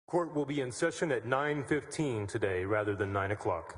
Court will be in session at 9:15 today rather than 9 o'clock.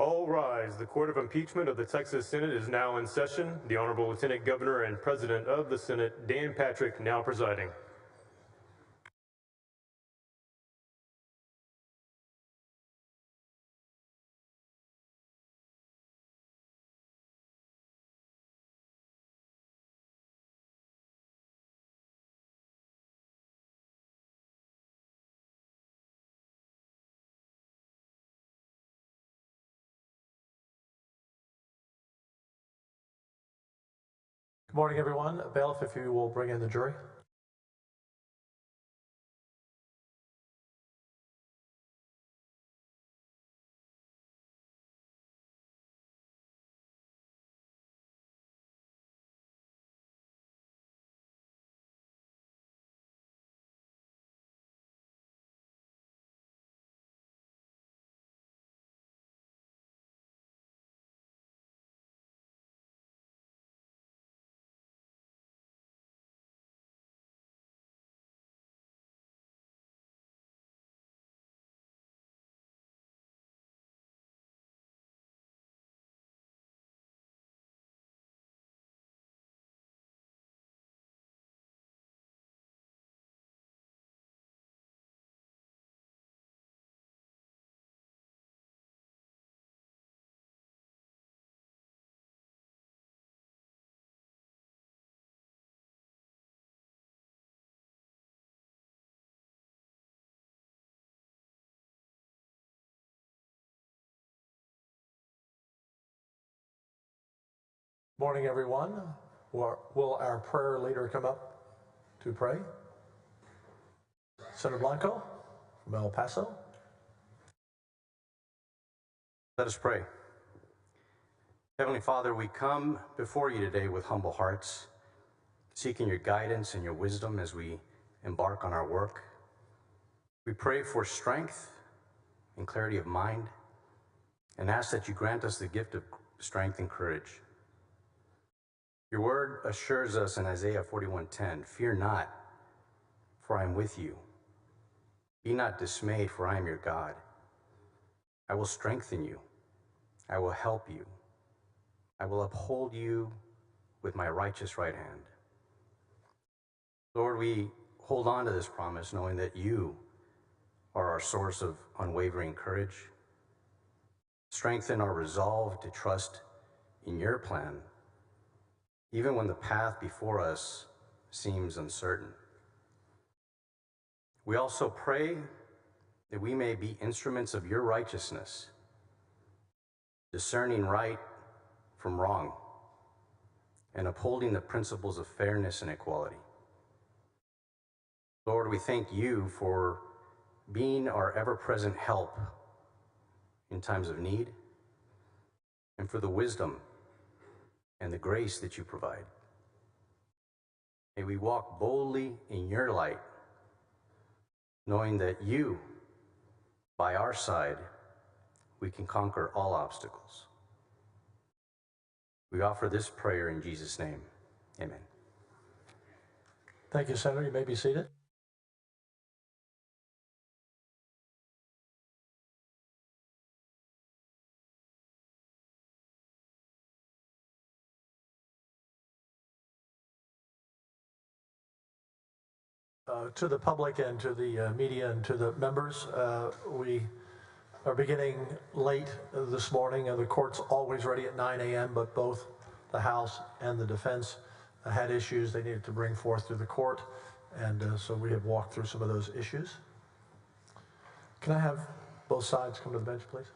All rise. The Court of Impeachment of the Texas Senate is now in session. The Honorable Lieutenant Governor and President of the Senate, Dan Patrick, now presiding. Good morning, everyone. Bailiff, if you will bring in the jury. Morning, everyone. Will our prayer leader come up to pray? Senator Blanco from El Paso. Let us pray. Heavenly Father, we come before you today with humble hearts, seeking your guidance and your wisdom as we embark on our work. We pray for strength and clarity of mind, and ask that you grant us the gift of strength and courage. Your word assures us in Isaiah 41:10, "Fear not, for I am with you. Be not dismayed, for I am your God. I will strengthen you. I will help you. I will uphold you with my righteous right hand." Lord, we hold on to this promise, knowing that you are our source of unwavering courage. Strengthen our resolve to trust in your plan, even when the path before us seems uncertain. We also pray that we may be instruments of your righteousness, discerning right from wrong, and upholding the principles of fairness and equality. Lord, we thank you for being our ever-present help in times of need, and for the wisdom and the grace that you provide. May we walk boldly in your light, knowing that you, by our side, we can conquer all obstacles. We offer this prayer in Jesus' name. Amen. Thank you, Senator. You may be seated. To the public and to the media and to the members, we are beginning late this morning. The court's always ready at 9 a.m., but both the House and the defense had issues they needed to bring forth to the court, and so we have walked through some of those issues. Can I have both sides come to the bench, please?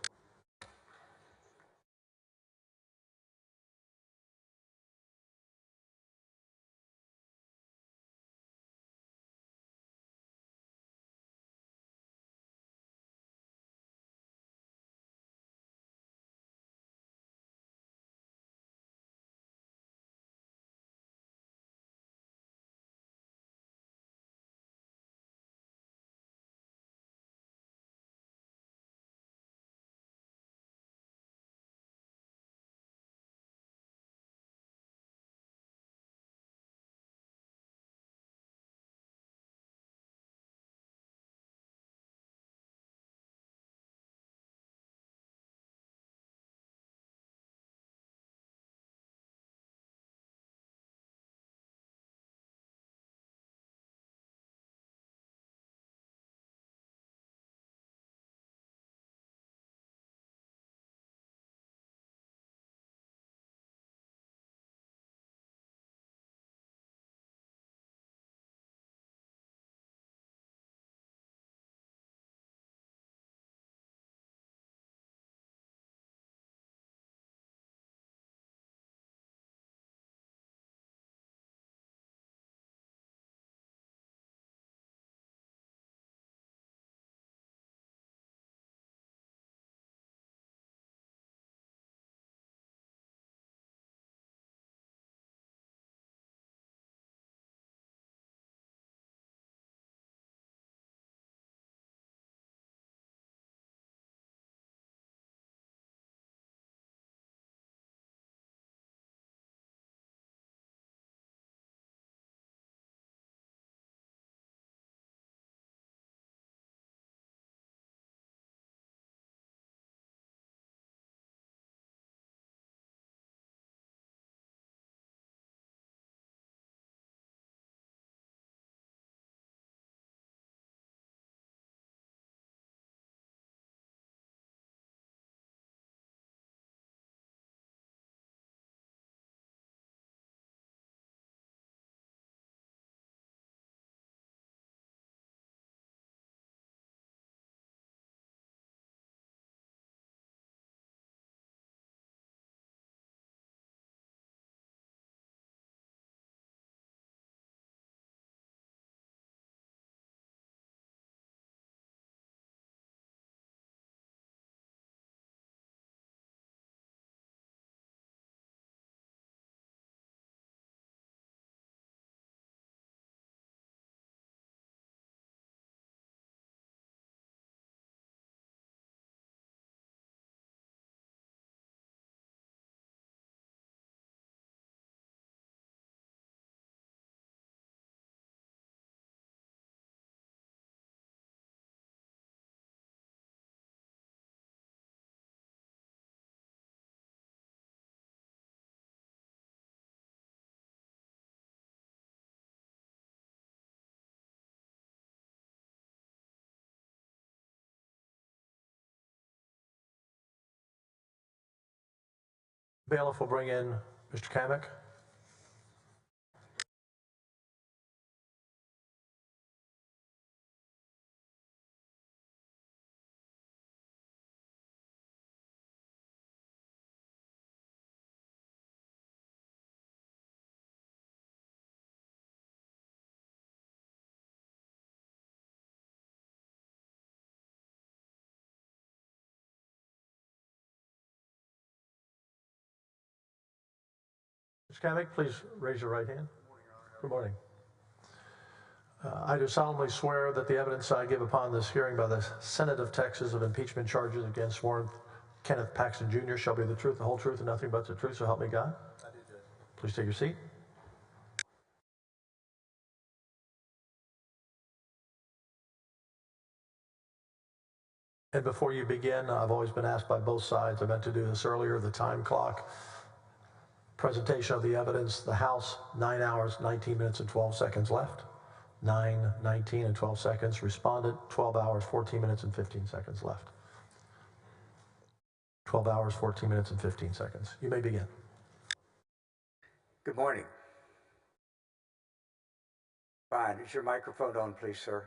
Bailiff will bring in Mr. Kamek. Mr. Kamek, please raise your right hand. Good morning. I do solemnly swear that the evidence I give upon this hearing by the Senate of Texas of impeachment charges against Warren Kenneth Paxton Jr. shall be the truth, the whole truth, and nothing but the truth, so help me God. I do, Judge. Please take your seat. And before you begin, I've always been asked by both sides, I meant to do this earlier, the time clock. Presentation of the evidence, the House, 9 hours, 19 minutes, and 12 seconds left. 9, 19, and 12 seconds. Respondent, 12 hours, 14 minutes, and 15 seconds left. 12 hours, 14 minutes, and 15 seconds. You may begin. Good morning. Fine. Is your microphone on, please, sir?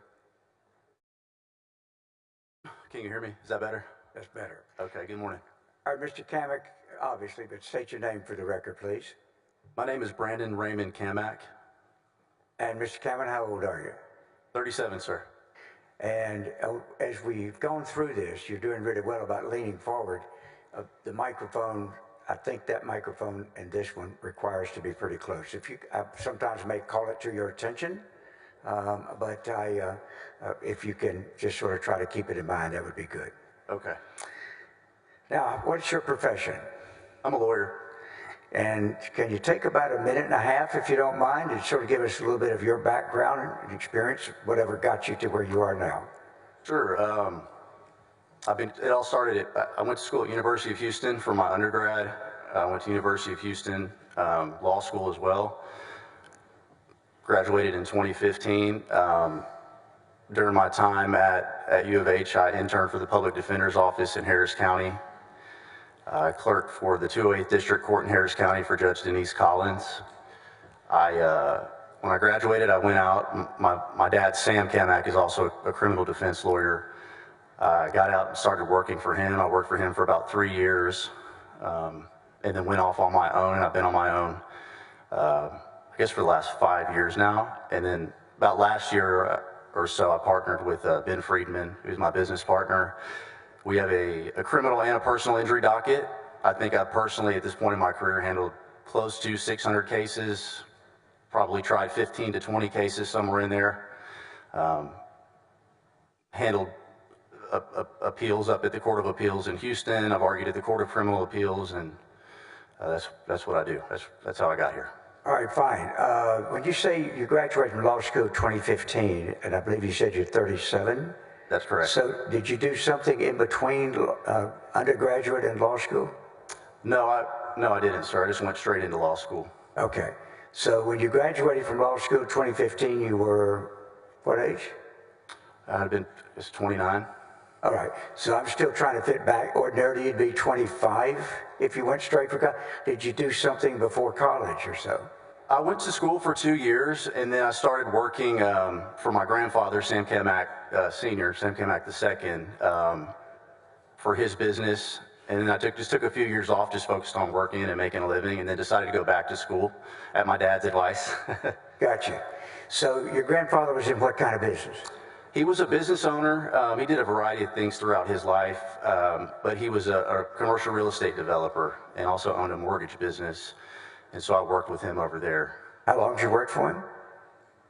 Can you hear me? Is that better? That's better. Okay, good morning. All right, Mr. Kamek, obviously, but state your name for the record, please. My name is Brandon Raymond Kamek. And Mr. Kamek, how old are you? 37, sir. And as we've gone through this, you're doing really well about leaning forward. The microphone, I think that microphone and this one requires to be pretty close. I sometimes may call it to your attention, but if you can just sort of try to keep it in mind, that would be good. Okay. Now, what's your profession? I'm a lawyer. And can you take about a minute and a half, if you don't mind, and sort of give us a little bit of your background and experience, whatever got you to where you are now? Sure. It all started I went to school at University of Houston for my undergrad. I went to University of Houston law school as well. Graduated in 2015. During my time at U of H, I interned for the Public Defender's Office in Harris County. I clerked for the 208th District Court in Harris County for Judge Denise Collins. When I graduated, I went out. My dad, Sam Kamek, is also a criminal defense lawyer. I got out and started working for him. I worked for him for about 3 years, and then went off on my own. And I've been on my own, I guess, for the last 5 years now. And then about last year or so, I partnered with Ben Friedman, who's my business partner. We have a criminal and a personal injury docket. I think I've personally, at this point in my career, handled close to 600 cases, probably tried 15 to 20 cases, somewhere in there. Handled appeals up at the Court of Appeals in Houston. I've argued at the Court of Criminal Appeals, and that's what I do. That's how I got here. All right, fine. When you say you graduated from law school in 2015, and I believe you said you're 37? That's correct. So did you do something in between undergraduate and law school? No, I didn't, sir. I just went straight into law school. Okay. So when you graduated from law school in 2015, you were what age? It's 29. All right. So I'm still trying to fit back. Ordinarily, you'd be 25 if you went straight for college. Did you do something before college or so? I went to school for 2 years, and then I started working for my grandfather, Sam Kamek Sr., Sam Kamek II, for his business. And then I just took a few years off, just focused on working and making a living, and then decided to go back to school at my dad's advice. Gotcha. So your grandfather was in what kind of business? He was a business owner. He did a variety of things throughout his life, but he was a commercial real estate developer and also owned a mortgage business. And so I worked with him over there. How long did you work for him?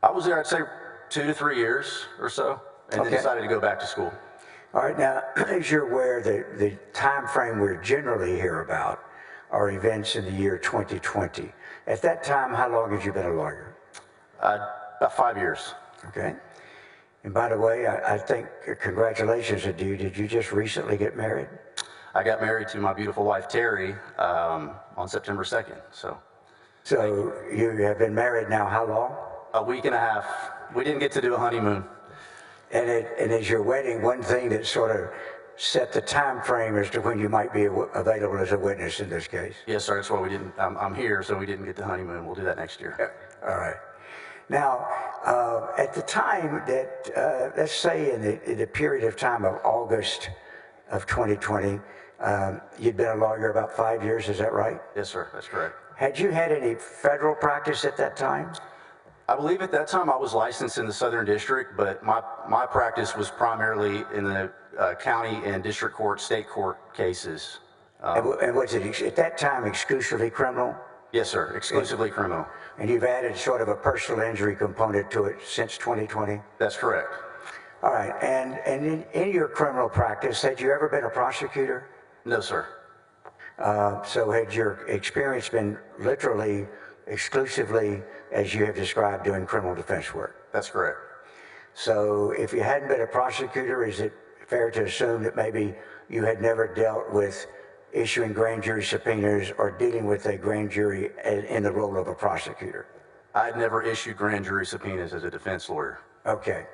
I was there, I'd say 2 to 3 years or so, and then decided to go back to school. All right, now, as you're aware, the time frame we generally hear about are events in the year 2020. At that time, how long had you been a lawyer? About 5 years. Okay. And by the way, I think congratulations to you. Did you just recently get married? I got married to my beautiful wife, Terry, on September 2nd, So you have been married now how long? A week and a half. We didn't get to do a honeymoon. And is your wedding one thing that sort of set the time frame as to when you might be available as a witness in this case? Yes, sir. That's why we didn't. I'm here, so we didn't get the honeymoon. We'll do that next year. All right. Now, at the time that, let's say in the period of time of August of 2020, you'd been a lawyer about 5 years, is that right? Yes, sir. That's correct. Had you had any federal practice at that time? I believe at that time I was licensed in the Southern District, but my practice was primarily in the county and district court, state court cases. And was it at that time exclusively criminal? Yes, sir. Exclusively criminal. And you've added sort of a personal injury component to it since 2020? That's correct. All right. And in your criminal practice, had you ever been a prosecutor? No, sir. So had your experience been literally exclusively, as you have described, doing criminal defense work? That's correct. So if you hadn't been a prosecutor, is it fair to assume that maybe you had never dealt with issuing grand jury subpoenas or dealing with a grand jury in the role of a prosecutor? I had never issued grand jury subpoenas as a defense lawyer. Okay.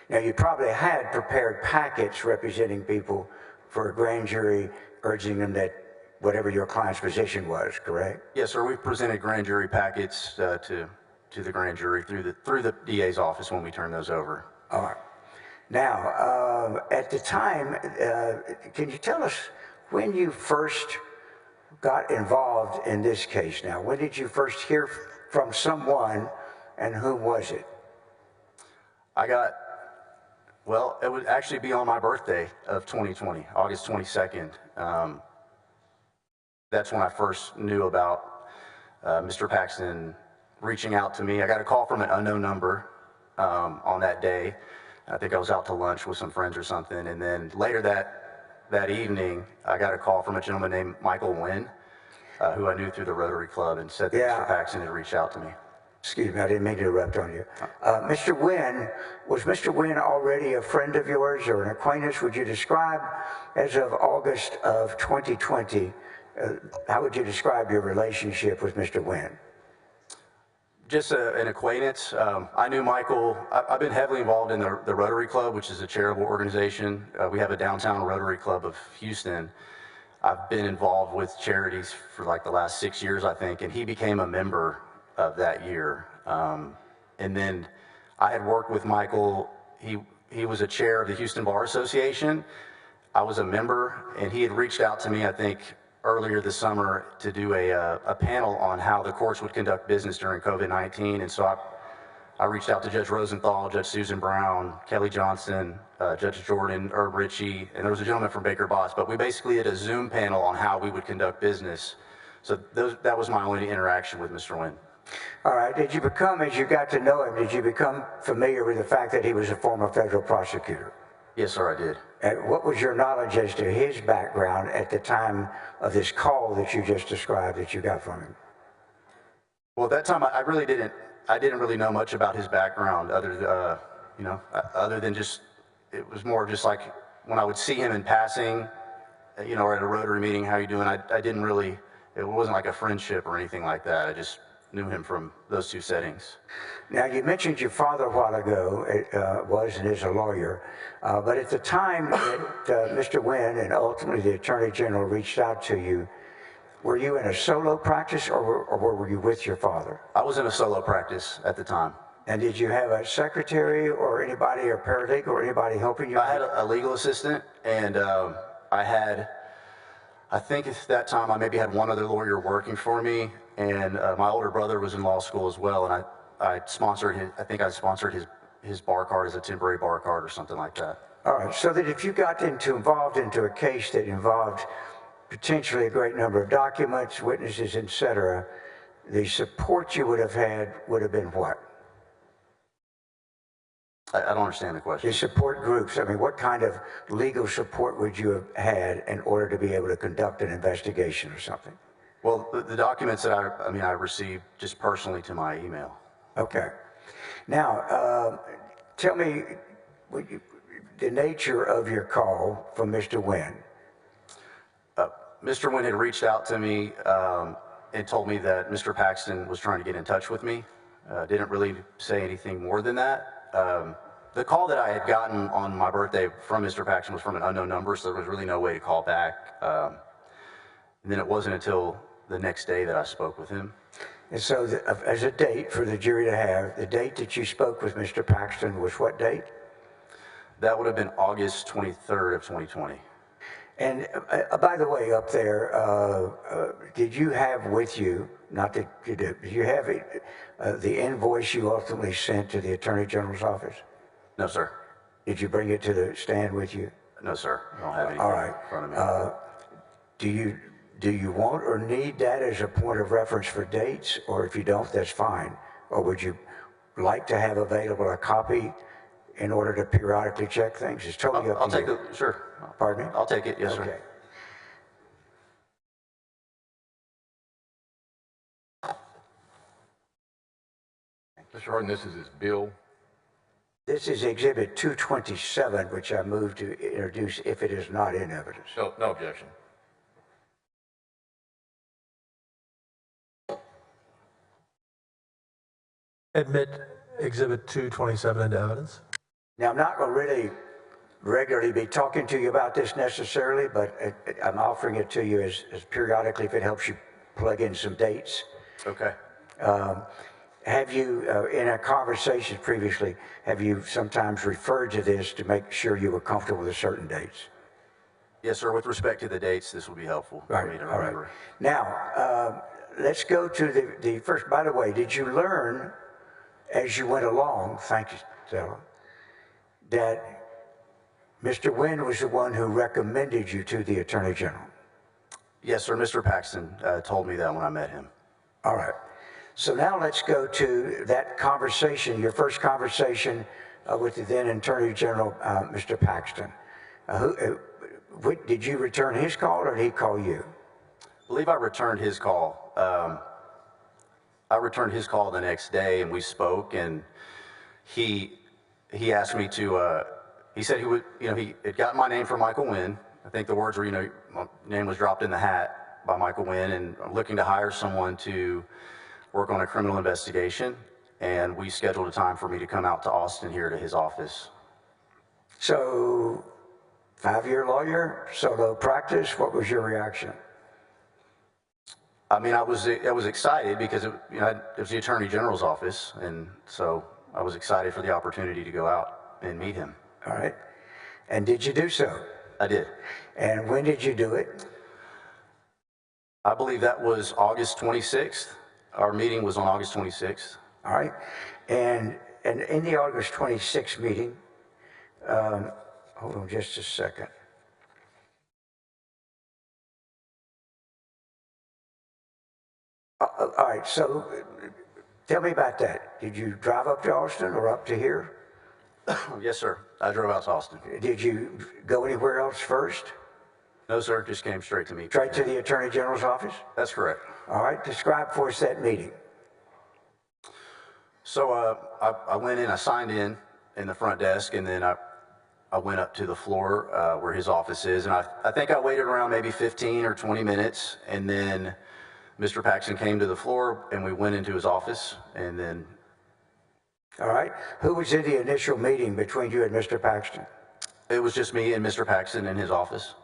Now, you probably had prepared packets representing people for a grand jury, urging them that whatever your client's position was, correct? Yes, sir. We've presented grand jury packets to the grand jury through the DA's office when we turn those over. All right. Now, at the time, can you tell us when you first got involved in this case? Now, when did you first hear from someone, and who was it? Well, it would actually be on my birthday of 2020, August 22nd. That's when I first knew about Mr. Paxton reaching out to me. I got a call from an unknown number on that day. I think I was out to lunch with some friends or something. And then later that evening, I got a call from a gentleman named Michael Wynn, who I knew through the Rotary Club, and said that Mr. Paxton had reached out to me. Excuse me, I didn't mean to interrupt on you. Mr. Wynn, was Mr. Wynn already a friend of yours or an acquaintance? Would you describe, as of August of 2020, how would you describe your relationship with Mr. Wynn? Just an acquaintance. I knew Michael. I've been heavily involved in the Rotary Club, which is a charitable organization. We have a downtown Rotary Club of Houston. I've been involved with charities for like the last 6 years, I think, and he became a member of that year. And then I had worked with Michael. He was a chair of the Houston Bar Association. I was a member, and he had reached out to me, I think, earlier this summer to do a panel on how the courts would conduct business during COVID-19. And so I reached out to Judge Rosenthal, Judge Susan Brown, Kelly Johnson, Judge Jordan, Herb Ritchie, and there was a gentleman from Baker Botts. But we basically did a Zoom panel on how we would conduct business. So that was my only interaction with Mr. Wynn. All right. Did you become, as you got to know him, did you become familiar with the fact that he was a former federal prosecutor? Yes, sir, I did. And what was your knowledge as to his background at the time of this call that you just described that you got from him? Well, at that time, I didn't really know much about his background other than just, it was more just like when I would see him in passing, or at a Rotary meeting, how you doing? I didn't really, it wasn't like a friendship or anything like that. I just knew him from those two settings. Now, you mentioned your father a while ago was and is a lawyer, but at the time that Mr. Wynn and ultimately the Attorney General reached out to you, were you in a solo practice or were you with your father? I was in a solo practice at the time. And did you have a secretary or anybody, or paralegal or anybody helping you? I had a legal assistant, and I think at that time I maybe had one other lawyer working for me, and my older brother was in law school as well, and I sponsored his bar card as a temporary bar card or something like that. All right, so that if you got involved into a case that involved potentially a great number of documents, witnesses, etc., the support you would have had would have been what? I don't understand the question. The support groups, I mean, what kind of legal support would you have had in order to be able to conduct an investigation or something? Well, the documents that I received just personally to my email. Okay. Now, tell me the nature of your call from Mr. Wynn. Mr. Wynn had reached out to me and told me that Mr. Paxton was trying to get in touch with me. Didn't really say anything more than that. The call that I had gotten on my birthday from Mr. Paxton was from an unknown number, so there was really no way to call back. And then it wasn't until the next day that I spoke with him. And so as a date for the jury to have, the date that you spoke with Mr. Paxton was what date? That would have been August 23rd of 2020. And by the way, up there, did you have with you, not that you did you have the invoice you ultimately sent to the Attorney General's office? No, sir. Did you bring it to the stand with you? No, sir. I don't have anything All right. in front of me. Do you want or need that as a point of reference for dates? Or if you don't, that's fine. Or would you like to have available a copy in order to periodically check things? It's totally up to you. I'll take it, sure. Pardon me? I'll take it, yes, Okay. sir. Mr. Harden, this is his bill. This is Exhibit 227, which I move to introduce if it is not in evidence. No objection. Admit Exhibit 227 into evidence. Now, I'm not going to really regularly be talking to you about this necessarily, but I'm offering it to you as periodically if it helps you plug in some dates. Okay. Have you, in our conversations previously, have you sometimes referred to this to make sure you were comfortable with certain dates? Yes, sir. With respect to the dates, this will be helpful for me to remember. Right. Now, let's go to the first. By the way, did you learn as you went along, thank you, Stella, that Mr. Wynn was the one who recommended you to the Attorney General? Yes, sir. Mr. Paxton told me that when I met him. All right. So now let's go to that conversation, your first conversation with the then Attorney General, Mr. Paxton. Did you return his call or did he call you? I believe I returned his call. I returned his call the next day, and we spoke. And he asked me to. He said he would. He had gotten my name from Michael Wynn. I think the words were, my name was dropped in the hat by Michael Wynn, and I'm looking to hire someone to work on a criminal investigation. And we scheduled a time for me to come out to Austin here to his office. So, 5-year lawyer, solo practice. What was your reaction? I mean, I was excited because it was the Attorney General's office, and so I was excited for the opportunity to go out and meet him. All right. And did you do so? I did. And when did you do it? I believe that was August 26th. Our meeting was on August 26th. All right. And in the August 26th meeting, hold on just a second. All right, so tell me about that. Did you drive up to Austin or up to here? Yes, sir. I drove out to Austin. Did you go anywhere else first? No, sir. Just came straight to me. Straight to the Attorney General's office? That's correct. All right, describe for us that meeting. So I went in, I signed in the front desk, and then I went up to the floor where his office is, and I think I waited around maybe 15 or 20 minutes, and then Mr. Paxton came to the floor, and we went into his office, and then... All right. Who was in the initial meeting between you and Mr. Paxton? It was just me and Mr. Paxton in his office.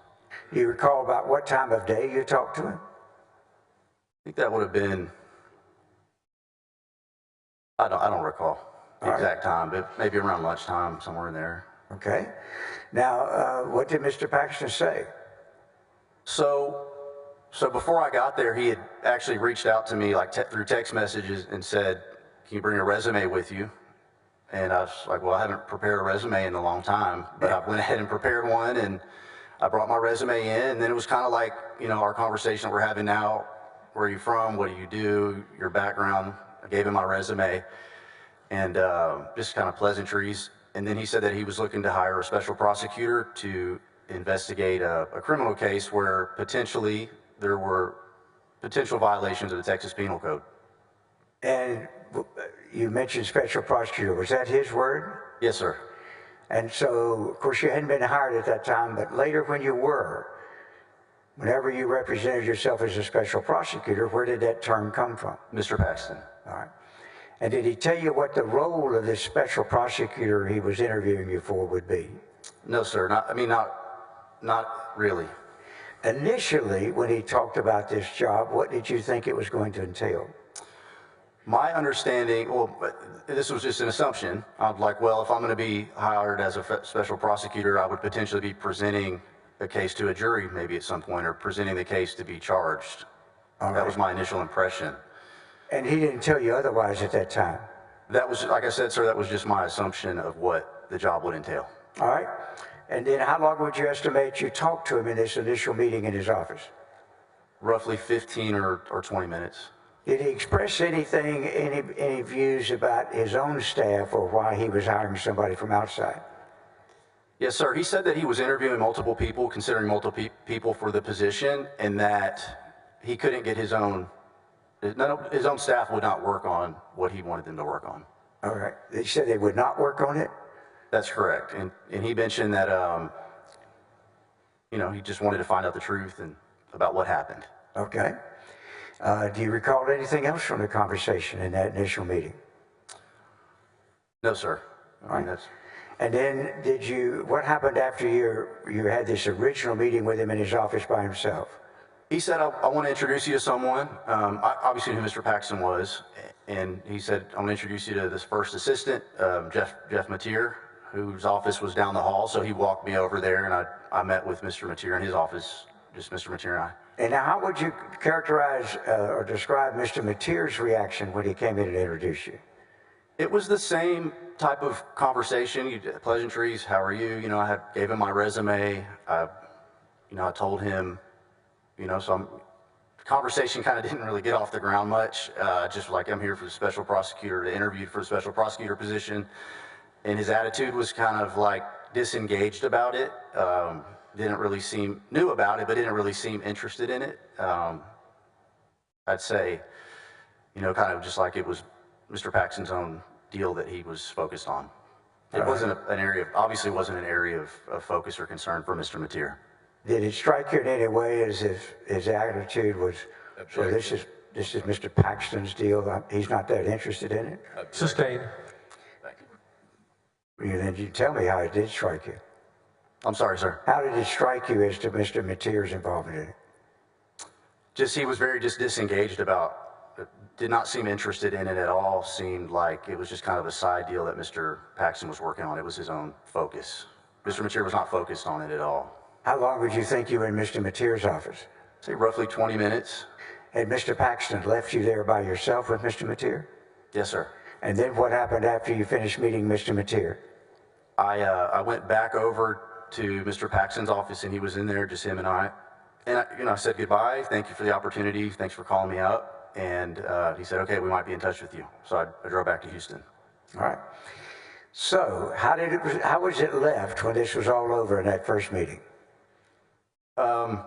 Do you recall about what time of day you talked to him? I think that would have been... I don't recall the exact time, but maybe around lunchtime, somewhere in there. Okay. Now, what did Mr. Paxton say? So before I got there, he had actually reached out to me through text messages and said, "Can you bring a resume with you?" And I was like, "Well, I haven't prepared a resume in a long time," but I went ahead and prepared one, and I brought my resume in, and then it was kind of like, our conversation that we're having now. Where are you from? What do you do? Your background. I gave him my resume, and just kind of pleasantries. And then he said that he was looking to hire a special prosecutor to investigate a criminal case where potentially there were potential violations of the Texas Penal Code. And you mentioned special prosecutor. Was that his word? Yes, sir. And so, of course, you hadn't been hired at that time, but later when you were, whenever you represented yourself as a special prosecutor, where did that term come from? Mr. Paxton. All right. And did he tell you what the role of this special prosecutor he was interviewing you for would be? No, sir. Not really. Initially, when he talked about this job, what did you think it was going to entail? My understanding, well, this was just an assumption. I'm like, well, if I'm going to be hired as a special prosecutor, I would potentially be presenting a case to a jury maybe at some point, or presenting the case to be charged. That was my initial impression. And he didn't tell you otherwise at that time? That was, like I said, sir, that was just my assumption of what the job would entail. All right. And then how long would you estimate you talked to him in this initial meeting in his office? Roughly 15 or 20 minutes. Did he express anything, any views about his own staff or why he was hiring somebody from outside? Yes, sir. He said that he was interviewing multiple people, considering multiple people for the position, and that he couldn't get his own staff would not work on what he wanted them to work on. All right. They said they would not work on it? That's correct. And he mentioned that, he just wanted to find out the truth and about what happened. Okay. Do you recall anything else from the conversation in that initial meeting? No, sir. All right. And then what happened after you had this original meeting with him in his office by himself? He said, I want to introduce you to someone. I obviously knew who Mr. Paxton was. And he said, I'm going to introduce you to this first assistant, Jeff Mateer, whose office was down the hall. So he walked me over there, and I met with Mr. Mateer in his office, just Mr. Mateer and I. And now how would you characterize or describe Mr. Mateer's reaction when he came in and introduced you? It was the same type of conversation, pleasantries, how are you? I gave him my resume. I told him, the conversation kind of didn't really get off the ground much. Just like, I'm here for the special prosecutor, to interview for the special prosecutor position. And his attitude was kind of like disengaged about it. Knew about it, but didn't really seem interested in it. I'd say, kind of just like it was Mr. Paxton's own deal that he was focused on. It wasn't obviously wasn't an area of focus or concern for Mr. Mateer. Did it strike you in any way as if his attitude was, so this is Mr. Paxton's deal, he's not that interested in it? Sustained. Thank you. Then you tell me how it did strike you. I'm sorry, sir. How did it strike you as to Mr. Mateer's involvement in it? Just, he was very disengaged did not seem interested in it at all. Seemed like it was just kind of a side deal that Mr. Paxton was working on. It was his own focus. Mr. Mateer was not focused on it at all. How long would you think you were in Mr. Mateer's office? Say roughly 20 minutes. Had Mr. Paxton left you there by yourself with Mr. Mateer? Yes, sir. And then what happened after you finished meeting Mr. Mateer? I went back over to Mr. Paxton's office, and he was in there, just him and I. And I said goodbye. Thank you for the opportunity. Thanks for calling me up. And he said, okay, we might be in touch with you. So I drove back to Houston. All right. So how was it left when this was all over in that first meeting? I'm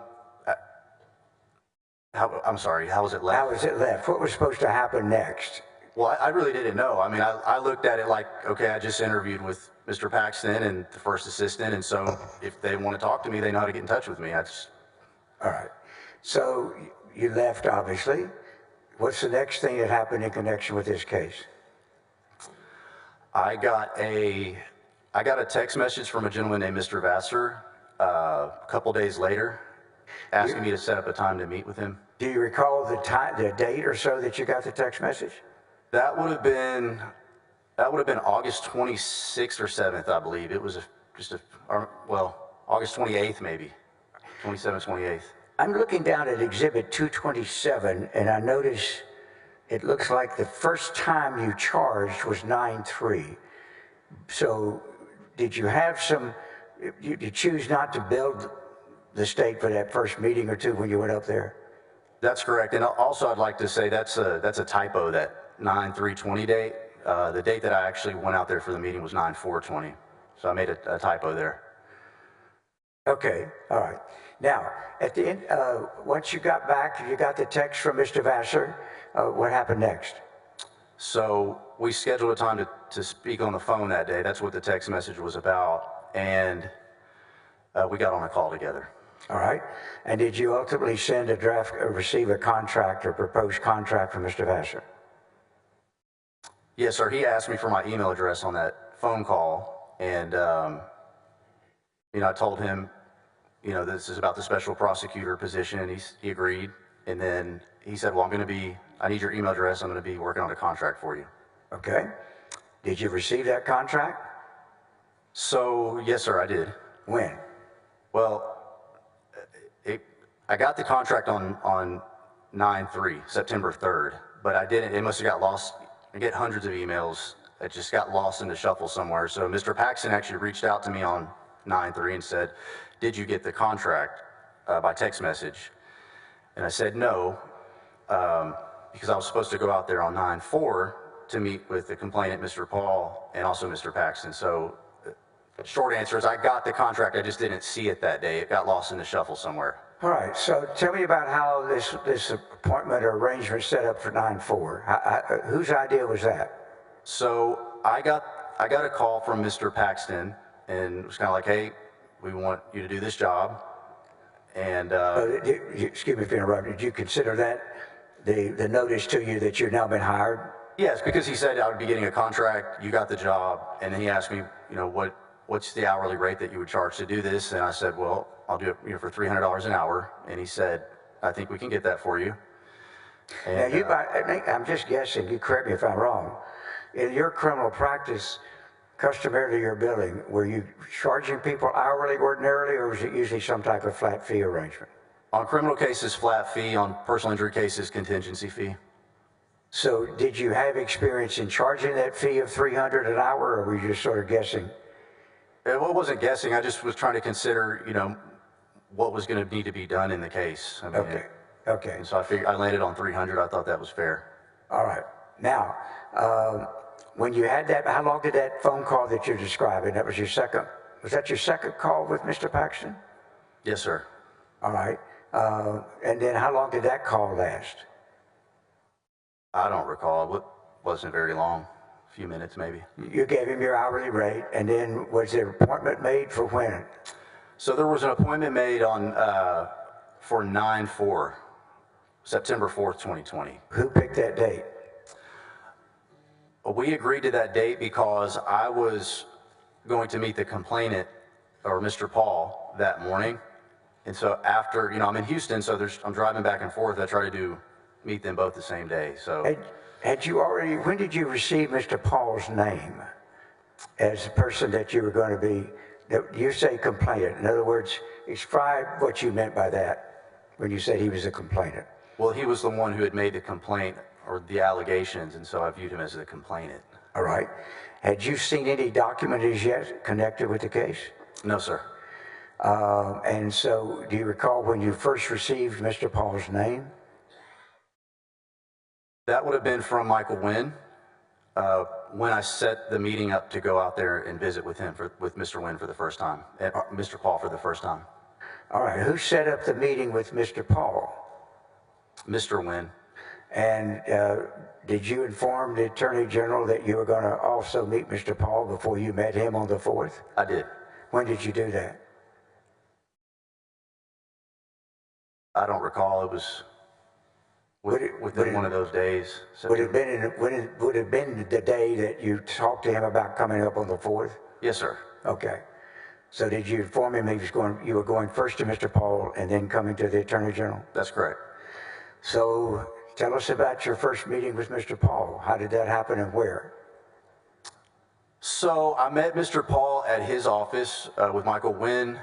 sorry, how was it left? How was it left? What was supposed to happen next? Well, I really didn't know. I mean, I looked at it like, okay, I just interviewed with Mr. Paxton and the first assistant, and so if they want to talk to me, they know how to get in touch with me. All right. So you left, obviously. What's the next thing that happened in connection with this case? I got a text message from a gentleman named Mr. Vassar a couple days later, asking me to set up a time to meet with him. Do you recall the date or so that you got the text message? That would have been August 26th or 7th, I believe. It was August 28th maybe, 27th, 28th. I'm looking down at Exhibit 227, and I notice it looks like the first time you charged was 9/3. So did you have you choose not to build the state for that first meeting or two when you went up there? That's correct. And also I'd like to say that's a typo, that 9/3/20 date. The date that I actually went out there for the meeting was 9/4/20. So I made a typo there. Okay, all right. Now, at the end, once you got back, you got the text from Mr. Vassar, what happened next? So we scheduled a time to speak on the phone that day. That's what the text message was about. And we got on a call together. All right. And did you ultimately send a draft or receive a contract or proposed contract from Mr. Vassar? Yes, sir. He asked me for my email address on that phone call, and I told him, this is about the special prosecutor position, and he agreed. And then he said, well, I need your email address. I'm going to be working on a contract for you. Okay. Did you receive that contract? So, yes, sir, I did. When? Well, I got the contract on 9/3, September 3rd, but I didn't, it must have got lost. I get hundreds of emails. It just got lost in the shuffle somewhere. So Mr. Paxton actually reached out to me on 9/3 and said, did you get the contract by text message? And I said no, because I was supposed to go out there on 9/4 to meet with the complainant, Mr. Paul, and also Mr. Paxton. So short answer is I got the contract, I just didn't see it that day. It got lost in the shuffle somewhere. All right, so tell me about how this appointment or arrangement set up for 9/4. Whose idea was that? So I got a call from Mr. Paxton, and it was kind of like, hey, we want you to do this job. And Excuse me if I interrupted. Did you consider that the notice to you that you've now been hired? yes, because he said I would be getting a contract, you got the job, and then he asked me, what's the hourly rate that you would charge to do this? And I said, well, I'll do it for $300 an hour. And he said, I think we can get that for you. And, Now, I'm just guessing, you correct me if I'm wrong. In your criminal practice, customary to your billing, were you charging people hourly ordinarily, or was it usually some type of flat fee arrangement? on criminal cases, flat fee. On personal injury cases, contingency fee. So did you have experience in charging that fee of $300 an hour, or were you just sort of guessing? Well, I wasn't guessing. I just was trying to consider, what was going to need to be done in the case. I mean, Okay. And so I landed on 300. I thought that was fair. All right. Now, when you had that, how long did that phone call that you're describing, was that your second call with Mr. Paxton? Yes, sir. All right. And then how long did that call last? I don't recall. It wasn't very long. A few minutes, maybe. You gave him your hourly rate, and then was the appointment made for when? So there was an appointment made for 9/4, September 4th, 2020. Who picked that date? We agreed to that date because I was going to meet the complainant, or Mr. Paul, that morning. And so after, I'm in Houston, so I'm driving back and forth. I try to meet them both the same day. So Had you already, when did you receive Mr. Paul's name as the person that you were going to be, you say complainant. In other words, describe what you meant by that when you said he was a complainant. Well, he was the one who had made the complaint or the allegations, and so I viewed him as the complainant. All right. Had you seen any document as yet connected with the case? No, sir. And so do you recall when you first received Mr. Paul's name? That would have been from Michael Wynn, when I set the meeting up to go out there and visit with him, with Mr. Wynn for the first time, and Mr. Paul for the first time. All right. Who set up the meeting with Mr. Paul? Mr. Wynn. And did you inform the Attorney General that you were going to also meet Mr. Paul before you met him on the 4th? I did. When did you do that? I don't recall. It was within one of those days. Would it have been the day that you talked to him about coming up on the 4th? Yes, sir. Okay. So did you inform him you were going first to Mr. Paul and then coming to the Attorney General? That's correct. So tell us about your first meeting with Mr. Paul. How did that happen and where? So I met Mr. Paul at his office with Michael Wynn,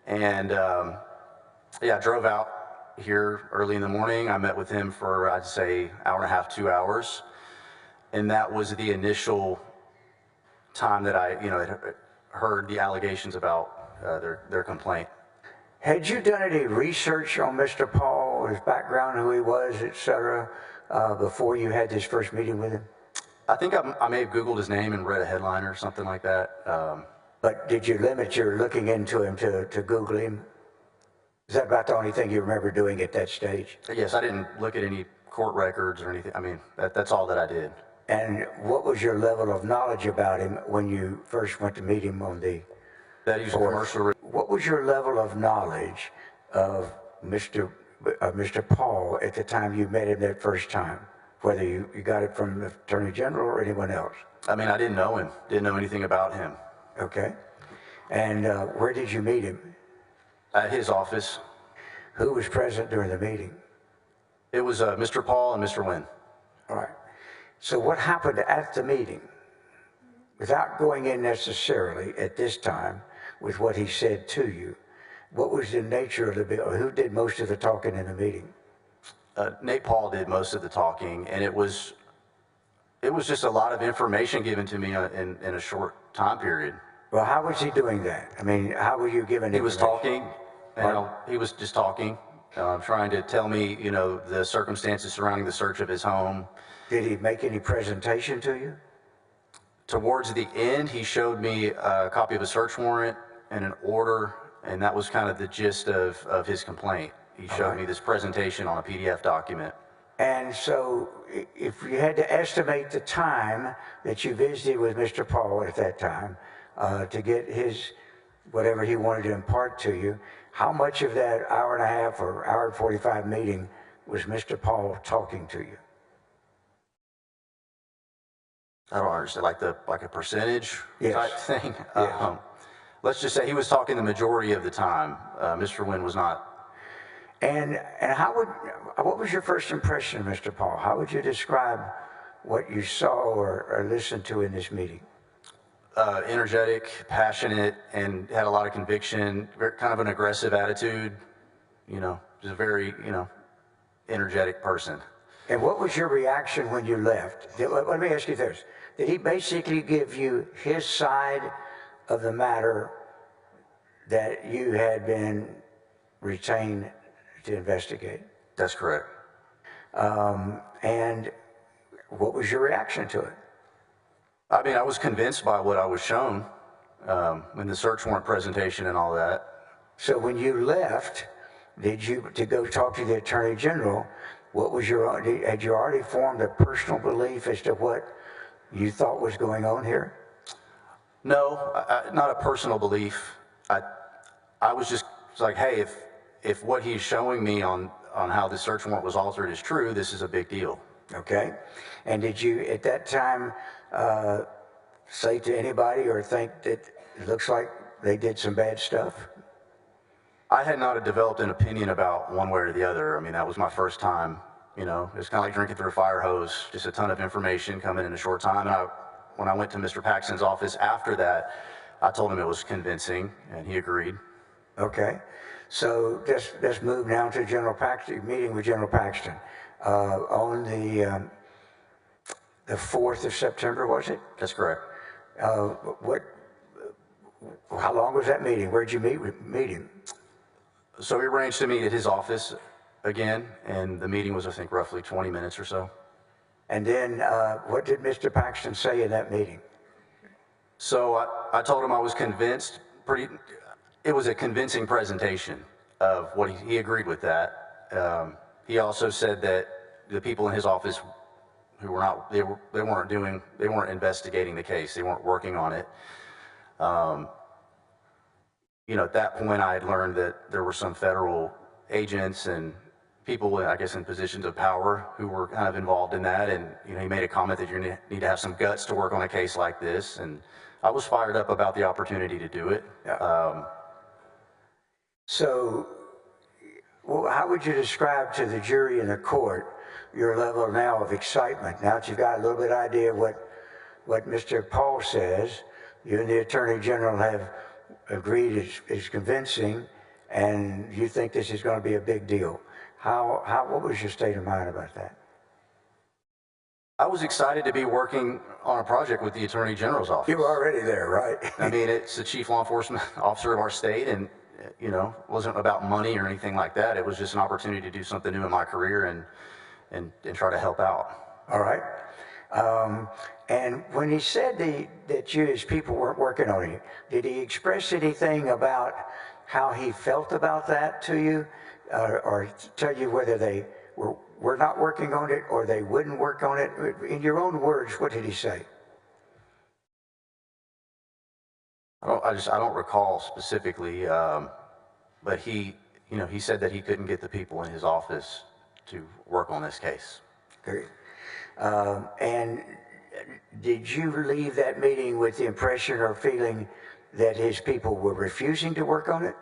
and I drove out here early in the morning. I met with him for, I'd say, hour and a half, 2 hours, and that was the initial time that I, had heard the allegations about their complaint. Had you done any research on Mr. Paul, his background, who he was, etc., before you had this first meeting with him? I think I may have Googled his name and read a headline or something like that. But did you limit your looking into him to Google him? Is that about the only thing you remember doing at that stage? Yes, I didn't look at any court records or anything. I mean, that's all that I did. And what was your level of knowledge about him when you first went to meet him on the That he's a commercial. What was your level of knowledge of Mr. Paul at the time you met him that first time whether you got it from the Attorney General or anyone else. I mean, I didn't know him, didn't know anything about him. Okay. And where did you meet him? At his office. Who was present during the meeting? It was Mr. Paul and Mr. Nguyen. All right. So what happened at the meeting, without going in necessarily at this time with what he said to you, what was the nature of the, or who did most of the talking in the meeting? Nate Paul did most of the talking, and it was just a lot of information given to me in a short time period. Well, how was he doing that? I mean, how were you given He was information? talking, he was just talking, trying to tell me, the circumstances surrounding the search of his home. Did he make any presentation to you? Towards the end, he showed me a copy of a search warrant and an order, and that was kind of the gist of his complaint. He showed me this presentation on a PDF document. And so if you had to estimate the time that you visited with Mr. Paul at that time to get his, whatever he wanted to impart to you, how much of that hour and a half or hour and 45 meeting was Mr. Paul talking to you? I don't understand, like a percentage type thing. Yes. Let's just say he was talking the majority of the time. Mr. Nguyen was not. And what was your first impression of Mr. Paul? How would you describe what you saw or listened to in this meeting? Energetic, passionate, and had a lot of conviction, kind of an aggressive attitude, just a very, energetic person. And what was your reaction when you left? Let me ask you this. Did he basically give you his side of the matter that you had been retained to investigate? That's correct. And what was your reaction to it? I mean, I was convinced by what I was shown in the search warrant presentation and all that. So when you left, to go talk to the Attorney General, had you already formed a personal belief as to what you thought was going on here? No, not a personal belief. I was just like, hey, if what he's showing me on how the search warrant was altered is true, this is a big deal. Okay. And did you, at that time, say to anybody or think that it looks like they did some bad stuff? I had not developed an opinion about one way or the other. I mean, that was my first time, It's kind of like drinking through a fire hose, just a ton of information coming in a short time. And when I went to Mr. Paxton's office after that, I told him it was convincing, and he agreed. Okay. So let's move now to General Paxton, meeting with General Paxton. On the 4th of September, was it? That's correct. How long was that meeting? Where'd you meet him? So we arranged to meet at his office again, and the meeting was, I think, roughly 20 minutes or so. And then what did Mr. Paxton say in that meeting? So I told him I was convinced, it was a convincing presentation of what he agreed with that. He also said that the people in his office who were not, they weren't investigating the case, they weren't working on it. At that point I had learned that there were some federal agents and people, I guess, in positions of power who were kind of involved in that. And, he made a comment that you need to have some guts to work on a case like this. And I was fired up about the opportunity to do it. Yeah. So how would you describe to the jury and the court your level now of excitement? Now that you've got a little bit of idea of what Mr. Paul says, you and the Attorney General have agreed is convincing, and you think this is going to be a big deal. What was your state of mind about that? I was excited to be working on a project with the Attorney General's office. You were already there, right? I mean, it's the chief law enforcement officer of our state, and it wasn't about money or anything like that. It was just an opportunity to do something new in my career and try to help out. All right. And when he said that you as people weren't working on you, did he express anything about how he felt about that to you, or tell you whether they were not working on it or they wouldn't work on it? In your own words, what did he say? I don't recall specifically, but he said that he couldn't get the people in his office to work on this case. Okay. And did you leave that meeting with the impression or feeling that his people were refusing to work on it?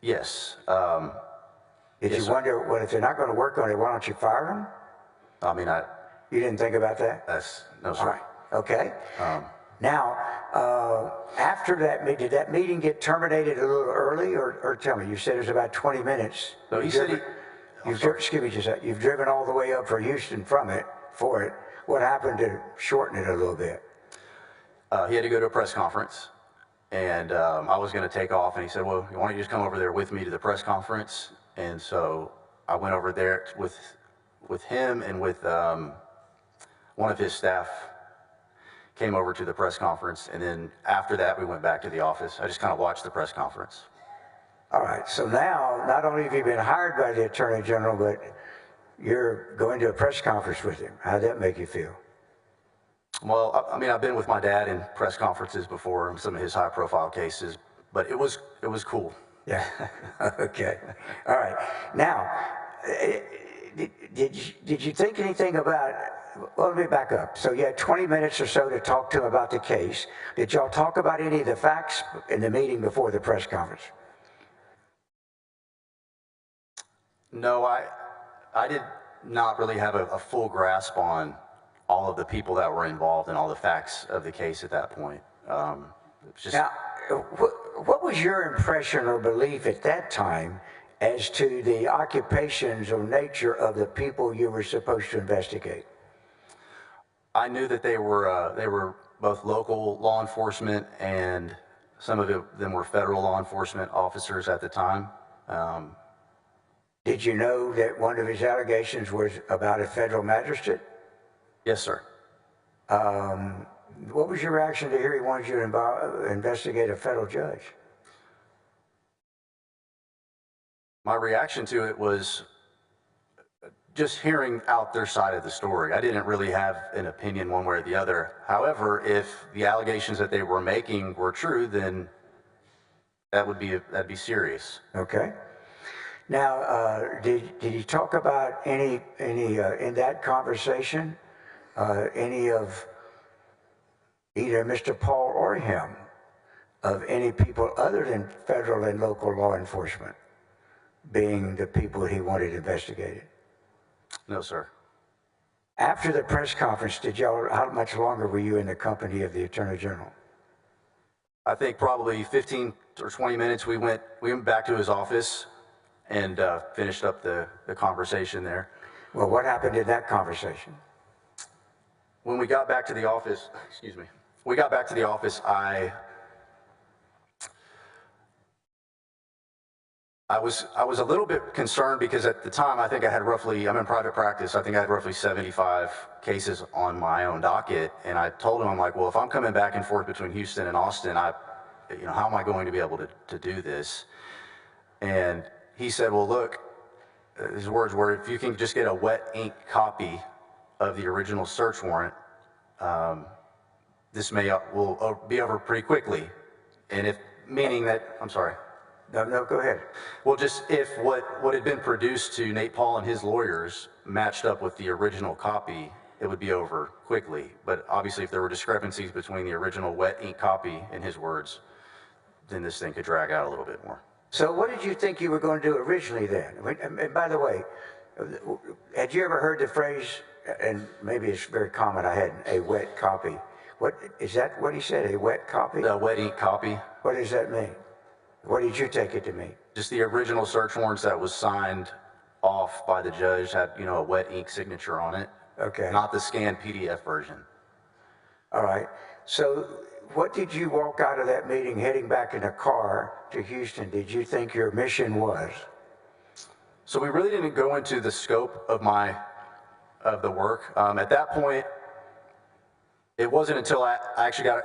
Yes. Did Yes, you sir. wonder, well, if they're not going to work on it, why don't you fire them? I mean, You didn't think about that? no, sir. All right, okay. Now, after that meeting, did that meeting get terminated a little early, or tell me, you said it was about 20 minutes. No, he said Excuse me just a second, you've driven all the way up for Houston for it. What happened to shorten it a little bit? he had to go to a press conference, and I was going to take off, and he said, well, why don't you just come over there with me to the press conference? And so I went over there with him and with one of his staff, came over to the press conference, and then after that we went back to the office. I just kind of watched the press conference. All right, so now, not only have you been hired by the Attorney General, but you're going to a press conference with him. How'd that make you feel? Well, I mean, I've been with my dad in press conferences before in some of his high-profile cases, but it was cool. Yeah, okay. All right, now, did you think anything about, well, let me back up. So you had 20 minutes or so to talk to him about the case. Did y'all talk about any of the facts in the meeting before the press conference? No, I did not really have a full grasp on all of the people that were involved and all the facts of the case at that point. It was just, Now, what was your impression or belief at that time as to the occupations or nature of the people you were supposed to investigate? I knew that they were both local law enforcement, and some of them were federal law enforcement officers at the time. Did you know that one of his allegations was about a federal magistrate? Yes, sir. What was your reaction to hear he wanted you to investigate a federal judge? My reaction to it was just hearing out their side of the story. I didn't really have an opinion one way or the other. However, if the allegations that they were making were true, then that'd be serious. Okay. Now, did he talk about any in that conversation, any of either Mr. Paul or him, of any people other than federal and local law enforcement being the people he wanted investigated? No, sir. After the press conference, how much longer were you in the company of the Attorney General? I think probably 15 or 20 minutes. We went back to his office and finished up the conversation there. Well, what happened in that conversation? When we got back to the office, I was a little bit concerned because at the time I'm in private practice, I think I had roughly 75 cases on my own docket, and I told him, I'm like, well, if I'm coming back and forth between Houston and Austin, how am I going to be able to do this? And he said, well, look, his words were, if you can just get a wet ink copy of the original search warrant, this will be over pretty quickly. And I'm sorry. No, go ahead. Well, just if what had been produced to Nate Paul and his lawyers matched up with the original copy, it would be over quickly. But obviously, if there were discrepancies between the original wet ink copy and his words, then this thing could drag out a little bit more. So what did you think you were going to do originally then? And by the way, had you ever heard the phrase, and maybe it's very common, I had a wet copy. Is that what he said, a wet copy? A wet ink copy. What does that mean? What did you take it to mean? Just the original search warrants that was signed off by the judge had, a wet ink signature on it. Okay. Not the scanned PDF version. All right. So what did you walk out of that meeting heading back in a car to Houston? Did you think your mission was? So we really didn't go into the scope of the work. At that point, it wasn't until I actually got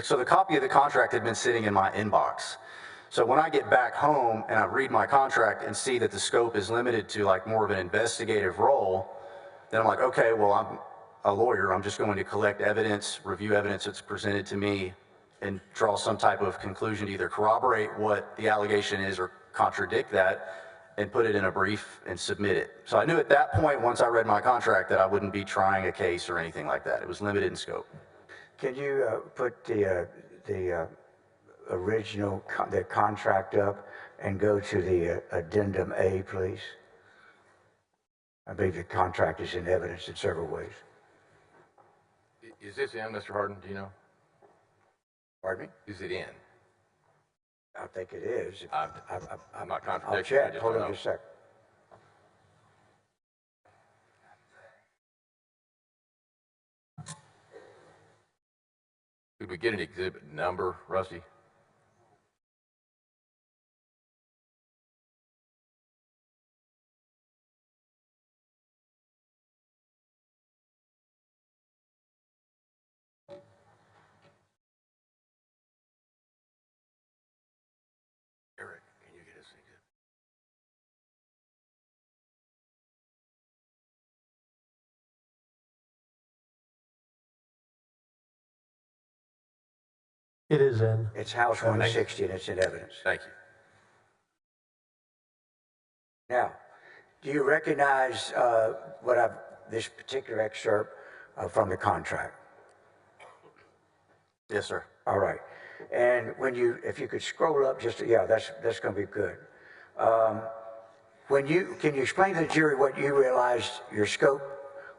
so the copy of the contract had been sitting in my inbox. So when I get back home and I read my contract and see that the scope is limited to like more of an investigative role, then I'm like, okay, well, I'm a lawyer. I'm just going to collect evidence, review evidence that's presented to me, and draw some type of conclusion to either corroborate what the allegation is or contradict that. and put it in a brief and submit it. So I knew at that point, once I read my contract, that I wouldn't be trying a case or anything like that. It was limited in scope. Can you put the original the contract up and go to the addendum A, please? I believe the contract is in evidence in several ways. Is this in, Mr. Harden? Do you know? Pardon me? Is it in? I think it is. I'm not I'll contradicting. I check. just Hold don't on know. just a sec. Could we get an exhibit number, Rusty? Eric, can you get us an exhibit? It is in. It's House 160 and it's in evidence. Thank you. Now, do you recognize this particular excerpt from the contract? Yes, sir. All right. And if you could scroll up just, yeah, that's going to be good. Can you explain to the jury what you realized your scope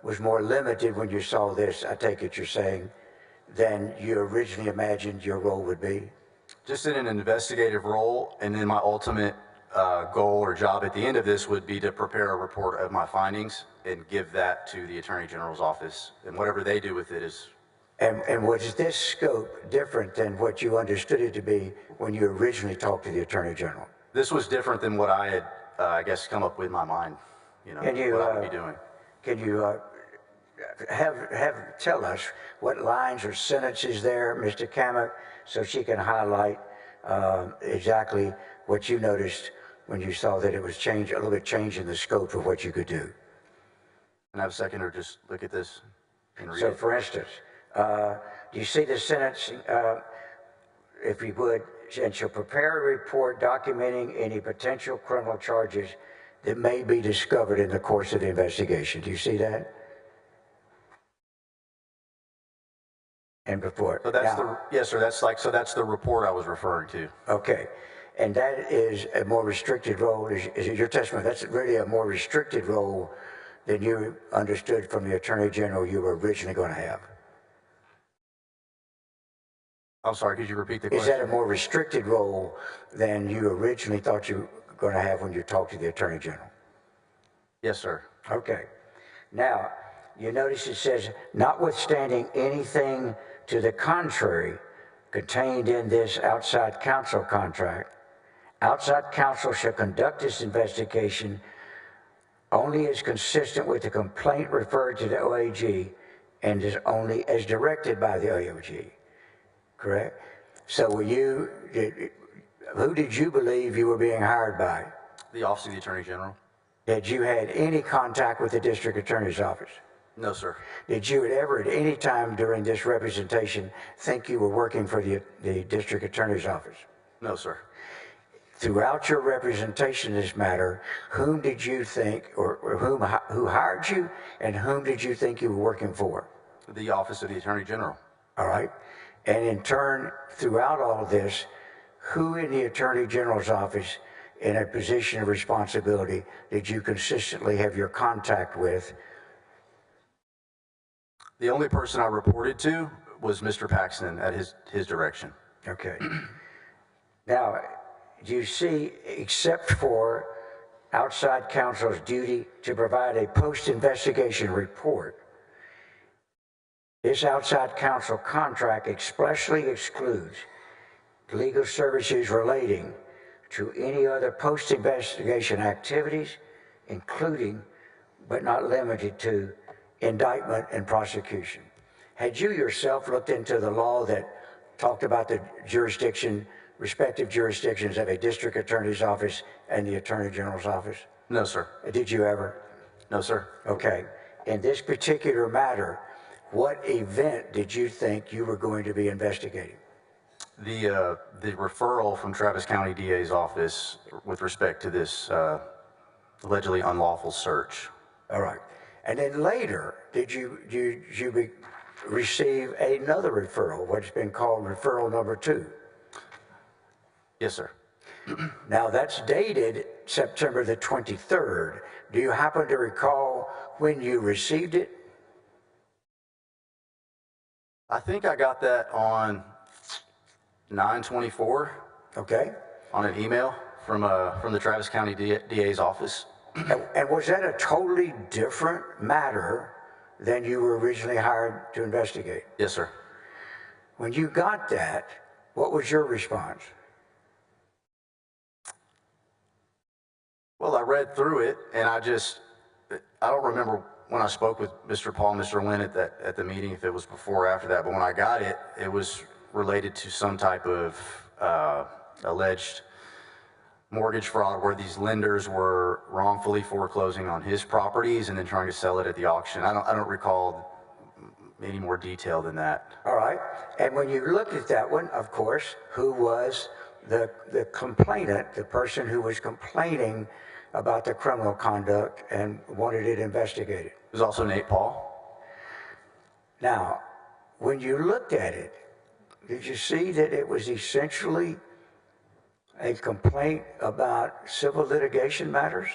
was more limited when you saw this, I take it you're saying, than you originally imagined your role would be? Just in an investigative role, and then my ultimate goal or job at the end of this would be to prepare a report of my findings and give that to the Attorney General's office, and whatever they do with it is. And was this scope different than what you understood it to be when you originally talked to the Attorney General? This was different than what I had, I guess, come up with in my mind, what I would be doing. Can you tell us what lines or sentences there, Mr. Kamek, so she can highlight exactly what you noticed when you saw that it was a little bit change in the scope of what you could do? Can I have a second or just look at this and read So, it? for instance, do you see the sentence, if you would, and shall prepare a report documenting any potential criminal charges that may be discovered in the course of the investigation? Do you see that? And before. So that's yes, sir. That's the report I was referring to. Okay. And that is a more restricted role, is your testimony. That's really a more restricted role than you understood from the Attorney General you were originally going to have. I'm sorry, could you repeat the question? Is that a more restricted role than you originally thought you were going to have when you talked to the Attorney General? Yes, sir. Okay. Now, you notice it says, notwithstanding anything to the contrary contained in this outside counsel contract, outside counsel shall conduct this investigation only as consistent with the complaint referred to the OAG and is only as directed by the OAG. Correct? So who did you believe you were being hired by? The Office of the Attorney General? Had you had any contact with the District Attorney's Office? No, sir. Did you ever at any time during this representation think you were working for the District Attorney's Office? No, sir. Throughout your representation in this matter, whom did you think, or who hired you, and whom did you think you were working for? The Office of the Attorney General. All right. And in turn, throughout all of this, who in the Attorney General's office in a position of responsibility did you consistently have your contact with? The only person I reported to was Mr. Paxton at his direction. Okay. Now, do you see, except for outside counsel's duty to provide a post-investigation report, this outside counsel contract expressly excludes legal services relating to any other post-investigation activities, including, but not limited to, indictment and prosecution. Had you yourself looked into the law that talked about the respective jurisdictions of a district attorney's office and the Attorney General's office? No, sir. Did you ever? No, sir. Okay. In this particular matter, what event did you think you were going to be investigating? The referral from Travis County DA's office with respect to this allegedly unlawful search. All right. And then later, did you receive another referral, what's been called referral number 2? Yes, sir. Now that's dated September the 23rd. Do you happen to recall when you received it? I think I got that on 9/24 Okay. on an email from the Travis County DA's office. And was that a totally different matter than you were originally hired to investigate? Yes, sir. When you got that, what was your response? Well, I read through it, and I don't remember when I spoke with Mr. Paul and Mr. Lynn at the meeting, if it was before or after that, but when I got it, it was related to some type of alleged mortgage fraud where these lenders were wrongfully foreclosing on his properties and then trying to sell it at the auction. I don't recall any more detail than that. All right. And when you looked at that one, of course, who was the complainant, the person who was complaining about the criminal conduct and wanted it investigated? It was also Nate Paul. Now, when you looked at it, did you see that it was essentially a complaint about civil litigation matters?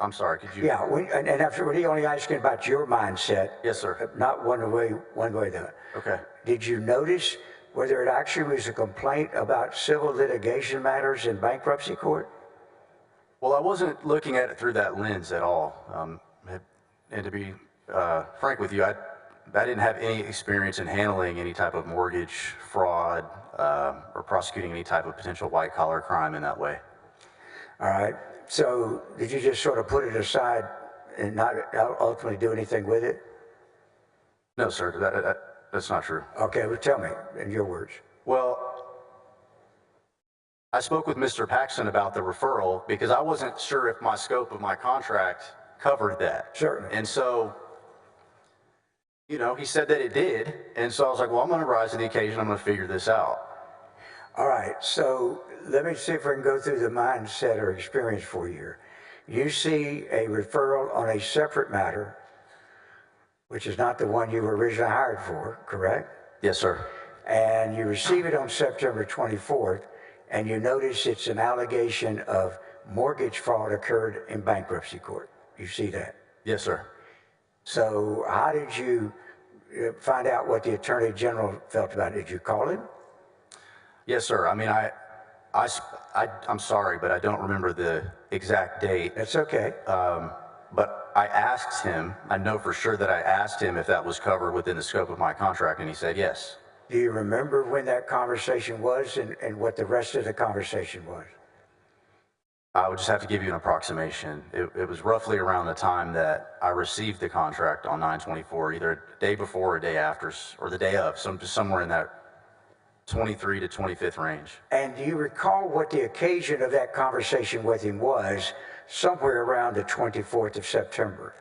I'm sorry, could you? Yeah, and after we're only asking about your mindset. Yes, sir. Not one way the other. Okay. Did you notice whether it actually was a complaint about civil litigation matters in bankruptcy court? Well, I wasn't looking at it through that lens at all. And to be frank with you, I didn't have any experience in handling any type of mortgage fraud or prosecuting any type of potential white-collar crime in that way. All right. So did you just sort of put it aside and not ultimately do anything with it? No, sir. That's not true. Okay, well, tell me in your words. Well, I spoke with Mr. Paxton about the referral because I wasn't sure if my scope of my contract covered that. Certainly. And so, you know, he said that it did. And so I was like, well, I'm going to rise to the occasion. I'm going to figure this out. All right, so let me see if I can go through the mindset or experience for you here. You see a referral on a separate matter, which is not the one you were originally hired for, correct? Yes, sir. And you receive it on September 24th, and you notice it's an allegation of mortgage fraud occurred in bankruptcy court. You see that? Yes, sir. So how did you find out what the Attorney General felt about it? Did you call him? Yes, sir. I mean, I'm sorry, but I don't remember the exact date. That's okay. But I asked him, I know for sure that I asked him if that was covered within the scope of my contract, and he said yes. Do you remember when that conversation was and what the rest of the conversation was? I would just have to give you an approximation. It was roughly around the time that I received the contract on 9/24, either a day before or a day after, or the day of, just somewhere in that 23 to 25th range. And do you recall what the occasion of that conversation with him was, somewhere around the 24th of September?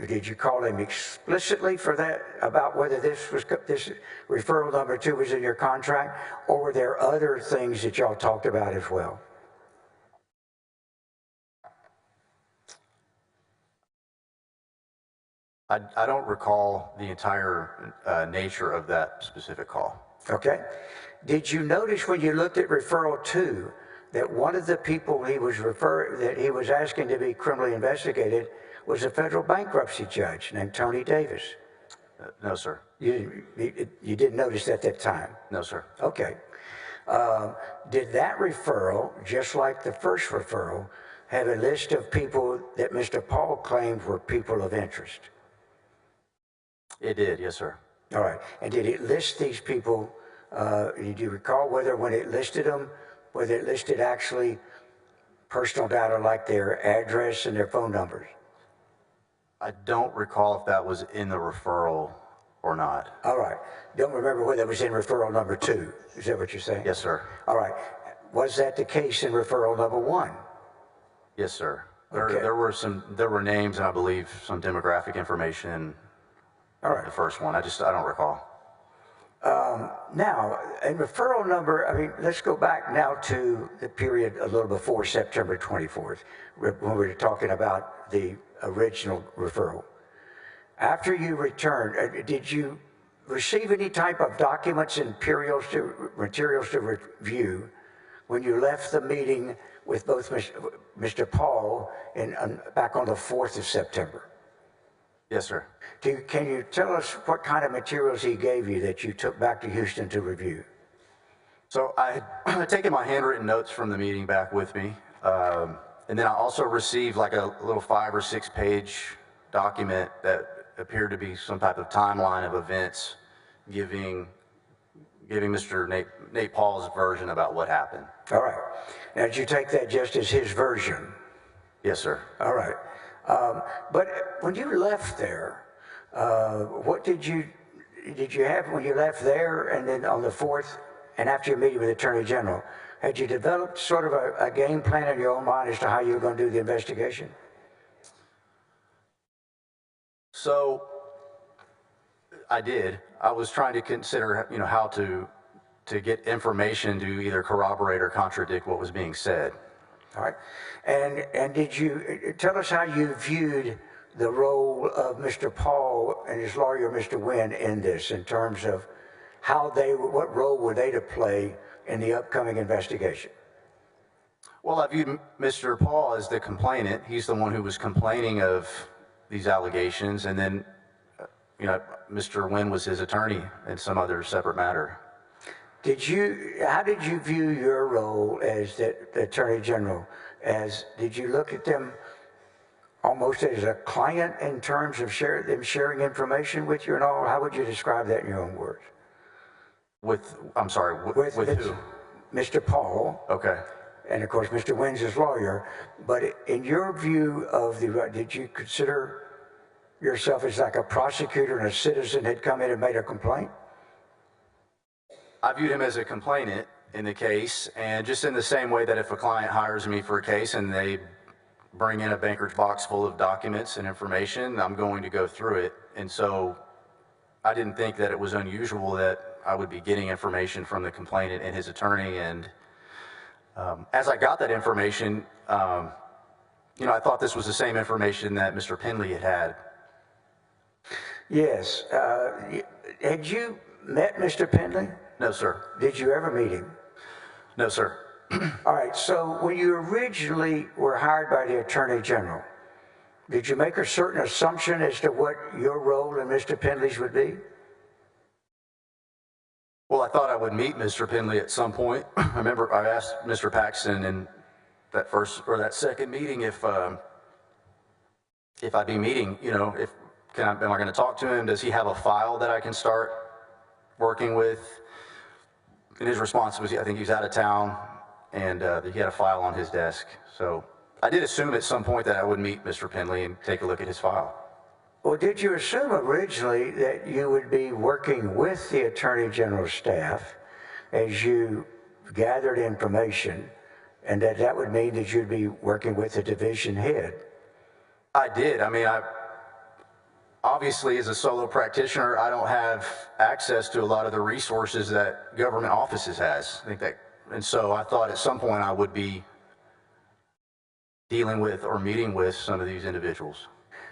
Did you call him explicitly for that, about whether this referral number 2 was in your contract, or were there other things that y'all talked about as well? I don't recall the entire nature of that specific call. Okay. Did you notice when you looked at referral 2 that one of the people he was asking to be criminally investigated was a federal bankruptcy judge named Tony Davis? No, sir. You didn't notice that at that time? No, sir. Okay. Did that referral, just like the first referral, have a list of people that Mr. Paul claimed were people of interest? It did, yes, sir. All right. And did it list these people? Did you recall whether when it listed them, whether it listed actually personal data like their address and their phone numbers? I don't recall if that was in the referral or not. All right. Don't remember whether it was in referral number 2. Is that what you're saying? Yes, sir. All right. Was that the case in referral number 1? Yes, sir. Okay. There were names and I believe some demographic information in All right. the first one. I don't recall. Now, in referral number, I mean, let's go back now to the period a little before September 24th, when we were talking about the original referral. After you returned, did you receive any type of documents and materials to review when you left the meeting with both Mr. Paul back on the 4th of September? Yes, sir. Can you tell us what kind of materials he gave you that you took back to Houston to review? So I had taken my handwritten notes from the meeting back with me, and then I also received like a little 5 or 6 page document that appeared to be some type of timeline of events, giving Mr. Nate Paul's version about what happened. All right. Now, did you take that just as his version? Yes, sir. All right. But when you left there, what did you have when you left there, and then on the 4th, and after your meeting with the Attorney General, had you developed sort of a game plan in your own mind as to how you were going to do the investigation? So I did. I was trying to consider, how to get information to either corroborate or contradict what was being said. All right. And did you tell us how you viewed the role of Mr. Paul and his lawyer, Mr. Wynn, in this, in terms of what role were they to play in the upcoming investigation? Well, I viewed Mr. Paul as the complainant. He's the one who was complaining of these allegations, and then, Mr. Wynn was his attorney in some other separate matter. How did you view your role as the Attorney General? Did you look at them almost as a client in terms of them sharing information with you and all? How would you describe that in your own words? I'm sorry, with who? Mr. Paul. Okay. And of course, Mr. Wynn's his lawyer. But in your view of did you consider yourself as like a prosecutor and a citizen had come in and made a complaint? I viewed him as a complainant in the case, and just in the same way that if a client hires me for a case and they bring in a banker's box full of documents and information, I'm going to go through it. And so I didn't think that it was unusual that I would be getting information from the complainant and his attorney. And as I got that information, I thought this was the same information that Mr. Penley had. Yes. Had you met Mr. Penley? No, sir. Did you ever meet him? No, sir. All right, so when you originally were hired by the Attorney General, did you make a certain assumption as to what your role in Mr. Penley's would be? Well, I thought I would meet Mr. Penley at some point. I remember I asked Mr. Paxton in that first or that second meeting if I'd be meeting, am I going to talk to him? Does he have a file that I can start working with? And his response was, I think he's out of town, and he had a file on his desk. So I did assume at some point that I would meet Mr. Penley and take a look at his file. Well, did you assume originally that you would be working with the Attorney General's staff as you gathered information, and that would mean that you'd be working with the division head? I did. Obviously, as a solo practitioner, I don't have access to a lot of the resources that government offices has. And so I thought at some point I would be dealing with or meeting with some of these individuals.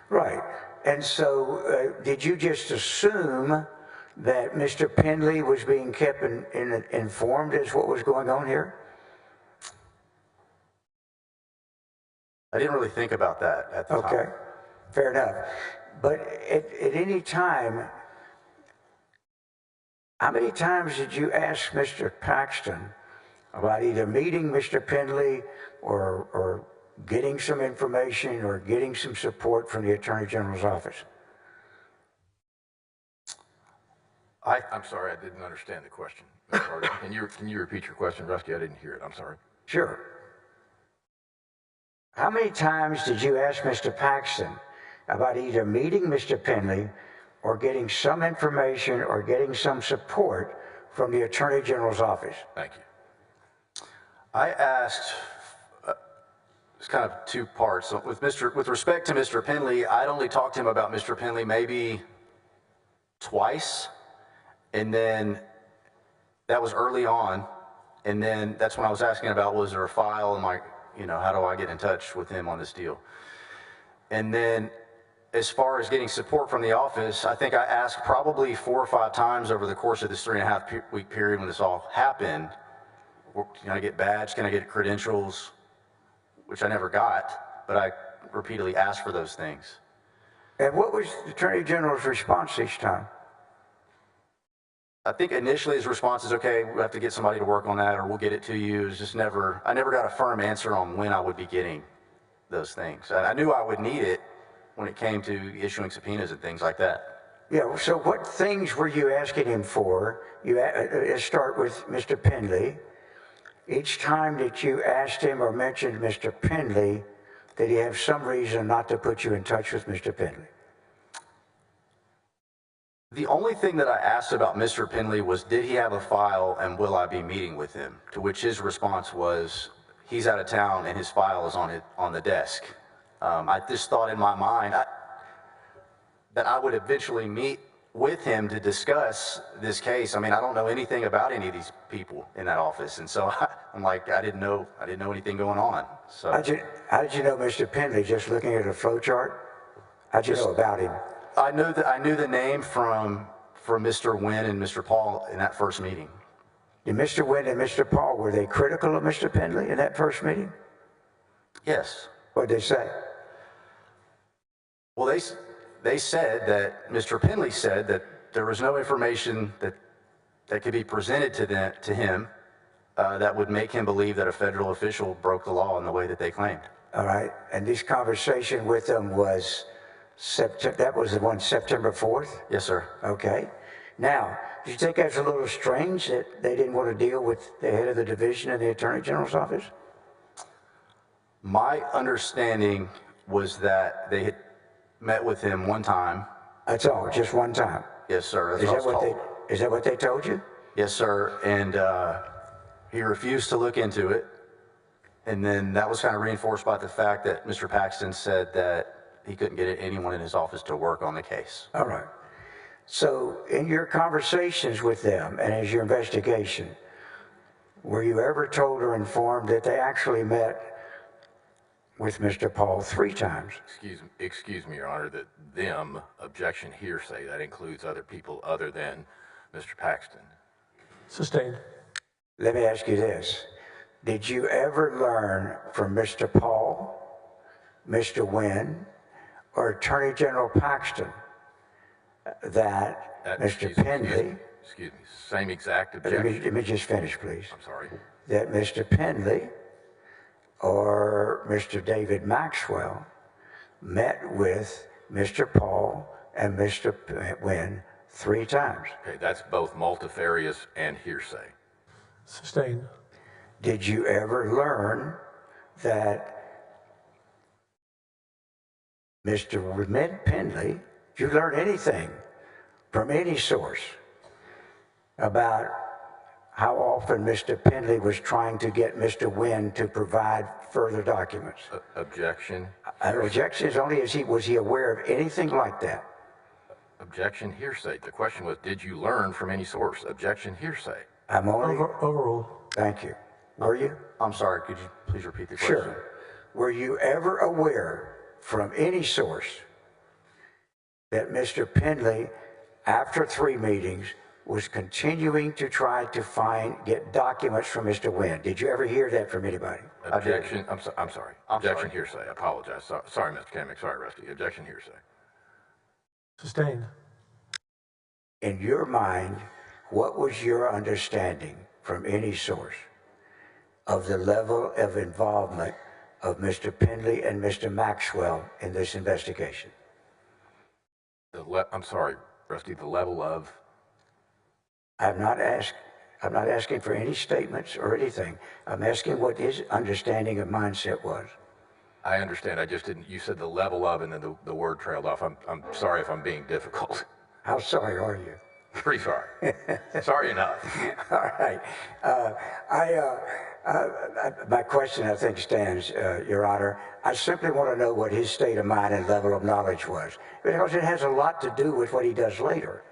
Right. And so did you just assume that Mr. Penley was being kept informed as what was going on here? I didn't really think about that at the time. Okay, fair enough. But at any time, how many times did you ask Mr. Paxton about either meeting Mr. Penley or getting some information or getting some support from the Attorney General's office? I'm sorry, I didn't understand the question. Can you repeat your question, Rusty? I didn't hear it. I'm sorry. Sure. How many times did you ask Mr. Paxton about either meeting Mr. Penley or getting some information or getting some support from the Attorney General's office? Thank you. I asked, it's kind of two parts. So with respect to Mr. Penley, I'd only talked to him about Mr. Penley maybe twice. And then that was early on. And then that's when I was asking about, was there a file? And how do I get in touch with him on this deal? And then as far as getting support from the office, I think I asked probably 4 or 5 times over the course of this 3.5 week period when this all happened, can I get badge? Can I get credentials? Which I never got, but I repeatedly asked for those things. And what was the Attorney General's response each time? I think initially his response is, okay, we'll have to get somebody to work on that, or we'll get it to you. It was just I never got a firm answer on when I would be getting those things. I knew I would need it when it came to issuing subpoenas and things like that. Yeah, so what things were you asking him for? Let's start with Mr. Penley. Each time that you asked him or mentioned Mr. Penley, did he have some reason not to put you in touch with Mr. Penley? The only thing that I asked about Mr. Penley was, did he have a file and will I be meeting with him? To which his response was, he's out of town and his file is on the desk. I just thought in my mind that I would eventually meet with him to discuss this case. I mean, I don't know anything about any of these people in that office, and so I'm like, I didn't know anything going on. So how did you know Mr. Penley just looking at a flow chart? How'd you know about him? I knew the name from Mr. Wynn and Mr. Paul in that first meeting. Did Mr. Wynn and Mr. Paul, were they critical of Mr. Penley in that first meeting? Yes. What did they say? Well, they said that Mr. Penley said that there was no information that could be presented to him that would make him believe that a federal official broke the law in the way that they claimed. All right, and this conversation with them was that was the one September 4th? Yes, sir. Okay. Now, do you think that's a little strange that they didn't want to deal with the head of the division in the Attorney General's office? My understanding was that they had met with him one time. That's all, just one time? Yes, sir. That's Is that what they told you? Yes, sir. And he refused to look into it. And then that was kind of reinforced by the fact that Mr. Paxton said that he couldn't get anyone in his office to work on the case. All right. So in your conversations with them and as your investigation, were you ever told or informed that they actually met with Mr. Paul 3 times? Excuse me, Your Honor, that them, objection hearsay, that includes other people other than Mr. Paxton. Sustained. Let me ask you this. Did you ever learn from Mr. Paul, Mr. Wynn, or Attorney General Paxton that Mr. Penley... Excuse me, same exact objection. Let me just finish, please. I'm sorry. That Mr. Penley or Mr. David Maxwell met with Mr. Paul and Mr. Wynn 3 times. Okay, that's both multifarious and hearsay. Sustained. Did you ever learn that Mr. Penley, did you learn anything from any source about how often Mr. Penley was trying to get Mr. Wynn to provide further documents? Objection. Objection is only was he aware of anything like that? Objection hearsay. The question was, did you learn from any source? Objection hearsay. I'm only... Overruled. Thank you. Were you? I'm sorry, could you please repeat the question? Sure. Were you ever aware from any source that Mr. Penley, after 3 meetings, was continuing to try to get documents from Mr. Wynn? Did you ever hear that from anybody? Objection. I'm sorry. Objection hearsay. I apologize. Sorry, Mr. Kamick. Sorry, Rusty. Objection hearsay. Sustained. In your mind, what was your understanding from any source of the level of involvement of Mr. Penley and Mr. Maxwell in this investigation? I'm sorry, Rusty, the level of? I'm not asking for any statements or anything. I'm asking what his understanding of mindset was. I understand. I just didn't, you said the level of, and then the word trailed off. I'm sorry if I'm being difficult. How sorry are you? Pretty sorry. Sorry enough. All right. My question, I think, stands, Your Honor. I simply want to know what his state of mind and level of knowledge was, because it has a lot to do with what he does later.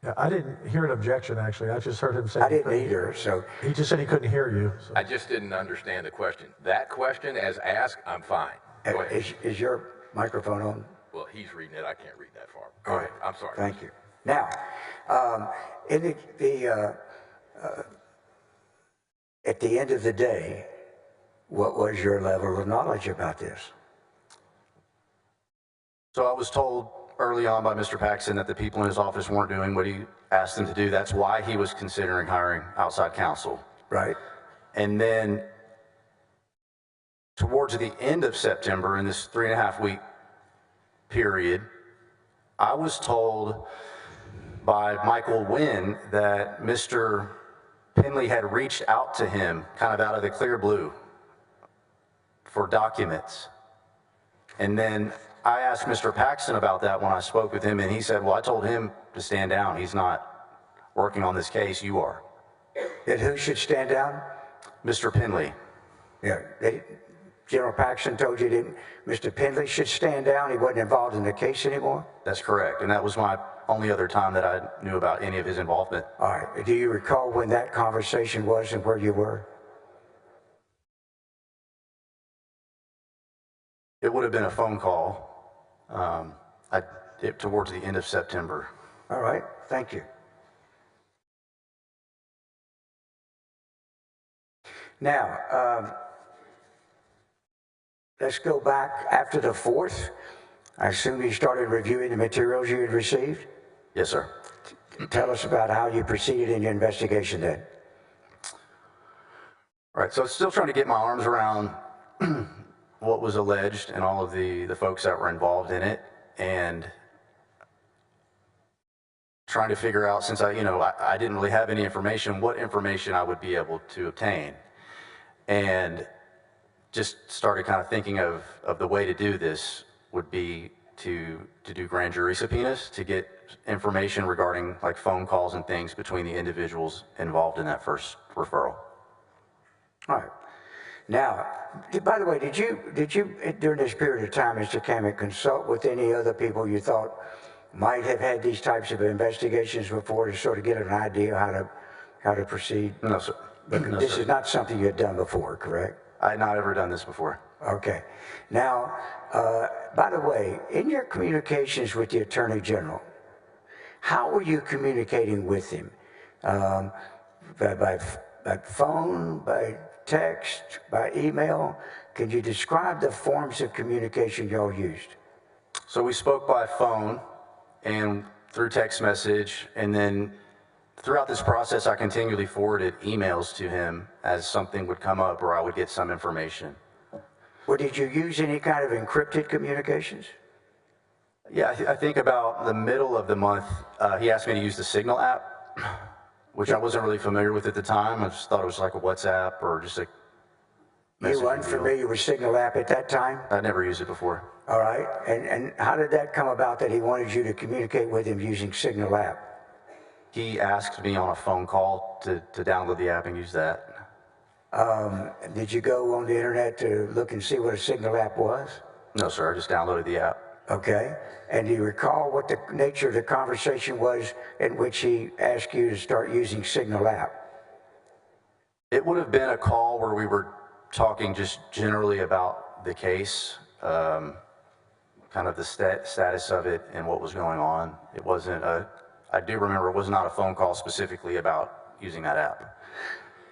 Yeah, I didn't hear an objection, actually. I just heard him say. I didn't either, so. He just said he couldn't hear you. So. I just didn't understand the question. That question, as asked, I'm fine. Go ahead. Is your microphone on? Well, he's reading it. I can't read that far. Go ahead. I'm sorry. Thank you. Now, in at the end of the day, what was your level of knowledge about this? So I was told early on by Mr. Paxton that the people in his office weren't doing what he asked them to do. That's why he was considering hiring outside counsel. Right. And then towards the end of September, in this 3.5-week period, I was told by Michael Wynn that Mr. Penley had reached out to him kind of out of the clear blue for documents. And then I asked Mr. Paxton about that when I spoke with him, and he said, well, I told him to stand down. He's not working on this case, you are. And who should stand down? Mr. Penley. Yeah, General Paxton told you didn't. Mr. Penley should stand down. He wasn't involved in the case anymore? That's correct, and that was my only other time that I knew about any of his involvement. All right, do you recall when that conversation was and where you were? It would have been a phone call towards the end of September. All right, thank you. Now, let's go back after the 4th. I assume you started reviewing the materials you had received? Yes, sir. Tell us about how you proceeded in your investigation then. All right, so still trying to get my arms around what was alleged and all of the folks that were involved in it, and trying to figure out, since I didn't really have any information, what information I would be able to obtain. And just started kind of thinking of the way to do this would be to do grand jury subpoenas to get information regarding like phone calls and things between the individuals involved in that first referral. All right. Now, by the way, did you during this period of time, Mr. Kamek, consult with any other people you thought might have had these types of investigations before to sort of get an idea how to proceed? No, sir. But this is not something you had done before, correct? I had not ever done this before. Okay. Now, by the way, in your communications with the Attorney General, how were you communicating with him? By phone, by text, by email? Can you describe the forms of communication y'all used? So we spoke by phone and through text message, and then throughout this process, I continually forwarded emails to him as something would come up or I would get some information. Well, did you use any kind of encrypted communications? Yeah, I think about the middle of the month, he asked me to use the Signal app, which I wasn't really familiar with at the time. I just thought it was like a WhatsApp or just a messaging You weren't familiar with Signal app at that time? I'd never used it before. All right. And how did that come about that he wanted you to communicate with him using Signal app? He asked me on a phone call to download the app and use that. Did you go on the internet to look and see what a Signal app was? No, sir, I just downloaded the app. Okay. And do you recall what the nature of the conversation was in which he asked you to start using Signal app? It would have been a call where we were talking just generally about the case, kind of the status of it and what was going on. It wasn't I do remember it was not a phone call specifically about using that app.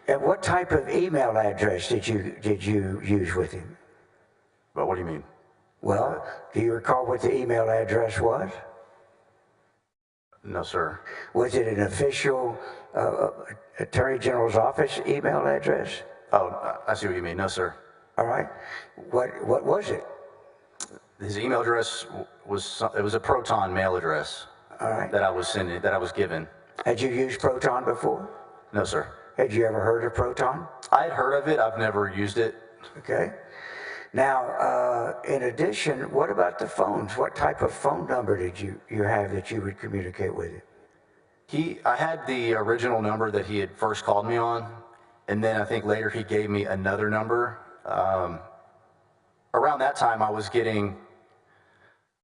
And what type of email address did you use with him? But what do you mean? Well, do you recall what the email address was? No, sir. Was it an official Attorney General's office email address? Oh, I see what you mean. No, sir. All right. What was it? His email address was a Proton mail address. All right. That I was given. Had you used Proton before? No, sir. Had you ever heard of Proton? I had heard of it. I've never used it. Okay. Now, in addition, what about the phones? What type of phone number did you have that you would communicate with him? I had the original number that he had first called me on, and then I think later he gave me another number. Around that time, I was getting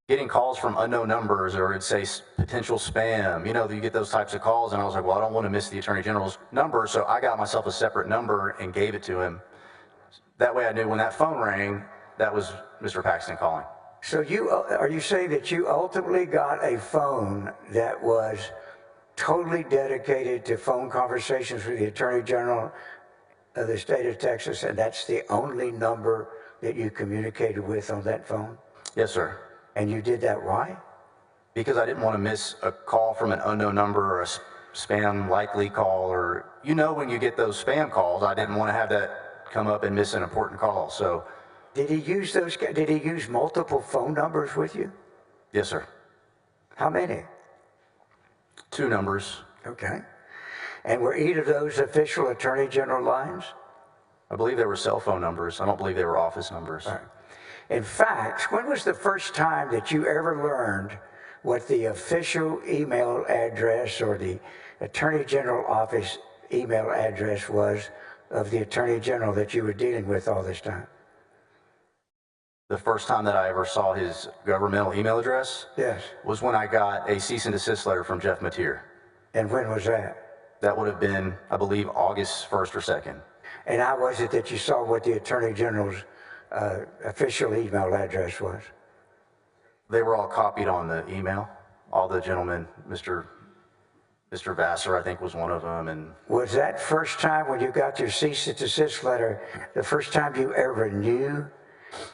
getting calls from unknown numbers, or it'd say potential spam. You know, you get those types of calls, and I was like, well, I don't want to miss the Attorney General's number, so I got myself a separate number and gave it to him. That way I knew when that phone rang, that was Mr. Paxton calling. So are you saying that you ultimately got a phone that was totally dedicated to phone conversations with the Attorney General of the state of Texas, and that's the only number that you communicated with on that phone? Yes, sir. And you did that why? Because I didn't want to miss a call from an unknown number, or a spam likely call, or, you know, when you get those spam calls, I didn't want to have that come up and miss an important call. So did he use multiple phone numbers with you? yes, sir. How many? 2 numbers. Okay. And were either of those official Attorney General lines? I believe they were cell phone numbers. I don't believe they were office numbers. All right. In fact, when was the first time that you ever learned what the official email address or the Attorney General office email address was of the Attorney General that you were dealing with all this time? The first time that I ever saw his governmental email address, yes, was when I got a cease and desist letter from Jeff Mateer. And when was that? That would have been, I believe, August 1st or 2nd. And how was it that you saw what the Attorney General's official email address was? They were all copied on the email. All the gentlemen, Mr. Vassar, I think, was one of them. And was that first time when you got your cease and desist letter, the first time you ever knew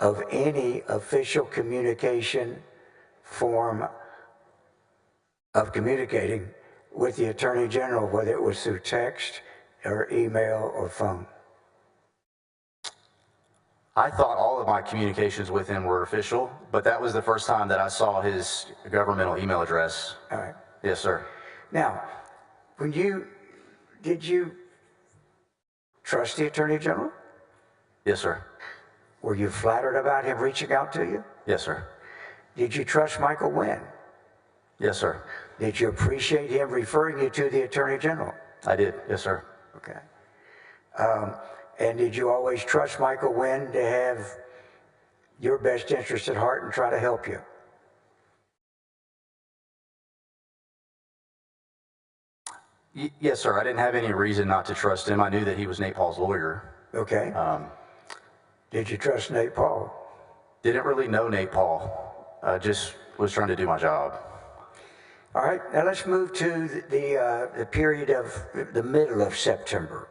of any official communication form of communicating with the Attorney General, whether it was through text or email or phone? I thought all of my communications with him were official, but that was the first time that I saw his governmental email address. All right. Yes, sir. Now, did you trust the Attorney General? Yes, sir. Were you flattered about him reaching out to you? Yes, sir. Did you trust Michael Wynn? Yes, sir. Did you appreciate him referring you to the Attorney General? I did. Yes, sir. Okay. And did you always trust Michael Wynn to have your best interest at heart and try to help you? Yes, sir. I didn't have any reason not to trust him. I knew that he was Nate Paul's lawyer. Okay. Did you trust Nate Paul? Didn't really know Nate Paul. Just was trying to do my job. All right. Now let's move to the period of the middle of September.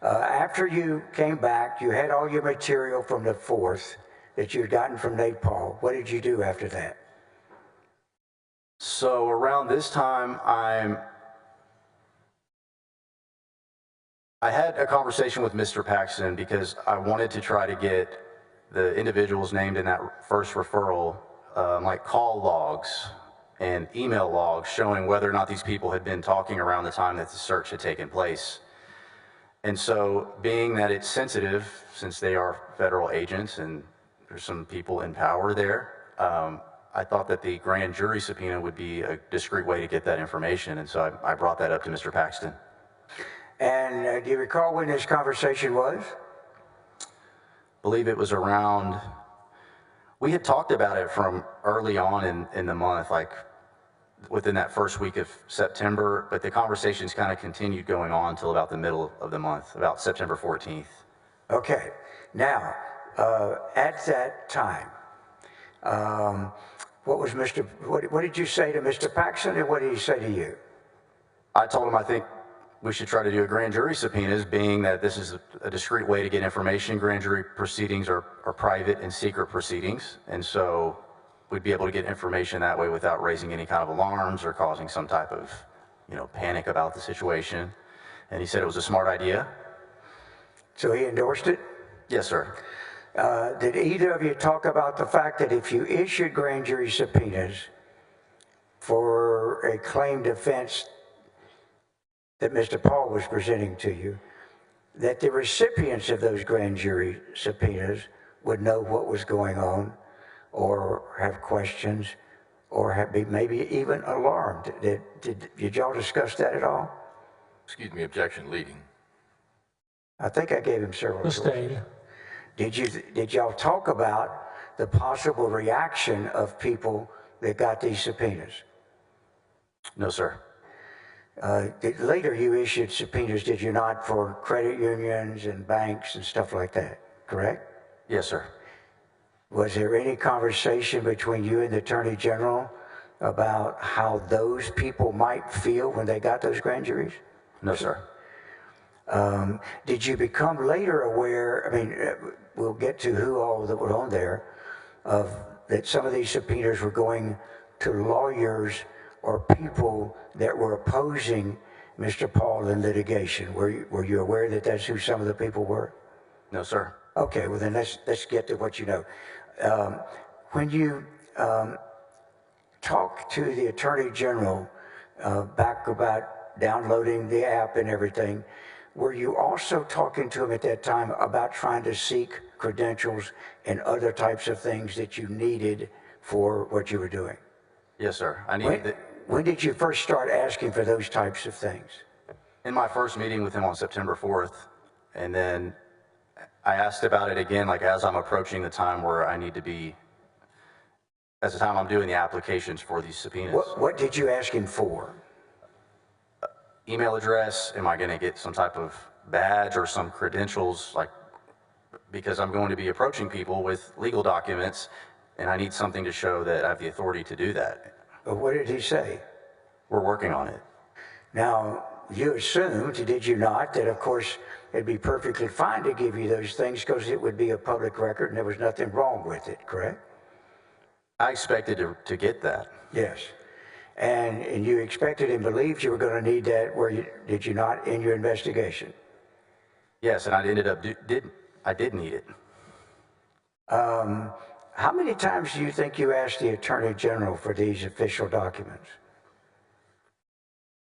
After you came back, you had all your material from the 4th that you'd gotten from Nate Paul. What did you do after that? So around this time, I had a conversation with Mr. Paxton because I wanted to try to get the individuals named in that first referral, like call logs and email logs showing whether or not these people had been talking around the time that the search had taken place. And so, being that it's sensitive, since they are federal agents and there's some people in power there, I thought that the grand jury subpoena would be a discreet way to get that information, and so I brought that up to Mr. Paxton. And do you recall when this conversation was? I believe it was around, we had talked about it from early on in the month, like within that first week of September, but the conversations kind of continued going on until about the middle of the month, about September 14th. Okay. Now, at that time, what did you say to Mr. Paxton, and what did he say to you? I told him I think we should try to do a grand jury subpoenas, being that this is a discreet way to get information. Grand jury proceedings are private and secret proceedings, and so we'd be able to get information that way without raising any kind of alarms or causing some type of, panic about the situation. And he said it was a smart idea. So he endorsed it? Yes, sir. Did either of you talk about the fact that if you issued grand jury subpoenas for a claimed offense that Mr. Paul was presenting to you, that the recipients of those grand jury subpoenas would know what was going on, or have questions, or be maybe even alarmed? Did y'all discuss that at all? Excuse me, objection leading. I think I gave him several choices. Sustained. Did y'all talk about the possible reaction of people that got these subpoenas? No, sir. Later you issued subpoenas, did you not, for credit unions and banks and stuff like that, correct? Yes, sir. Was there any conversation between you and the Attorney General about how those people might feel when they got those grand juries? No, sir. Did you become later aware, I mean, we'll get to who all that were on there, of that some of these subpoenas were going to lawyers or people that were opposing Mr. Paul in litigation? Were you aware that that's who some of the people were? No, sir. Okay, well then let's get to what you know. When you talked to the Attorney General back about downloading the app and everything, were you also talking to him at that time about trying to seek credentials and other types of things that you needed for what you were doing? Yes, sir. I needed it. When did you first start asking for those types of things? In my first meeting with him on September 4th, and then I asked about it again, like as I'm approaching the time where I need to be, as the time I'm doing the applications for these subpoenas. What did you ask him for? Email address, am I going to get some type of badge or some credentials, like, because I'm going to be approaching people with legal documents, and I need something to show that I have the authority to do that. But what did he say? We're working on it. Now, you assumed, did you not, that of course it'd be perfectly fine to give you those things because it would be a public record and there was nothing wrong with it, correct? I expected to get that. Yes. And you expected and believed you were going to need that, did you not, in your investigation? Yes, and I ended up, I did need it. How many times do you think you asked the Attorney General for these official documents?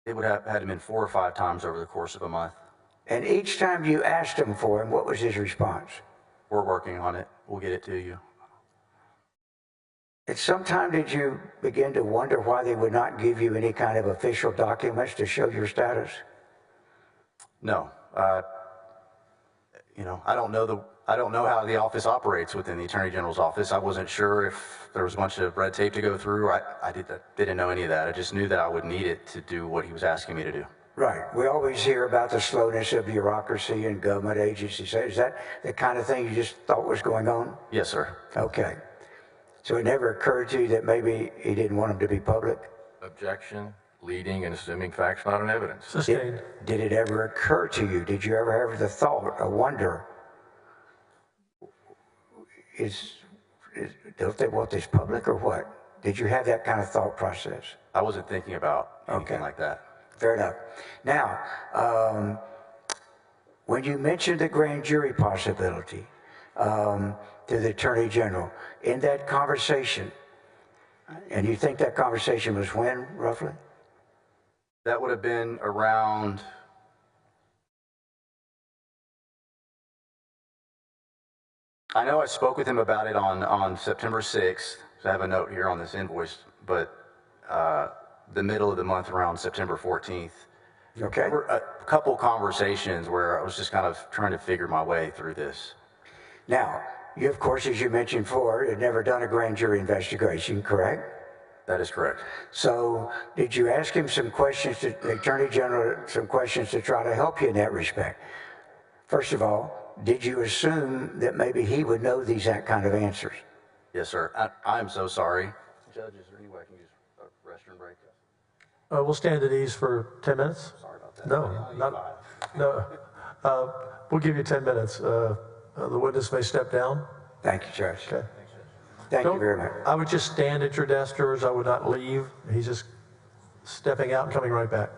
It would have had been 4 or 5 times over the course of a month. And each time you asked him for him, what was his response? We're working on it. We'll get it to you. At some time did you begin to wonder why they would not give you any kind of official documents to show your status? No. You know, I don't know how the office operates within the Attorney General's office. I wasn't sure if there was a bunch of red tape to go through. I didn't know any of that. I just knew that I would need it to do what he was asking me to do. Right. We always hear about the slowness of bureaucracy and government agencies. Is that the kind of thing you just thought was going on? Yes, sir. Okay. So it never occurred to you that maybe he didn't want them to be public? Objection, leading and assuming facts not in evidence. Sustained. Did it ever occur to you? Did you ever have the thought, a wonder, don't they want this public or what? Did you have that kind of thought process? I wasn't thinking about anything Okay. like that. Fair enough. Now, when you mentioned the grand jury possibility to the Attorney General, in that conversation, and you think that conversation was when, roughly? That would have been around, I know I spoke with him about it on September 6th. So I have a note here on this invoice, but the middle of the month around September 14th. Okay. There were a couple conversations where I was just kind of trying to figure my way through this. Now, you, of course, as you mentioned before, had never done a grand jury investigation, correct? That is correct. So did you ask him some questions, to the Attorney General, some questions to try to help you in that respect? First of all, did you assume that maybe he would know these kind of answers? Yes, sir. I'm so sorry. Judge, is there any way I can use a restroom break? We'll stand at ease for 10 minutes? Sorry about that. No. We'll give you 10 minutes. The witness may step down. Thank you, Judge. Okay. Thank you very much. I would just stand at your desk, George. I would not leave. He's just stepping out and coming right back.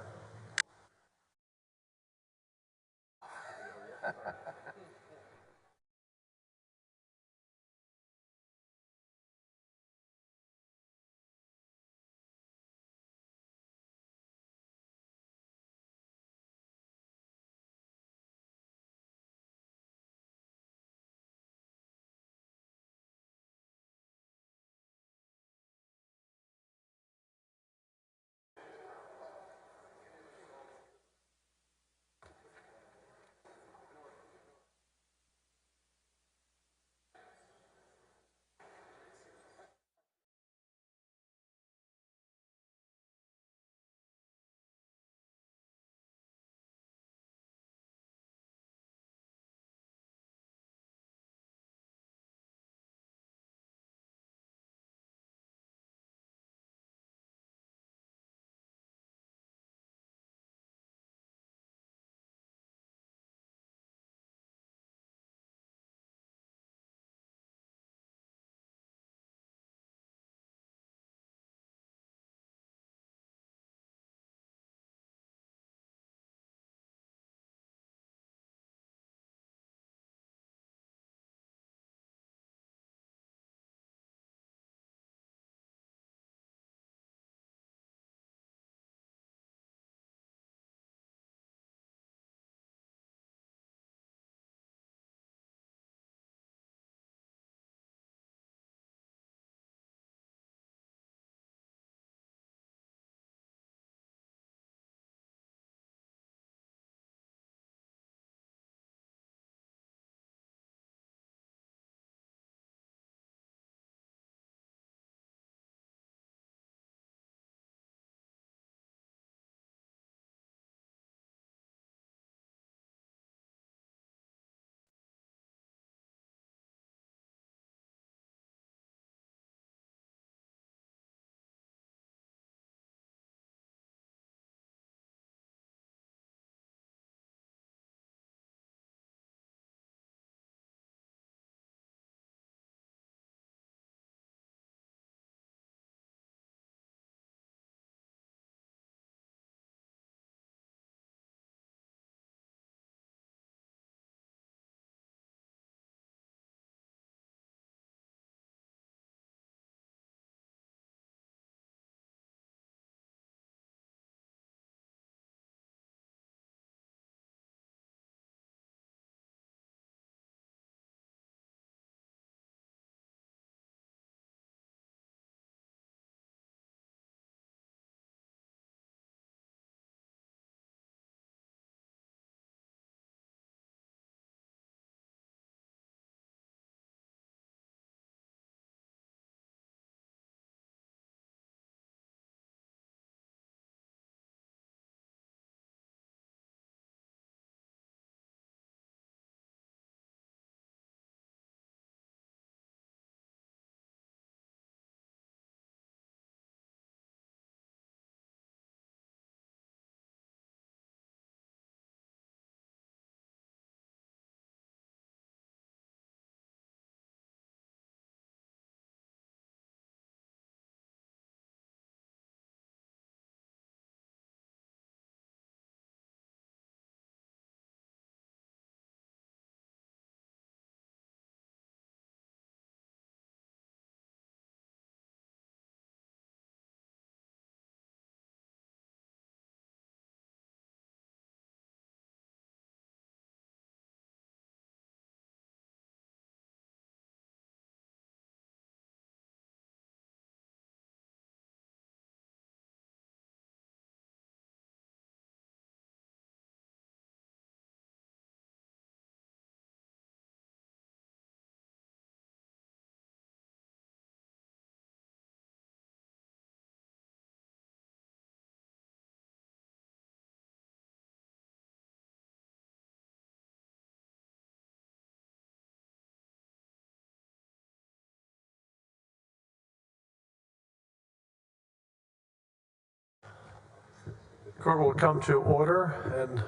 Court will come to order, and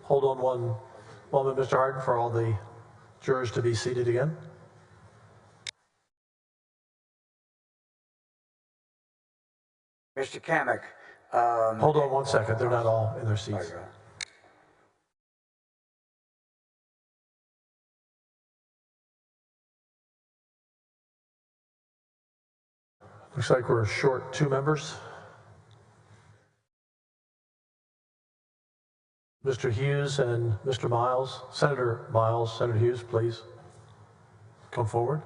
hold on one moment, Mr. Harden, for all the jurors to be seated again. Mr. Kamek. Hold on 1 second. They're not all in their seats. Looks like we're short 2 members. Mr. Hughes and Mr. Miles. Senator Miles, Senator Hughes, please come forward.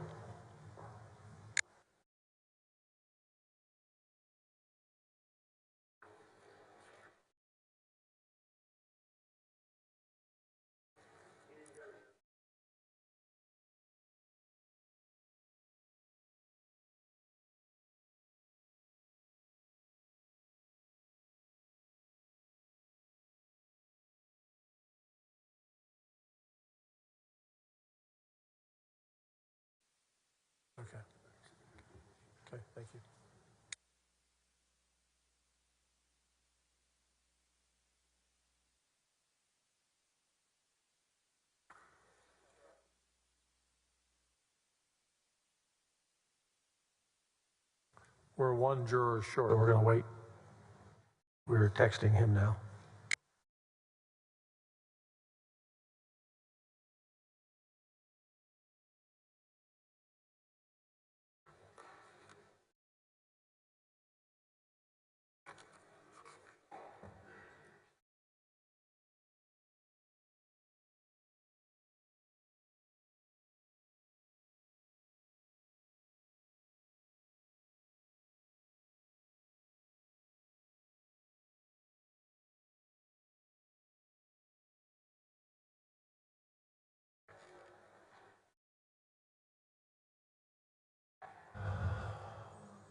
Okay. Okay, thank you. We're 1 juror short. We're going to wait. We're texting him now.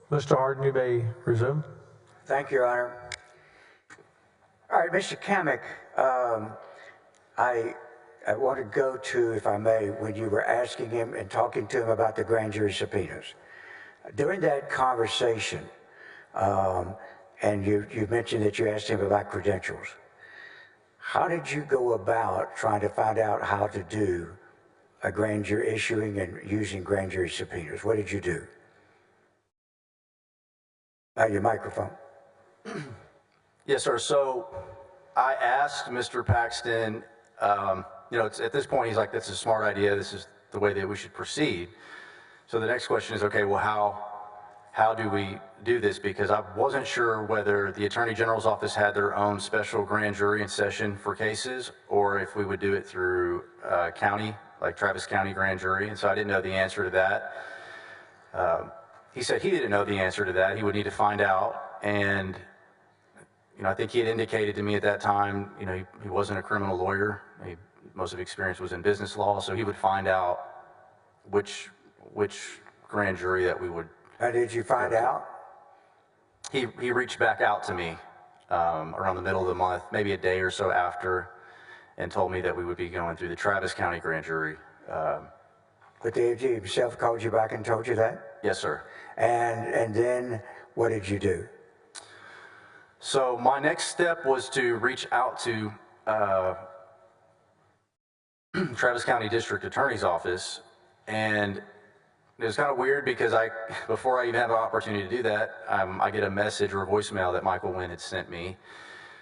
Mr. Harden, you may resume. Thank you, Your Honor. All right, Mr. Kamek, I want to go to, if I may, when you were asking him and talking to him about the grand jury subpoenas. During that conversation, and you mentioned that you asked him about credentials. How did you go about trying to find out how to do a grand jury issuing and using grand jury subpoenas? What did you do? Your microphone. Yes, sir. So I asked Mr. Paxton, you know, at this point, he's like, that's a smart idea. This is the way that we should proceed. So the next question is, okay, well, how do we do this? Because I wasn't sure whether the Attorney General's office had their own special grand jury in session for cases, or if we would do it through county, like Travis County grand jury. And so I didn't know the answer to that. He said he didn't know the answer to that. He would need to find out. And, you know, I think he had indicated to me at that time, you know, he wasn't a criminal lawyer. Most of his experience was in business law. So he would find out which grand jury that we would. How did you find out? He reached back out to me around the middle of the month, maybe a day or so after, and told me that we would be going through the Travis County grand jury. But the AG himself called you back and told you that? Yes, sir. And then what did you do? So my next step was to reach out to Travis County District Attorney's Office, and it was kind of weird because before I even had the opportunity to do that, I get a message or a voicemail that Michael Wynn had sent me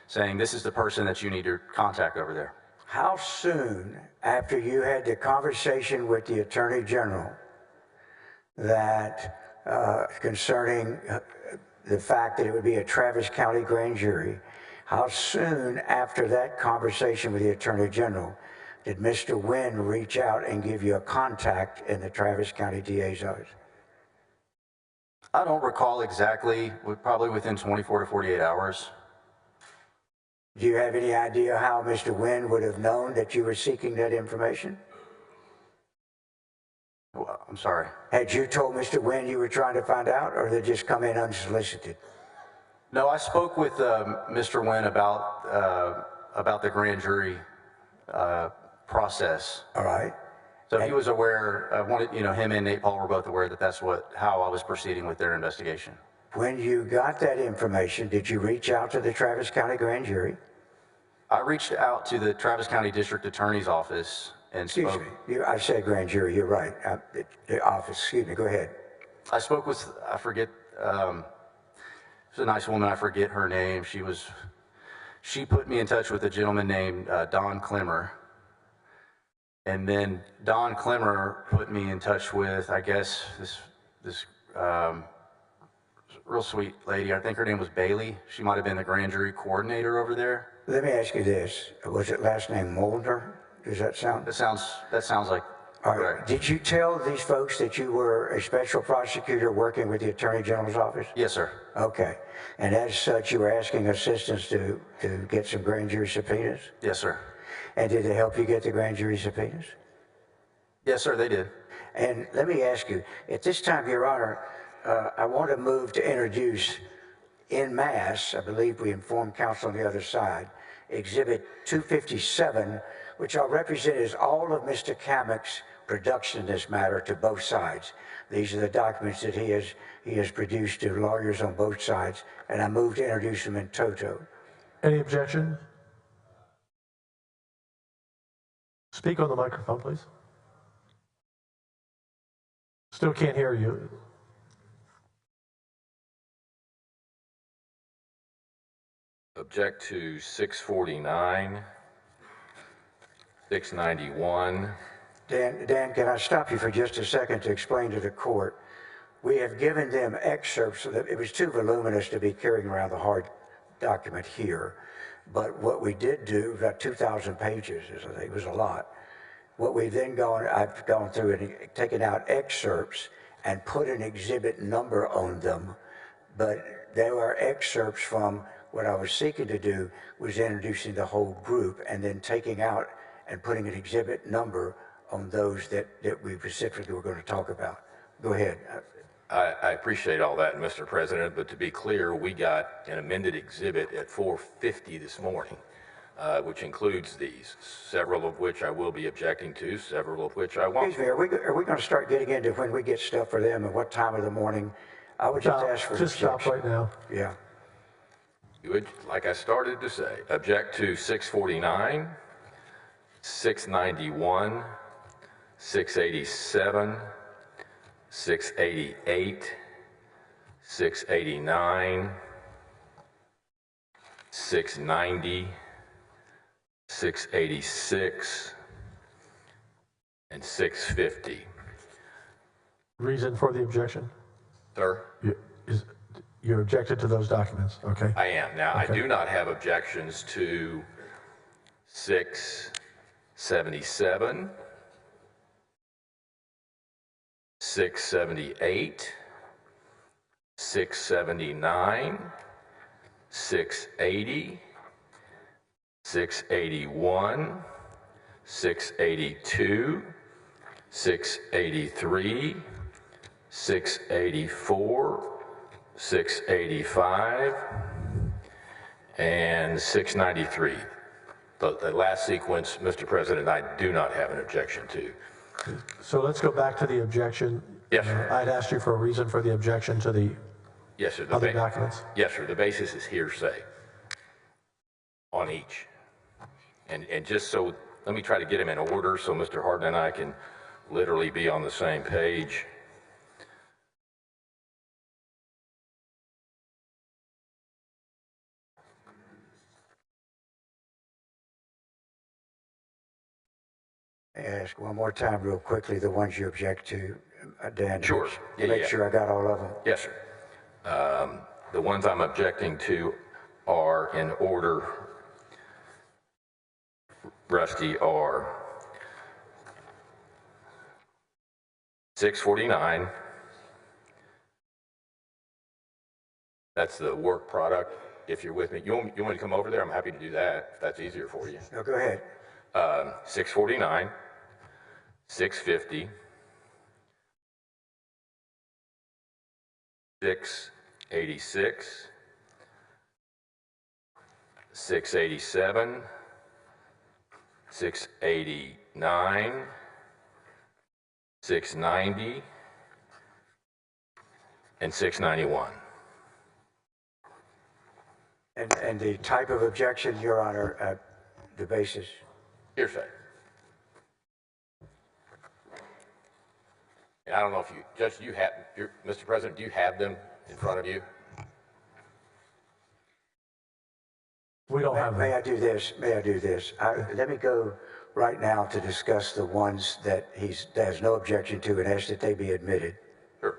saying, this is the person that you need to contact over there. How soon after you had the conversation with the Attorney General that concerning the fact that it would be a Travis County grand jury, how soon after that conversation with the Attorney General did Mr. Wynn reach out and give you a contact in the Travis County DA's office? I don't recall exactly, probably within 24 to 48 hours. Do you have any idea how Mr. Wynn would have known that you were seeking that information? Well, I'm sorry. Had you told Mr. Wynn you were trying to find out, or did it just come in unsolicited? No, I spoke with Mr. Wynn about the grand jury process. All right. So he was aware, him and Nate Paul were both aware that that's how I was proceeding with their investigation. When you got that information, did you reach out to the Travis County Grand Jury? I reached out to the Travis County District Attorney's Office and Excuse spoke. me, I said grand jury, you're right. The office, excuse me, go ahead. I spoke with, I forget, she's a nice woman, I forget her name. She put me in touch with a gentleman named Don Clemmer. And then Don Clemmer put me in touch with, I guess, this real sweet lady. I think her name was Bailey. She might have been the grand jury coordinator over there. Let me ask you this. Was it last name Mulder? Does that sound? That sounds like. All right. Did you tell these folks that you were a special prosecutor working with the Attorney General's office? Yes, sir. Okay. And as such, you were asking assistance to get some grand jury subpoenas? Yes, sir. And did they help you get the grand jury subpoenas? Yes, sir, they did. And let me ask you, at this time, Your Honor, I want to move to introduce en masse, I believe we informed counsel on the other side, Exhibit 257, which I'll represent as all of Mr. Kamak's production in this matter to both sides. These are the documents that he has produced to lawyers on both sides, and I move to introduce them in toto. Any objection? Speak on the microphone, please. Still can't hear you. Object to 649, 691. Dan, can I stop you for just a second to explain to the court? We have given them excerpts, so that it was too voluminous to be carrying around the hard document here. But what we did do, about 2,000 pages, it was a lot. What we've then I've gone through and taken out excerpts and put an exhibit number on them, but there are excerpts from what I was seeking to do was introducing the whole group and then taking out and putting an exhibit number on those that we specifically were going to talk about. Go ahead. I appreciate all that, Mr. President, but to be clear, we got an amended exhibit at 4:50 this morning, which includes these, several of which I will be objecting to, several of which I won't. Excuse me, are we going to start getting into when we get stuff for them and what time of the morning? I would just ask for Just stop right now. Yeah. You would, like I started to say, object to 649, 691, 687, 688, 689, 690, 686, and 650. Reason for the objection? Sir? You objected to those documents, okay? I am. Now, Okay. I do not have objections to 677, 678, 679, 680, 681, 682, 683, 684, 685, and 693. The last sequence, Mr. President, I do not have an objection to. So let's go back to the objection. Yes, sir. I'd asked you for a reason for the objection to the Yes, sir. other documents. Yes, sir. The basis is hearsay on each. And just so, let me try to get them in order so Mr. Harden and I can literally be on the same page. Ask one more time real quickly the ones you object to, Dan. Sure. Make sure I got all of them. Yes, sir. The ones I'm objecting to are in order, Rusty, are 649. That's the work product. If you're with me, you want me to come over there? I'm happy to do that, if that's easier for you. No, go ahead. 649, 650, 686, 687, 689, 690, and 691. And the type of objection, Your Honor, the basis? Hearsay. And I don't know if you, Judge, Mr. President, do you have them in front of you? We don't have May them. I do this? May I do this? Let me go right now to discuss the ones that has no objection to and ask that they be admitted. Sure.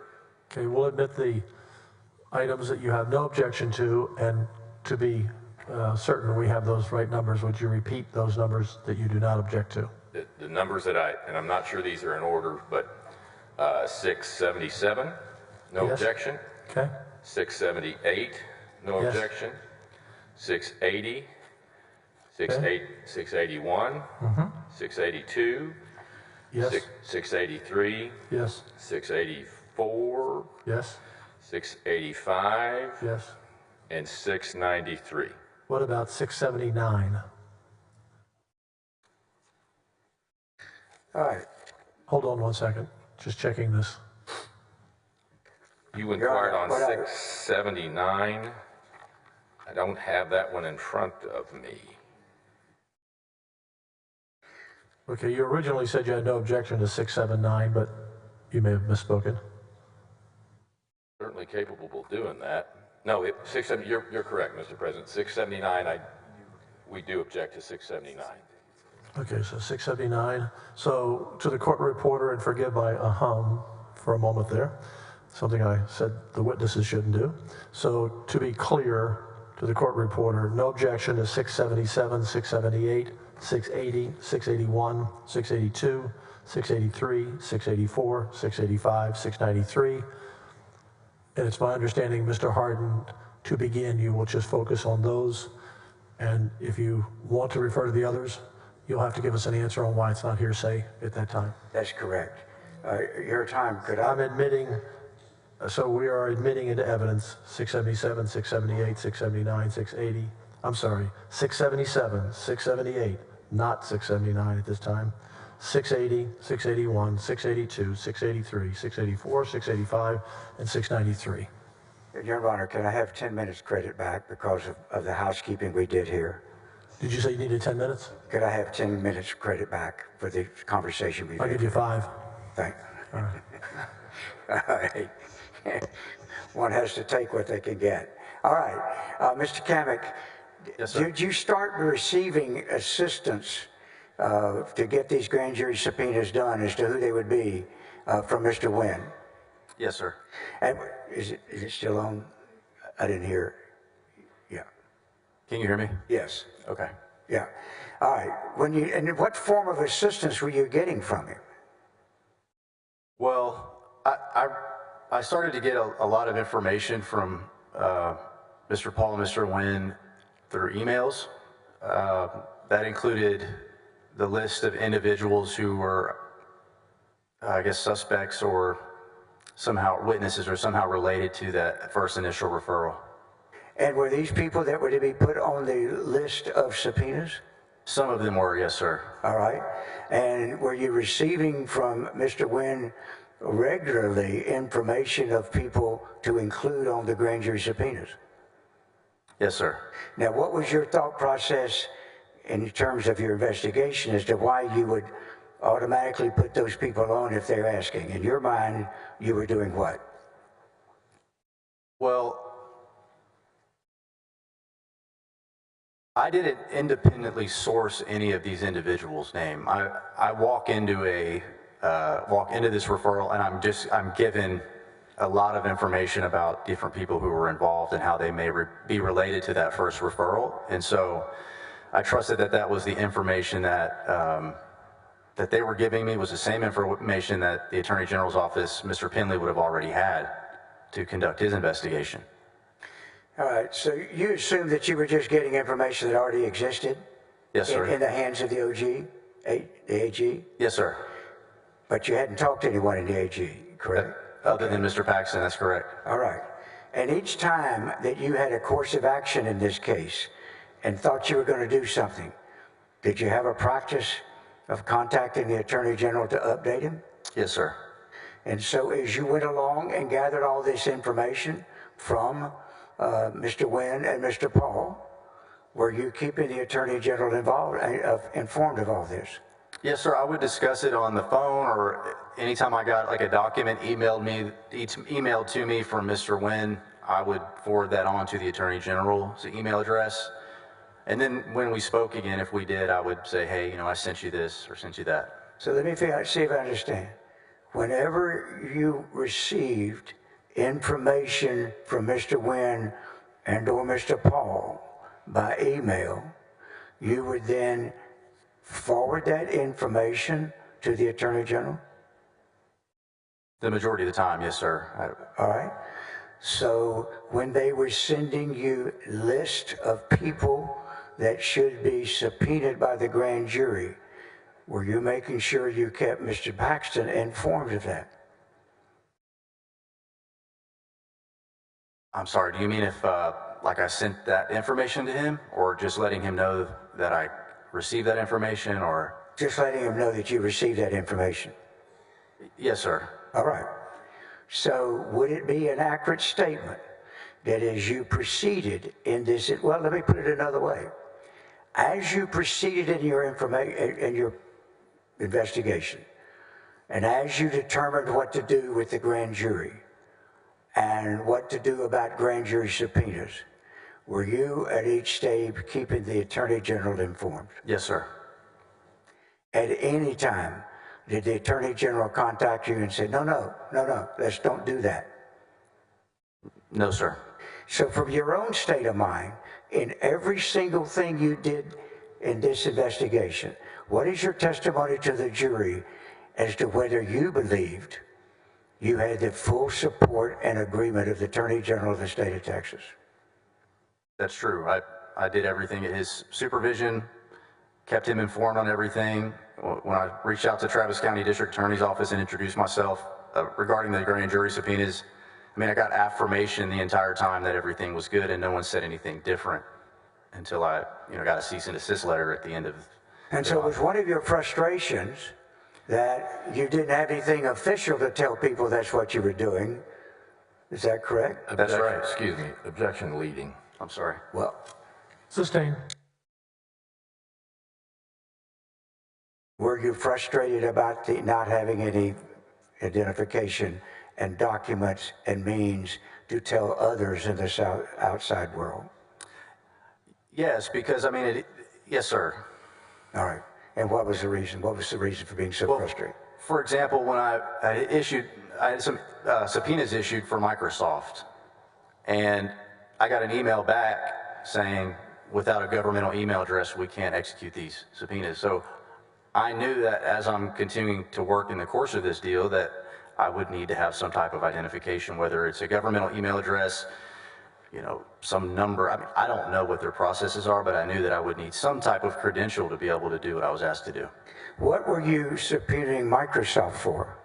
Okay, we'll admit the items that you have no objection to, and to be certain we have those right numbers, would you repeat those numbers that you do not object to? The numbers that and I'm not sure these are in order, but 677, no Yes. objection. Okay, 678, no Yes. objection. 680, 681, 682, yes, 683, yes, 684, yes, 685, yes. and 693. What about 679? All right. Hold on one second, just checking this. You inquired on What I- 679. I don't have that one in front of me. Okay, you originally said you had no objection to 679, but you may have misspoken. Certainly capable of doing that. No, 670, you're correct, Mr. President. 679, we do object to 679. Okay, so 679. So to the court reporter, and forgive my for a moment there, something I said the witnesses shouldn't do. So to be clear to the court reporter, no objection to 677, 678, 680, 681, 682, 683, 684, 685, 693. And it's my understanding, Mr. Hardin, to begin, you will just focus on those. And if you want to refer to the others, you'll have to give us an answer on why it's not hearsay at that time. That's correct. Your time, could I'm I? admitting, so we are admitting into evidence 677, 678, 679, 680. I'm sorry, 677, 678, not 679 at this time. 680, 681, 682, 683, 684, 685, and 693. Your Honor, can I have 10 minutes credit back because of the housekeeping we did here? Did you say you needed 10 minutes? Could I have 10 minutes credit back for the conversation we've I'll had? give you 5. Thank you. All right. One has to take what they can get. All right. Mr. Kamek, Yes, sir. did you start receiving assistance to get these grand jury subpoenas done as to who they would be from Mr. Wynn? Yes, sir. And is it still on? I didn't hear. Yeah. Can you hear me? Yes. Okay. Yeah. All right. And what form of assistance were you getting from him? Well, I started to get a lot of information from Mr. Paul and Mr. Wynn through emails. That included the list of individuals who were, I guess, suspects or somehow witnesses or somehow related to that first initial referral. And were these people that were to be put on the list of subpoenas? Some of them were, yes, sir. All right. And were you receiving from Mr. Wynn regularly information of people to include on the grand jury subpoenas? Yes, sir. Now, what was your thought process in terms of your investigation as to why you would automatically put those people on if they're asking? In your mind, you were doing what? Well, I didn't independently source any of these individuals' name. I walk into this referral and I'm given a lot of information about different people who were involved and how they may be related to that first referral. And so I trusted that that was the information that that they were giving me was the same information that the Attorney General's office, Mr. Penley, would have already had to conduct his investigation. All right. So you assumed that you were just getting information that already existed? Yes, sir. In the hands of the the AG? Yes, sir. But you hadn't talked to anyone in the AG, correct? Other than Mr. Paxton, that's correct. All right. And each time that you had a course of action in this case and thought you were going to do something, did you have a practice of contacting the Attorney General to update him? Yes, sir. And so as you went along and gathered all this information from Mr. Wynn and Mr. Paul, were you keeping the Attorney General informed of all this? Yes, sir. I would discuss it on the phone, or anytime I got like a document emailed to me from Mr. Wynn, I would forward that on to the Attorney General's email address. And then when we spoke again, if we did, I would say, hey, you know, I sent you this or sent you that. So let me see if I understand. Whenever you received information from Mr. Wynn and or Mr. Paul by email, you would then forward that information to the Attorney General? The majority of the time, yes, sir. All right. So when they were sending you list of people that should be subpoenaed by the grand jury, were you making sure you kept Mr. Paxton informed of that? I'm sorry, do you mean if, like I sent that information to him, or just letting him know that I received that information, or? Just letting him know that you received that information. Yes, sir. All right. So would it be an accurate statement that as you proceeded in this, well, let me put it another way. As you proceeded in your investigation, and as you determined what to do with the grand jury and what to do about grand jury subpoenas, were you at each stage keeping the Attorney General informed? Yes, sir. At any time, did the Attorney General contact you and say, no, let's don't do that? No, sir. So from your own state of mind, in every single thing you did in this investigation, what is your testimony to the jury as to whether you believed you had the full support and agreement of the Attorney General of the state of Texas? That's true. I did everything at his supervision, kept him informed on everything. When I reached out to Travis County District Attorney's Office and introduced myself regarding the grand jury subpoenas, I mean, I got affirmation the entire time that everything was good, and no one said anything different until I, got a cease and desist letter at the end of. And so it was one of your frustrations that you didn't have anything official to tell people that's what you were doing. Is that correct? That's right. Excuse me, objection leading. I'm sorry. Well, Sustained. were you frustrated about the not having any identification and documents and means to tell others in the outside world? Yes, because yes, sir. All right. And what was the reason? What was the reason for being so frustrated? For example, when I had some subpoenas issued for Microsoft, and I got an email back saying, without a governmental email address, we can't execute these subpoenas. So I knew that as I'm continuing to work in the course of this deal, that I would need to have some type of identification, whether it's a governmental email address, some number. I don't know what their processes are, but I knew that I would need some type of credential to be able to do what I was asked to do. What were you subpoenaing Microsoft for?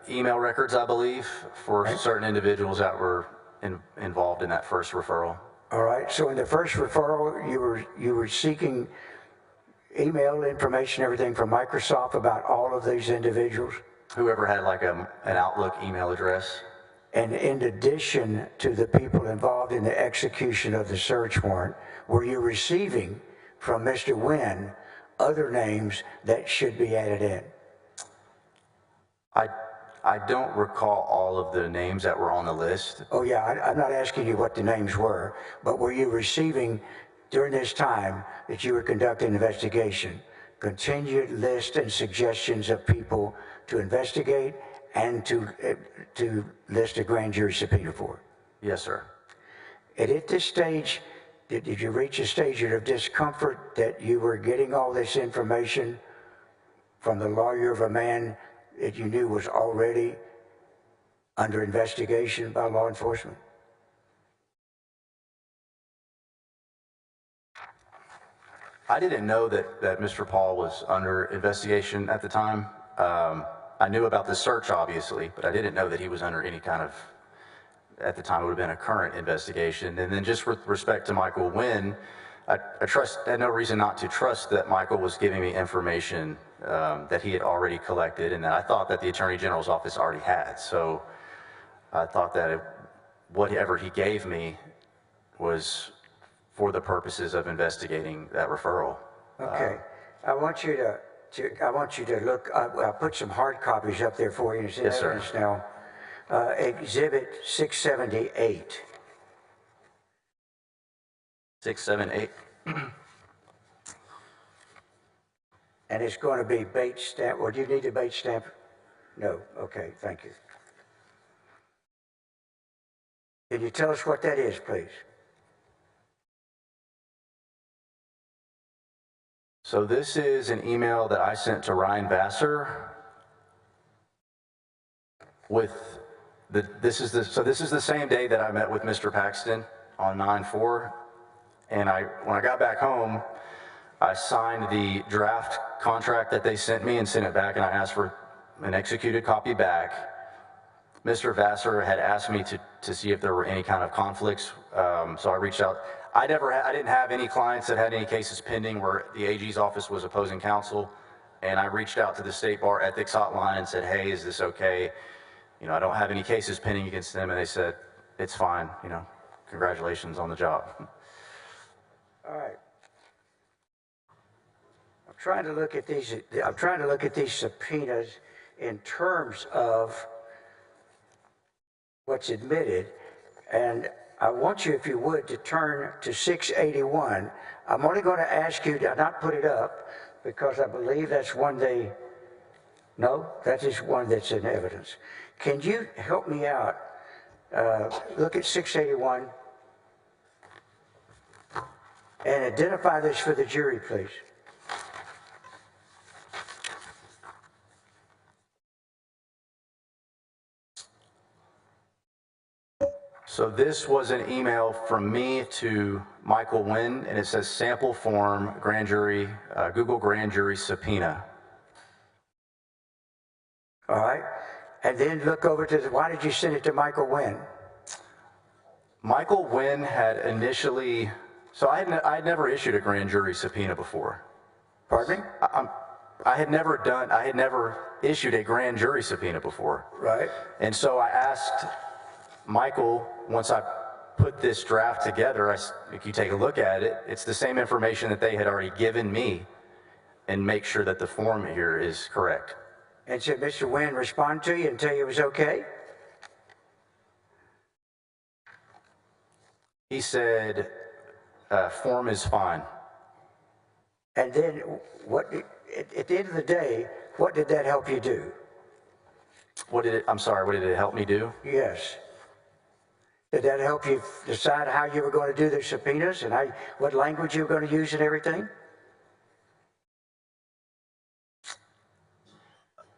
Email records, I believe, for certain individuals that were involved in that first referral. All right. So in the first referral, you were seeking email information, everything from Microsoft about all of these individuals? Whoever had like an Outlook email address. And in addition to the people involved in the execution of the search warrant, were you receiving from Mr. Wynn other names that should be added in? I don't recall all of the names that were on the list. Oh yeah, I'm not asking you what the names were, but were you receiving during this time that you were conducting investigation, continued list and suggestions of people to investigate and to list a grand jury subpoena for? Yes, sir. And at this stage, did you reach a stage of discomfort that you were getting all this information from the lawyer of a man that you knew was already under investigation by law enforcement? I didn't know that Mr. Paul was under investigation at the time. I knew about the search, obviously, but I didn't know that he was under any kind of, at the time it would have been a current investigation. And then just with respect to Michael Wynn, I had no reason not to trust that Michael was giving me information that he had already collected and that I thought that the Attorney General's office already had. So I thought that whatever he gave me was for the purposes of investigating that referral. Okay. I want you to look, I'll put some hard copies up there for you. It's in Yes, sir. evidence now. Exhibit 678. 678. And it's going to be Bates stamp. Well, do you need a Bates stamp? No. Okay, thank you. Can you tell us what that is, please? So this is an email that I sent to Ryan Vassar with this is the same day that I met with Mr. Paxton on 9/4, and when I got back home, I signed the draft contract that they sent me and sent it back, and I asked for an executed copy back. Mr. Vassar had asked me to see if there were any kind of conflicts, so I reached out. I didn't have any clients that had any cases pending where the AG's office was opposing counsel, and I reached out to the State Bar Ethics Hotline and said, hey, is this okay? You know, I don't have any cases pending against them, and they said, it's fine, you know, congratulations on the job. All right. I'm trying to look at these subpoenas in terms of what's admitted, and I want you, if you would, to turn to 681. I'm only going to ask you to not put it up because I believe that's one no, that is one that's in evidence. Can you help me out? Look at 681 and identify this for the jury, please. So this was an email from me to Michael Wynn, and it says sample form grand jury, Google grand jury subpoena. All right. And then look over to why did you send it to Michael Wynn? Michael Wynn had initially, so I had never issued a grand jury subpoena before. Pardon me? I had never issued a grand jury subpoena before. Right. And so I asked Michael, once I put this draft together, if you take a look at it, it's the same information that they had already given me, and make sure that the form here is correct. And so Mr. Wynn respond to you and tell you it was okay? He said, form is fine. And then at the end of the day, what did that help you do? I'm sorry, what did it help me do? Yes. Did that help you decide how you were going to do the subpoenas and what language you were going to use and everything?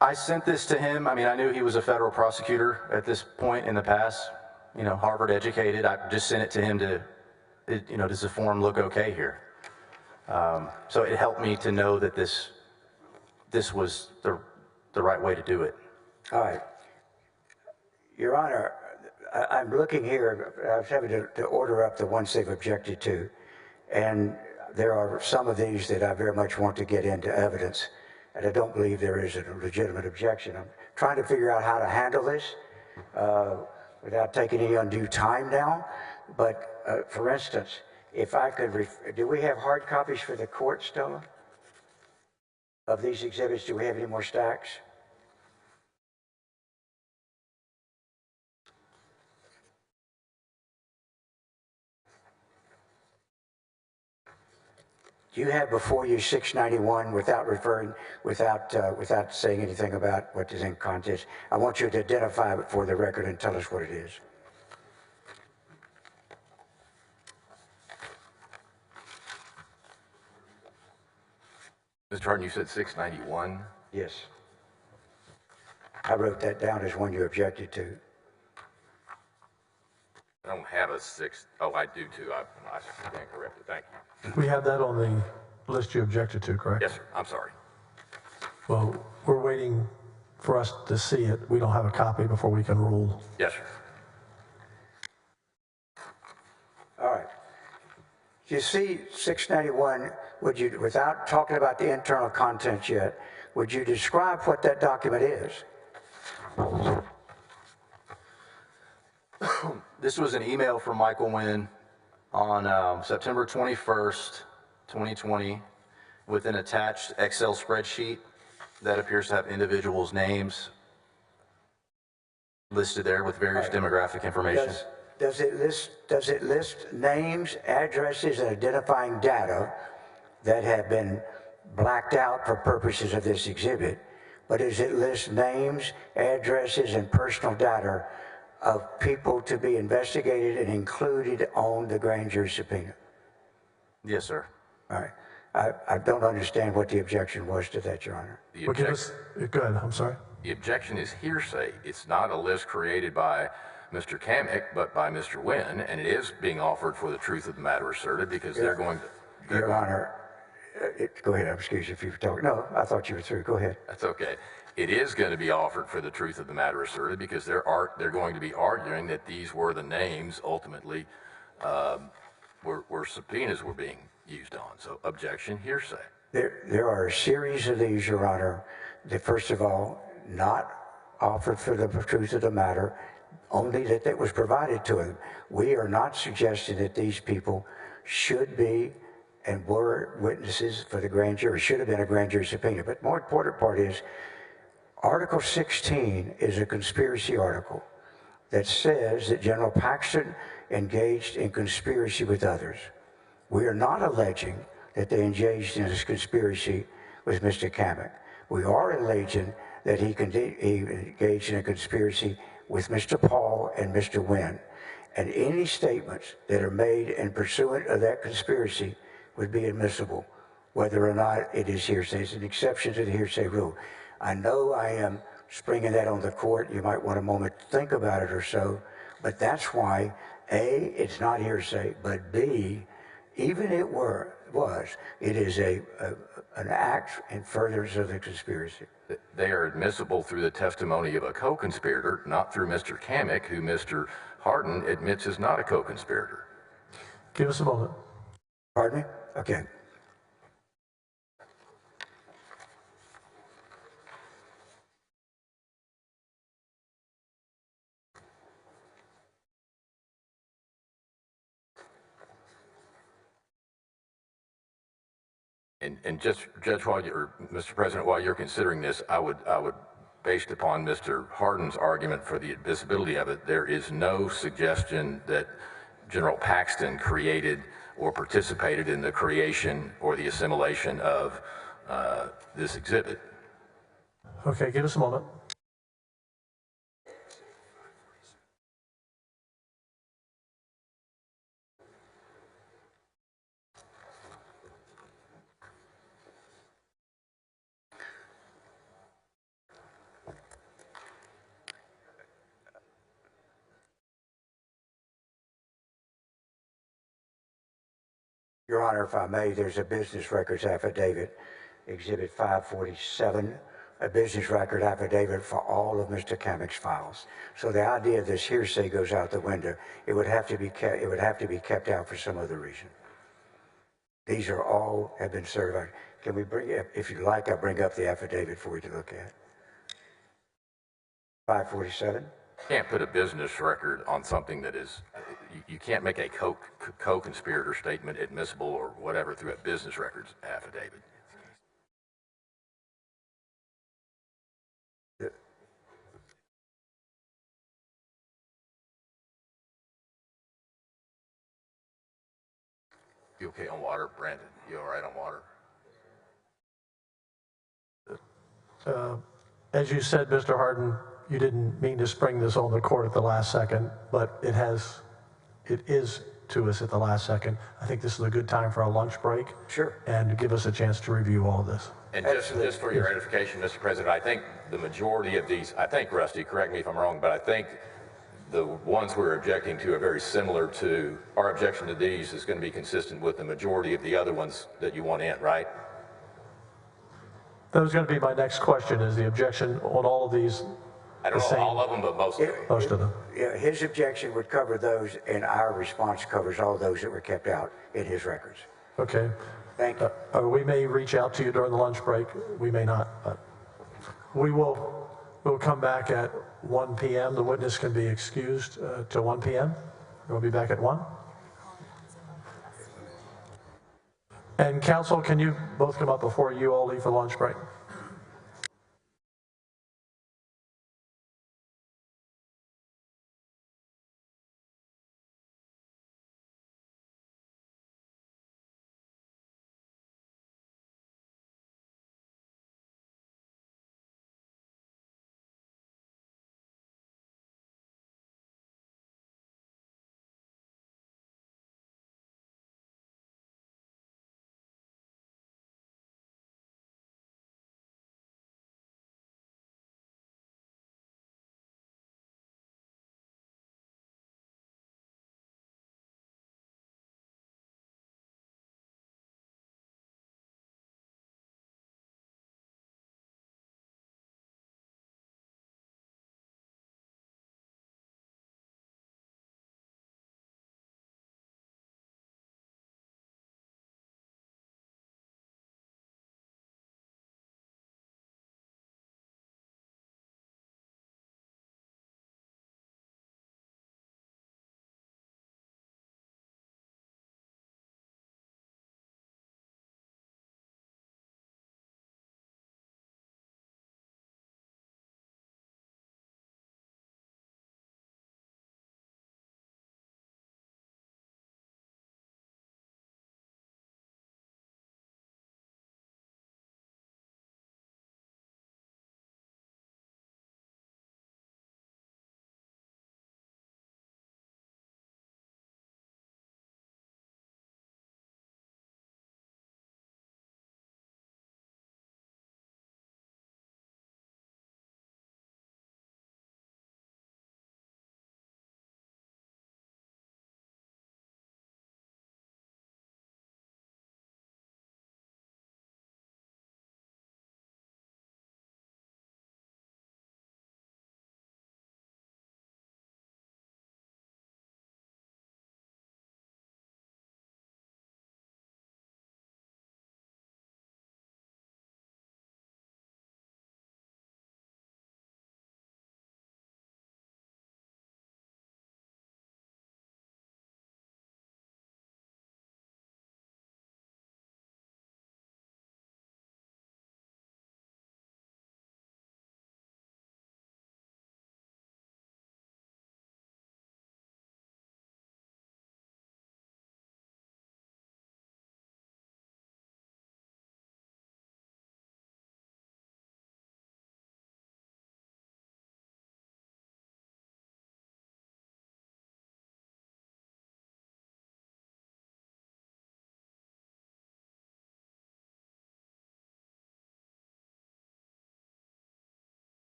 I sent this to him. I mean, I knew he was a federal prosecutor at this point in the past, you know, Harvard educated. I just sent it to him you know, does the form look okay here? So it helped me to know that this was the right way to do it. All right. Your Honor, I'm looking here. I was having to order up the ones they've objected to, and there are some of these that I very much want to get into evidence, and I don't believe there is a legitimate objection. I'm trying to figure out how to handle this without taking any undue time now. But for instance, if I could, do we have hard copies for the court, Stella? Of these exhibits, do we have any more stacks? Do you have before you 691 without saying anything about what is in contest? I want you to identify it for the record and tell us what it is. Mr. Harden, you said 691? Yes. I wrote that down as one you objected to. I don't have a six. Oh, I do too. I stand corrected. Thank you. We have that on the list you objected to, correct? Yes, sir. I'm sorry. Well, we're waiting for us to see it. We don't have a copy before we can rule. Yes, sir. All right. You see 691, would you, without talking about the internal contents yet, would you describe what that document is? This was an email from Michael Wynn on September 21st, 2020, with an attached Excel spreadsheet that appears to have individuals' names listed there with various demographic information. Does it list names, addresses, and identifying data that have been blacked out for purposes of this exhibit? But does it list names, addresses, and personal data of people to be investigated and included on the grand jury subpoena? Yes, sir. All right. I don't understand what the objection was to that, Your Honor. Well, give us, go ahead, I'm sorry. The objection is hearsay. It's not a list created by Mr. Kamick, but by Mr. Wynn, and it is being offered for the truth of the matter asserted because they're going to... Your Honor, go ahead. I'm excused if you've talked. No, I thought you were through. Go ahead. That's okay. It is going to be offered for the truth of the matter asserted because they're going to be arguing that these were the names ultimately where subpoenas were being used on. So objection, hearsay. There are a series of these, Your Honor, that first of all, not offered for the truth of the matter, only that was provided to them. We are not suggesting that these people should be and were witnesses for the grand jury, should have been a grand jury subpoena. But more important part is, Article 16 is a conspiracy article that says that General Paxton engaged in conspiracy with others. We are not alleging that they engaged in this conspiracy with Mr. Kamick. We are alleging that he engaged in a conspiracy with Mr. Paul and Mr. Wynn. And any statements that are made in pursuant of that conspiracy would be admissible, whether or not it is hearsay. It's an exception to the hearsay rule. I know I am springing that on the court. You might want a moment to think about it or so, but that's why, A, it's not hearsay, but B, even it it is an act in furtherance of the conspiracy. They are admissible through the testimony of a co-conspirator, not through Mr. Kamick, who Mr. Hardin admits is not a co-conspirator. Give us a moment. Pardon me? Okay. And just, Judge, Mr. President, while you're considering this, I would, based upon Mr. Hardin's argument for the admissibility of it, there is no suggestion that General Paxton created or participated in the creation or the assimilation of this exhibit. Okay, give us a moment. Your Honor, if I may, there's a business records affidavit, Exhibit 547, a business record affidavit for all of Mr. Kamick's files. So the idea of this hearsay goes out the window. It would have to be kept out for some other reason. These are all have been certified. Can we bring it, if you like, I'll bring up the affidavit for you to look at. 547. Can't put a business record on something that is, you can't make a co-conspirator statement admissible or whatever through a business records affidavit. You okay on water, Brandon? You all right on water? As you said, Mr. Hardin, you didn't mean to spring this on the court at the last second, but it is to us at the last second. I think this is a good time for a lunch break. Sure. And to give us a chance to review all of this. And just for your edification, Mr. President, I think the majority of these, I think, Rusty, correct me if I'm wrong, but I think the ones we're objecting to are very similar to, our objection to these is going to be consistent with the majority of the other ones that you want in, right? That was going to be my next question, is the objection on all of these I don't know all of them, but most of them. Most of them. Yeah, his objection would cover those, and our response covers all those that were kept out in his records. Okay. Thank you. We may reach out to you during the lunch break. We may not. But we'll come back at 1 p.m. The witness can be excused to 1 p.m. We'll be back at 1. And council, can you both come up before you all leave for lunch break?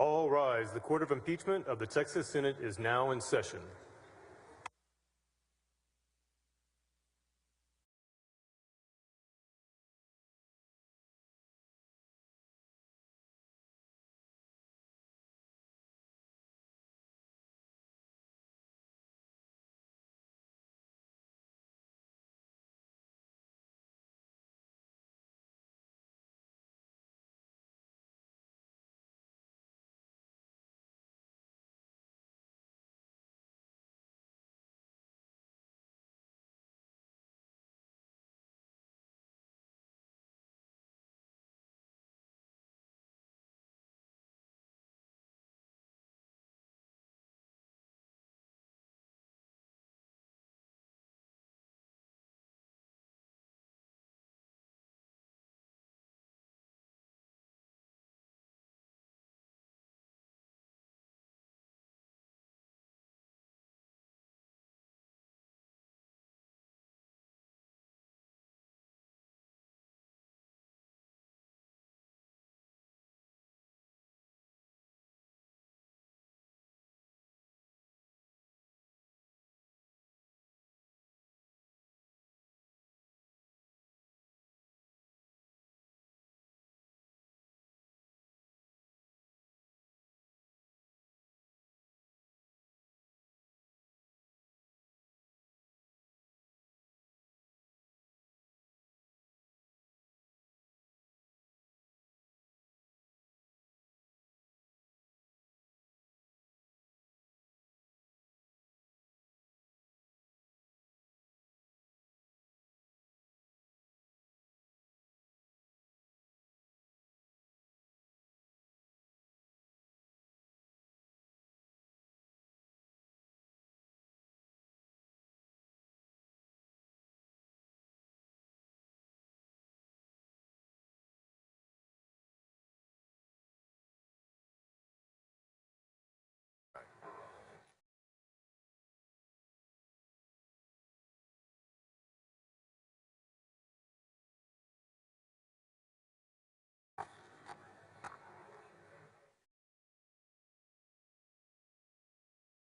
All rise. The Court of Impeachment of the Texas Senate is now in session.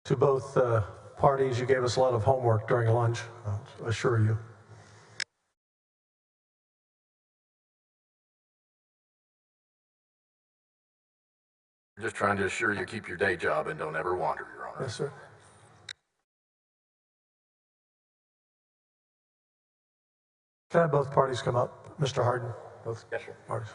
To both parties, you gave us a lot of homework during lunch, I assure you. We're just trying to assure you keep your day job and don't ever wander, Your Honor. Yes, sir. Can I have both parties come up? Mr. Harden, both parties.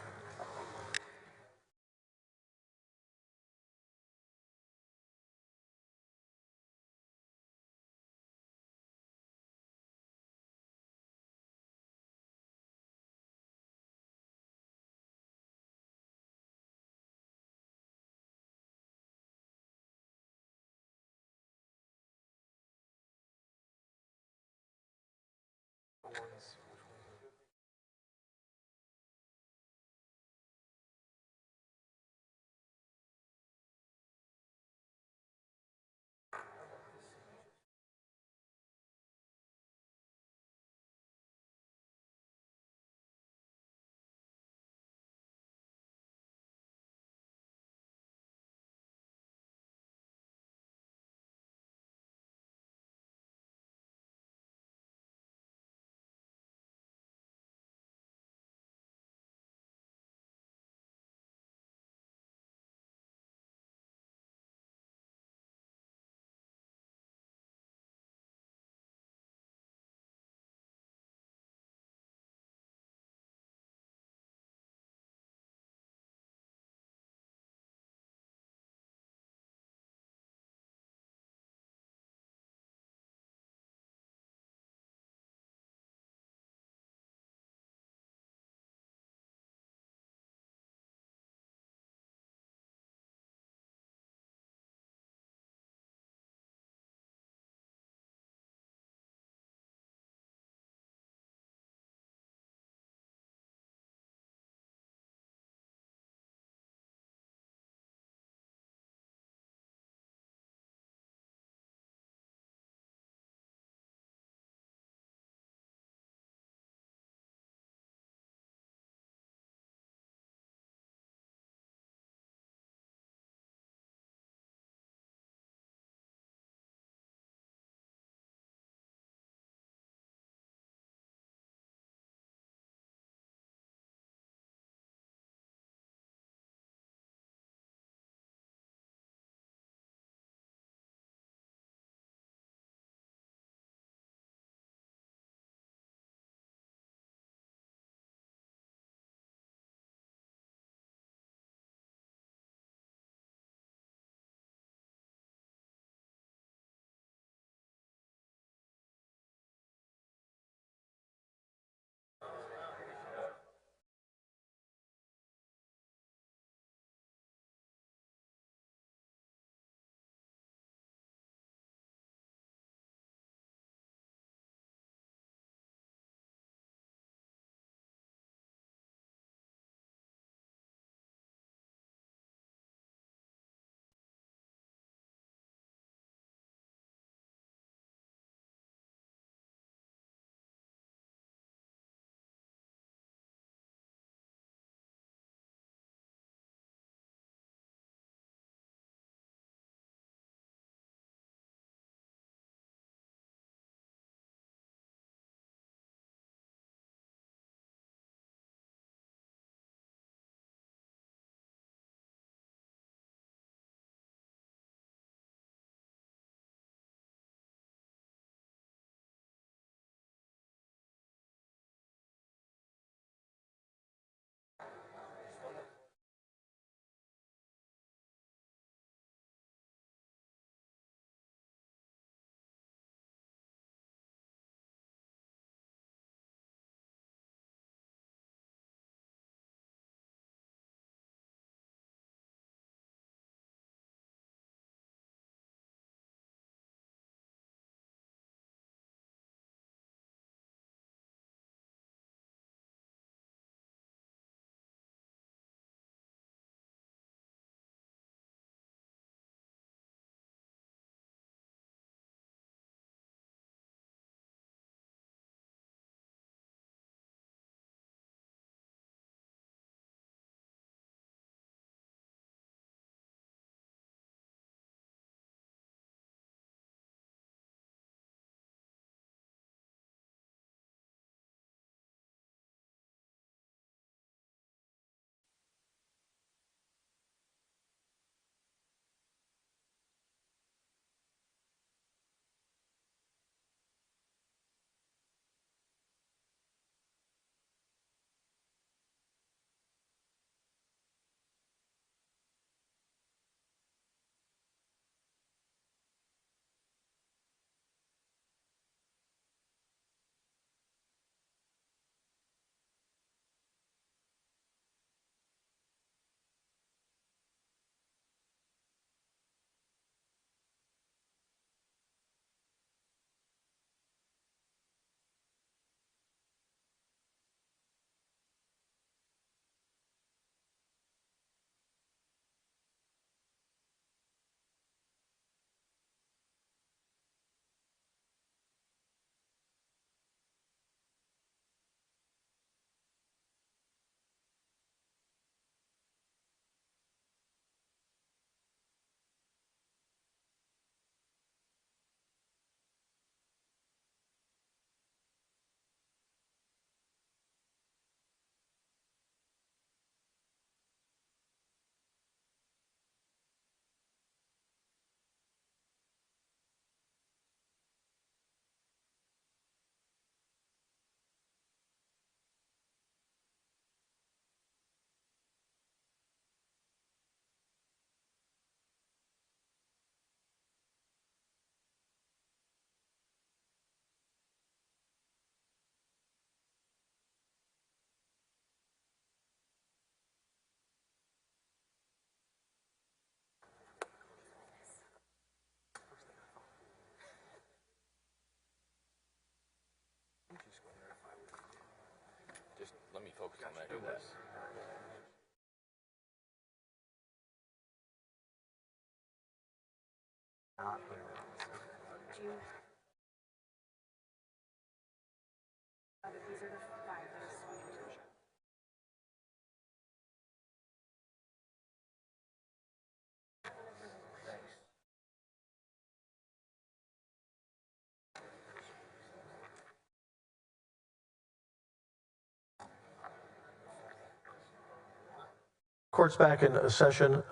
Court's back in session.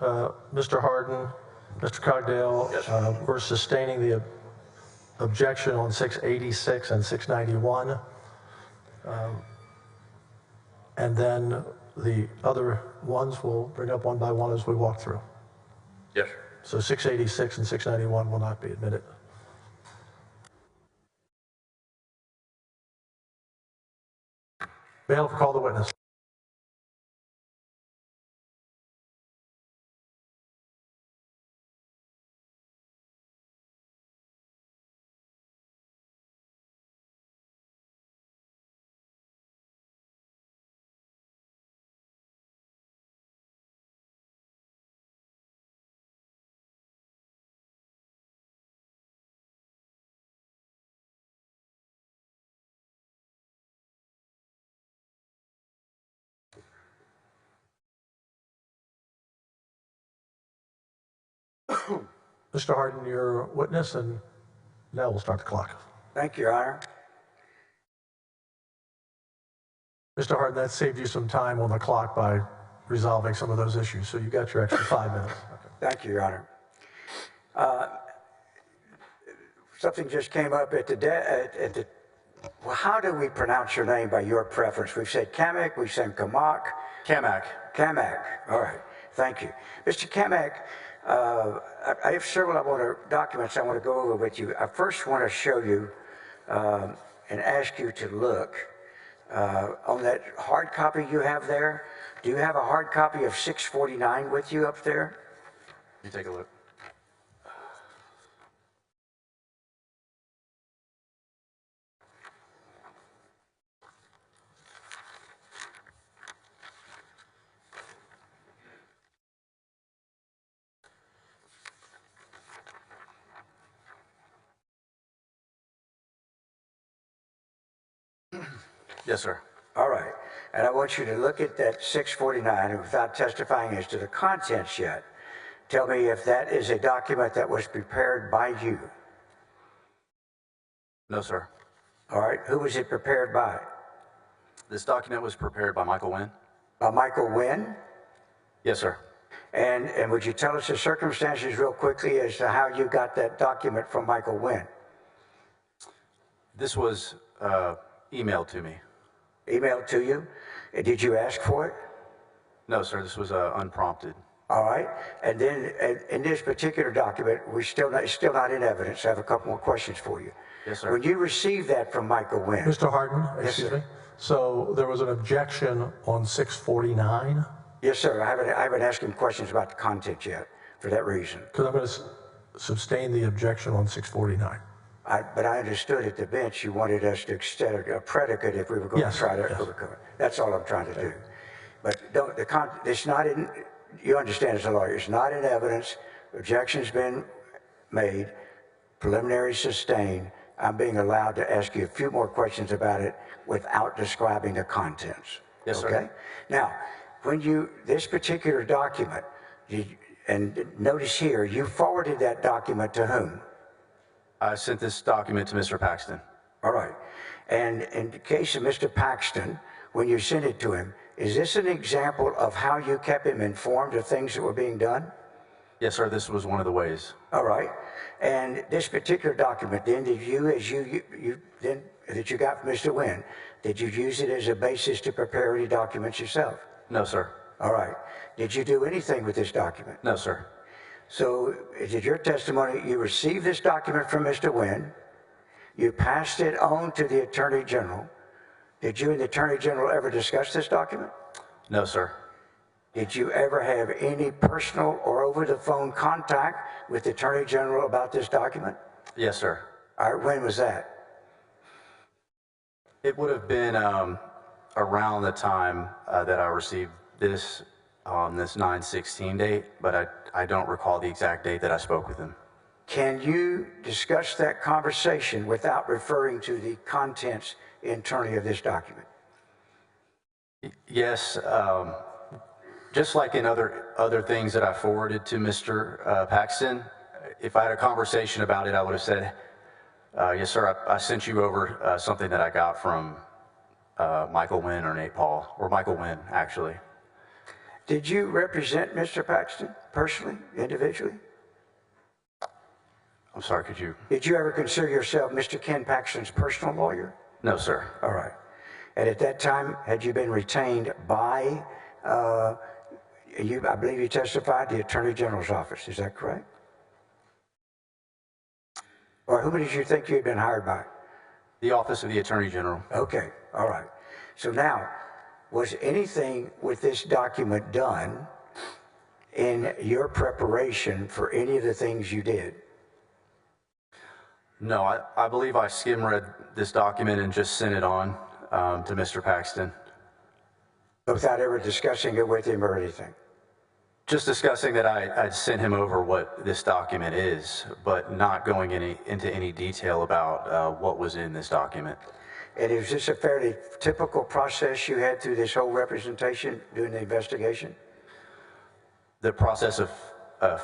Mr. Harden, Mr. Cogdale, we're sustaining the objection on 686 and 691. And then the other ones we'll bring up one by one as we walk through. Yes, sir. So 686 and 691 will not be admitted. Bailiff, call the witness. Mr. Harden, your witness, and now we'll start the clock. Thank you, Your Honor. Mr. Harden, that saved you some time on the clock by resolving some of those issues, so you got your extra 5 minutes. Okay. Thank you, Your Honor. Something just came up at the well, how do we pronounce your name by your preference? We've said Kamek, we've said Kamak. Kamak. Kamak, all right, thank you. Mr. Kamak, I have several documents I want to go over with you. I first want to show you and ask you to look on that hard copy you have there. Do you have a hard copy of 649 with you up there? You take a look. Yes, sir. All right, and I want you to look at that 649 and without testifying as to the contents yet, tell me if that is a document that was prepared by you. No, sir. All right, who was it prepared by? This document was prepared by Michael Wynn. By Michael Wynn? Yes, sir. And would you tell us the circumstances real quickly as to how you got that document from Michael Wynn? This was emailed to me. Emailed to you? Did you ask for it? No, sir. This was unprompted. All right, and then in this particular document, it's still not in evidence. I have a couple more questions for you. Yes, sir. When you received that from Michael Wynn. Mr. Harden, excuse me. So there was an objection on 649? Yes, sir. I haven't asked him questions about the content yet for that reason. Because I'm going to sustain the objection on 649. But I understood at the bench you wanted us to extend a predicate if we were going to try to overcome it. That's all I'm trying to do. But it's not in, you understand as a lawyer, it's not in evidence. Objection's been made, preliminary sustained. I'm being allowed to ask you a few more questions about it without describing the contents. Yes, sir. Okay? Now, when this particular document, and notice here, you forwarded that document to whom? I sent this document to Mr. Paxton. All right. And in the case of Mr. Paxton, when you sent it to him, is this an example of how you kept him informed of things that were being done? Yes, sir. This was one of the ways. All right. And this particular document, then, did you, that you got from Mr. Wynn, did you use it as a basis to prepare any documents yourself? No, sir. All right. Did you do anything with this document? No, sir. So, is it your testimony, you received this document from Mr. Wynn, you passed it on to the Attorney General. Did you and the Attorney General ever discuss this document? No, sir. Did you ever have any personal or over-the-phone contact with the Attorney General about this document? Yes, sir. All right, when was that? It would have been, around the time that I received this on this 9/16 date, but I don't recall the exact date that I spoke with him. Can you discuss that conversation without referring to the contents internally of this document? Yes, just like in other things that I forwarded to Mr. Paxton, if I had a conversation about it, I would have said, yes, sir, I sent you over something that I got from Michael Wynn or Nate Paul, or Michael Wynn, actually. Did you represent Mr. Paxton personally, individually? I'm sorry, could you? Did you ever consider yourself Mr. Ken Paxton's personal lawyer? No, sir. All right. And at that time, had you been retained by, I believe you testified, the Attorney General's office, is that correct? Or who did you think you had been hired by? The Office of the Attorney General. Okay, all right. So now, was anything with this document done in your preparation for any of the things you did? No, I believe I skim-read this document and just sent it on to Mr. Paxton. Without ever discussing it with him or anything? Just discussing that I'd sent him over what this document is, but not going into any detail about what was in this document. And is this a fairly typical process you had through this whole representation during the investigation? The process of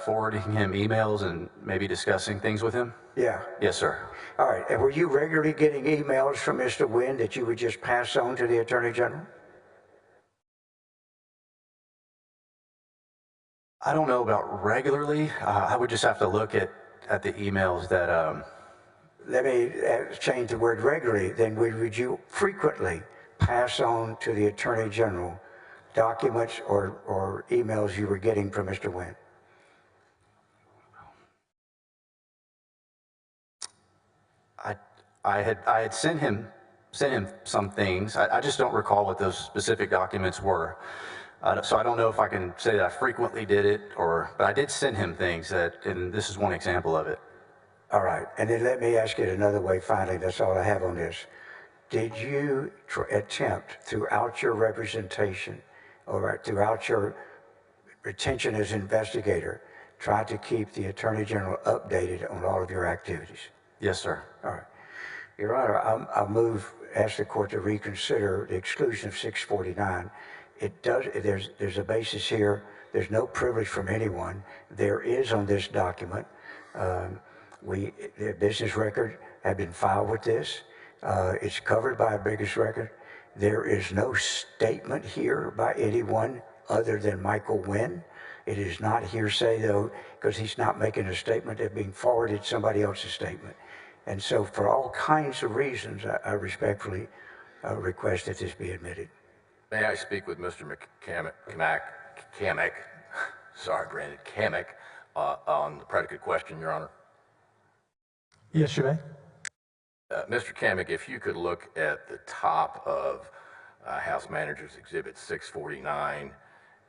forwarding him emails and maybe discussing things with him? Yeah. Yes, sir. All right. And were you regularly getting emails from Mr. Wynn that you would just pass on to the Attorney General? I don't know about regularly. I would just have to look at the emails that... Let me change the word regularly. Then would you frequently pass on to the Attorney General documents or emails you were getting from Mr. Wynn? I had sent him some things. I just don't recall what those specific documents were. So I don't know if I can say that I frequently did it, but I did send him things and this is one example of it. All right. And then let me ask it another way finally. That's all I have on this. Did you attempt throughout your representation or throughout your retention as investigator, try to keep the Attorney General updated on all of your activities? Yes, sir. All right. Your Honor, I'll ask the court to reconsider the exclusion of 649. There's a basis here. There's no privilege from anyone. There is on this document, the business record had been filed with this. It's covered by a business record. There is no statement here by anyone other than Michael Wynn. It is not hearsay, though, because he's not making a statement. They're being forwarded somebody else's statement. And so for all kinds of reasons, I respectfully request that this be admitted. May I speak with Mr. Kamek, sorry, Brandon, Kamek, on the predicate question, Your Honor? Yes, you may. Mr. Kamek, if you could look at the top of House Manager's Exhibit 649,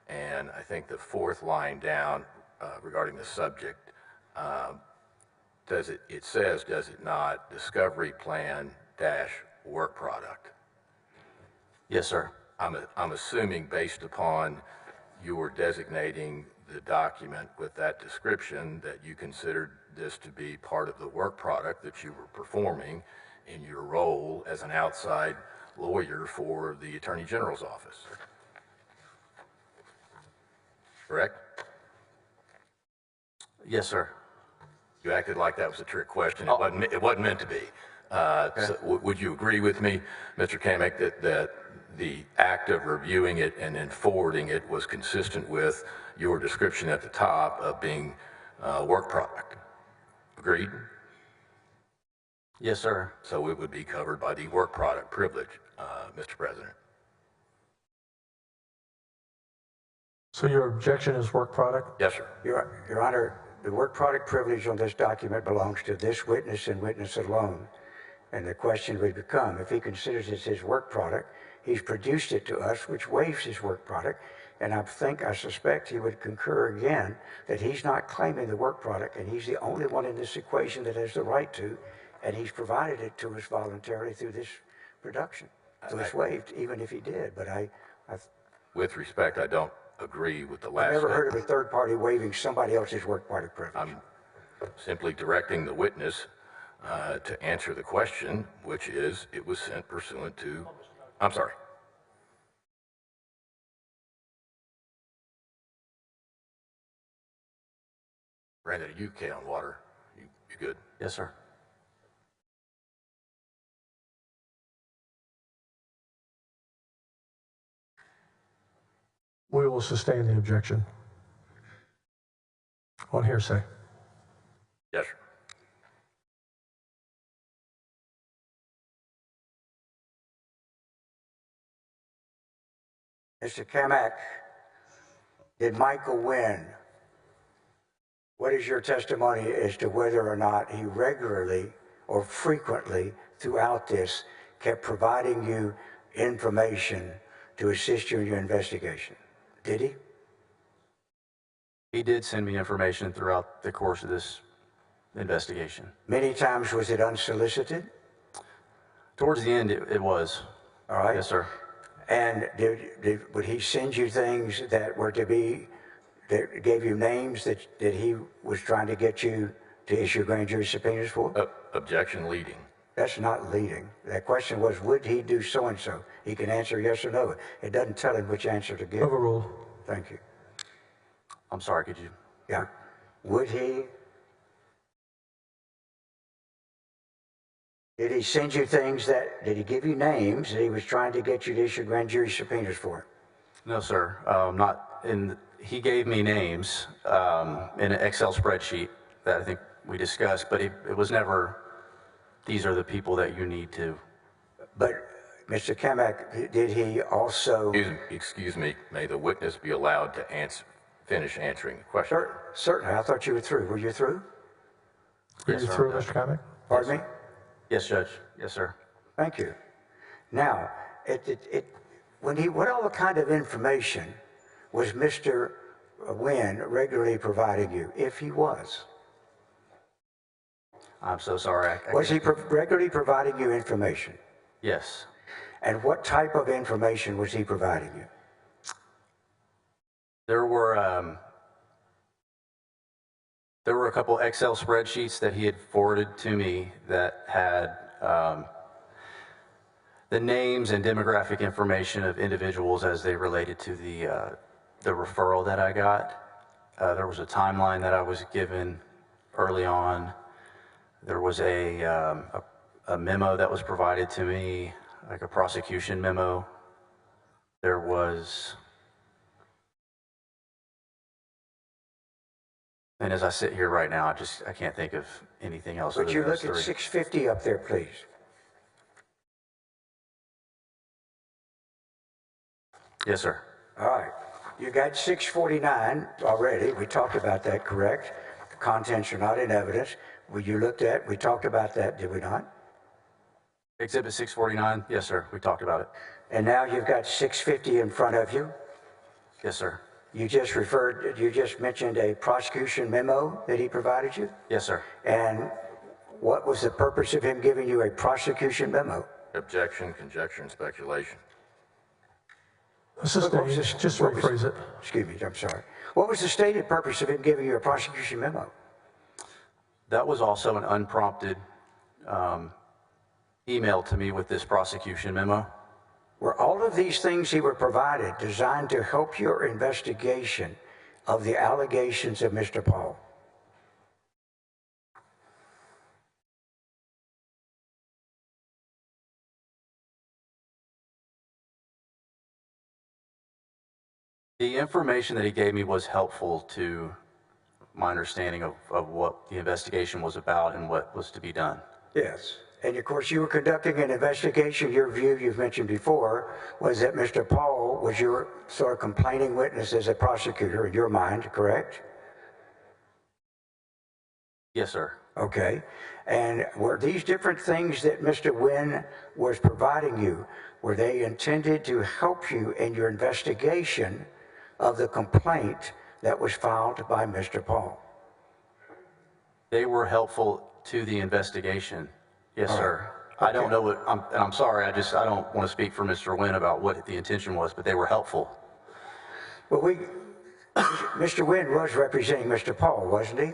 and I think the fourth line down regarding the subject, it says, does it not, discovery plan dash work product? Yes, sir. I'm assuming based upon your designating the document with that description that you considered this to be part of the work product that you were performing in your role as an outside lawyer for the Attorney General's office. Correct? Yes, sir. You acted like that was a trick question. It wasn't meant to be. Okay. So would you agree with me, Mr. Kamek, that the act of reviewing it and then forwarding it was consistent with your description at the top of being work product? Agreed? Yes, sir. So it would be covered by the work product privilege, Mr. President. So your objection is work product? Yes, sir. Your Honor, the work product privilege on this document belongs to this witness and witness alone. And the question would become, if he considers it his work product, he's produced it to us, which waives his work product. And I suspect he would concur again that he's not claiming the work product, and he's the only one in this equation that has the right to, and he's provided it to us voluntarily through this production. it was waived, even if he did, but I've With respect, I don't agree with the last never heard statement. of a third party waiving somebody else's work party privilege. I'm simply directing the witness to answer the question, which is, it was sent pursuant to, I'm sorry. Brandon, are you okay on water? You good? Yes, sir. We will sustain the objection on hearsay. Yes, sir. Mr. Kamak, did Michael Wynn, what is your testimony as to whether or not he regularly or frequently throughout this kept providing you information to assist you in your investigation? Did he? He did send me information throughout the course of this investigation. Many times was it unsolicited? Towards the end, it was. All right. Yes, sir. And would he send you things that were to be, that gave you names that he was trying to get you to issue grand jury subpoenas for? Objection leading. That's not leading. That question was, would he do so-and-so? He can answer yes or no. It doesn't tell him which answer to give. Overruled. Thank you. I'm sorry, could you? Yeah. Would he? Did he send you things did he give you names that he was trying to get you to issue grand jury subpoenas for? No, sir. He gave me names in an Excel spreadsheet that I think we discussed, but it was never, these are the people that you need to. But, Mr. Kamak, did he also? Excuse me, may the witness be allowed to finish answering the question? Certainly. I thought you were through. Were you through? Are Yes, you sir. through, Mr. Kamek? Pardon me? Yes, Judge. Yes, sir. Thank you. Now, what all kind of information was Mr. Wynn regularly providing you, if he was? I'm so sorry. Was he regularly providing you information? Yes. And what type of information was he providing you? There were a couple Excel spreadsheets that he had forwarded to me that had the names and demographic information of individuals as they related to the referral that I got. There was a timeline that I was given early on. There was a memo that was provided to me, like a prosecution memo. There was, and as I sit here right now, I can't think of anything else. Would you look at 650 up there, please? Yes, sir. All right. You got 649 already. We talked about that, correct? The contents are not in evidence. We talked about that, did we not? Exhibit 649, yes, sir. We talked about it. And now you've got 650 in front of you. Yes, sir. You just mentioned a prosecution memo that he provided you? Yes, sir. And what was the purpose of him giving you a prosecution memo? Objection, conjecture, and speculation. Just rephrase it. Excuse me, I'm sorry. What was the stated purpose of him giving you a prosecution memo? That was also an unprompted email to me with this prosecution memo. Were all of these things he were provided designed to help your investigation of the allegations of Mr. Paul? The information that he gave me was helpful to my understanding of what the investigation was about and what was to be done. Yes. And of course, you were conducting an investigation. Your view, you've mentioned before, was that Mr. Paul was your sort of complaining witness as a prosecutor in your mind, correct? Yes, sir. Okay. And were these different things that Mr. Wynn was providing you, were they intended to help you in your investigation of the complaint that was filed by Mr. Paul? They were helpful to the investigation. Yes, sir. I don't know what, and I'm sorry, I don't want to speak for Mr. Nguyen about what the intention was, but they were helpful. Well, Mr. Nguyen was representing Mr. Paul, wasn't he?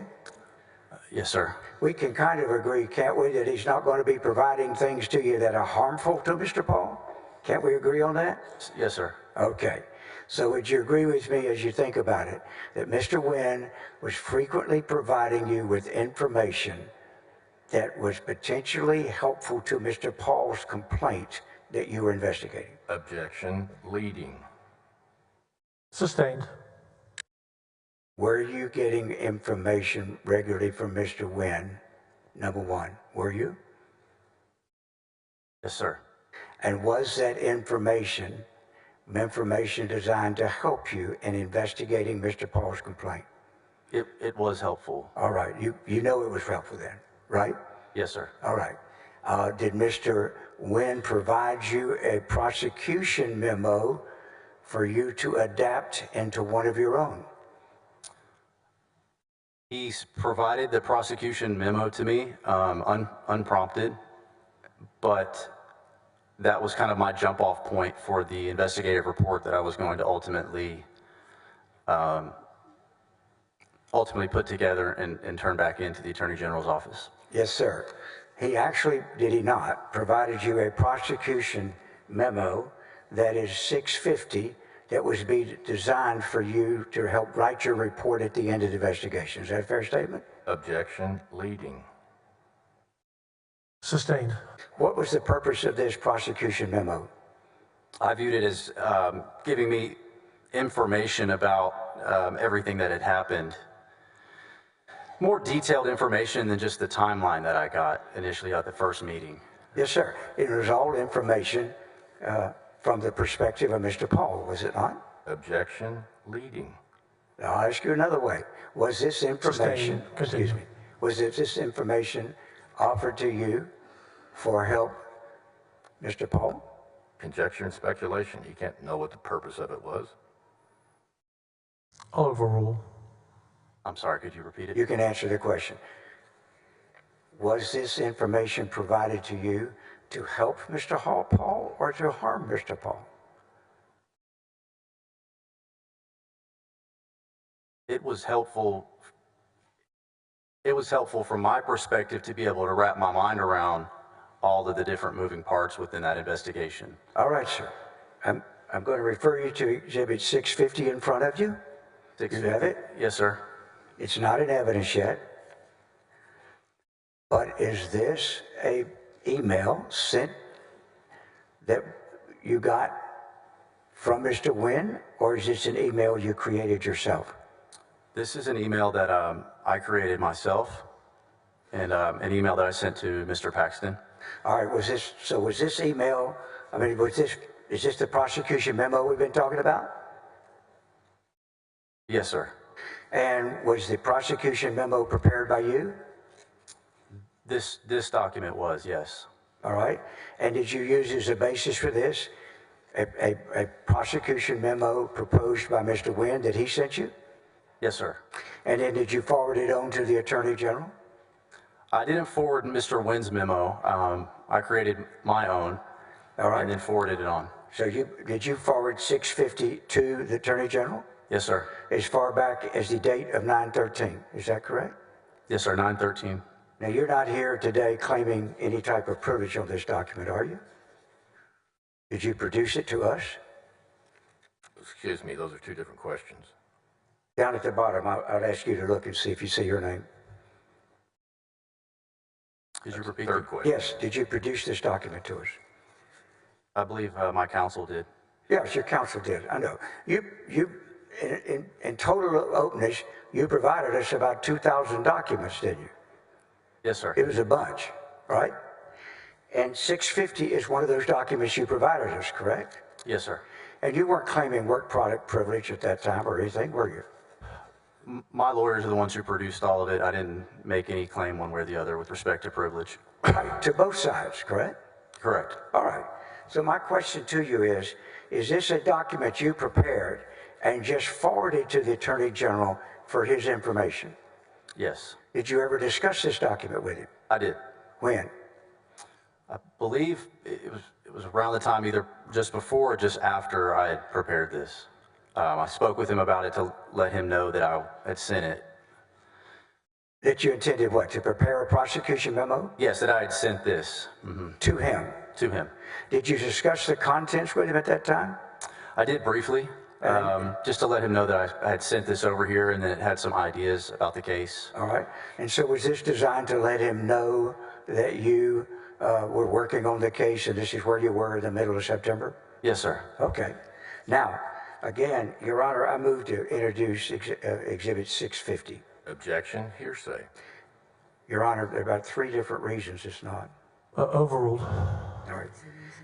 Yes, sir. We can kind of agree, can't we, that he's not going to be providing things to you that are harmful to Mr. Paul? Can't we agree on that? Yes, sir. Okay. So would you agree with me as you think about it, that Mr. Nguyen was frequently providing you with information that was potentially helpful to Mr. Paul's complaint that you were investigating? Objection, leading. Sustained. Were you getting information regularly from Mr. Nguyen? Number one, were you? Yes, sir. And was that information designed to help you in investigating Mr. Paul's complaint? It was helpful. All right, you know it was helpful then, right? Yes, sir. All right. Did Mr. Nguyen provide you a prosecution memo for you to adapt into one of your own? He's provided the prosecution memo to me, unprompted, but that was kind of my jump-off point for the investigative report that I was going to ultimately put together and turn back into the Attorney General's office. Yes, sir. He actually, did he not, provided you a prosecution memo that is 650 that was designed for you to help write your report at the end of the investigation. Is that a fair statement? Objection, leading. Sustained. What was the purpose of this prosecution memo? I viewed it as giving me information about everything that had happened. More detailed information than just the timeline that I got initially at the first meeting. Yes, sir. It was all information from the perspective of Mr. Paul, was it not? Objection, leading. I'll ask you another way. Was this information, excuse me, was this information offered to you for help, Mr. Paul? Conjecture and speculation. You can't know what the purpose of it was. I'll overrule. I'm sorry, could you repeat it? You can answer the question. Was this information provided to you to help Mr. Paul or to harm Mr. Paul? It was helpful. It was helpful from my perspective to be able to wrap my mind around all of the different moving parts within that investigation. All right, sir. I'm going to refer you to Exhibit 650 in front of you. You have it? Yes, sir. It's not in evidence yet. But is this a email sent that you got from Mr. Nguyen, or is this an email you created yourself? This is an email that I created myself, and an email that I sent to Mr. Paxton. All right, was this email, is this the prosecution memo we've been talking about? Yes, sir. And was the prosecution memo prepared by you? This document was, yes. All right. And did you use as a basis for this a prosecution memo proposed by Mr. Nguyen that he sent you? Yes, sir. And then did you forward it on to the Attorney General? I didn't forward Mr. Nguyen's memo. I created my own, All right. and then forwarded it on. So did you forward 650 to the Attorney General? Yes, sir. As far back as the date of 9/13, is that correct? Yes, sir, 9/13. Now, you're not here today claiming any type of privilege on this document, are you? Did you produce it to us? Excuse me, those are two different questions. Down at the bottom, I'd ask you to look and see if you see your name. Could you repeat Third the question. Yes, did you produce this document to us? I believe my counsel did. Yes, your counsel did, I know. In total openness, you provided us about 2,000 documents, didn't you? Yes, sir. It was a bunch, right? And 650 is one of those documents you provided us, correct? Yes, sir. And you weren't claiming work product privilege at that time or anything, were you? My lawyers are the ones who produced all of it. I didn't make any claim one way or the other with respect to privilege. Right, to both sides, correct? Correct. All right. So my question to you is this a document you prepared and just forwarded to the Attorney General for his information? Yes, Did you ever discuss this document with him? I did. When? I believe it was around the time either just before or just after I had prepared this. I spoke with him about it to let him know that I had sent it. That you intended what, to prepare a prosecution memo? Yes, that I had sent this To him? to him. Did you discuss the contents with him at that time? I did briefly, just to let him know that I had sent this over here and that it had some ideas about the case. All right. And so was this designed to let him know that you were working on the case and this is where you were in the middle of September? Yes, sir. Okay. Now, again, Your Honor, I move to introduce Exhibit 650. Objection, hearsay. Your Honor, there are about 3 different reasons it's not. Overruled. All right.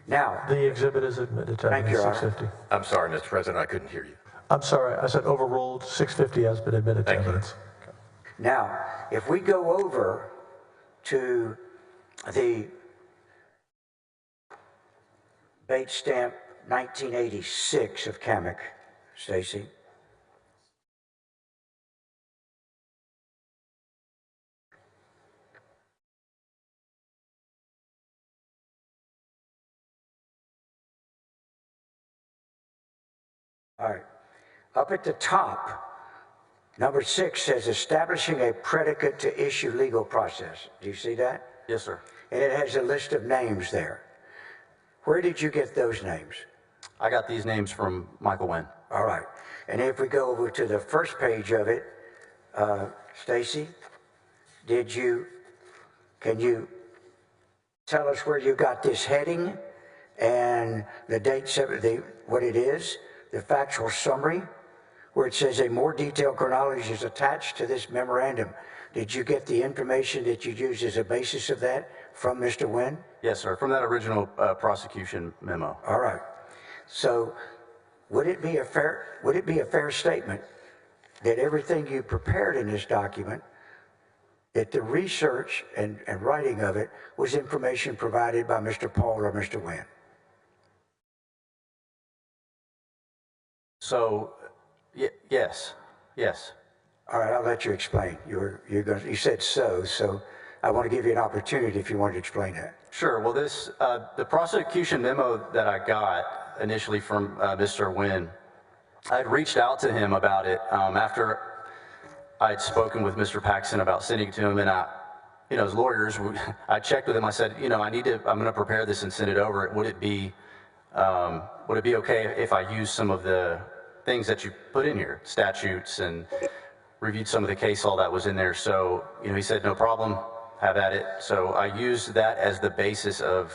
Now, The exhibit is admitted to Thank you, evidence Your Honor. 650. I'm sorry, Mr. President, I couldn't hear you. I'm sorry, I said overruled. 650 has been admitted to Thank you. evidence. now, if we go over to the Bait Stamp 1986 of Kamek, Stacy. All right. Up at the top, number 6 says establishing a predicate to issue legal process. Do you see that? Yes, sir. And it has a list of names there. Where did you get those names? I got these names from Michael Wynn. All right. And if we go over to the first page of it, Stacy, can you tell us where you got this heading and the dates of what it is, the factual summary, where it says a more detailed chronology is attached to this memorandum? Did you get the information that you used as a basis of that from Mr. Wynn? Yes, sir, from that original prosecution memo. All right. So would it be a fair statement that everything you prepared in this document, that the research and writing of it was information provided by Mr. Paul or Mr. Wynn? So, yes. All right, I'll let you explain. You said so I want to give you an opportunity if you want to explain that. Sure. Well, this the prosecution memo that I got initially from Mr. Wynn, I had reached out to him about it after I had spoken with Mr. Paxton about sending it to him, and as lawyers, I checked with him. I said, I'm going to prepare this and send it over. Would it be okay if I use some of the things that you put in here, statutes, and reviewed some of the case law that was in there? So, he said, no problem, have at it. So I used that as the basis of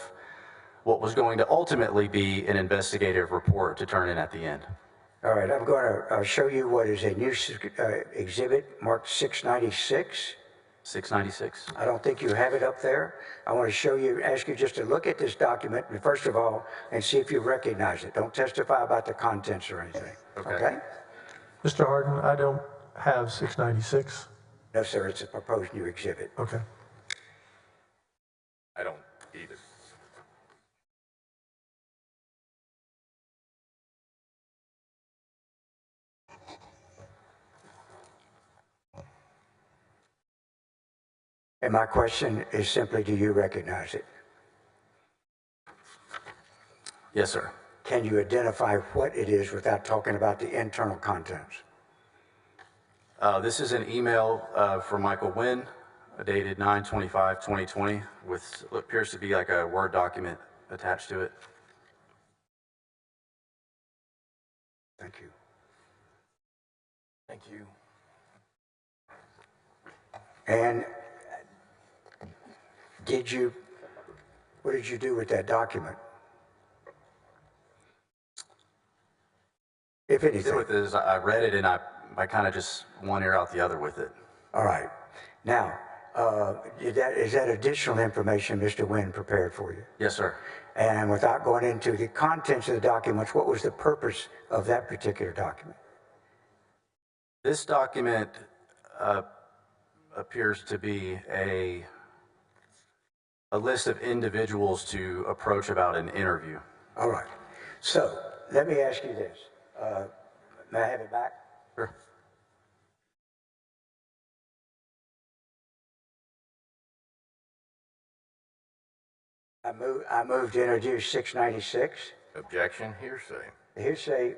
what was going to ultimately be an investigative report to turn in at the end. All right, I'm going to show you what is a new exhibit marked 696. 696. I don't think you have it up there. I want to ask you just to look at this document, first of all, and see if you recognize it. Don't testify about the contents or anything. Okay? Mr. Harden, I don't have 696. No, sir, it's a proposed new exhibit. Okay. I don't either. And my question is simply, do you recognize it? Yes, sir. Can you identify what it is without talking about the internal contents? This is an email from Michael Wynn, dated 9/25/2020, with what appears to be like a Word document attached to it. Thank you. Thank you. And what did you do with that document? If anything. With this, I read it and I kind of just one ear out the other with it. All right. Now, is that additional information Mr. Wynn prepared for you? Yes, sir. And without going into the contents of the documents, what was the purpose of that particular document? This document appears to be a list of individuals to approach about an interview. All right. So let me ask you this. May I have it back? Sure. I move to introduce 696. Objection, hearsay. Hearsay,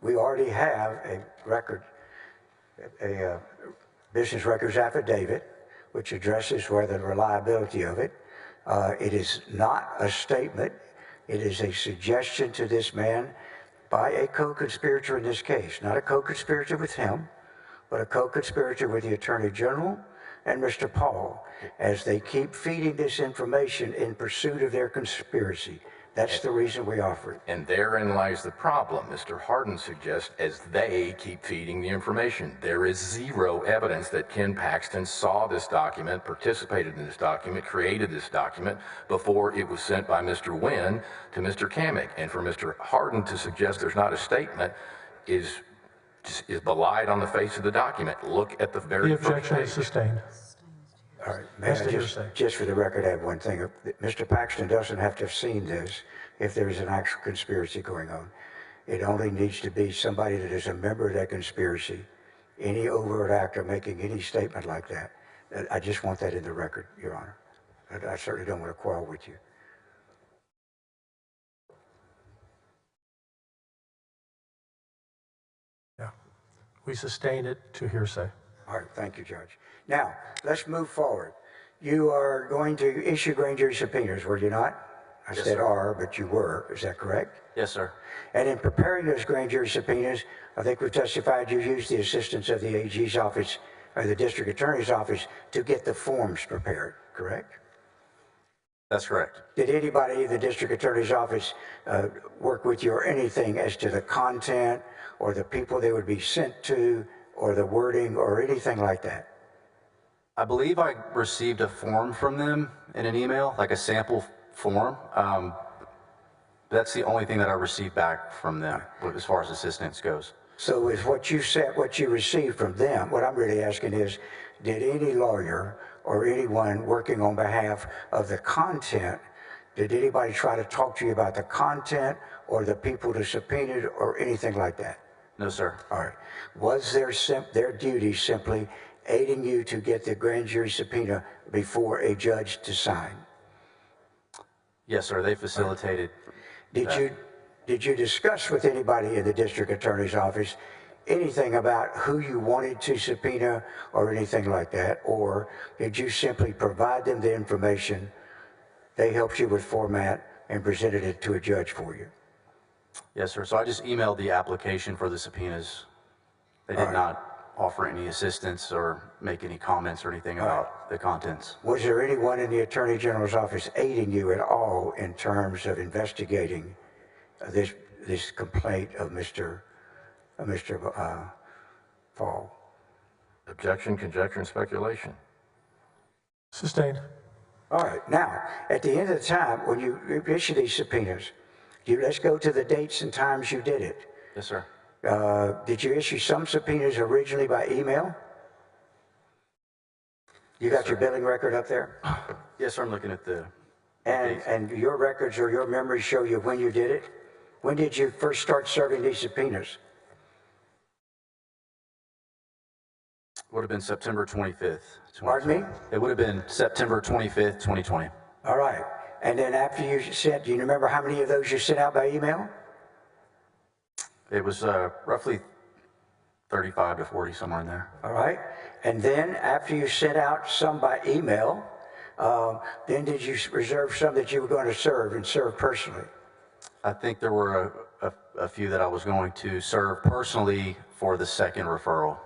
we already have a record, a business records affidavit, which addresses whether the reliability of it. It is not a statement. It is a suggestion to this man by a co-conspirator in this case, not a co-conspirator with him, but a co-conspirator with the Attorney General and Mr. Paul, as they keep feeding this information in pursuit of their conspiracy. That's the reason we offer it. And therein lies the problem. Mr. Hardin suggests as they keep feeding the information. There is zero evidence that Ken Paxton saw this document, participated in this document, created this document before it was sent by Mr. Wynn to Mr. Kamick. And for Mr. Hardin to suggest there's not a statement is belied on the face of the document. Look at the very The first objection page. is sustained. All right, may I just for the record add one thing. Mr. Paxton doesn't have to have seen this if there's an actual conspiracy going on. It only needs to be somebody that is a member of that conspiracy. Any overt actor making any statement like that. I just want that in the record, Your Honor. I certainly don't want to quarrel with you. Yeah. We sustain it to hearsay. All right, thank you, Judge. Now, let's move forward. You are going to issue grand jury subpoenas, were you not? I said are, but you were. Is that correct? Yes, sir. And in preparing those grand jury subpoenas, I think we've testified you used the assistance of the AG's office or the district attorney's office to get the forms prepared, correct? That's correct. Did anybody in the district attorney's office work with you or anything as to the content or the people they would be sent to or the wording or anything like that? I believe I received a form from them in an email, like a sample form. That's the only thing that I received back from them as far as assistance goes. So is what you said, what you received from them, what I'm really asking is, did any lawyer or anyone working on behalf of the content, did anybody try to talk to you about the content or the people to subpoena or anything like that? No, sir. All right. Was their duty simply aiding you to get the grand jury subpoena before a judge to sign? Yes, sir. They facilitated. Did you discuss with anybody in the district attorney's office anything about who you wanted to subpoena or anything like that? Or did you simply provide them the information, they helped you with format and presented it to a judge for you? Yes, sir. So I just emailed the application for the subpoenas. They did not offer any assistance or make any comments or anything about the contents. Was there anyone in the Attorney General's office aiding you at all in terms of investigating this complaint of Mr. Fall? Objection, conjecture, and speculation. Sustained. All right. Now, at the end of the time, when you issue these subpoenas, let's go to the dates and times you did it. Yes, sir. Did you issue some subpoenas originally by email? You got your billing record up there? Yes, sir. I'm looking at the... And your records or your memories show you when you did it? When did you first start serving these subpoenas? Would have been September 25th. Pardon me? It would have been September 25th, 2020. All right. And then after you sent, do you remember how many of those you sent out by email? It was roughly 35 to 40, somewhere in there. All right. And then after you sent out some by email, then did you reserve some that you were going to serve and serve personally? I think there were a few that I was going to serve personally for the second referral.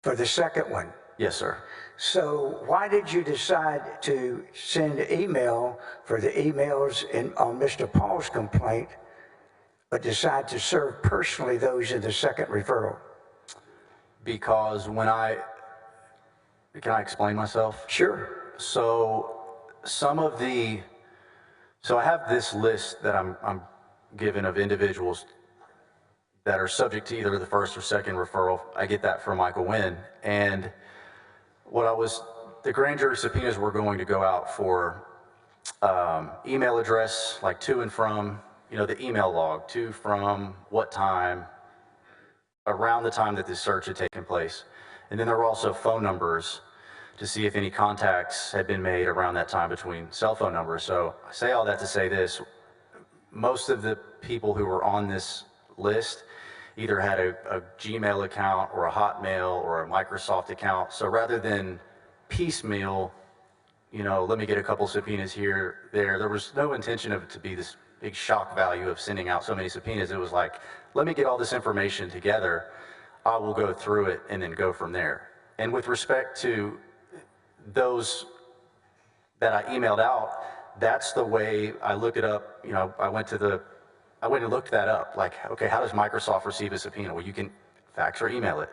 For the second one? Yes, sir. So why did you decide to send email for the emails on Mr. Paul's complaint, but decide to serve personally those in the second referral? Because when can I explain myself? Sure. So I have this list that I'm given of individuals that are subject to either the first or second referral. I get that from Michael Wynn. And the grand jury subpoenas were going to go out for email address, like to and from, the email log, to, from, what time, around the time that this search had taken place. And then there were also phone numbers to see if any contacts had been made around that time between cell phone numbers. So I say all that to say this: most of the people who were on this list either had a Gmail account or a Hotmail or a Microsoft account. So rather than piecemeal, let me get a couple subpoenas here, there was no intention of it to be this big shock value of sending out so many subpoenas. It was like, let me get all this information together, I will go through it and then go from there. And with respect to those that I emailed out, that's the way I looked it up. I went and looked that up. Like, okay, how does Microsoft receive a subpoena? Well, you can fax or email it.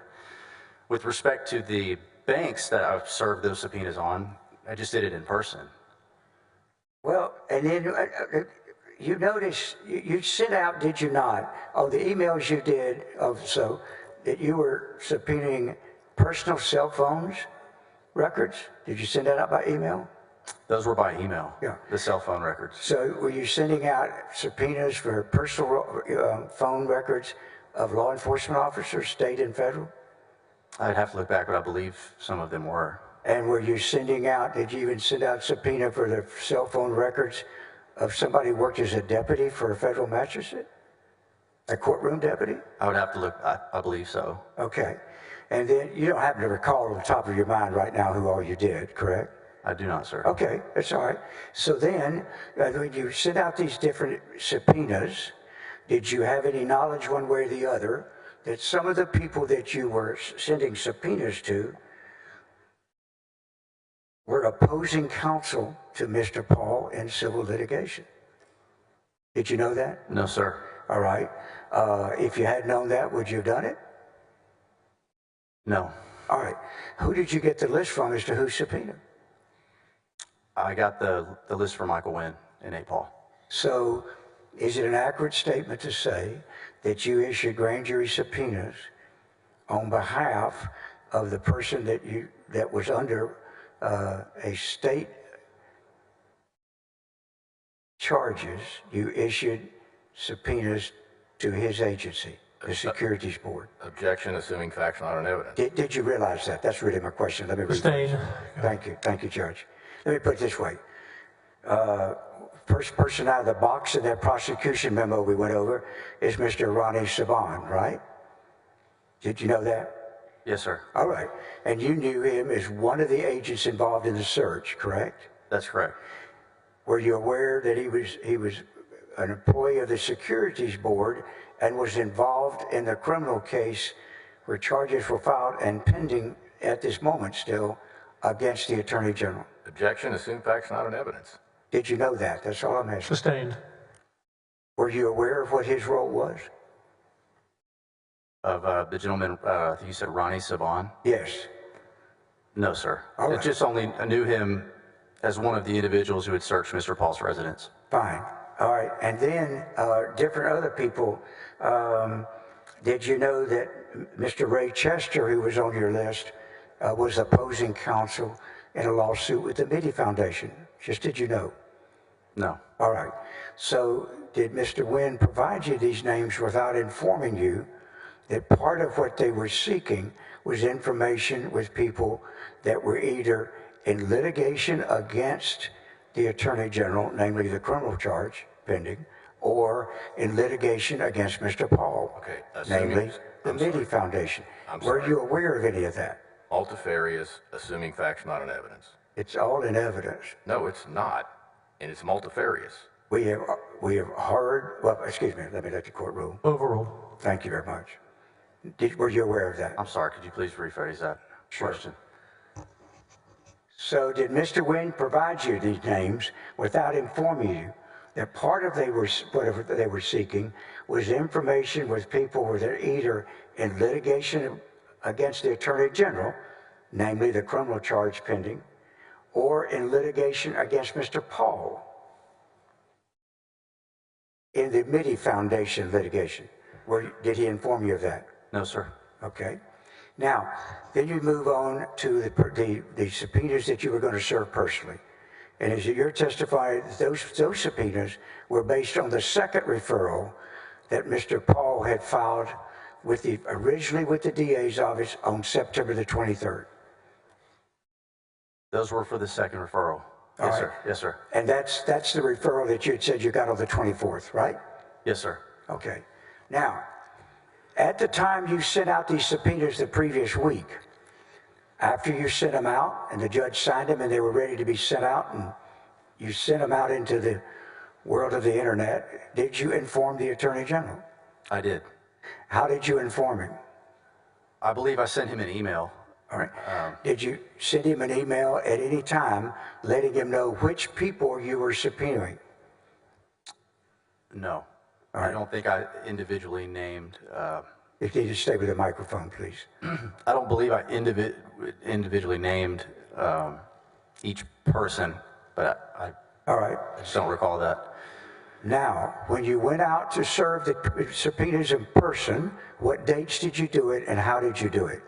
With respect to the banks that I've served those subpoenas on, I just did it in person. Well, and then you notice you sent out, did you not, on the emails you did so that you were subpoenaing personal cell phones records? Did you send that out by email? Those were by email, Yeah. the cell phone records. So were you sending out subpoenas for personal phone records of law enforcement officers, state and federal? I'd have to look back, but I believe some of them were. And were you sending out, did you even send out subpoena for the cell phone records of somebody who worked as a deputy for a federal magistrate? A courtroom deputy? I would have to look, I believe so. Okay. And then you don't happen to recall on the top of your mind right now who all you did, correct? I do not, sir. Okay, that's all right. So then, when you sent out these different subpoenas, did you have any knowledge one way or the other that some of the people that you were sending subpoenas to were opposing counsel to Mr. Paul in civil litigation? Did you know that? No, sir. All right. If you had known that, would you have done it? No. All right. Who did you get the list from as to who subpoenaed? I got the list from Michael Wynn and A. Paul. So is it an accurate statement to say that you issued grand jury subpoenas on behalf of the person that was under a state charges? You issued subpoenas to his agency, the Securities Board. Objection, assuming facts not on evidence. Did you realize that? That's really my question. Let me read. Sustained. Thank you, Judge. Let me put it this way. First person out of the box in that prosecution memo we went over is Mr. Ronnie Saban, right? Did you know that? Yes, sir. All right. And you knew him as one of the agents involved in the search, correct? That's correct. Were you aware that he was an employee of the Securities Board and was involved in the criminal case where charges were filed and pending at this moment still against the Attorney General? Objection, assume facts not on evidence. Did you know that? That's all I'm asking. Sustained. Were you aware of what his role was? Of the gentleman, you said Ronnie Saban? Yes. No, sir. All right. I just only knew him as one of the individuals who had searched Mr. Paul's residence. Fine. All right. And then different other people. Did you know that Mr. Ray Chester, who was on your list, was opposing counsel in a lawsuit with the Mitty Foundation? Just did you know? No. All right. So did Mr. Wynn provide you these names without informing you that part of what they were seeking was information with people that were either in litigation against the Attorney General, namely the criminal charge pending, or in litigation against Mr. Paul, Okay, namely the I'm Mitty sorry. Foundation? I'm Were sorry. you aware of any of that? Multifarious, assuming facts not on evidence. It's all in evidence. No, it's not, and it's multifarious. We have heard, well, excuse me, let me let the court rule. Overruled. Thank you very much. Were you aware of that? I'm sorry, could you please rephrase that question? So did Mr. Wynn provide you these names without informing you that part of whatever they were seeking was information with people who were either in litigation against the Attorney General, namely the criminal charge pending, or in litigation against Mr. Paul in the Mitty Foundation litigation? Did he inform you of that? No, sir. Okay. Now, then you move on to the subpoenas that you were going to serve personally. And as you're testifying, those subpoenas were based on the second referral that Mr. Paul had filed originally with the DA's office on September the 23rd. Those were for the second referral. All Yes, right. sir. Yes, sir. And that's the referral that you had said you got on the 24th, right? Yes, sir. Okay. Now, at the time you sent out these subpoenas the previous week, after you sent them out and the judge signed them and they were ready to be sent out and you sent them out into the world of the internet, did you inform the Attorney General? I did. How did you inform him? I believe I sent him an email. All right. Did you send him an email at any time letting him know which people you were subpoenaing? No. All right. I don't think I individually named. You need to stay with the microphone, please. I don't believe I individually named each person, but I All right. just don't recall that. Now, when you went out to serve the subpoenas in person, what dates did you do it and how did you do it?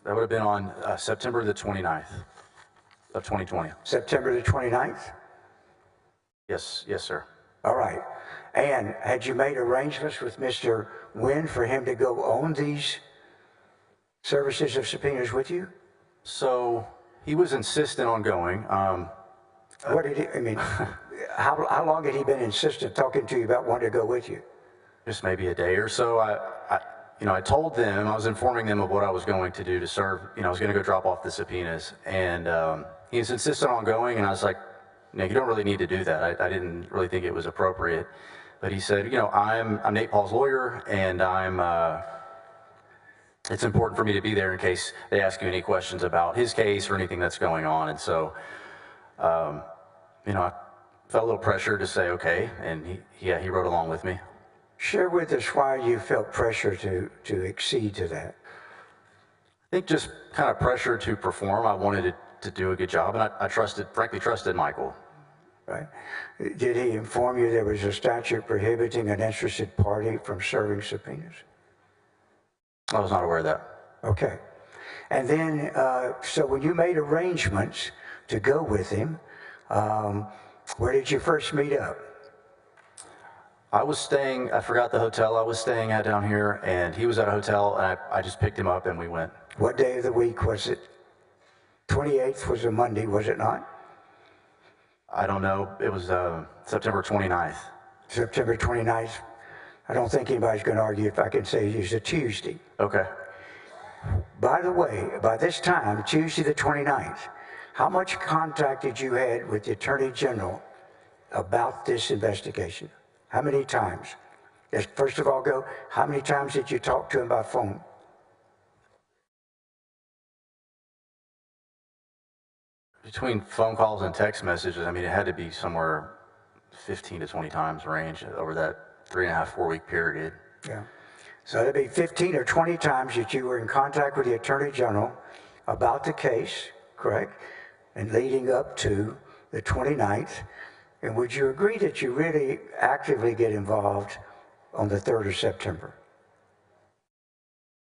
That would have been on September the 29th of 2020. September the 29th? Yes, sir. All right. And had you made arrangements with Mr. Wynn for him to go on these services of subpoenas with you? So he was insistent on going. What did he, I mean, how long had he been insistent talking to you about wanting to go with you? Just maybe a day or so. I told them, I was informing them of what I was going to do to serve. I was going to go drop off the subpoenas, and he was insistent on going, and I was like, no, you don't really need to do that. I didn't really think it was appropriate. But he said, I'm Nate Paul's lawyer, and it's important for me to be there in case they ask you any questions about his case or anything that's going on. And so, I felt a little pressure to say, okay, and he rode along with me. Share with us why you felt pressure to accede to that. I think just kind of pressure to perform. I wanted to do a good job, and I frankly trusted Michael. Right. Did he inform you there was a statute prohibiting an interested party from serving subpoenas? I was not aware of that. Okay. And then, so when you made arrangements to go with him, where did you first meet up? I forgot the hotel I was staying at down here, and he was at a hotel, and I just picked him up and we went. What day of the week was it? 28th was a Monday, was it not? I don't know. It was September 29th. September 29th. I don't think anybody's going to argue if I can say it was a Tuesday. Okay. By the way, by this time, Tuesday the 29th, how much contact did you had with the Attorney General about this investigation? How many times? Let's first of all go, how many times did you talk to him by phone? Between phone calls and text messages, it had to be somewhere 15 to 20 times range over that 3.5, 4 week period. Yeah. So that'd be 15 or 20 times that you were in contact with the Attorney General about the case, correct? And leading up to the 29th. And would you agree that you really actively get involved on the 3rd of September?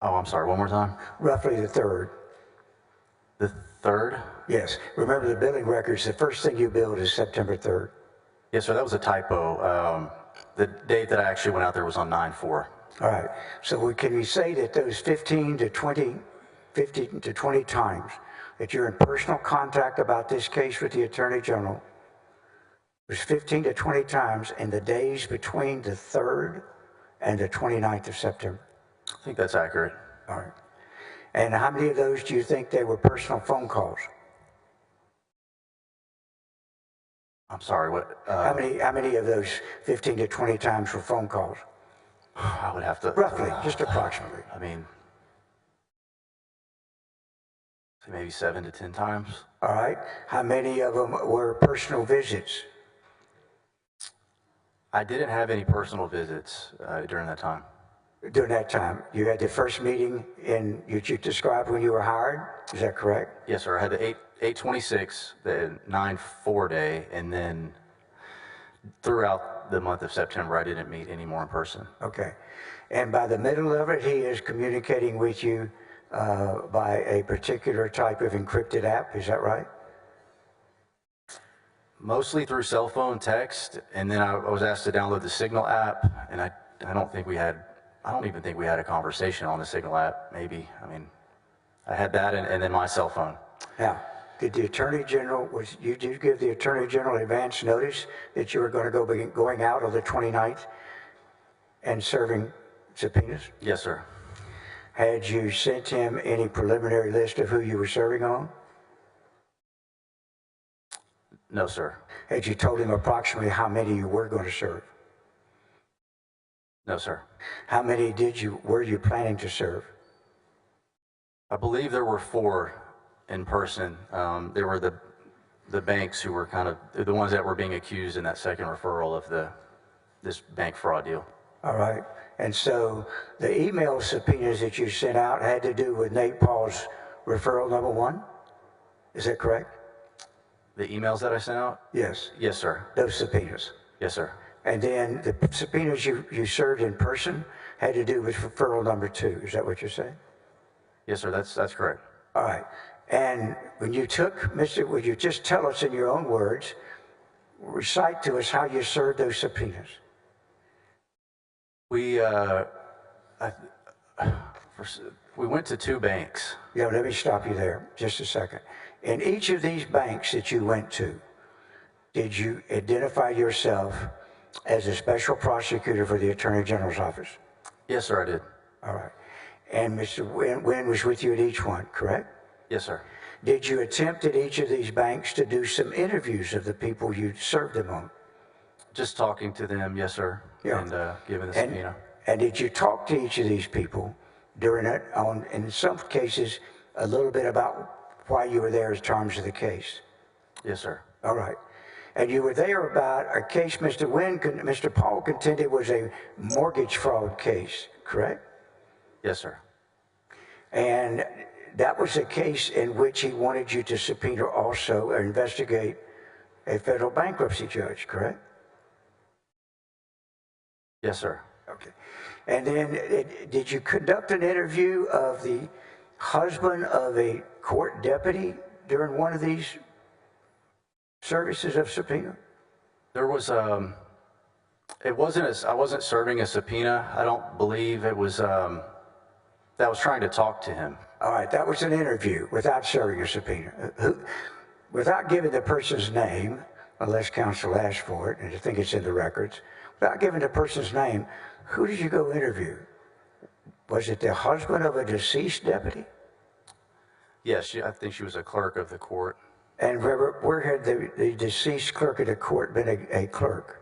Oh, I'm sorry, one more time? Roughly the 3rd. The 3rd? Yes. Remember the billing records, the first thing you billed is September 3rd. Yes, sir, that was a typo. The date that I actually went out there was on 9/4. All right. So can we say that those 15 to 20 times that you're in personal contact about this case with the Attorney General was 15 to 20 times in the days between the 3rd and the 29th of September? I think that's accurate. All right. And how many of those do you think they were personal phone calls? I'm sorry, what? How many of those 15 to 20 times were phone calls? I would have to... Roughly, just approximately. Maybe 7 to 10 times. All right. How many of them were personal visits? I didn't have any personal visits during that time. During that time, you had the first meeting you described when you were hired, is that correct? Yes, sir. I had the 8/26, the 9/4 day, and then throughout the month of September, I didn't meet any more in person. Okay. And by the middle of it, he is communicating with you by a particular type of encrypted app, is that right? Mostly through cell phone text, and then I was asked to download the Signal app, and I don't think we had I don't even think we had a conversation on the Signal app, maybe. I mean, I had that and then my cell phone. Now, did the Attorney General, did you give the Attorney General advance notice that you were going to be going out on the 29th and serving subpoenas? Yes, sir. Had you sent him any preliminary list of who you were serving on? No, sir. Had you told him approximately how many you were going to serve? No, sir. How many were you planning to serve? I believe there were 4 in person. There were the banks who were kind of the ones that were being accused in that second referral of this bank fraud deal. All right. And so the email subpoenas that you sent out had to do with Nate Paul's referral number 1? Is that correct? The emails that I sent out? Yes. Yes, sir. Those subpoenas. Yes, sir. And then the subpoenas you served in person had to do with referral number 2. Is that what you're saying? Yes, sir. That's correct. All right. And when you took, would you just tell us in your own words, recite to us how you served those subpoenas? We went to 2 banks. Yeah, let me stop you there just a second. In each of these banks that you went to, did you identify yourself as a special prosecutor for the Attorney General's office? Yes, sir, I did. All right. And Mr. Wynn was with you at each one, correct? Yes, sir. Did you attempt at each of these banks to do some interviews of the people you served them on? Just talking to them, yes, sir. Yeah. And giving the subpoena. And did you talk to each of these people during it, in some cases, a little bit about why you were there as terms of the case? Yes, sir. All right. And you were there about a case Mr. Paul contended was a mortgage fraud case, correct? Yes, sir. And that was a case in which he wanted you to subpoena also or investigate a federal bankruptcy judge, correct? Yes, sir. Okay. And then did you conduct an interview of the husband of a court deputy during one of these services of subpoena? There was I wasn't serving a subpoena. I don't believe it was that was trying to talk to him. All right, that was an interview without serving a subpoena. Without giving the person's name, unless counsel asked for it, and I think it's in the records, without giving the person's name, who did you go interview? Was it the husband of a deceased deputy? Yes, I think she was a clerk of the court. And where had the deceased clerk of the court been a clerk?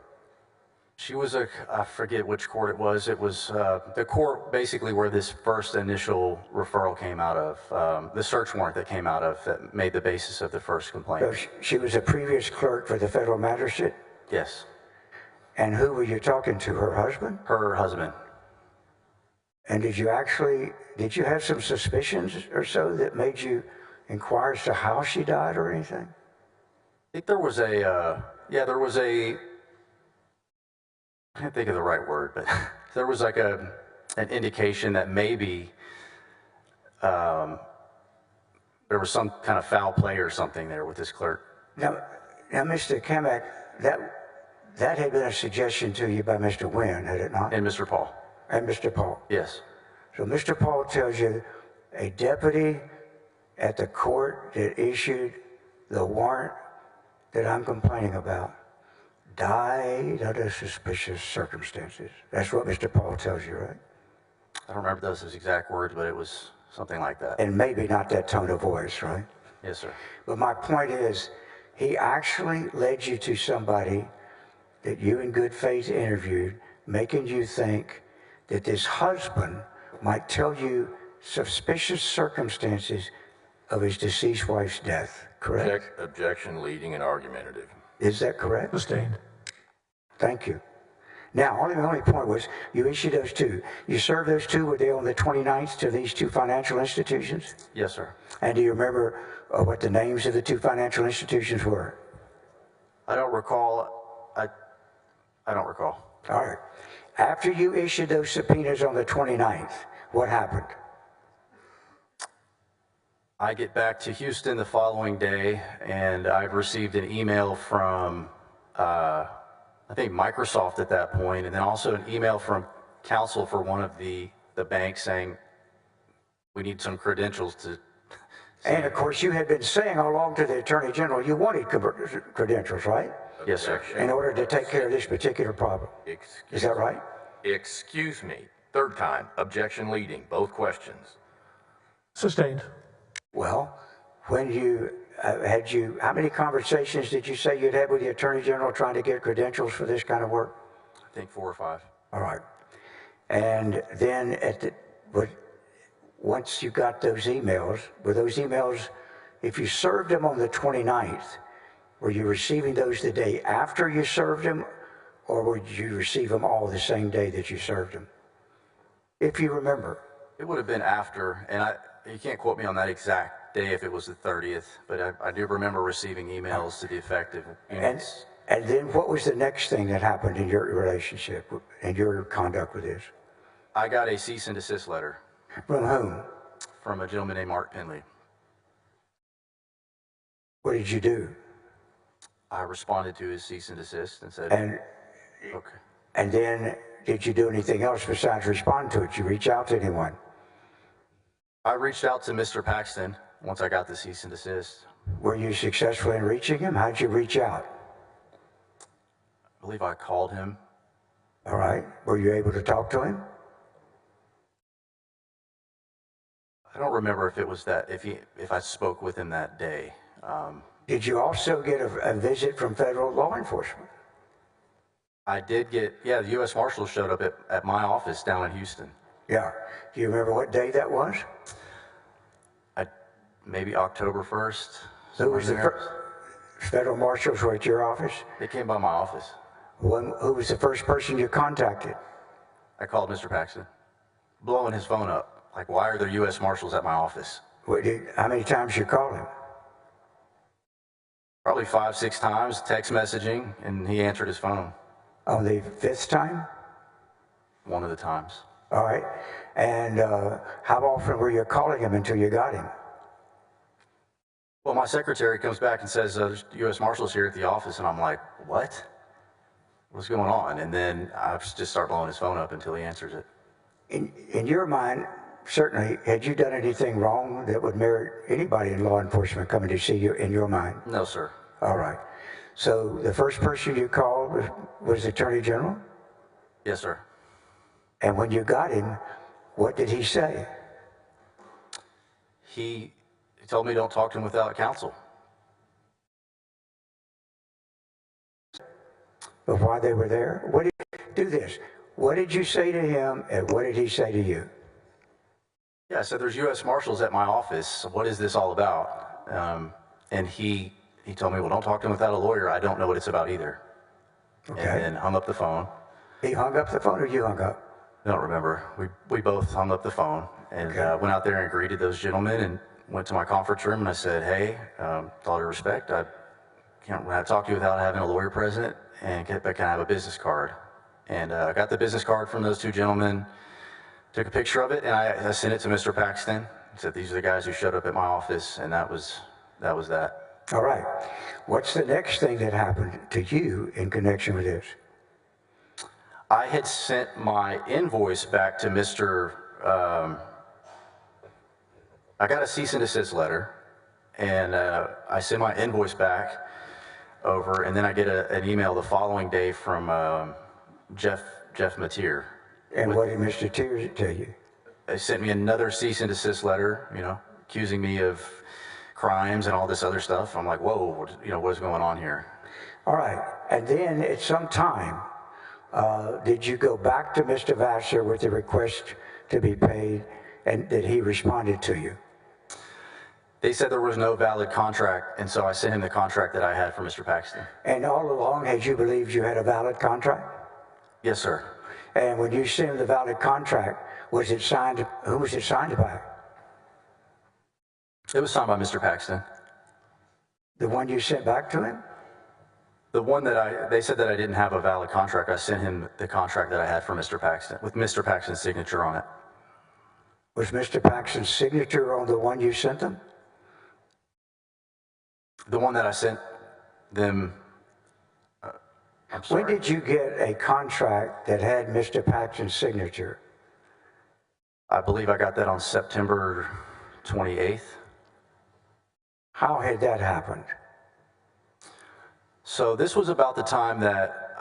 She was I forget which court it was. It was the court basically where this first initial referral came out of, the search warrant that came out of that made the basis of the first complaint. So she was a previous clerk for the federal magistrate? Yes. And who were you talking to, her husband? Her husband. And did you have some suspicions or so that made you inquire as to how she died or anything? I think there was I can't think of the right word, but there was like an indication that maybe there was some kind of foul play or something there with this clerk. Now Mr. Kamak, that had been a suggestion to you by Mr. Wynn, had it not? And Mr. Paul. And Mr. Paul. Yes. So Mr. Paul tells you a deputy at the court that issued the warrant that I'm complaining about died under suspicious circumstances. That's what Mr. Paul tells you, right? I don't remember those exact words, but it was something like that. And maybe not that tone of voice, right? Yes, sir. But my point is, he actually led you to somebody that you in good faith interviewed, making you think that this husband might tell you suspicious circumstances of his deceased wife's death, correct? Objection, leading, and argumentative. Is that correct? Sustained. Thank you. Now, the only point was you issued those 2. You served those 2, were they on the 29th to these 2 financial institutions? Yes, sir. And do you remember what the names of the 2 financial institutions were? I don't recall. I don't recall. All right. After you issued those subpoenas on the 29th, what happened? I get back to Houston the following day, and I've received an email from, I think Microsoft at that point, and then also an email from counsel for one of the banks saying, we need some credentials to. And of course, you had been saying all along to the Attorney General you wanted credentials, right? Yes, sir. In order to take care of this particular problem. Is that right? Excuse me. Third time, objection leading, both questions. Sustained. Well, when you how many conversations did you say you'd had with the Attorney General trying to get credentials for this kind of work? I think 4 or 5. All right. And then once you got those emails, were those emails, if you served them on the 29th, were you receiving those the day after you served them, or would you receive them all the same day that you served them? If you remember. It would have been after, and you can't quote me on that exact day if it was the 30th, but I do remember receiving emails to the effect of units. And then what was the next thing that happened in your relationship and your conduct with this? I got a cease and desist letter. From whom? From a gentleman named Mark Penley. What did you do? I responded to his cease and desist and said, okay. And then did you do anything else besides respond to it? Did you reach out to anyone? I reached out to Mr. Paxton once I got the cease and desist. Were you successful in reaching him? How'd you reach out? I believe I called him. All right. Were you able to talk to him? I don't remember if it was that, if I spoke with him that day. Did you also get a visit from federal law enforcement? I did get, the U.S. Marshals showed up at my office down in Houston. Yeah. Do you remember what day that was? Maybe October 1st. Who was the first? Federal marshals were at your office? They came by my office. Who was the first person you contacted? I called Mr. Paxton, blowing his phone up. Like, why are there U.S. Marshals at my office? How many times you called him? Probably 5, 6 times, text messaging, and he answered his phone. On the 5th time? One of the times. All right. And how often were you calling him until you got him? Well, my secretary comes back and says, U.S. Marshals here at the office, and I'm like, what? What's going on? And then I just start blowing his phone up until he answers it. In your mind, certainly, had you done anything wrong that would merit anybody in law enforcement coming to see you, in your mind? No, sir. All right. So the first person you called was the Attorney General? Yes, sir. And when you got him, what did he say? He told me don't talk to him without counsel. But why they were there? What did do this? What did you say to him, and what did he say to you? Yeah, I said, there's U.S. Marshals at my office. What is this all about? And he told me, well, don't talk to him without a lawyer. I don't know what it's about either. Okay. And then hung up the phone. He hung up the phone, or you hung up? I don't remember. We both hung up the phone and went out there and greeted those gentlemen and went to my conference room, and I said, hey, with all due respect, I can't talk to you without having a lawyer present, and can I have a business card? And I got the business card from those 2 gentlemen, took a picture of it, and I sent it to Mr. Paxton. I said, these are the guys who showed up at my office, and that was that. All right. What's the next thing that happened to you in connection with this? I had sent my invoice back to Mr. I got a cease and desist letter, and I sent my invoice back over, and then I get an email the following day from Jeff Mateer. And what did Mr. Tears tell you? They sent me another cease and desist letter, accusing me of crimes and all this other stuff. I'm like, whoa, what is going on here? All right. And then at some time, did you go back to Mr. Vassar with the request to be paid, and that he responded to you? They said there was no valid contract, and so I sent him the contract that I had for Mr. Paxton. And all along, had you believed you had a valid contract? Yes, sir. And when you sent him the valid contract, was it signed? Who was it signed by? It was signed by Mr. Paxton. The one you sent back to him? The one that they said that I didn't have a valid contract. I sent him the contract that I had for Mr. Paxton, with Mr. Paxton's signature on it. Was Mr. Paxton's signature on the one you sent them? The one that I sent them, I'm sorry. When did you get a contract that had Mr. Paxton's signature? I believe I got that on September 28th. How had that happened? So this was about the time that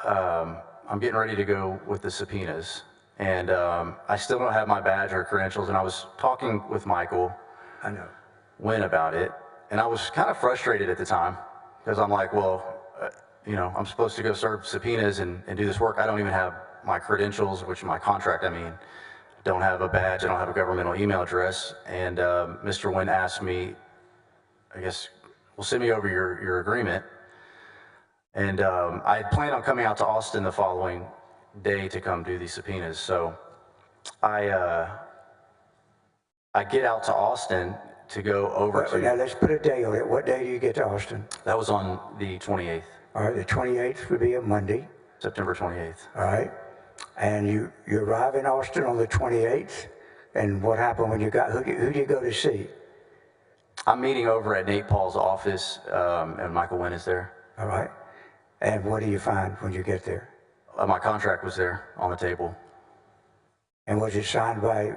I'm getting ready to go with the subpoenas, and I still don't have my badge or credentials, and I was talking with Michael I know. Wynn about it, and I was kind of frustrated at the time, because I'm like, well, you know, I'm supposed to go serve subpoenas and do this work. I don't even have my credentials, which my contract, I mean, don't have a badge, I don't have a governmental email address, and Mr. Wynn asked me, I guess, well, send me over your agreement. And I had planned on coming out to Austin the following day to come do these subpoenas. So I get out to Austin to go over to... Now let's put a day on it. What day do you get to Austin? That was on the 28th. All right, the 28th would be a Monday. September 28th. All right. And you arrive in Austin on the 28th. And what happened when you got, who do you go to see? I'm meeting over at Nate Paul's office, and Michael Wynn is there. All right. And what do you find when you get there? My contract was there on the table. And was it signed by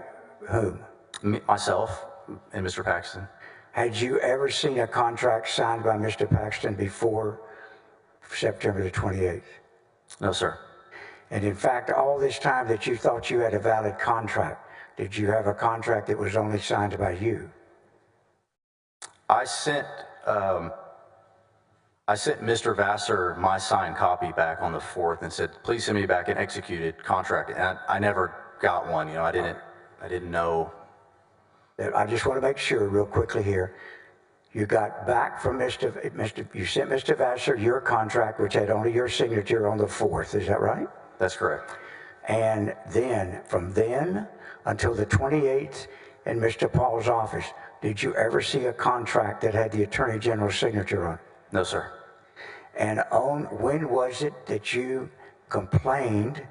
whom? Myself and Mr. Paxton. Had you ever seen a contract signed by Mr. Paxton before September the 28th? No, sir. And in fact, all this time that you thought you had a valid contract, did you have a contract that was only signed by you? I sent Mr. Vassar my signed copy back on the 4th and said, please send me back an executed contract. And I never got one, you know, I didn't know. I just want to make sure real quickly here. You got back from you sent Mr. Vassar your contract, which had only your signature on the 4th, is that right? That's correct. And then, from then until the 28th in Mr. Paul's office, did you ever see a contract that had the Attorney General's signature on it? No, sir. And when was it that you complained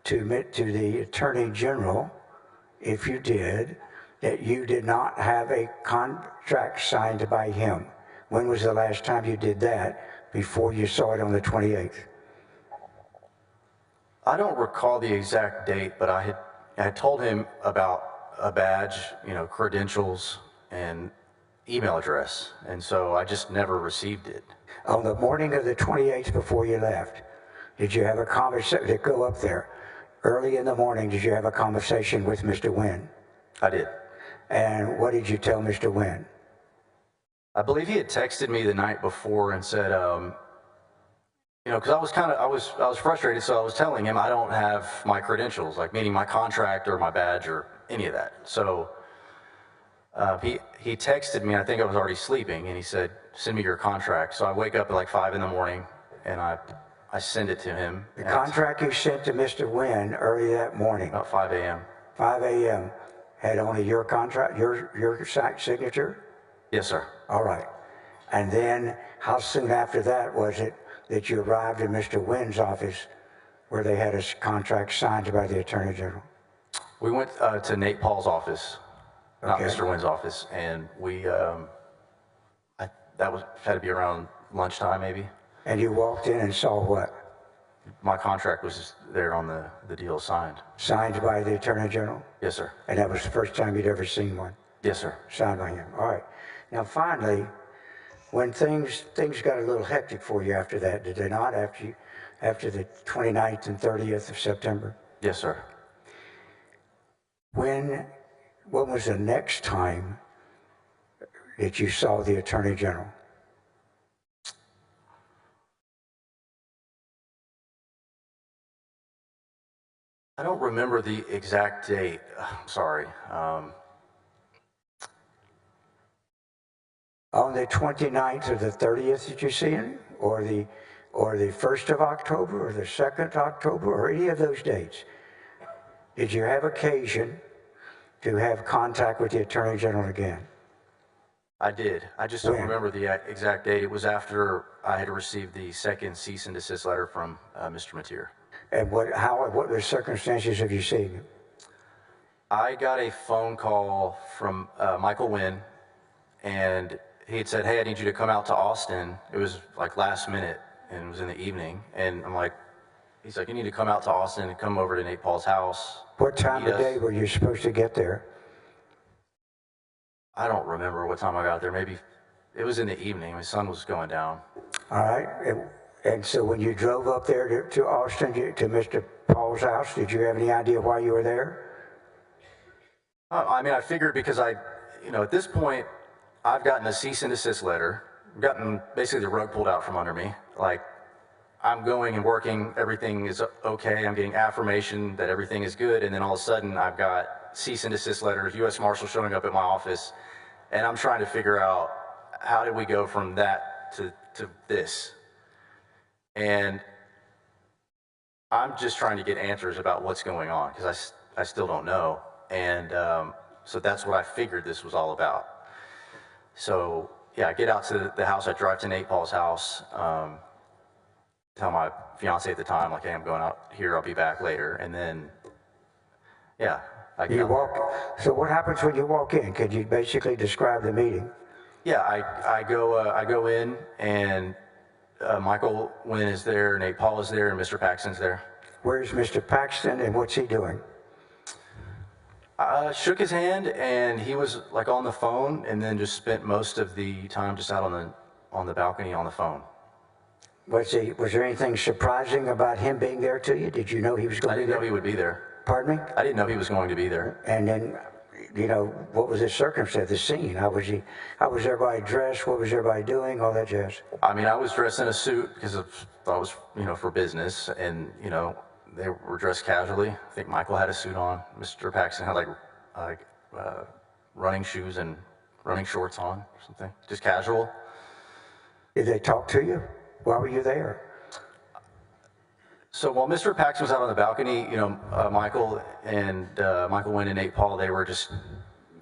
to the Attorney General, if you did, that you did not have a contract signed by him? When was the last time you did that before you saw it on the 28th? I don't recall the exact date, but I had told him about a badge, you know, credentials, and email address, and so I just never received it. On the morning of the 28th before you left, did you have a conversation, to go up there, early in the morning, did you have a conversation with Mr. Wynn? I did. And what did you tell Mr. Wynn? I believe he had texted me the night before and said, you know, because I was frustrated, so I was telling him I don't have my credentials, like meaning my contract or my badge or any of that. So he texted me, and I think I was already sleeping, and he said, send me your contract. So I wake up at like 5 in the morning, and I send it to him. The contract you sent to Mr. Wynn early that morning, About 5 a.m. 5 a.m., had only your contract, your signature? Yes, sir. All right. And then how soon after that was it that you arrived in Mr. Wynn's office where they had a contract signed by the Attorney General? We went to Nate Paul's office, not Okay. Mr. Wynn's office, and we, had to be around lunchtime maybe. And you walked in and saw what? My contract was there on the deal signed. Signed by the Attorney General? Yes, sir. And that was the first time you'd ever seen one? Yes, sir. Signed by him. All right. Now finally, when things got a little hectic for you after that, did they not, after the 29th and 30th of September? Yes, sir. When was the next time that you saw the Attorney General? I don't remember the exact date. I'm sorry. On the 29th or the 30th, did you see him? Or the 1st of October or the 2nd October or any of those dates? Did you have occasion to have contact with the Attorney General again? I did. I just don't When? remember the exact date. It was after I had received the second cease and desist letter from Mr. Mateer. And what were the circumstances of you seeing him? I got a phone call from Michael Wynn, and he had said, hey, I need you to come out to Austin. It was like last minute, and it was in the evening. And I'm like, He's like, you need to come out to Austin and come over to Nate Paul's house. What time meet of us." day were you supposed to get there? I don't remember what time I got there. Maybe it was in the evening. My sun was going down. All right. And so when you drove up there to Austin, to Mr. Paul's house, did you have any idea why you were there? I mean, I figured because at this point, I've gotten a cease and desist letter, gotten basically the rug pulled out from under me. Like, I'm going and working, everything is okay, I'm getting affirmation that everything is good, and then all of a sudden I've got cease and desist letters, U.S. Marshal showing up at my office, and I'm trying to figure out how did we go from that to this. And I'm just trying to get answers about what's going on, because I still don't know. And so that's what I figured this was all about. So yeah, I get out to the house, I drive to Nate Paul's house, tell my fiance at the time, like, hey, I'm going out here, I'll be back later. And then, yeah, I get So what happens when you walk in? Could you basically describe the meeting? Yeah, I go in, and Michael Wynn is there, Nate Paul is there, and Mr. Paxton's there. Where's Mr. Paxton, and what's he doing? I shook his hand, and he was like on the phone, and then just spent most of the time just out on the balcony on the phone. Was there anything surprising about him being there to you? Did you know he was going to be there? I didn't know he would be there. Pardon me? I didn't know he was going to be there. And then, what was the circumstance, the scene? How was everybody dressed? What was everybody doing? All that jazz. I mean, I was dressed in a suit because I was, for business, and, they were dressed casually. I think Michael had a suit on. Mr. Paxton had like running shoes and running shorts on or something, just casual. Did they talk to you? Why were you there? So while Mr. Paxton was out on the balcony, Michael Wynn and Nate Paul, they were just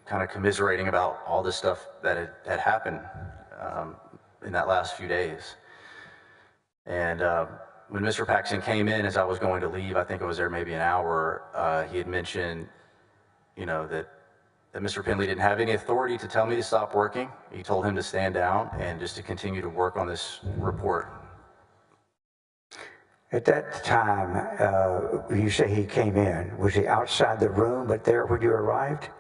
kind of commiserating about all this stuff that had happened in that last few days. And when Mr. Paxton came in, as I was going to leave, I think I was there maybe an hour, he had mentioned, that Mr. Penley didn't have any authority to tell me to stop working. He told him to stand down and just to continue to work on this report. At that time, you say he came in. Was he outside the room, but there when you arrived?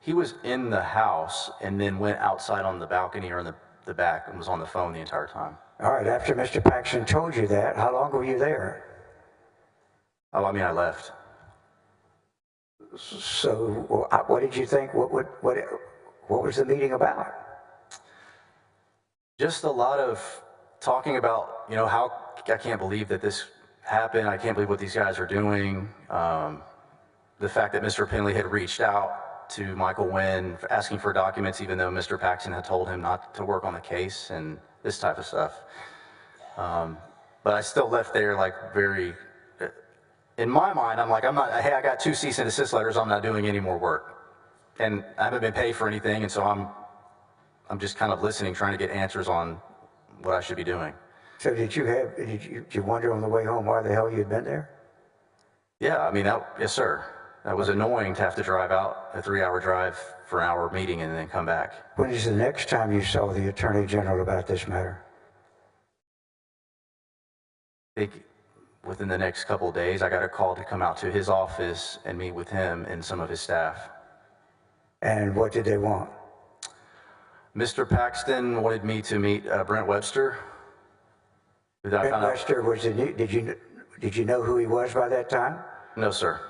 He was in the house and then went outside on the balcony or in the back and was on the phone the entire time. All right, after Mr. Paxton told you that, how long were you there? Oh, I mean, I left. So what did you think? What was the meeting about? Just a lot of talking about, how I can't believe that this happened. I can't believe what these guys are doing. The fact that Mr. Penley had reached out to Michael Wynn asking for documents, even though Mr. Paxton had told him not to work on the case and this type of stuff. But I still left there very, in my mind, I'm like, hey, I got 2 cease and desist letters, I'm not doing any more work. And I haven't been paid for anything, and so I'm just kind of listening, trying to get answers on what I should be doing. So did you wonder on the way home why the hell you'd been there? Yeah, I mean, yes, sir. That was annoying to have to drive out a 3-hour drive for an hour meeting and then come back. When is the next time you saw the Attorney General about this matter? I think within the next couple of days, I got a call to come out to his office and meet with him and some of his staff. And what did they want? Mr. Paxton wanted me to meet Brent Webster. Brent Webster was did you know who he was by that time? No, sir.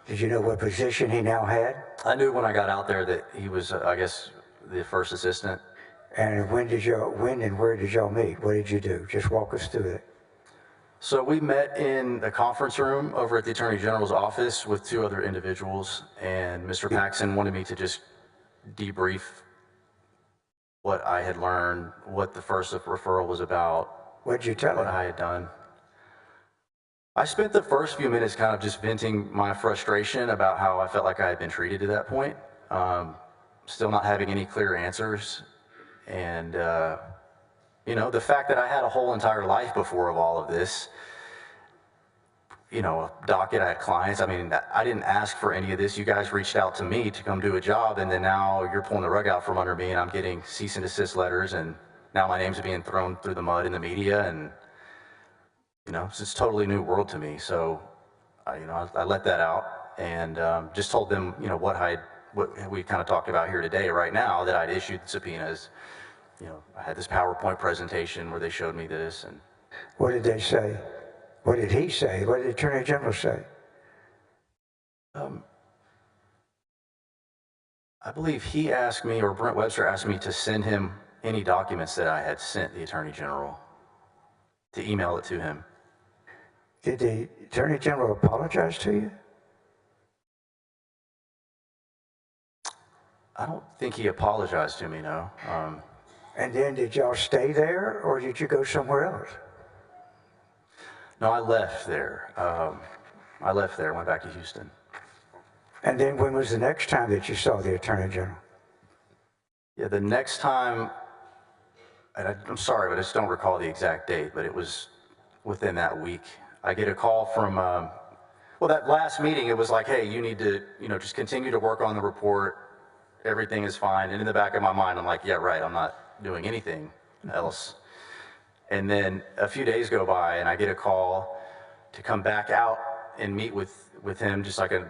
Did you know what position he now had? I knew when I got out there that he was, I guess, the first assistant. And when and where did y'all meet? What did you do? Just walk us through it. So we met in the conference room over at the Attorney General's office with 2 other individuals, and Mr. Paxton wanted me to just debrief what I had learned, what the first referral was about. What did you tell him? What I had done. I spent the first few minutes kind of just venting my frustration about how I felt like I had been treated to that point, still not having any clear answers, and the fact that I had a whole entire life before of all of this, a docket, I had clients. I mean, I didn't ask for any of this. You guys reached out to me to come do a job, and then now you're pulling the rug out from under me, and I'm getting cease and desist letters, and now my name's being thrown through the mud in the media, and it's a totally new world to me. So, I let that out and just told them, what we kind of talked about here today, right now, that I'd issued subpoenas. I had this PowerPoint presentation where they showed me this. And What did they say? What did he say? What did the Attorney General say? I believe he asked me, or Brent Webster asked me, to send him any documents that I had sent the Attorney General, to email it to him. Did the Attorney General apologize to you? I don't think he apologized to me, no. And then did y'all stay there, or did you go somewhere else? No, I left there. Went back to Houston. And then when was the next time that you saw the Attorney General? Yeah, the next time, and I'm sorry, but I just don't recall the exact date, but it was within that week. I get a call from, that last meeting, it was like, hey, you need to, just continue to work on the report. Everything is fine. And in the back of my mind, I'm like, yeah, right, I'm not doing anything else. And then a few days go by and I get a call to come back out and meet with him, just like a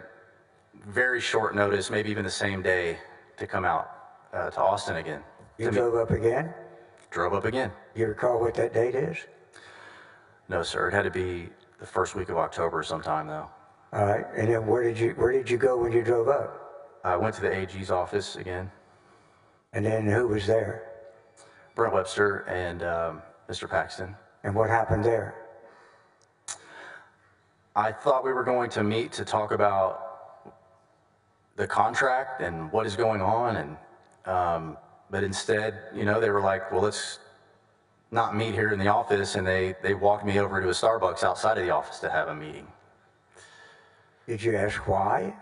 very short notice, maybe even the same day, to come out to Austin again. You drove up again? Drove up again. You recall what that date is? No, sir. It had to be the first week of October sometime, though. All right. And then where did you go when you drove up? I went to the AG's office again. And then who was there? Brent Webster and Mr. Paxton. And what happened there? I thought we were going to meet to talk about the contract and what is going on, and but instead, they were like, well, let's not meet here in the office, and they walked me over to a Starbucks outside of the office to have a meeting. Did you ask why?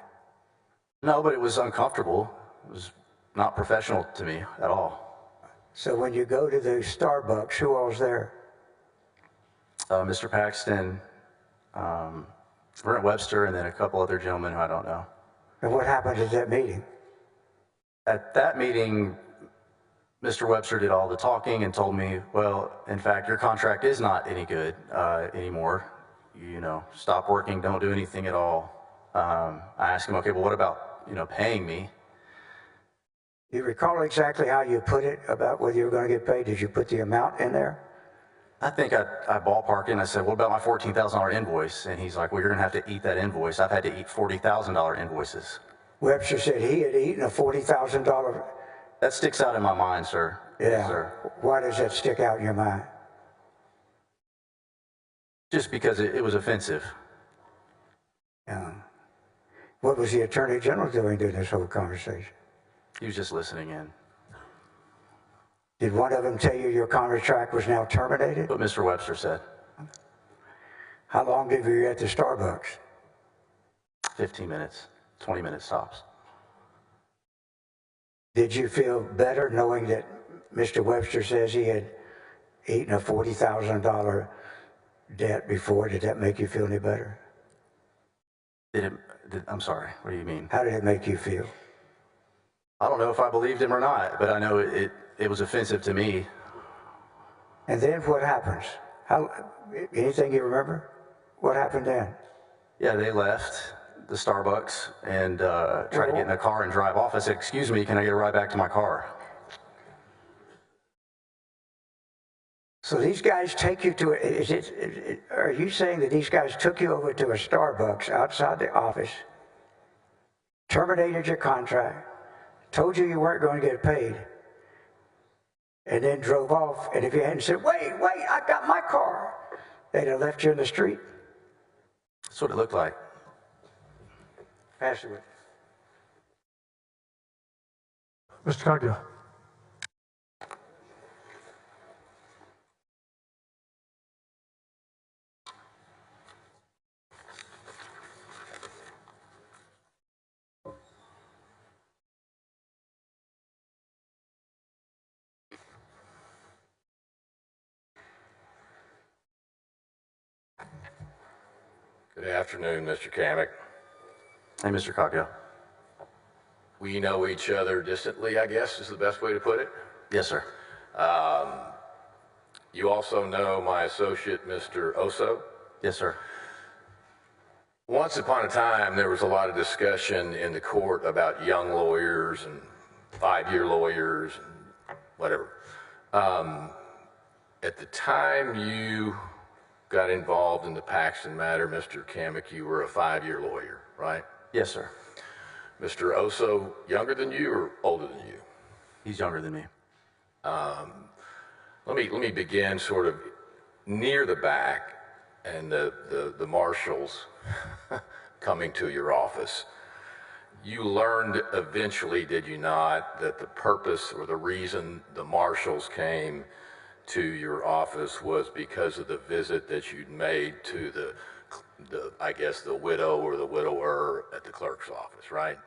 No, but it was uncomfortable. It was not professional to me at all. So when you go to the Starbucks, who all's there? Mr. Paxton, Brent Webster, and then a couple other gentlemen who I don't know. And what happened at that meeting? At that meeting, Mr. Webster did all the talking and told me, well, in fact, your contract is not any good anymore. Stop working, don't do anything at all. I asked him, okay, well, what about, paying me? Do you recall exactly how you put it about whether you were going to get paid? Did you put the amount in there? I think I ballparked it, and I said, what about my $14,000 invoice? And he's like, well, you're going to have to eat that invoice. I've had to eat $40,000 invoices. Webster said he had eaten a $40,000. That sticks out in my mind, sir. Yeah. Yes, sir. Why does that stick out in your mind? Just because it was offensive. What was the Attorney General doing during this whole conversation? He was just listening in. Did one of them tell you your contract was now terminated? What Mr. Webster said. How long did you at the Starbucks? 15 minutes, 20 minutes tops. Did you feel better knowing that Mr. Webster says he had eaten a $40,000 debt before? Did that make you feel any better? I'm sorry, what do you mean? How did it make you feel? I don't know if I believed him or not, but I know it was offensive to me. And then what happens? Anything you remember? What happened then? Yeah, they left the Starbucks and tried to get in a car and drive off. I said, excuse me, can I get a ride back to my car? So these guys take you to, are you saying that these guys took you over to a Starbucks outside the office, terminated your contract, told you weren't going to get paid, and then drove off, and if you hadn't said, wait, I got my car, they'd have left you in the street? That's what it looked like. Pass it with. Mr. Cogdill. Good afternoon, Mr. Kamek. Hey, Mr. Cogdill. We know each other distantly, I guess, is the best way to put it. Yes, sir. You also know my associate, Mr. Oso? Yes, sir. Once upon a time, there was a lot of discussion in the court about young lawyers and 5-year lawyers and whatever. At the time you got involved in the Paxton matter, Mr. Kamek, you were a 5-year lawyer, right? Yes, sir. Mr. Oso, younger than you or older than you? He's younger than me. Let me begin sort of near the back and the marshals coming to your office. You learned eventually, did you not, that the purpose or the reason the marshals came to your office was because of the visit that you'd made to I guess the widow or the widower at the clerk's office, right?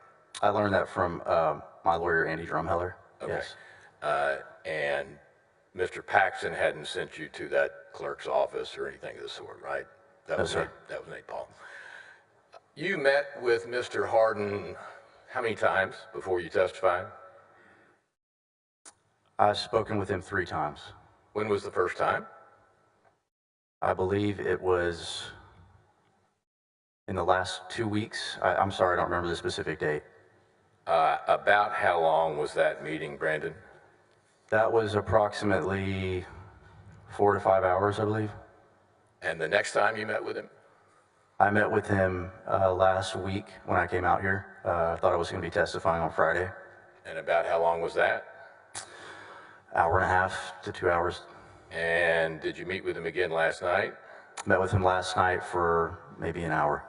I learned that from my lawyer, Andy Drumheller. Okay. Yes. And Mr. Paxton hadn't sent you to that clerk's office or anything of the sort, right? That was sir. That was Nate Paul. You met with Mr. Hardin how many times before you testified? I've spoken with him 3 times. When was the first time? I believe it was in the last 2 weeks. I'm sorry, I don't remember the specific date. About how long was that meeting, Brandon? That was approximately 4 to 5 hours, I believe. And the next time you met with him? I met with him last week when I came out here. I thought I was going to be testifying on Friday. And about how long was that? Hour and a half to 2 hours. And did you meet with him again last night? Met with him last night for maybe an hour.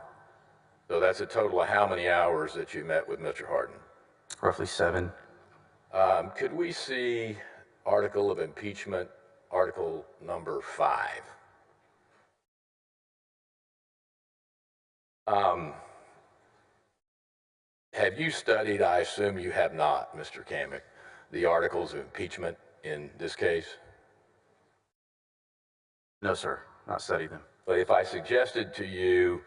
So that's a total of how many hours that you met with Mr. Hardin? Roughly 7. Could we see article of impeachment, article number 5? Have you studied, I assume you have not, Mr. Kamek, the articles of impeachment in this case? No, sir, not studied them. But if I suggested to you,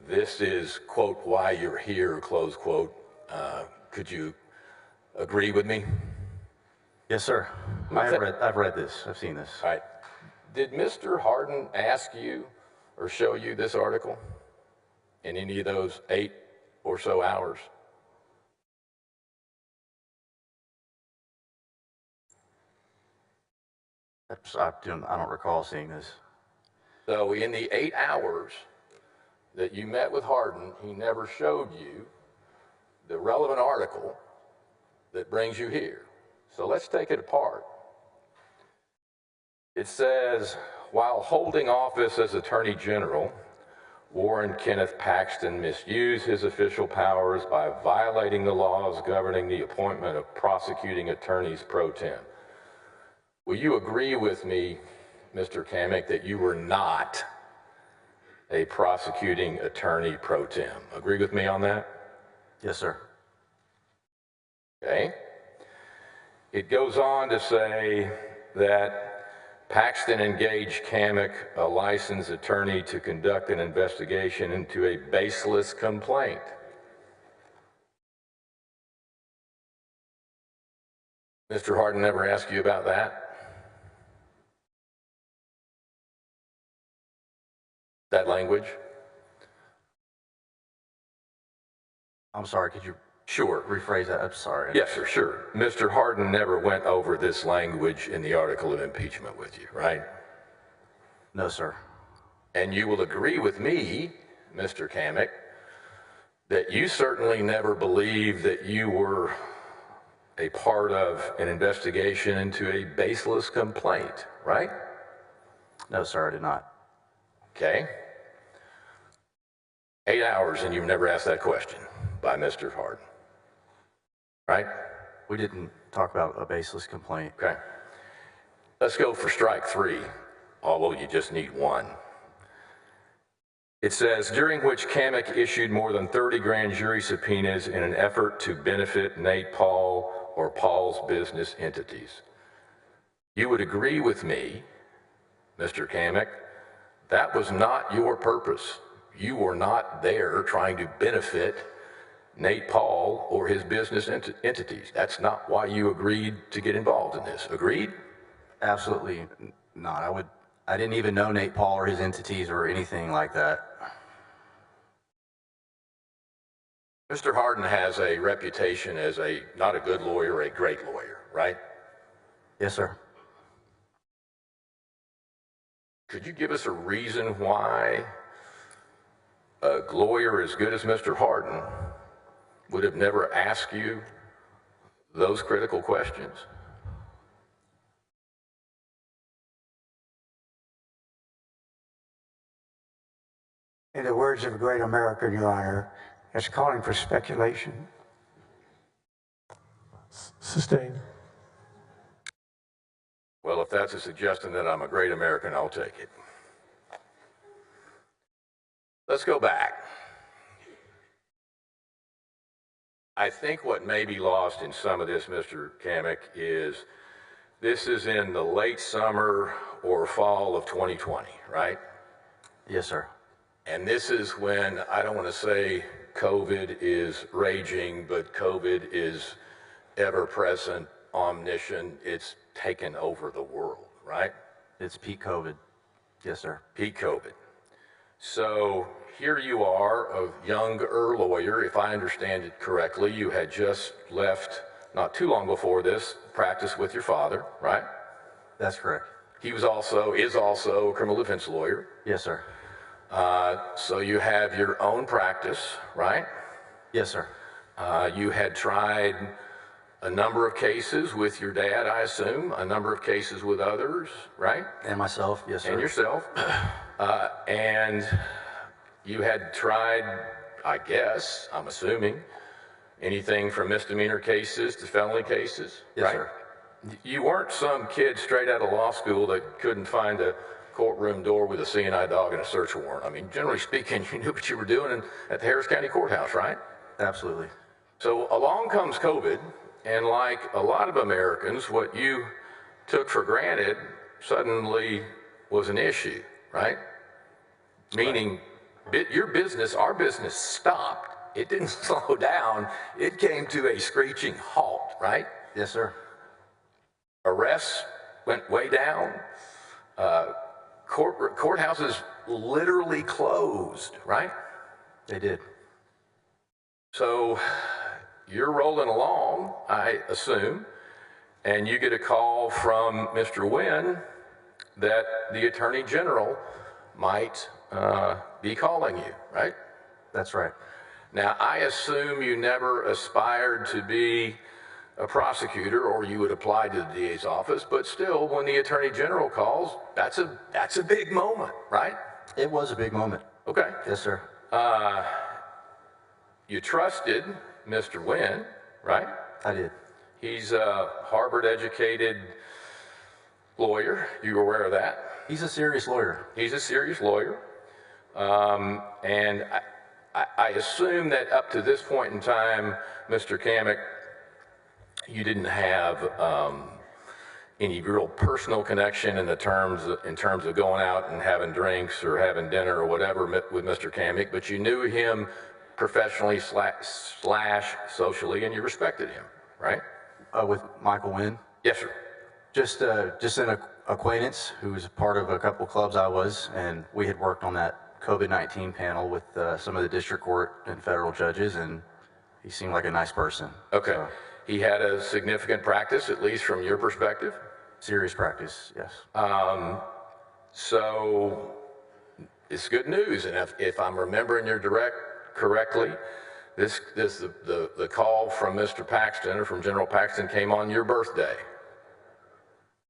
this is, quote, why you're here, close quote, could you agree with me? Yes, sir. I've read this. I've seen this. All right. Did Mr. Hardin ask you or show you this article in any of those 8 or so hours? I don't recall seeing this. So in the 8 hours that you met with Hardin, he never showed you the relevant article that brings you here. So let's take it apart. It says, while holding office as Attorney General, Warren Kenneth Paxton misused his official powers by violating the laws governing the appointment of prosecuting attorneys pro tem. Will you agree with me, Mr. Kamek, that you were not a prosecuting attorney pro tem? Agree with me on that? Yes, sir. Okay. It goes on to say that Paxton engaged Kamek, a licensed attorney, to conduct an investigation into a baseless complaint. Mr. Hardin never asked you about that? That language? I'm sorry, could you Sure. rephrase that? I'm sorry. Yes, sir, sure. Mr. Hardin never went over this language in the article of impeachment with you, right? No, sir. And you will agree with me, Mr. Kamek, that you certainly never believed that you were a part of an investigation into a baseless complaint, right? No, sir, I did not. Okay. 8 hours and you've never asked that question by Mr. Hardin, right? We didn't talk about a baseless complaint. Okay. Let's go for strike 3, although you just need 1. It says, during which Kamek issued more than 30 grand jury subpoenas in an effort to benefit Nate Paul or Paul's business entities. You would agree with me, Mr. Kamek, that was not your purpose. You were not there trying to benefit Nate Paul or his business entities. That's not why you agreed to get involved in this. Agreed? Absolutely not. I didn't even know Nate Paul or his entities or anything like that. Mr. Hardin has a reputation as not a good lawyer, a great lawyer, right? Yes, sir. Could you give us a reason why a lawyer as good as Mr. Hardin would have never asked you those critical questions? In the words of a great American, Your Honor, it's calling for speculation. Sustained. Well, if that's a suggestion that I'm a great American, I'll take it. Let's go back. I think what may be lost in some of this, Mr. Kamek, is this is in the late summer or fall of 2020, right? Yes, sir. And this is when, I don't want to say COVID is raging, but COVID is ever-present, omniscient. It's taken over the world, right? It's peak COVID. Yes, sir. Peak COVID. So here you are, a younger lawyer, if I understand it correctly. You had just left, not too long before this, practice with your father, right? That's correct. He is also a criminal defense lawyer. Yes, sir. So you have your own practice, right? Yes, sir. You had tried a number of cases with your dad, I assume, a number of cases with others, right? And myself, yes, sir. And yourself. And you had tried, I guess, I'm assuming, anything from misdemeanor cases to felony cases, yes, right? Sir. You weren't some kid straight out of law school that couldn't find a courtroom door with a CNI dog and a search warrant. I mean, generally speaking, you knew what you were doing at the Harris County Courthouse, right? Absolutely. So along comes COVID, and like a lot of Americans, what you took for granted suddenly was an issue, right? Meaning your business, our business stopped. It didn't slow down. It came to a screeching halt, right? Yes, sir. Arrests went way down. Courthouses literally closed, right? They did. So you're rolling along, I assume, and you get a call from Mr. Wynn that the Attorney General might be calling you, right? That's right. Now, I assume you never aspired to be a prosecutor, or you would apply to the DA's office, but still, when the Attorney General calls, that's a big moment, right? It was a big moment. Okay. Yes, sir. You trusted Mr. Wynn, right? I did. He's a Harvard-educated lawyer. You were aware of that? He's a serious lawyer. He's a serious lawyer. And I assume that up to this point in time, Mr. Kamek, you didn't have any real personal connection in terms of going out and having drinks or having dinner or whatever with Mr. Kamek, but you knew him professionally / socially, and you respected him, right? With Michael Wynn? Yes, sir. Just an acquaintance who was part of a couple clubs I was, and we had worked on that COVID-19 panel with some of the district court and federal judges, and he seemed like a nice person. Okay. So, He had a significant practice, at least from your perspective? serious practice, yes. So it's good news, and if I'm remembering your direct correctly, the call from Mr. Paxton or from General Paxton came on your birthday.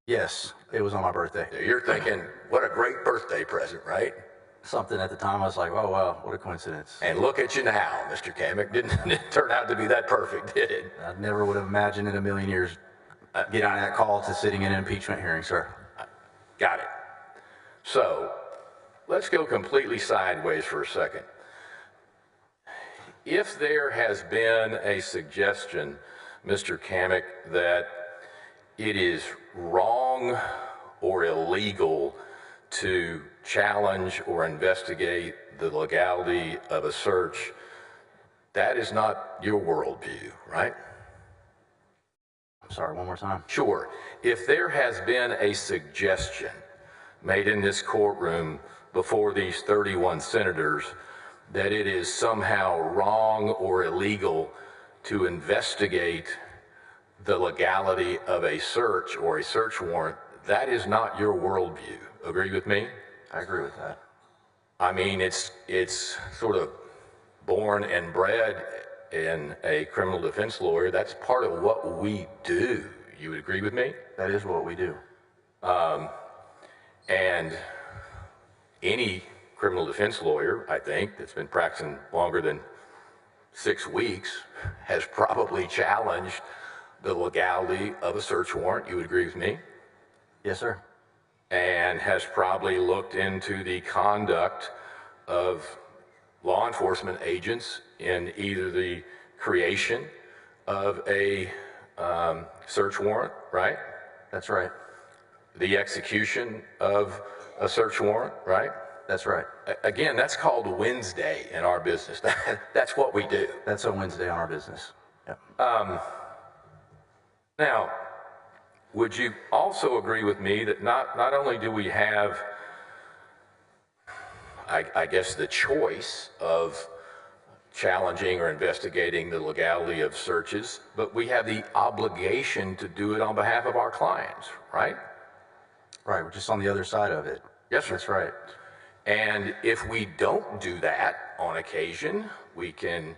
Yes, it was on my birthday. You're thinking, what a great birthday present, right? Something at the time I was like, oh wow, what a coincidence. And look at you now, Mr. Kamek. Didn't turn out to be that perfect, did it? I never would have imagined in a million years getting that call to sitting in an impeachment hearing, sir. Got it. So let's go completely sideways for a second. If there has been a suggestion, Mr. Kamek, that it is wrong or illegal to challenge or investigate the legality of a search, that is not your worldview, right? I'm sorry, one more time. Sure. If there has been a suggestion made in this courtroom before these 31 senators that it is somehow wrong or illegal to investigate the legality of a search or a search warrant, that is not your worldview. Agree with me? I agree with that. I mean, it's sort of born and bred in a criminal defense lawyer. That's part of what we do. You would agree with me? That is what we do. And any criminal defense lawyer, I think, that's been practicing longer than 6 weeks has probably challenged the legality of a search warrant. You would agree with me? Yes, sir. And has probably looked into the conduct of law enforcement agents in either the creation of a search warrant, right? That's right. The execution of a search warrant, right? That's right. Again, that's called Wednesday in our business. That's what we do. That's a Wednesday on our business. Yeah. Now, would you also agree with me that not only do we have, I guess, the choice of challenging or investigating the legality of searches, but we have the obligation to do it on behalf of our clients, right? Right, we're just on the other side of it. Yes, sir. That's right. And if we don't do that on occasion, we can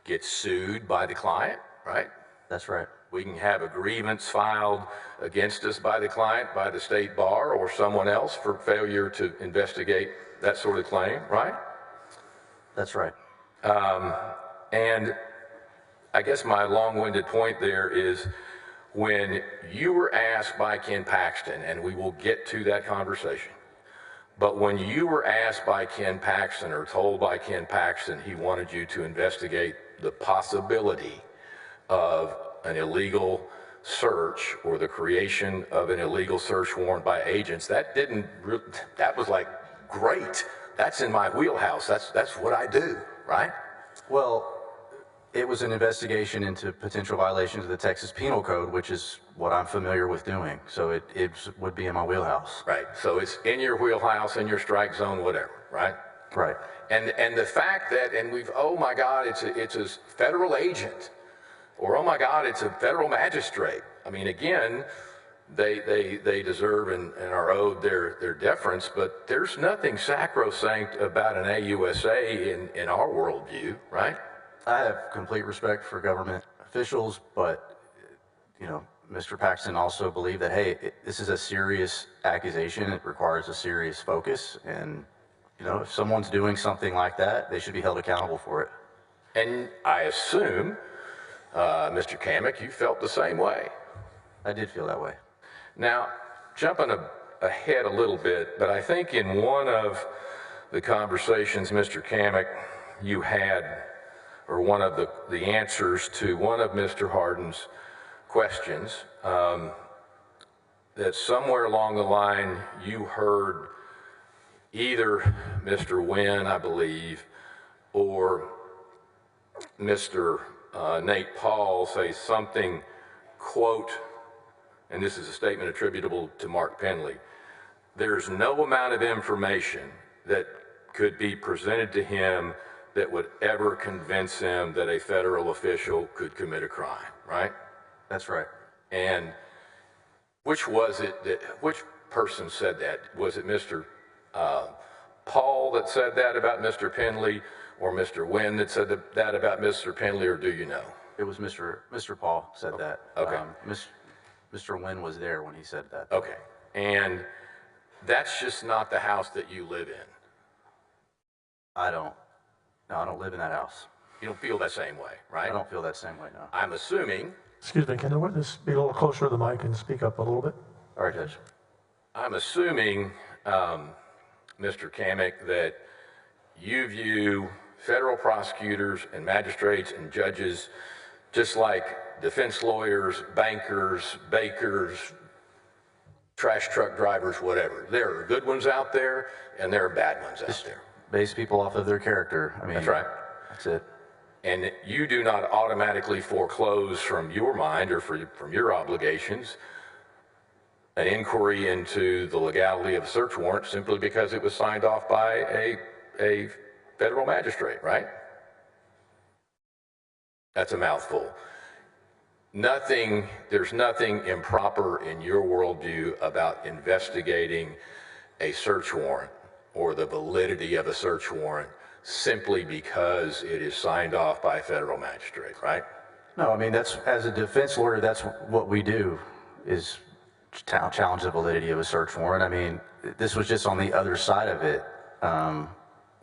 get sued by the client, right? That's right. We can have a grievance filed against us by the client, by the state bar or someone else for failure to investigate that sort of claim, right? That's right. And I guess my long-winded point there is when you were asked by Ken Paxton, and we will get to that conversation, but when you were asked by Ken Paxton or told by Ken Paxton he wanted you to investigate the possibility of an illegal search or the creation of an illegal search warrant by agents, that was like, great, that's in my wheelhouse, that's what I do, right? Well, it was an investigation into potential violations of the Texas Penal Code, which is what I'm familiar with doing. So it would be in my wheelhouse. Right, so it's in your wheelhouse, in your strike zone, whatever, right? Right. And the fact that, oh my God, it's a federal agent, or oh my God, it's a federal magistrate. I mean, again, they deserve and are owed their deference, but there's nothing sacrosanct about an AUSA in our worldview, right? I have complete respect for government officials, but, you know, Mr. Paxton also believed that, hey, this is a serious accusation. It requires a serious focus. And, you know, if someone's doing something like that, they should be held accountable for it. And I assume, Mr. Kamek, you felt the same way. I did feel that way. Now, jumping ahead a little bit, but I think in one of the conversations, Mr. Kamek, you had, or one of the answers to one of Mr. Hardin's questions, that somewhere along the line you heard either Mr. Wynn, I believe, or Mr. Nate Paul say something, quote, and this is a statement attributable to Mark Penley, there's no amount of information that could be presented to him that would ever convince him that a federal official could commit a crime, right? That's right. And which person said that? Was it Mr. Paul that said that about Mr. Penley, or Mr. Wynn that said that about Mr. Penley, or do you know? It was Mr. Paul said that. Okay. Mr. Wynn was there when he said that. Okay. And that's just not the house that you live in. I don't live in that house. You don't feel that same way, right? I don't feel that same way, no. I'm assuming. Excuse me, can the witness be a little closer to the mic and speak up a little bit? All right, Judge. I'm assuming, Mr. Kamek, that you view federal prosecutors and magistrates and judges just like defense lawyers, bankers, bakers, trash truck drivers, whatever. There are good ones out there, and there are bad ones out there. Base people off of their character. I mean, That's right. That's it. And you do not automatically foreclose from your mind or from your obligations an inquiry into the legality of a search warrant simply because it was signed off by a federal magistrate, right? That's a mouthful. There's nothing improper in your worldview about investigating a search warrant or the validity of a search warrant simply because it is signed off by a federal magistrate, right? No, I mean, that's, as a defense lawyer, that's what we do, is challenge the validity of a search warrant. I mean, this was just on the other side of it,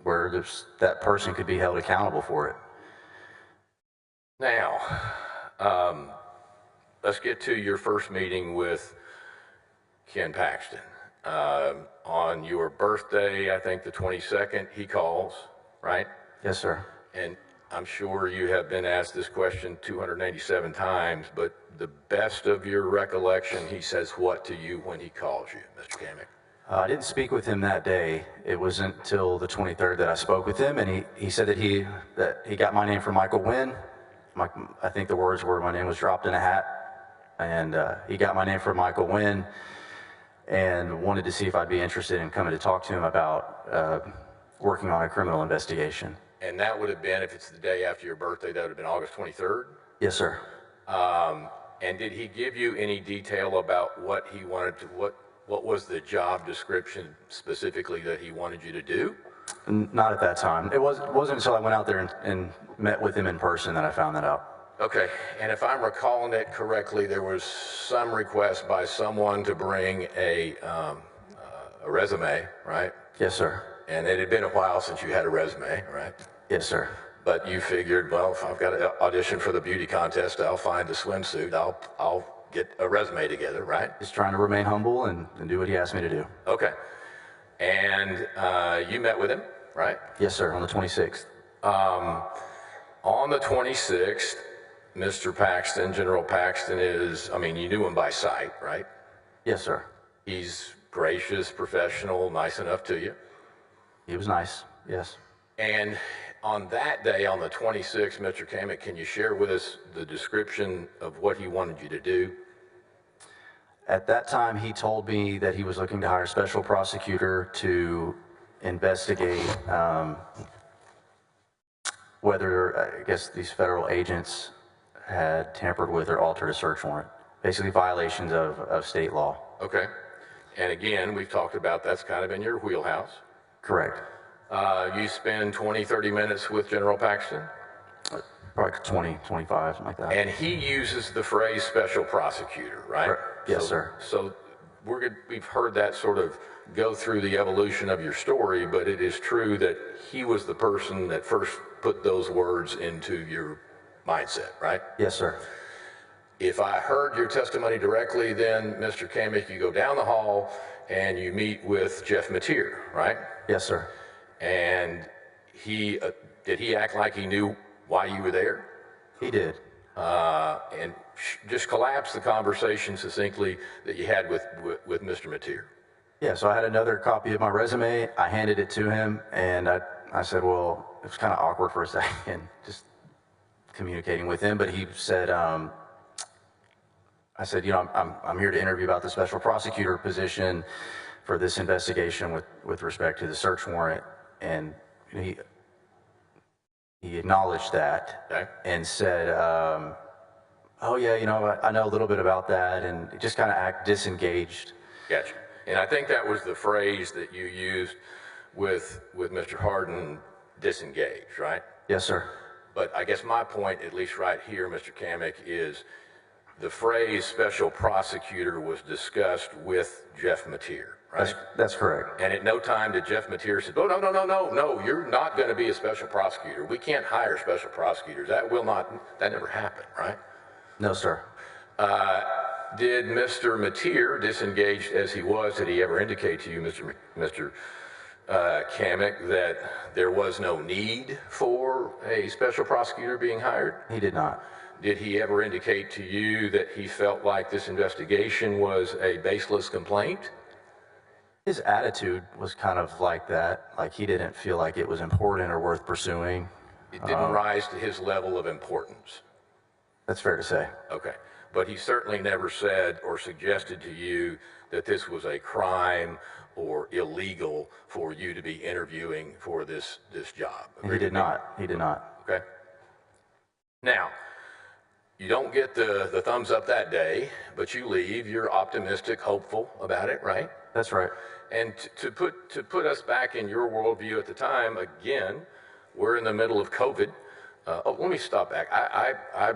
where that person could be held accountable for it. Now, let's get to your first meeting with Ken Paxton. On your birthday, I think the 22nd, he calls, right? Yes, sir. And I'm sure you have been asked this question 287 times, but the best of your recollection, he says what to you when he calls you, Mr. Kamek? I didn't speak with him that day. It wasn't until the 23rd that I spoke with him, and he said that he got my name from Michael Wynn. I think the words were, my name was dropped in a hat, and he got my name from Michael Wynn and wanted to see if I'd be interested in coming to talk to him about working on a criminal investigation. And that would have been, if it's the day after your birthday, that would have been August 23rd? Yes, sir. And did he give you any detail about what he wanted to, what was the job description specifically that he wanted you to do? Not at that time. It wasn't until I went out there and met with him in person that I found that out. Okay, and if I'm recalling it correctly, there was some request by someone to bring a resume, right? Yes, sir. And it had been a while since you had a resume, right? Yes, sir. But you figured, well, if I've got to audition for the beauty contest, I'll find a swimsuit, I'll get a resume together, right? Just trying to remain humble and do what he asked me to do. Okay. And you met with him, right? Yes, sir, on the 26th. On the 26th, Mr. Paxton, General Paxton is, I mean, you knew him by sight, right? Yes, sir. He's gracious, professional, nice enough to you. He was nice, yes. And on that day, on the 26th, Mr. Kamek, can you share with us the description of what he wanted you to do? At that time, he told me that he was looking to hire a special prosecutor to investigate whether, I guess, these federal agents had tampered with or altered a search warrant. Basically violations of state law. Okay. And again, we've talked about that's kind of in your wheelhouse. Correct. You spend 20, 30 minutes with General Paxton? Probably 20, 25, something like that. And he uses the phrase special prosecutor, right? Yes, sir. So we've heard that sort of go through the evolution of your story, but it is true that he was the person that first put those words into your mindset, right? Yes, sir. If I heard your testimony directly, then, Mr. Kamek, you go down the hall and you meet with Jeff Mateer, right? Yes, sir. And did he act like he knew why you were there? He did. And just collapse the conversation succinctly that you had with Mr. Mateer. Yeah, so I had another copy of my resume. I handed it to him, and I said, well, it was kind of awkward for a second, just communicating with him, but he said, I said, you know, I'm here to interview about the special prosecutor position for this investigation with respect to the search warrant, and he acknowledged that. Okay. And said, oh yeah, you know, I know a little bit about that, and just kind of act disengaged. Gotcha. And I think that was the phrase that you used with Mr. Hardin, disengaged, right? Yes, sir. But I guess my point, at least right here, Mr. Kamek, is the phrase special prosecutor was discussed with Jeff Mateer, right? That's correct. And at no time did Jeff Mateer say, oh, no, you're not going to be a special prosecutor. We can't hire special prosecutors. That never happened, right? No, sir. Did Mr. Mateer, disengaged as he was, did he ever indicate to you, Mr. Kamek, that there was no need for a special prosecutor being hired? He did not. Did he ever indicate to you that he felt like this investigation was a baseless complaint? His attitude was kind of like that, like he didn't feel like it was important or worth pursuing. It didn't rise to his level of importance. That's fair to say. Okay. But he certainly never said or suggested to you that this was a crime or illegal for you to be interviewing for this job. He did not. He did not. Okay. Now, you don't get the thumbs up that day, but you leave. You're optimistic, hopeful about it, right? That's right. And to put us back in your worldview at the time, again, we're in the middle of COVID. Let me stop back. I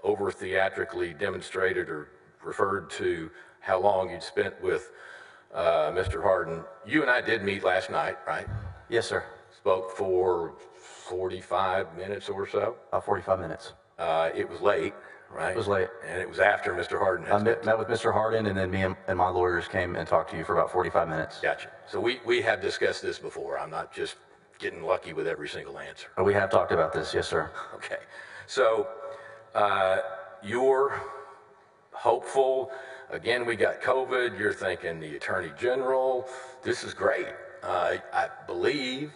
over theatrically demonstrated or referred to how long you'd spent with Mr. Hardin. You and I did meet last night, right? Yes, sir. Spoke for 45 minutes or so. 45 minutes. It was late, right? It was late. And it was after Mr. Hardin I had met with Mr. Hardin, and then me and my lawyers came and talked to you for about 45 minutes. Gotcha. So we have discussed this before. I'm not just getting lucky with every single answer. We have talked about this, yes, sir. Okay. So you're hopeful. Again, we got COVID. You're thinking the Attorney General. This is great. I believe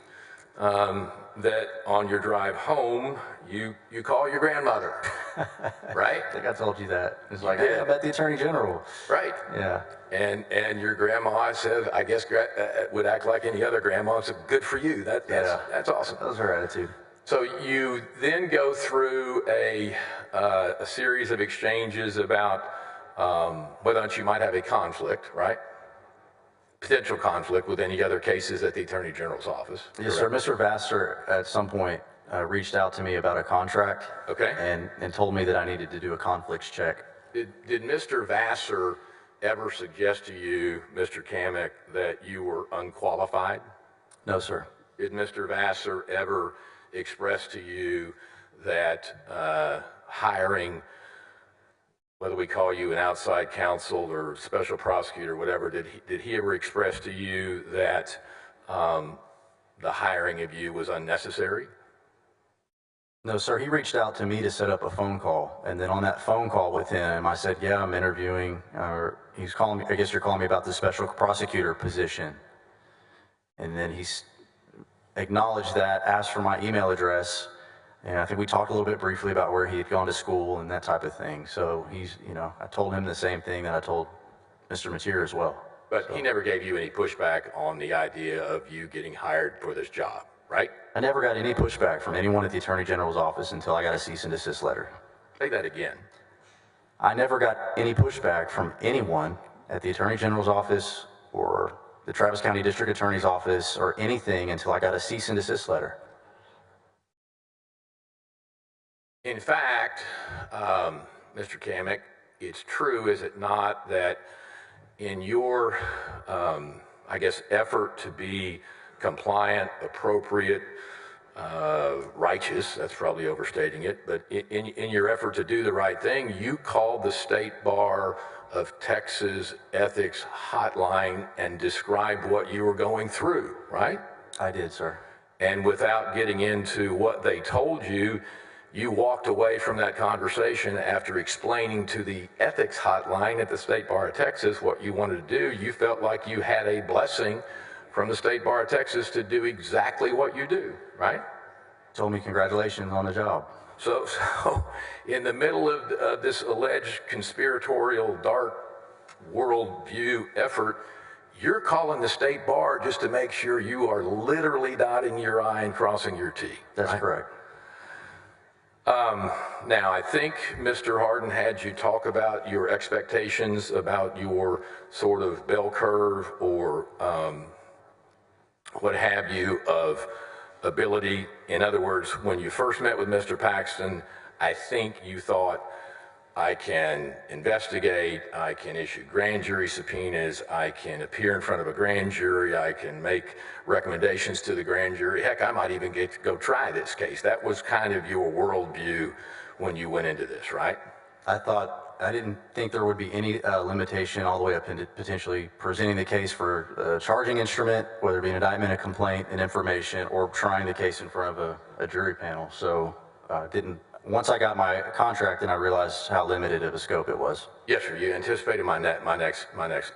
that on your drive home, you call your grandmother, right? I think I told you that. It's like, hey, I bet the Attorney General. Right. Yeah. And your grandma said, I guess would act like any other grandma. So good for you. That's awesome. That was her attitude. So you then go through a series of exchanges about whether or not you might have a conflict, right? Potential conflict with any other cases at the Attorney General's office. Yes, sir. Mr. Vassar at some point reached out to me about a contract. Okay. And told me that I needed to do a conflicts check. Did Mr. Vassar ever suggest to you, Mr. Kamek, that you were unqualified? No, sir. Did Mr. Vassar ever express to you that hiring, whether we call you an outside counsel or special prosecutor, whatever, did he ever express to you that the hiring of you was unnecessary? No, sir. He reached out to me to set up a phone call. And then on that phone call with him, I said, yeah, I'm interviewing. He's calling me, I guess you're calling me about the special prosecutor position. And then he's acknowledged that, asked for my email address. And I think we talked a little bit briefly about where he had gone to school and that type of thing. So he's, I told him the same thing that I told Mr. Mateer as well. But he never gave you any pushback on the idea of you getting hired for this job, right? I never got any pushback from anyone at the Attorney General's office until I got a cease and desist letter. Say that again. I never got any pushback from anyone at the Attorney General's office or the Travis County District Attorney's office or anything until I got a cease and desist letter. In fact, Mr. Kamek, it's true, is it not, that in your, I guess, effort to be compliant, appropriate, righteous, that's probably overstating it, but in your effort to do the right thing, you called the State Bar of Texas Ethics Hotline and described what you were going through, right? I did, sir. And without getting into what they told you, you walked away from that conversation after explaining to the ethics hotline at the State Bar of Texas what you wanted to do. You felt like you had a blessing from the State Bar of Texas to do exactly what you do, right? Told me congratulations on the job. So in the middle of this alleged conspiratorial dark worldview effort, you're calling the State Bar just to make sure you are literally dotting your I and crossing your T. That's right? correct. Now, I think Mr. Hardin had you talk about your expectations about your sort of bell curve or what have you of ability. In other words, when you first met with Mr. Paxton, I think you thought, I can investigate, I can issue grand jury subpoenas, I can appear in front of a grand jury, I can make recommendations to the grand jury. Heck, I might even get to go try this case. That was kind of your worldview when you went into this, right? I didn't think there would be any limitation all the way up into potentially presenting the case for a charging instrument, whether it be an indictment, a complaint, an information, or trying the case in front of a jury panel. So once I got my contract, then I realized how limited of a scope it was. Yes, sir. You anticipated my next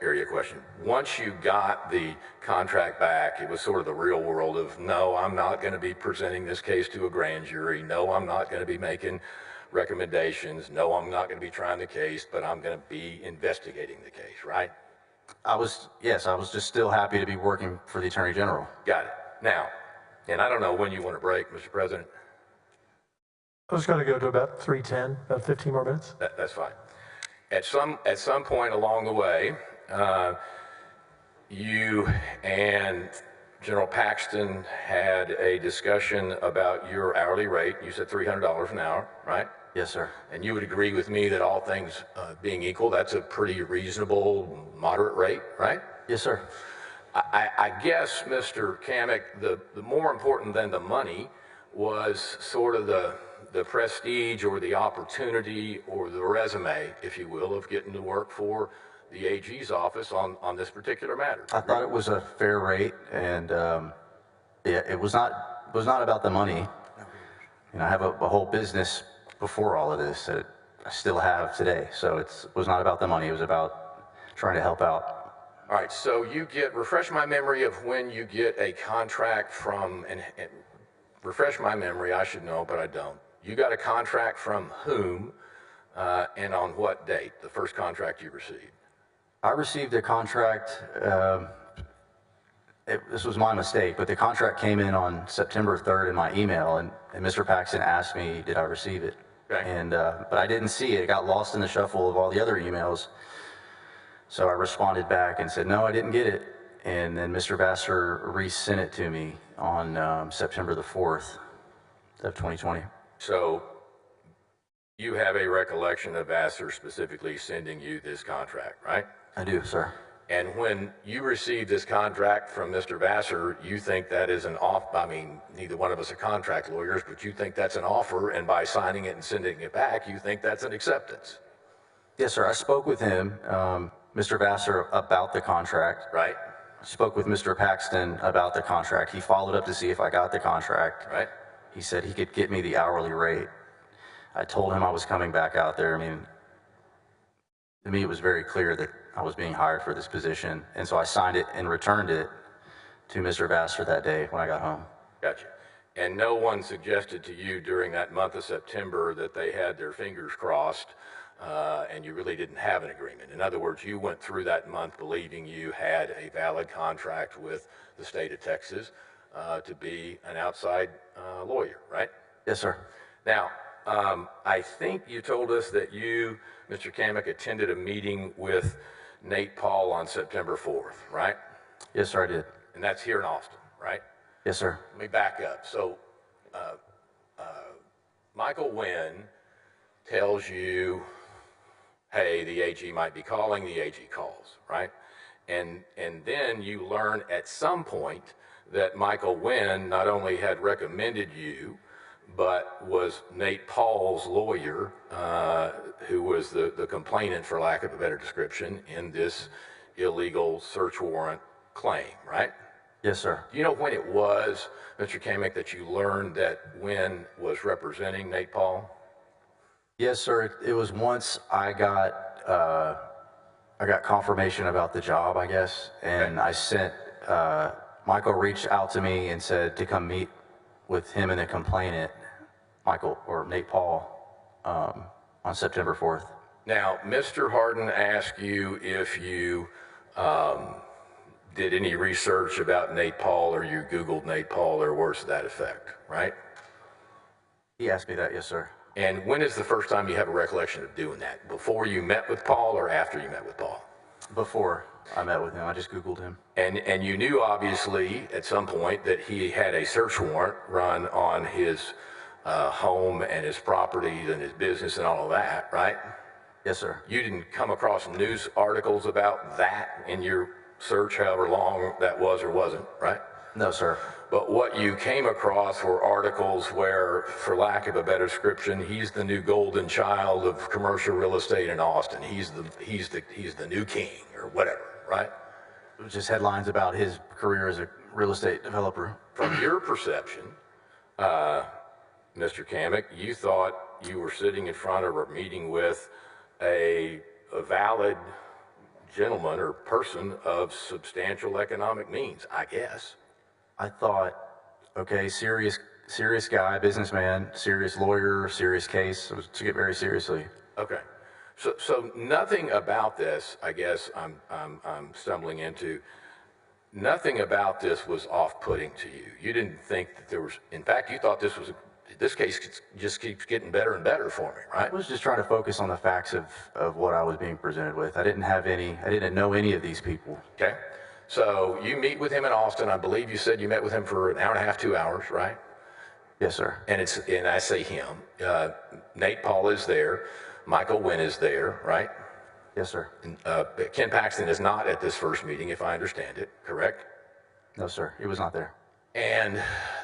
area question. Once you got the contract back, it was sort of the real world of, no, I'm not going to be presenting this case to a grand jury. No, I'm not going to be making recommendations. No, I'm not going to be trying the case, but I'm going to be investigating the case, right? Yes, I was just still happy to be working for the Attorney General. Got it. Now, and I don't know when you want to break, Mr. President. I was going to go to about 3:10, about 15 more minutes. That's fine. At some point along the way, you and General Paxton had a discussion about your hourly rate. You said $300 an hour, right? Yes, sir. And you would agree with me that all things being equal, that's a pretty reasonable, moderate rate, right? Yes, sir. I guess, Mr. Kamek, the more important than the money was sort of the prestige or the opportunity or the resume, if you will, of getting to work for the AG's office on this particular matter. I thought it was a fair rate, and yeah, it was not about the money. You know, I have a whole business before all of this that I still have today, so it was not about the money. It was about trying to help out. All right, so refresh my memory of when you get a contract from, and refresh my memory, I should know, but I don't. You got a contract from whom and on what date, the first contract you received? I received a contract, this was my mistake, but the contract came in on September 3rd in my email, and Mr. Paxton asked me, did I receive it? Okay. And, but I didn't see it. It got lost in the shuffle of all the other emails. So I responded back and said, no, I didn't get it. And then Mr. Vassar resent it to me on September the 4th of 2020. So you have a recollection of Vassar specifically sending you this contract, right? I do, sir. And when you received this contract from Mr. Vassar, you think that is I mean, neither one of us are contract lawyers, but you think that's an offer, and by signing it and sending it back, you think that's an acceptance. Yes, sir. I spoke with him, Mr. Vassar, about the contract. Right? I spoke with Mr. Paxton about the contract. He followed up to see if I got the contract. Right? He said he could get me the hourly rate. I told him I was coming back out there. I mean, to me, it was very clear that I was being hired for this position. And so I signed it and returned it to Mr. Vassar that day when I got home. Gotcha. And no one suggested to you during that month of September that they had their fingers crossed and you really didn't have an agreement. In other words, you went through that month believing you had a valid contract with the state of Texas to be an outside lawyer, right? Yes, sir. Now, I think you told us that you, Mr. Kamek, attended a meeting with Nate Paul on September 4th, right? Yes, sir, I did. And that's here in Austin, right? Yes, sir. Let me back up. So, Michael Wynn tells you, hey, the AG might be calling, the AG calls, right? And then you learn at some point that Michael Wynn not only had recommended you, but was Nate Paul's lawyer, who was the complainant, for lack of a better description, in this illegal search warrant claim, right? Yes, sir. Do you know when it was, Mr. Kamek, that you learned that Wynn was representing Nate Paul? Yes, sir. It was once I got confirmation about the job, I guess, and Okay. I sent, Michael reached out to me and said to come meet with him and the complainant, Michael, or Nate Paul, on September 4th. Now, Mr. Harden asked you if you did any research about Nate Paul, or you Googled Nate Paul, or words to that effect, right? He asked me that, yes, sir. And when is the first time you have a recollection of doing that? Before you met with Paul or after you met with Paul? Before I met with him, I just Googled him. And you knew, obviously, at some point that he had a search warrant run on his home and his property and his business and all of that, right? Yes, sir. You didn't come across news articles about that in your search, however long that was or wasn't, right? No, sir. But what you came across were articles where, for lack of a better description, he's the new golden child of commercial real estate in Austin. He's the new king or whatever, right? It was just headlines about his career as a real estate developer. From your perception, Mr. Kamek, you thought you were sitting in front of or meeting with a valid gentleman or person of substantial economic means, I guess. I thought, okay, serious serious guy, businessman, serious lawyer, serious case. It was to get very seriously. Okay. So nothing about this, I guess I'm stumbling into, nothing about this was off-putting to you. You didn't think that there was, in fact, you thought this case just keeps getting better and better for me, right? I was just trying to focus on the facts of what I was being presented with. I didn't know any of these people. Okay. So you meet with him in Austin. I believe you said you met with him for an hour and a half, 2 hours, right? Yes, sir. And I say him. Nate Paul is there. Michael Wynn is there, right? Yes, sir. Ken Paxton is not at this first meeting, if I understand it, correct? No, sir. He was not there. And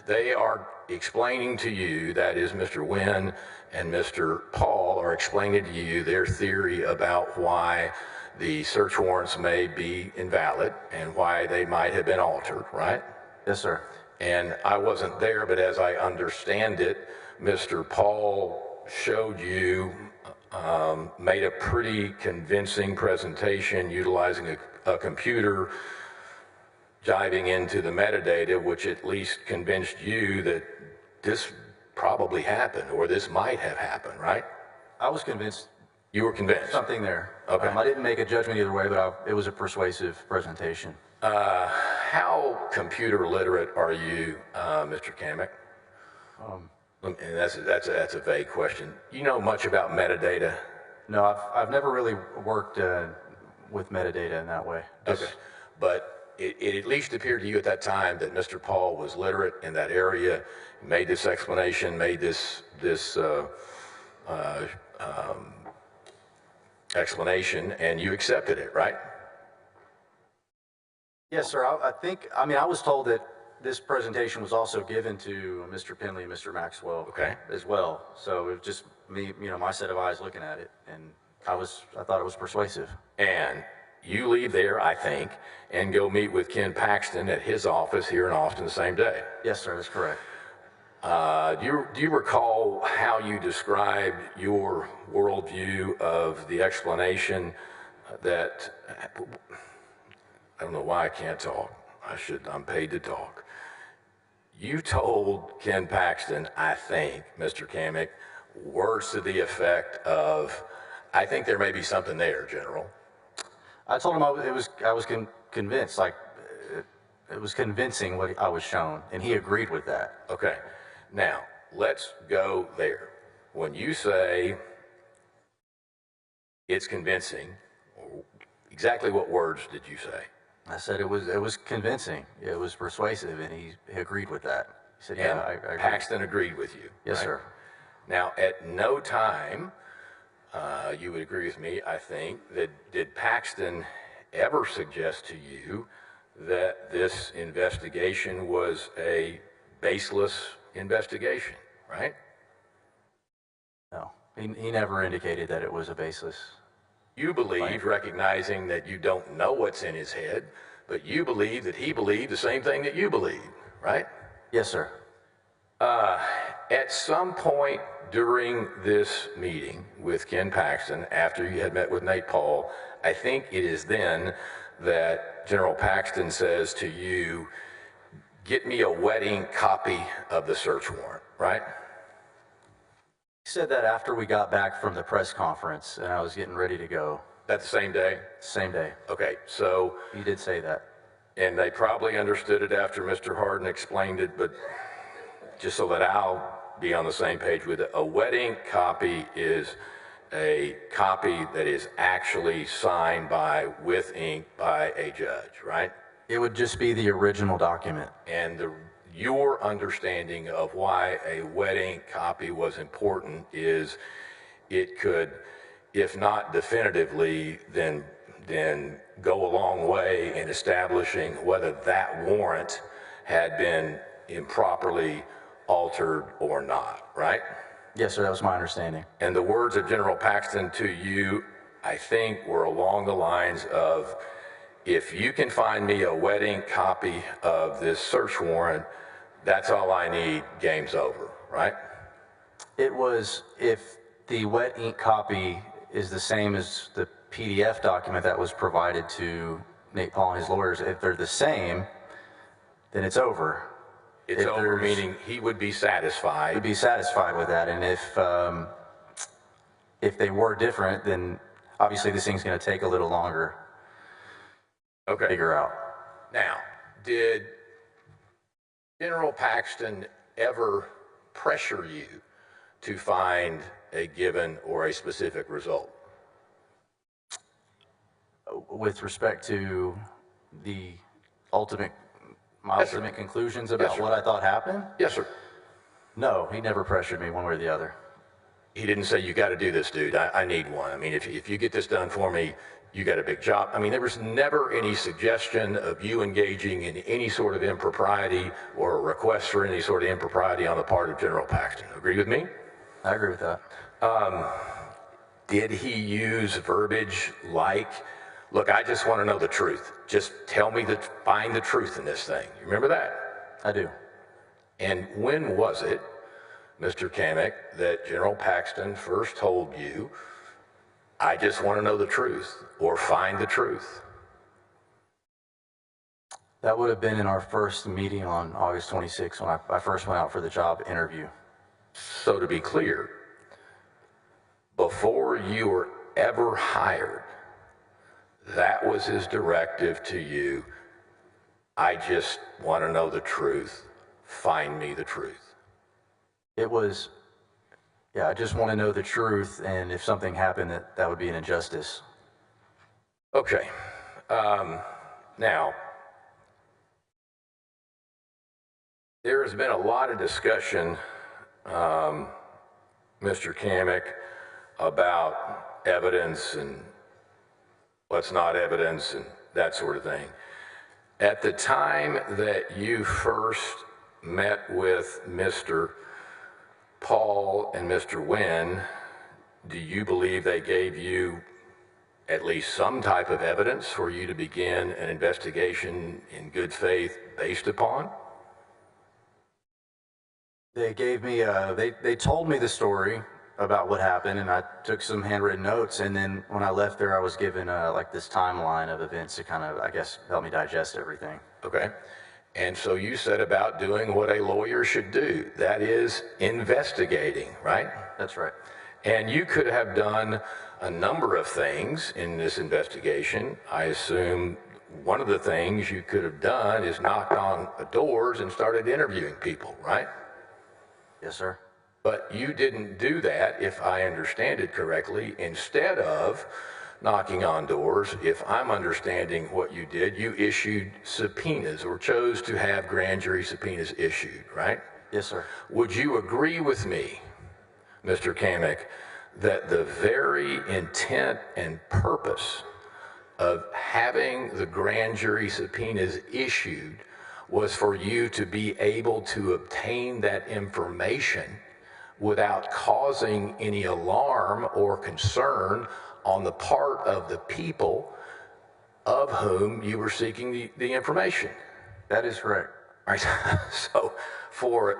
they are explaining to you, that is Mr. Wynn and Mr. Paul are explaining to you their theory about why the search warrants may be invalid and why they might have been altered, right? Yes, sir. And I wasn't there, but as I understand it, Mr. Paul showed you, made a pretty convincing presentation utilizing a computer, diving into the metadata, which at least convinced you that this probably happened or this might have happened, right? I was convinced. You were convinced? Something there. Okay. I didn't make a judgment either way, but it was a persuasive presentation. How computer literate are you, Mr. Kamek? And that's a vague question. You know much about metadata? No, I've never really worked with metadata in that way. Okay, but it at least appeared to you at that time that Mr. Paul was literate in that area, made this explanation, made this explanation, and you accepted it, right? Yes, sir. I was told that this presentation was also given to Mr. Penley and Mr. Maxwell as well. So it was just me, my set of eyes looking at it, and I thought it was persuasive. And you leave there, I think, and go meet with Ken Paxton at his office here in Austin the same day. Yes, sir, that's correct. Do you recall how you described your worldview of the explanation that, I don't know why I can't talk. I'm paid to talk. You told Ken Paxton, I think, Mr. Kamek, words to the effect of, I think there may be something there, General. I told him I was convinced, it was convincing what I was shown, and he agreed with that. Okay. Now, let's go there. When you say it's convincing, exactly what words did you say? I said it was convincing, it was persuasive, and he agreed with that. He said, And I agree. Paxton agreed with you. Yes, right? sir. Now, at no time, you would agree with me, I think, that did Paxton ever suggest to you that this investigation was a baseless investigation, right? No, he never indicated that it was a baseless. You believe, recognizing that you don't know what's in his head, but you believe that he believed the same thing that you believe, right? Yes, sir. At some point during this meeting with Ken Paxton, after you had met with Nate Paul, I think it is then that General Paxton says to you, get me a wedding copy of the search warrant, right? He said that after we got back from the press conference and I was getting ready to go. That the same day? Same day. Okay, so. He did say that. And they probably understood it after Mr. Harden explained it, but just so that I'll be on the same page with it, a wedding copy is a copy that is actually signed with ink by a judge, right? It would just be the original document. And your understanding of why a wedding copy was important is it could, if not definitively, then go a long way in establishing whether that warrant had been improperly altered or not, right? Yes, sir, that was my understanding. And the words of General Paxton to you, I think, were along the lines of, if you can find me a wedding copy of this search warrant, that's all I need, game's over, right? It was, if the wet ink copy is the same as the PDF document that was provided to Nate Paul and his lawyers, if they're the same, then it's over. It's If over, there's- meaning he would be satisfied. I'd be satisfied with that. And if they were different, then obviously this thing's going to take a little longer to Okay. figure out. Now, did General Paxton ever pressure you to find a given or a specific result? With respect to my Yes, sir. ultimate conclusions Yes, about sir. what I thought happened? Yes, sir. No, he never pressured me one way or the other. He didn't say, you got to do this, dude. I need one. I mean, if you get this done for me, you got a big job. I mean, there was never any suggestion of you engaging in any sort of impropriety or a request for any sort of impropriety on the part of General Paxton. Agree with me? I agree with that. Did he use verbiage like, look, I just want to know the truth. Just tell me find the truth in this thing. You remember that? I do. And when was it, Mr. Kamek, that General Paxton first told you, I just want to know the truth or find the truth? That would have been in our first meeting on August 26th when I first went out for the job interview. So to be clear, before you were ever hired, that was his directive to you. I just want to know the truth. Find me the truth. It was, yeah, I just want to know the truth, and if something happened, that would be an injustice. Okay. Now, there has been a lot of discussion, Mr. Kamek, about evidence and what's not evidence and that sort of thing. At the time that you first met with Mr. Paul and Mr. Wynn, do you believe they gave you at least some type of evidence for you to begin an investigation in good faith based upon? They gave me, they told me the story about what happened, and I took some handwritten notes, and then when I left there, I was given like this timeline of events to kind of, I guess, help me digest everything. Okay. And so you said about doing what a lawyer should do, that is investigating, right? That's right. And you could have done a number of things in this investigation. I assume one of the things you could have done is knocked on doors and started interviewing people, right? Yes, sir. But you didn't do that, if I understand it correctly. Instead of knocking on doors, if I'm understanding what you did, you issued subpoenas or chose to have grand jury subpoenas issued, right? Yes, sir. Would you agree with me, Mr. Kamek, that the very intent and purpose of having the grand jury subpoenas issued was for you to be able to obtain that information without causing any alarm or concern on the part of the people of whom you were seeking the information? That is correct. All right. So for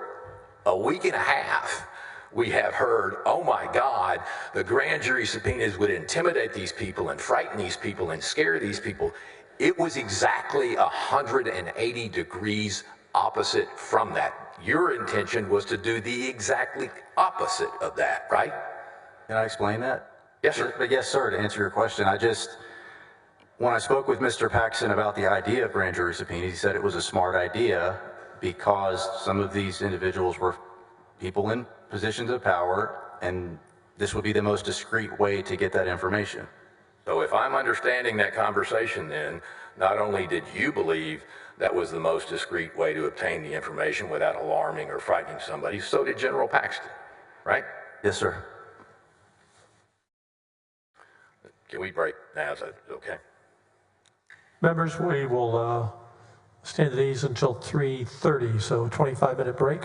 a week and a half, we have heard, oh my God, the grand jury subpoenas would intimidate these people and frighten these people and scare these people. It was exactly 180 degrees opposite from that. Your intention was to do the exactly opposite of that, right? Can I explain that? Yes, sir. But yes, sir, to answer your question, when I spoke with Mr. Paxton about the idea of grand jury subpoenas, he said it was a smart idea because some of these individuals were people in positions of power, and this would be the most discreet way to get that information. So if I'm understanding that conversation, then not only did you believe that was the most discreet way to obtain the information without alarming or frightening somebody, so did General Paxton, right? Yes, sir. Can we break now? Is that okay? Members, we will stand at ease until 3:30, so a 25-minute break.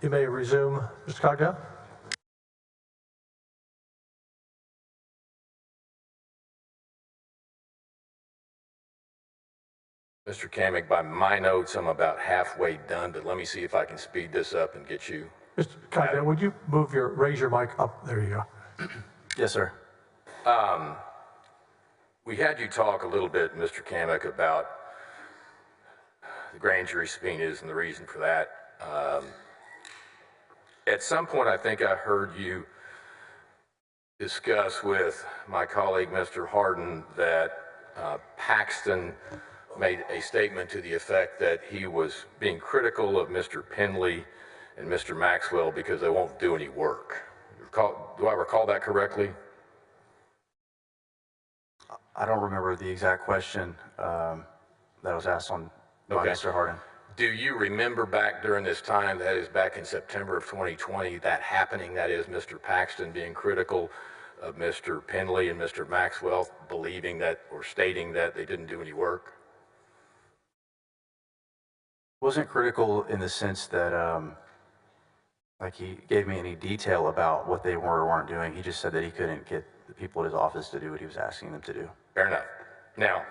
You may resume, Mr. Cogdell. Mr. Kamick, by my notes, I'm about halfway done, but let me see if I can speed this up and get you. Mr. Cogdell, would you raise your mic up? There you go. Yes, sir. We had you talk a little bit, Mr. Kamick, about the grand jury subpoenas and the reason for that. At some point, I think I heard you discuss with my colleague, Mr. Hardin, that Paxton made a statement to the effect that he was being critical of Mr. Penley and Mr. Maxwell because they won't do any work. Do I recall that correctly? I don't remember the exact question that was asked by Mr. Hardin. Do you remember back during this time, that is back in September of 2020, that happening, that is Mr. Paxton being critical of Mr. Penley and Mr. Maxwell, believing that or stating that they didn't do any work? Wasn't critical in the sense that like he gave me any detail about what they were or weren't doing. He just said that he couldn't get the people at his office to do what he was asking them to do. Fair enough. Now,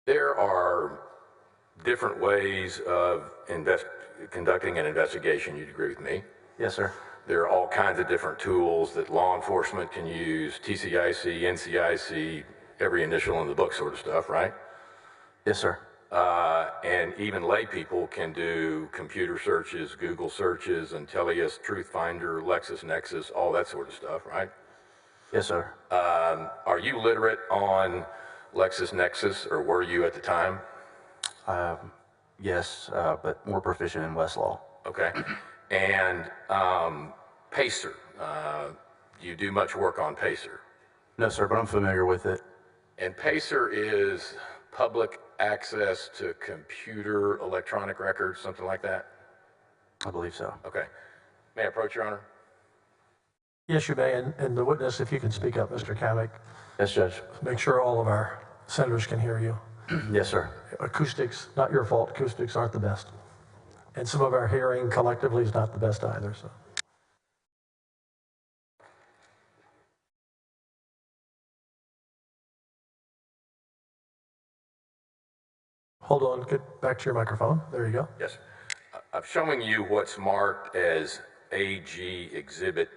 there are different ways of conducting an investigation. You'd agree with me? Yes, sir. There are all kinds of different tools that law enforcement can use, TCIC, NCIC, every initial in the book sort of stuff, right? Yes, sir. And even lay people can do computer searches, Google searches, Intellius, Truthfinder, LexisNexis, all that sort of stuff, right? Yes, sir. Are you literate on LexisNexis, or were you at the time? Yes, but more proficient in Westlaw. Okay. And Pacer, do you do much work on Pacer? No, sir, but I'm familiar with it. And Pacer is public access to computer electronic records, something like that? I believe so. Okay. May I approach, Your Honor? Yes, you may. And the witness, if you can speak up, Mr. Kamick. Yes, Judge. Make sure all of our senators can hear you. Yes, sir. Acoustics, not your fault. Acoustics aren't the best. And some of our hearing collectively is not the best either. So. Hold on, get back to your microphone. There you go. Yes. I'm showing you what's marked as AG Exhibit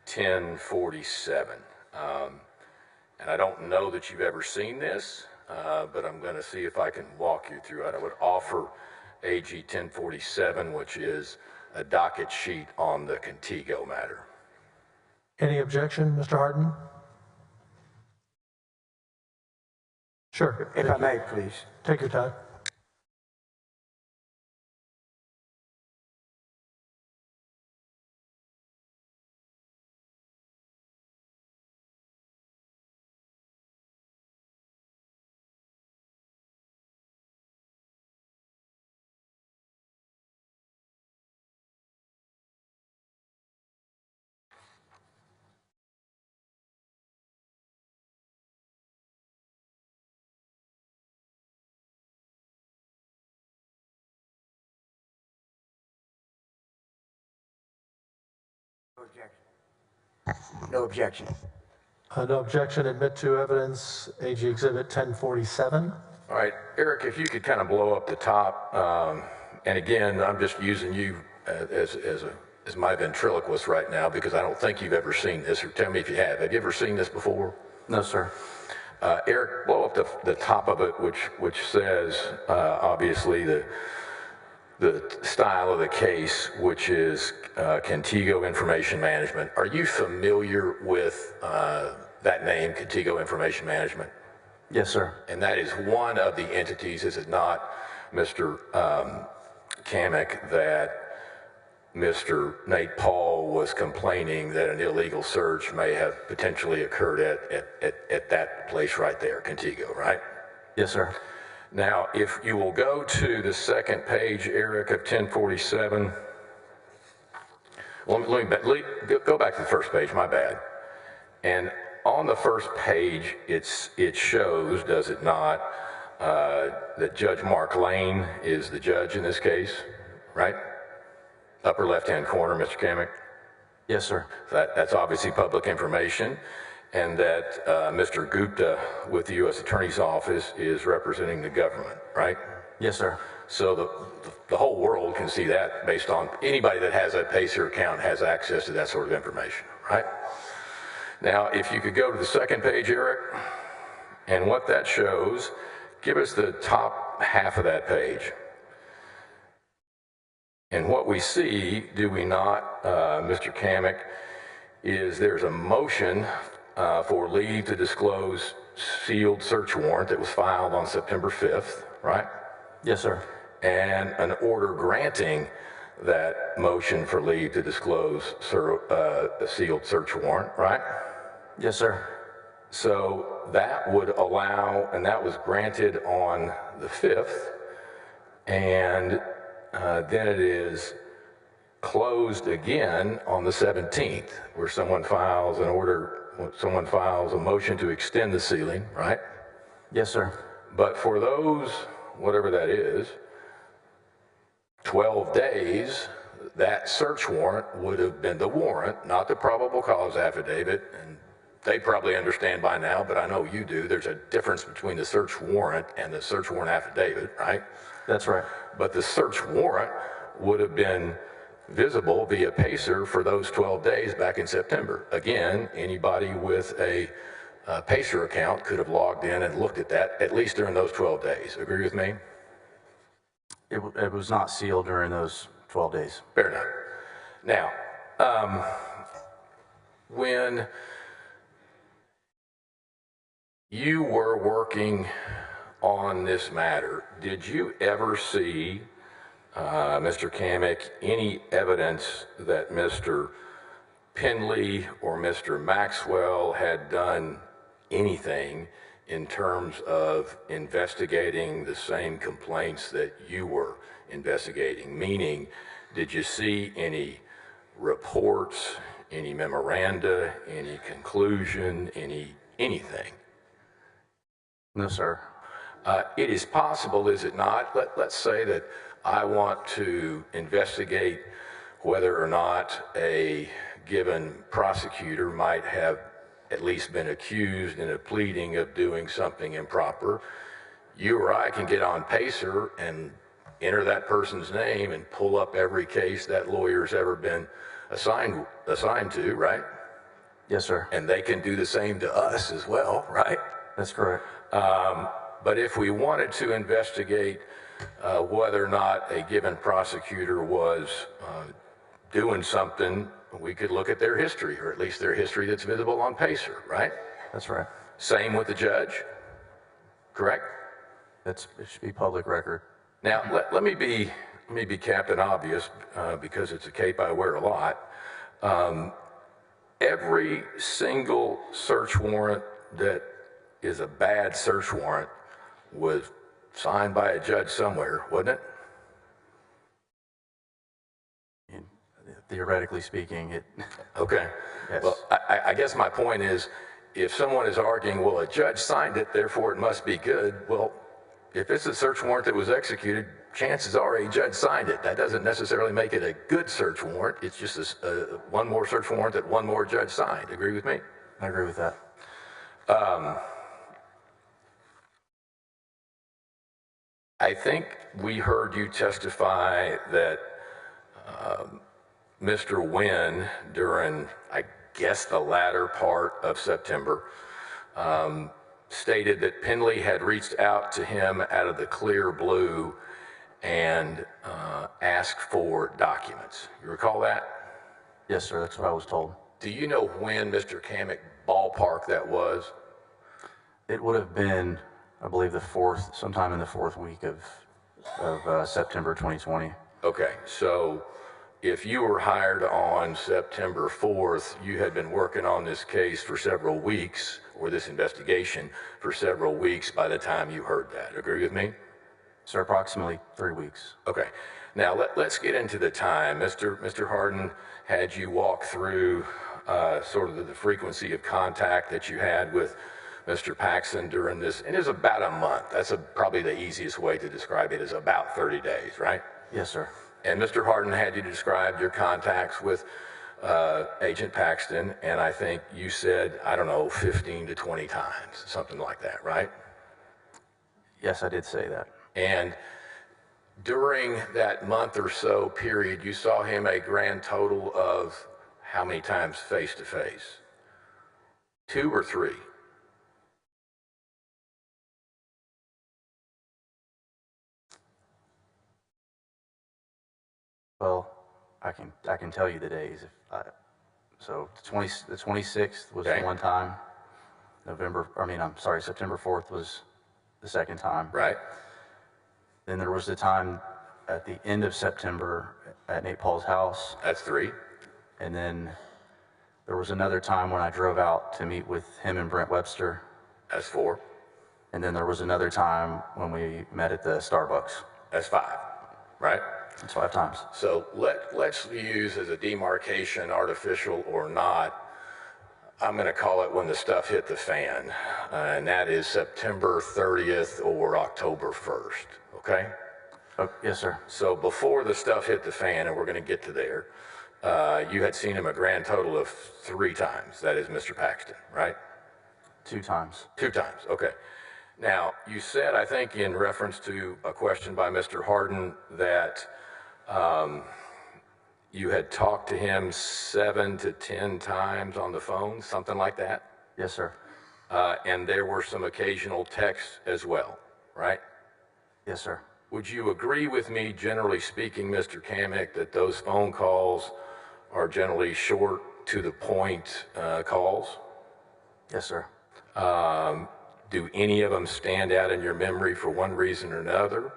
1047. And I don't know that you've ever seen this, but I'm going to see if I can walk you through it. I would offer AG 1047, which is a docket sheet on the Contigo matter. Any objection, Mr. Hardin? Sure. If I may, please. Take your time. No objection. No objection. Admit to evidence. AG Exhibit 1047. All right, Eric, if you could kind of blow up the top, and again, I'm just using you as my ventriloquist right now because I don't think you've ever seen this, or tell me if you have. Have you ever seen this before? No, sir. Eric, blow up the top of it, which says, obviously, the style of the case, which is Contigo Information Management. Are you familiar with that name, Contigo Information Management? Yes, sir. And that is one of the entities, is it not, Mr. Kamick, that Mr. Nate Paul was complaining that an illegal search may have potentially occurred at that place right there, Contigo, right? Yes, sir. Now, if you will go to the second page, Eric, of 1047. Well, go back to the first page, my bad. And on the first page, it shows, does it not, that Judge Mark Lane is the judge in this case, right? upper left-hand corner, Mr. Kamick? Yes, sir. That's obviously public information, and that Mr. Gupta with the U.S. Attorney's Office is representing the government, right? Yes, sir. So the whole world can see that based on anybody that has a Pacer account has access to that sort of information, right? Now, if you could go to the second page, Eric, and what that shows, give us the top half of that page. And what we see, do we not, Mr. Kamick, is there's a motion for leave to disclose sealed search warrant that was filed on September 5th, right? Yes, sir. And an order granting that motion for leave to disclose a sealed search warrant, right? Yes, sir. So that would allow, and that was granted on the 5th, and then it is closed again on the 17th, where someone files an order, someone files a motion to extend the sealing, right? Yes, sir. But for those, whatever that is, 12 days, that search warrant would have been the warrant, not the probable cause affidavit. And they probably understand by now, but I know you do, there's a difference between the search warrant and the search warrant affidavit, right? That's right. But the search warrant would have been visible via Pacer for those 12 days back in September. Again, anybody with a Pacer account could have logged in and looked at that, at least during those 12 days. Agree with me? It was not sealed during those 12 days. Fair enough. Now, when you were working on this matter, did you ever see, Mr. Kamick, any evidence that Mr. Penley or Mr. Maxwell had done anything in terms of investigating the same complaints that you were investigating? Meaning, did you see any reports, any memoranda, any conclusion, anything? No, sir. It is possible, is it not? Let's say that I want to investigate whether or not a given prosecutor might have at least been accused in a pleading of doing something improper. You or I can get on Pacer and enter that person's name and pull up every case that lawyer's ever been assigned to, right? Yes, sir. And they can do the same to us as well, right? That's correct. But if we wanted to investigate whether or not a given prosecutor was doing something, we could look at their history, or at least their history that's visible on Pacer, right? That's right. Same with the judge, correct? It should be public record. Now, let me be Captain Obvious, because it's a cape I wear a lot. Every single search warrant that is a bad search warrant was signed by a judge somewhere, wasn't it? Theoretically speaking, it. Okay. Yes. Well, I guess my point is, if someone is arguing, well, a judge signed it, therefore it must be good, well, if it's a search warrant that was executed, chances are a judge signed it. That doesn't necessarily make it a good search warrant. It's just one more search warrant that one more judge signed. Agree with me? I agree with that. I think we heard you testify that Mr. Wynn, during, I guess, the latter part of September, stated that Penley had reached out to him out of the clear blue and asked for documents. You recall that? Yes, sir. That's what I was told. Do you know when, Mr. Kamick, ballpark that was? It would have been, I believe, sometime in the fourth week of September 2020. Okay, so if you were hired on September 4th, you had been working on this case for several weeks, or this investigation for several weeks by the time you heard that. Agree with me? Sir, approximately 3 weeks. Okay. Now let's get into the time. Mr. Harden had you walk through sort of the frequency of contact that you had with Mr. Paxton during this, and it was about a month. That's probably the easiest way to describe it, is about 30 days, right? Yes, sir. And Mr. Harden had you describe your contacts with Agent Paxton, and I think you said, I don't know, 15 to 20 times, something like that, right? Yes, I did say that. And during that month or so period, you saw him a grand total of how many times face to face? 2 or 3? Well, I can tell you the days. So the 26th was Okay. one time. September 4th was the second time. Right? Then there was the time at the end of September at Nate Paul's house. That's 3. And then there was another time when I drove out to meet with him and Brent Webster. That's 4. And then there was another time when we met at the Starbucks. That's 5, right? That's 5 times. So let's use as a demarcation, artificial or not, I'm going to call it when the stuff hit the fan, and that is September 30th or October 1st, okay? Oh, yes, sir. So before the stuff hit the fan, and we're going to get to there, you had seen him a grand total of 3 times. That is Mr. Paxton, right? 2 times. 2 times, okay. Now, you said, I think in reference to a question by Mr. Harden, that you had talked to him 7 to 10 times on the phone, something like that? Yes, sir. And there were some occasional texts as well, right? Yes, sir. Would you agree with me, generally speaking, Mr. Kamek, that those phone calls are generally short, to the point calls? Yes, sir. Do any of them stand out in your memory for one reason or another?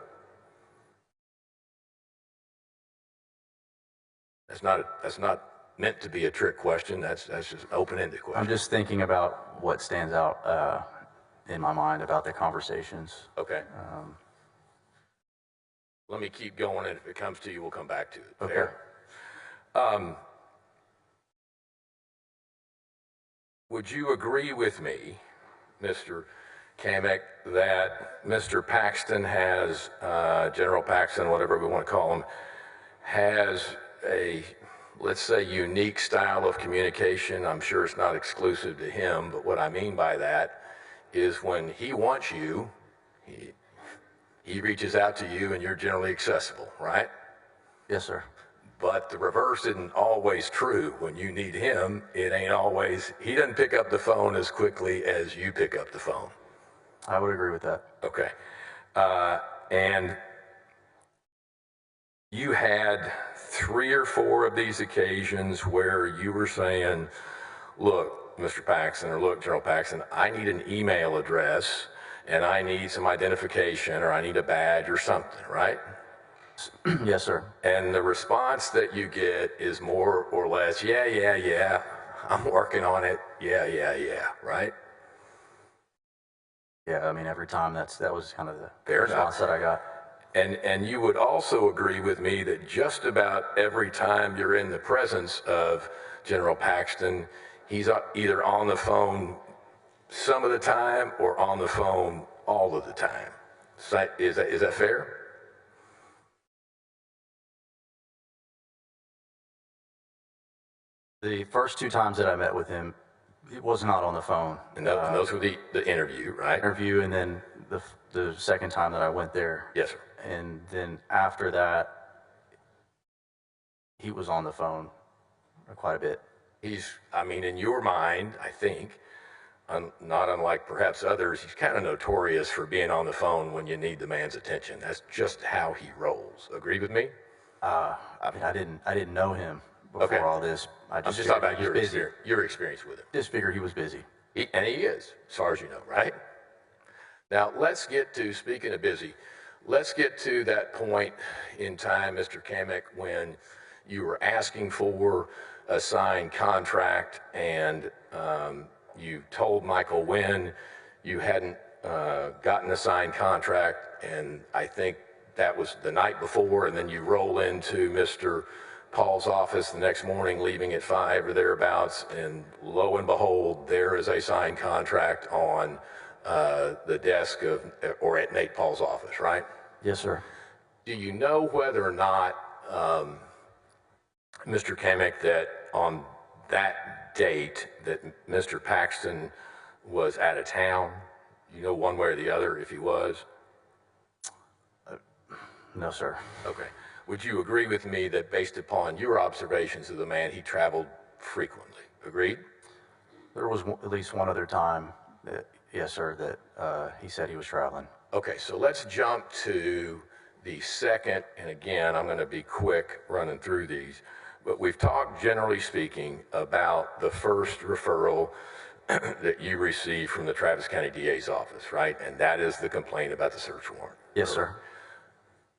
That's not meant to be a trick question. That's just an open-ended question. I'm just thinking about what stands out in my mind about the conversations. Okay. Let me keep going, and if it comes to you, we'll come back to it. Okay. Fair? Would you agree with me, Mr. Kamek, that Mr. Paxton has, General Paxton, whatever we want to call him, has a, let's say, unique style of communication? I'm sure it's not exclusive to him, but what I mean by that is when he wants you, he reaches out to you and you're generally accessible, right? Yes, sir. But the reverse isn't always true. When you need him, it ain't always, he doesn't pick up the phone as quickly as you pick up the phone. I would agree with that. Okay. And you had 3 or 4 of these occasions where you were saying, look, Mr. Paxton, or look, General Paxton, I need an email address and I need some identification, or I need a badge or something, right? Yes, sir. And the response that you get is more or less, yeah, I'm working on it, yeah, right? Yeah, I mean, every time that was kind of the Fair response enough. that I got. And you would also agree with me that just about every time you're in the presence of General Paxton, he's either on the phone some of the time or on the phone all of the time. Is that fair? The first 2 times that I met with him, it was not on the phone. And those were the interview, right? Interview, and then the second time that I went there. Yes, sir. And then after that, he was on the phone quite a bit. I mean, in your mind, I think, not unlike perhaps others, he's kind of notorious for being on the phone when you need the man's attention. That's just how he rolls. Agree with me? I mean, I didn't know him before Okay. all this. I'm just talking about your experience with him. Just figure he was busy. And he is, as far as you know, right? Now, let's get to, speaking of busy, let's get to that point in time, Mr. Kamek, when you were asking for a signed contract and you told Michael Wynn you hadn't gotten a signed contract, and I think that was the night before, and then you roll into Mr. Paul's office the next morning, leaving at 5 or thereabouts, and lo and behold, there is a signed contract on the desk or at Nate Paul's office, right? Yes, sir. Do you know whether or not Mr. Kamek, that on that date that Mr. Paxton was out of town? You know one way or the other if he was? No, sir. Okay. Would you agree with me that based upon your observations of the man, he traveled frequently? Agreed? There was at least one other time, that, yes, sir, that he said he was traveling. Okay, so let's jump to the second, and again, I'm going to be quick running through these, but we've talked generally speaking about the first referral that you received from the Travis County DA's office, right? And that is the complaint about the search warrant. Yes, sir.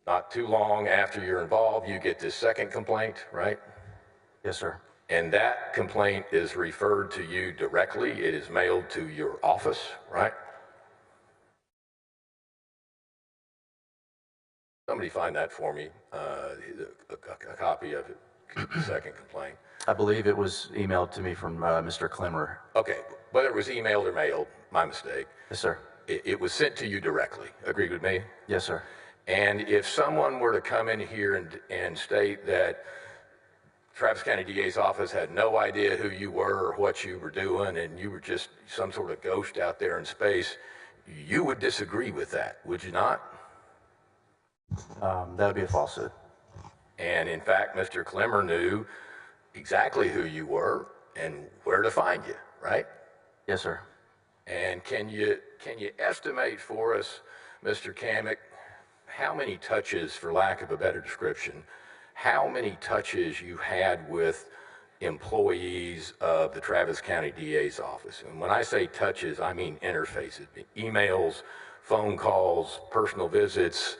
Not too long after you're involved, you get this second complaint, right? Yes, sir. And that complaint is referred to you directly. It is mailed to your office, right? Somebody find that for me, a copy of it, the second complaint. I believe it was emailed to me from Mr. Klemmer. Okay, whether it was emailed or mailed, my mistake. Yes, sir. It was sent to you directly. Agreed with me? Yes, sir. And if someone were to come in here and state that Travis County DA's office had no idea who you were or what you were doing and you were just some sort of ghost out there in space, you would disagree with that, would you not? That would be a falsehood. And in fact, Mr. Klemmer knew exactly who you were and where to find you, right? Yes, sir. And can you estimate for us, Mr. Kamek, how many touches, for lack of a better description, how many touches you had with employees of the Travis County DA's office? And when I say touches, I mean interfaces, emails, phone calls, personal visits.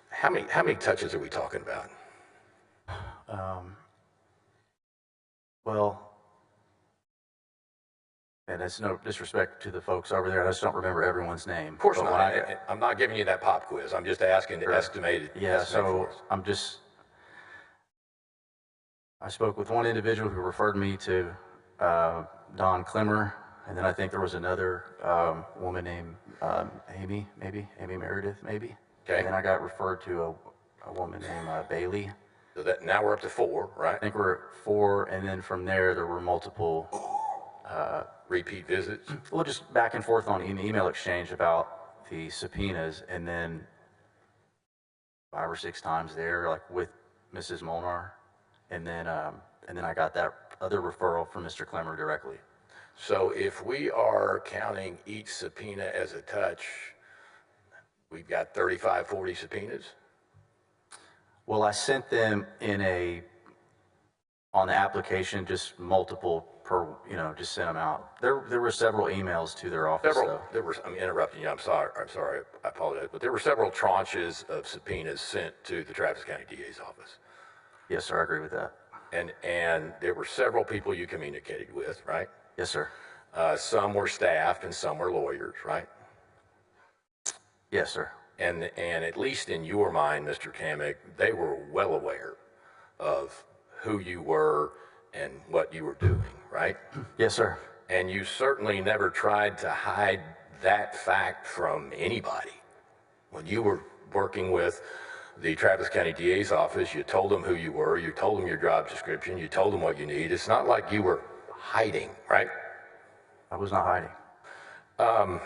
How many touches are we talking about? Well, and it's no disrespect to the folks over there. I just don't remember everyone's name. Of course not. I'm not giving you that pop quiz. I'm just asking to estimate it. Yeah, so I spoke with one individual who referred me to Don Klemmer, and then I think there was another woman named Amy Meredith, maybe. Okay. And then I got referred to a woman named Bailey. So that now we're up to 4, right? I think we're at 4, and then from there were multiple repeat visits. well, just back and forth on email exchange about the subpoenas, and then 5 or 6 times there, like with Mrs. Molnar, and then I got that other referral from Mr. Klemmer directly. So if we are counting each subpoena as a touch, we've got 35, 40 subpoenas? Well, I sent them on the application, just multiple per, just sent them out. There were several emails to their office. I'm interrupting you, I'm sorry, I apologize, but there were several tranches of subpoenas sent to the Travis County DA's office. Yes, sir, I agree with that. And there were several people you communicated with, right? Yes, sir. Some were staff and some were lawyers, right? Yes, sir. And at least in your mind, Mr. Kamek, they were well aware of who you were and what you were doing, right? Yes, sir. And you certainly never tried to hide that fact from anybody. When you were working with the Travis County DA's office, you told them who you were, you told them your job description, you told them what you need. It's not like you were hiding, right? I was not hiding.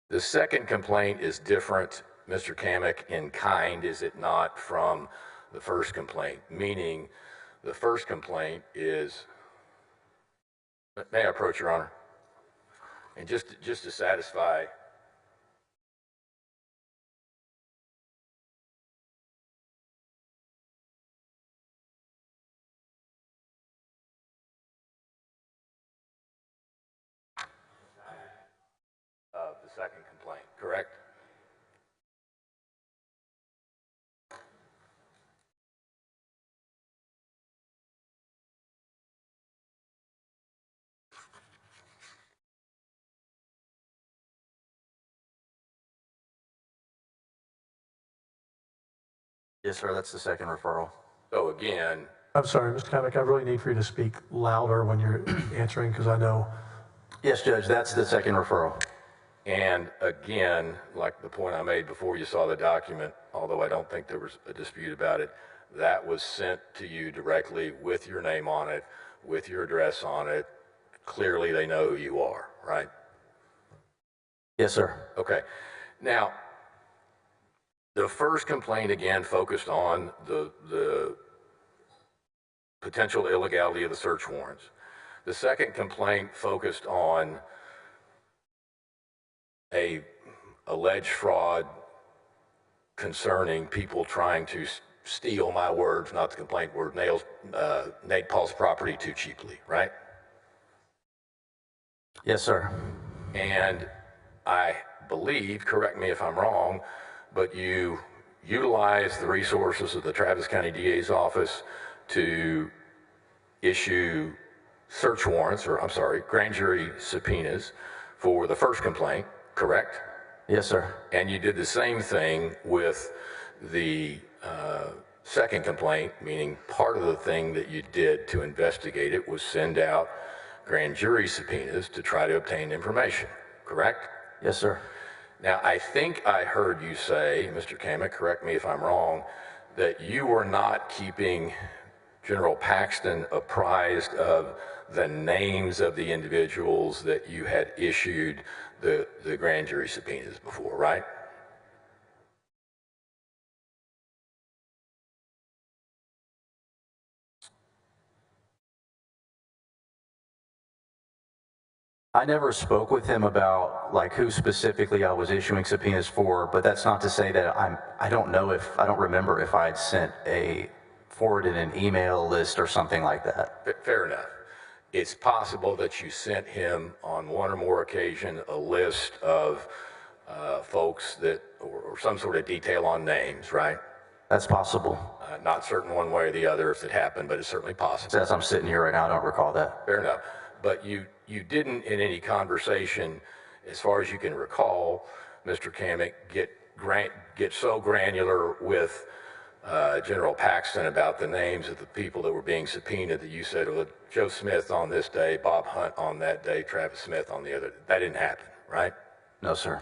The second complaint is different, Mr. Kamek, in kind, is it not, from the first complaint? Meaning, the first complaint is, may I approach, Your Honor? And just to satisfy, the second complaint, correct? Yes, sir, that's the second referral. So again, I'm sorry, Mr. Kamek, I really need for you to speak louder when you're answering, because I know. Yes, Judge, that's the second referral. And again, like the point I made before you saw the document, although I don't think there was a dispute about it, that was sent to you directly with your name on it, with your address on it. Clearly they know who you are, right? Yes, sir. Okay. Now, the first complaint again focused on the potential illegality of the search warrants. The second complaint focused on a alleged fraud concerning people trying to steal my words, not the complaint word, Nate Paul's property too cheaply, right? Yes, sir. And I believe, correct me if I'm wrong, but you utilized the resources of the Travis County DA's office to issue search warrants, or I'm sorry, grand jury subpoenas for the first complaint, correct? Yes, sir. And you did the same thing with the second complaint, meaning part of the thing that you did to investigate it was send out grand jury subpoenas to try to obtain information, correct? Yes, sir. Now, I think I heard you say, Mr. Kamek, correct me if I'm wrong, that you were not keeping General Paxton apprised of the names of the individuals that you had issued the grand jury subpoenas before, right? I never spoke with him about like who specifically I was issuing subpoenas for, but that's not to say that I don't remember if I had forwarded an email list or something like that. Fair enough. It's possible that you sent him on one or more occasions a list of folks that, or some sort of detail on names, right? That's possible. Not certain one way or the other if it happened, but it's certainly possible. As I'm sitting here right now, I don't recall that. Fair enough. But you didn't in any conversation, as far as you can recall, Mr. Kamek, get so granular with General Paxton about the names of the people that were being subpoenaed that you said, well, Joe Smith on this day, Bob Hunt on that day, Travis Smith on the other. That didn't happen, right? No, sir.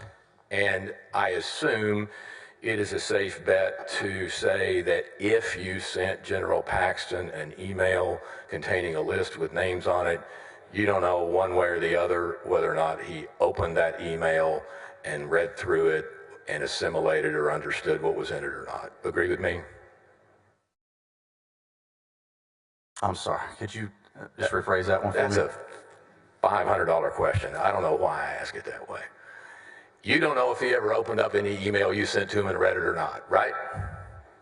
And I assume it is a safe bet to say that if you sent General Paxton an email containing a list with names on it, you don't know one way or the other whether or not he opened that email and read through it and assimilated or understood what was in it or not. Agree with me? I'm sorry. Could you just rephrase that one for me? That's a $500 question. I don't know why I ask it that way. You don't know if he ever opened up any email you sent to him and read it or not, right?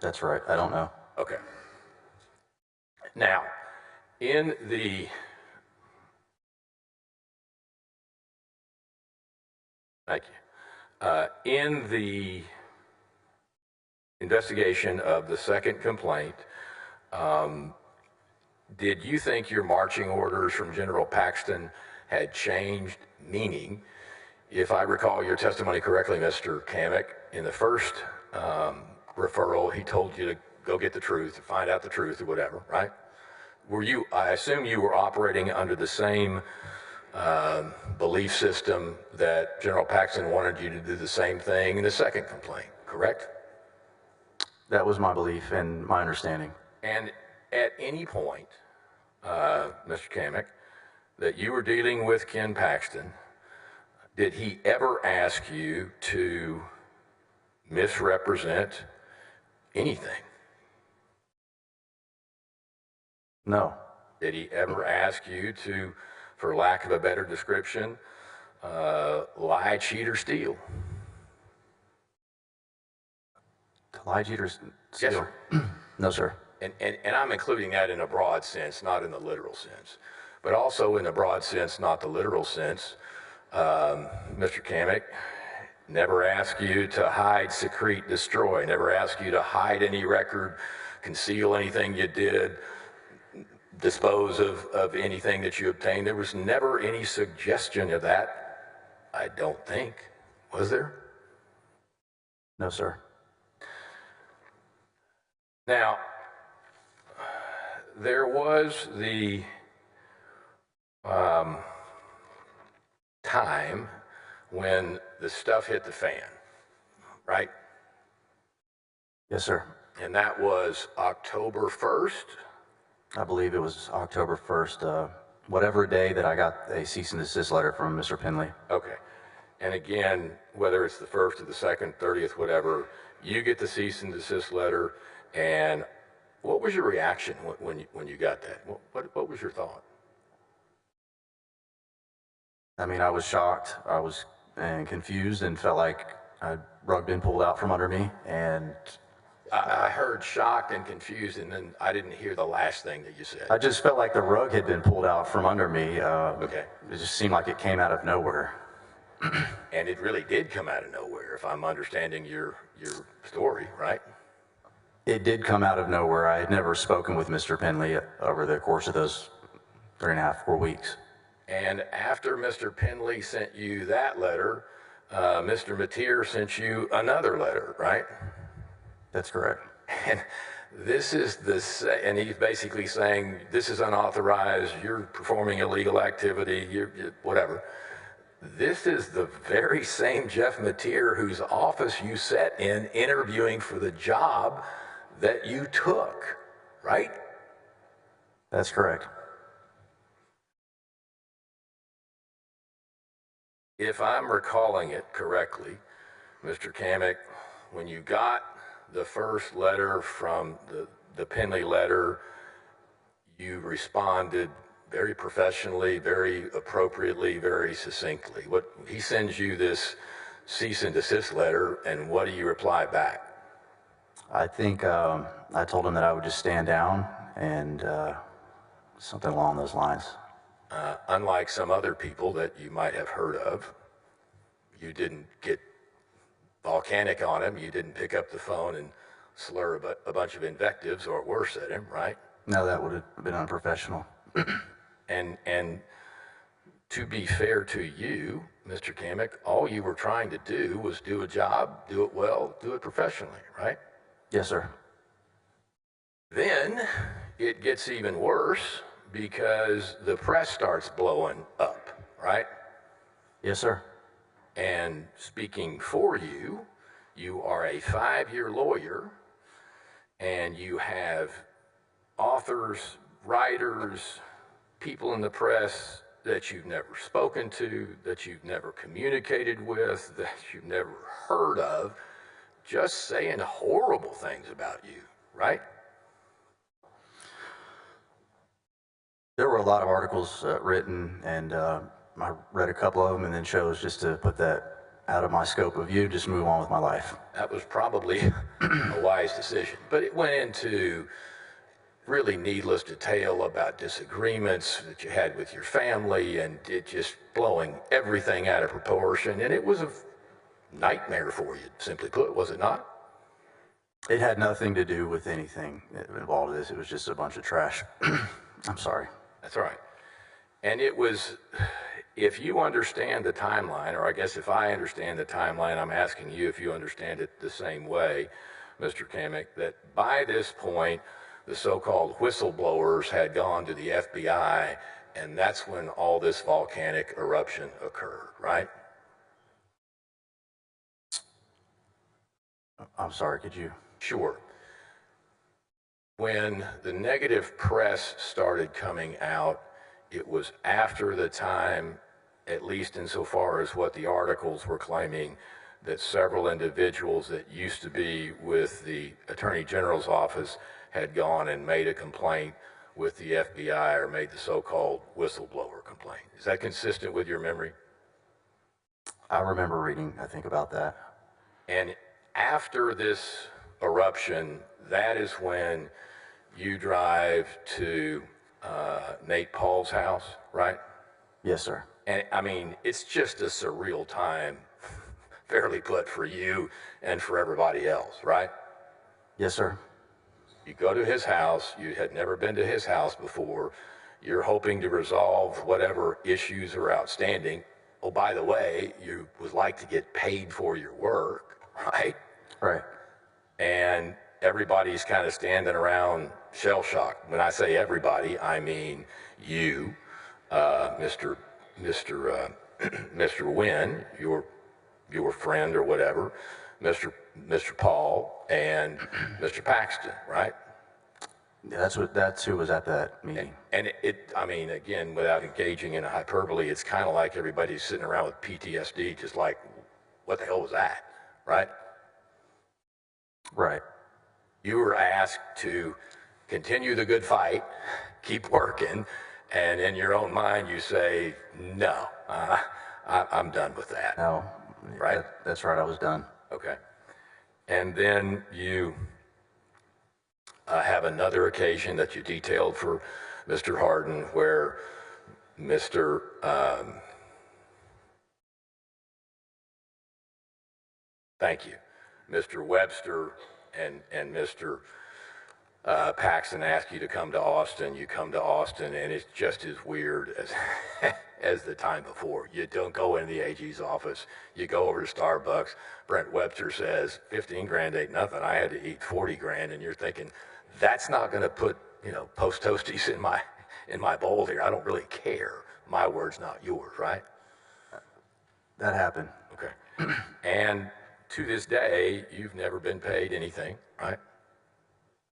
That's right. I don't know. Okay. Now, in the thank you. In the investigation of the second complaint, did you think your marching orders from General Paxton had changed? Meaning, if I recall your testimony correctly, Mr. Kamek, in the first referral, he told you to go get the truth, or find out the truth, or whatever, right? I assume you were operating under the same belief system that General Paxton wanted you to do the same thing in the second complaint, correct? That was my belief and my understanding. And at any point, Mr. Kamek, that you were dealing with Ken Paxton, did he ever ask you to misrepresent anything? No. Did he ever ask you to, for lack of a better description, lie, cheat, or steal? To lie, cheat, or steal? Yes, sir. No, sir. And I'm including that in a broad sense, not in the literal sense. But also in the broad sense, not the literal sense. Mr. Kamek, never ask you to hide, secrete, destroy. Never ask you to hide any record, conceal anything you did, dispose of anything that you obtained. There was never any suggestion of that, I don't think. Was there? No, sir. Now, there was the time when the stuff hit the fan, right? Yes, sir. And that was October 1st? I believe it was October 1st, whatever day that I got a cease and desist letter from Mr. Penley. Okay. And again, whether it's the 1st or the 2nd, 30th, whatever, you get the cease and desist letter, and what was your reaction when you got that? What was your thought? I mean, I was shocked. I was confused and felt like a rug been pulled out from under me. And I heard shocked and confused, and then I didn't hear the last thing that you said. I just felt like the rug had been pulled out from under me. Okay. It just seemed like it came out of nowhere. And it really did come out of nowhere, if I'm understanding your story, right? It did come out of nowhere. I had never spoken with Mr. Penley over the course of those 3.5, 4 weeks. And after Mr. Penley sent you that letter, Mr. Mateer sent you another letter, right? That's correct. And this is and he's basically saying, this is unauthorized, you're performing illegal activity, you're whatever. This is the very same Jeff Mateer whose office you sat in interviewing for the job that you took, right? That's correct. If I'm recalling it correctly, Mr. Kamek, when you got the first letter from the Penley letter, you responded very professionally, very appropriately, very succinctly. He sends you this cease and desist letter, and what do you reply back? I think I told him that I would just stand down and something along those lines. Unlike some other people that you might have heard of, you didn't get volcanic on him. You didn't pick up the phone and slur a bunch of invectives or worse at him, right? No, that would have been unprofessional. And to be fair to you, Mr. Kamek, all you were trying to do was do a job, do it well, do it professionally, right? Yes, sir. Then it gets even worse because the press starts blowing up, right? Yes, sir. And speaking for you, you are a 5-year lawyer, and you have authors, writers, people in the press that you've never spoken to, that you've never communicated with, that you've never heard of, just saying horrible things about you, right? There were a lot of articles written, and I read a couple of them and then chose just to put that out of my scope of view, just move on with my life. That was probably a wise decision, but it went into really needless detail about disagreements that you had with your family, and it just blowing everything out of proportion, and it was a nightmare for you, simply put, was it not? It had nothing to do with anything that involved this. It was just a bunch of trash. I'm sorry. That's right. And it was, if you understand the timeline, or I guess if I understand the timeline, I'm asking you if you understand it the same way, Mr. Kamek, that by this point, the so-called whistleblowers had gone to the FBI, and that's when all this volcanic eruption occurred, right? I'm sorry, could you? Sure. When the negative press started coming out, it was after the time, at least insofar as what the articles were claiming, that several individuals that used to be with the Attorney General's office had gone and made a complaint with the FBI, or made the so-called whistleblower complaint. Is that consistent with your memory? I remember reading, I think, about that. And after this eruption, that is when you drive to Nate Paul's house, right? Yes, sir. And I mean, it's just a surreal time, fairly put, for you and for everybody else, right? Yes, sir. You go to his house, you had never been to his house before, you're hoping to resolve whatever issues are outstanding. Oh, by the way, you would like to get paid for your work, right? Right. And everybody's kind of standing around shell-shocked. When I say everybody, I mean you, Mr. Mr. Wynn, your friend or whatever, Mr. Paul, and Mr. Paxton, right? Yeah, that's who was at that meeting. And I mean, again, without engaging in a hyperbole, it's kind of like everybody's sitting around with PTSD, just like, what the hell was that, right? Right. You were asked to continue the good fight, keep working, and in your own mind you say, no, I'm done with that. No. Right? That's right, I was done. Okay. And then you have another occasion that you detailed for Mr. Hardin where thank you, Mr. Webster and Mr. Paxton ask you to come to Austin. You come to Austin, and it's just as weird as as the time before. You don't go in the AG's office. You go over to Starbucks. Brent Webster says, 15 grand ain't nothing. I had to eat 40 grand. And you're thinking, that's not going to put, Post Toasties in my bowl here. I don't really care. My word's not yours, right? That happened. Okay. And to this day, you've never been paid anything, right?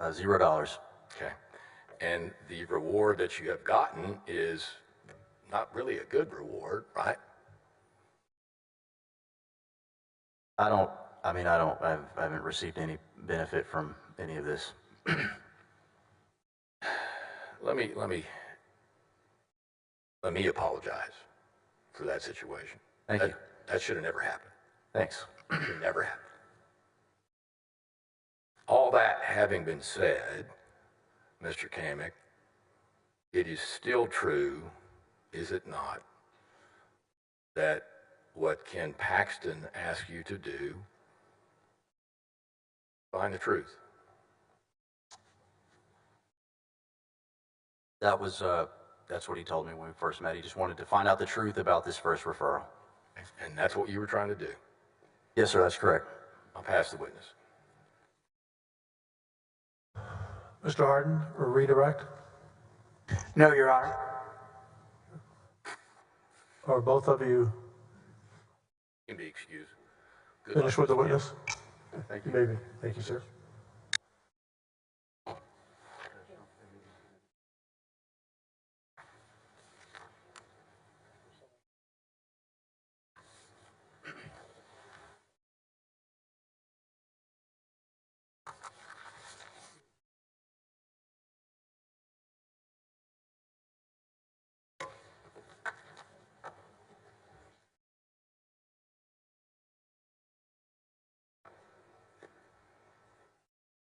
$0. Okay. And the reward that you have gotten is not really a good reward, right? I haven't received any benefit from any of this. Let me apologize for that situation. Thank you. That should have never happened. Thanks. It should have never happened. All that having been said, Mr. Kamek, it is still true, is it not, that what Ken Paxton asked you to do, find the truth. That's what he told me when we first met. He just wanted to find out the truth about this first referral. And that's what you were trying to do. Yes, sir, that's correct. I'll pass the witness. Mr. Hardin, or redirect? No, Your Honor. Or both of you You can be excused. Good finished luck. with the witness? Thank you. Maybe. Thank you, sir.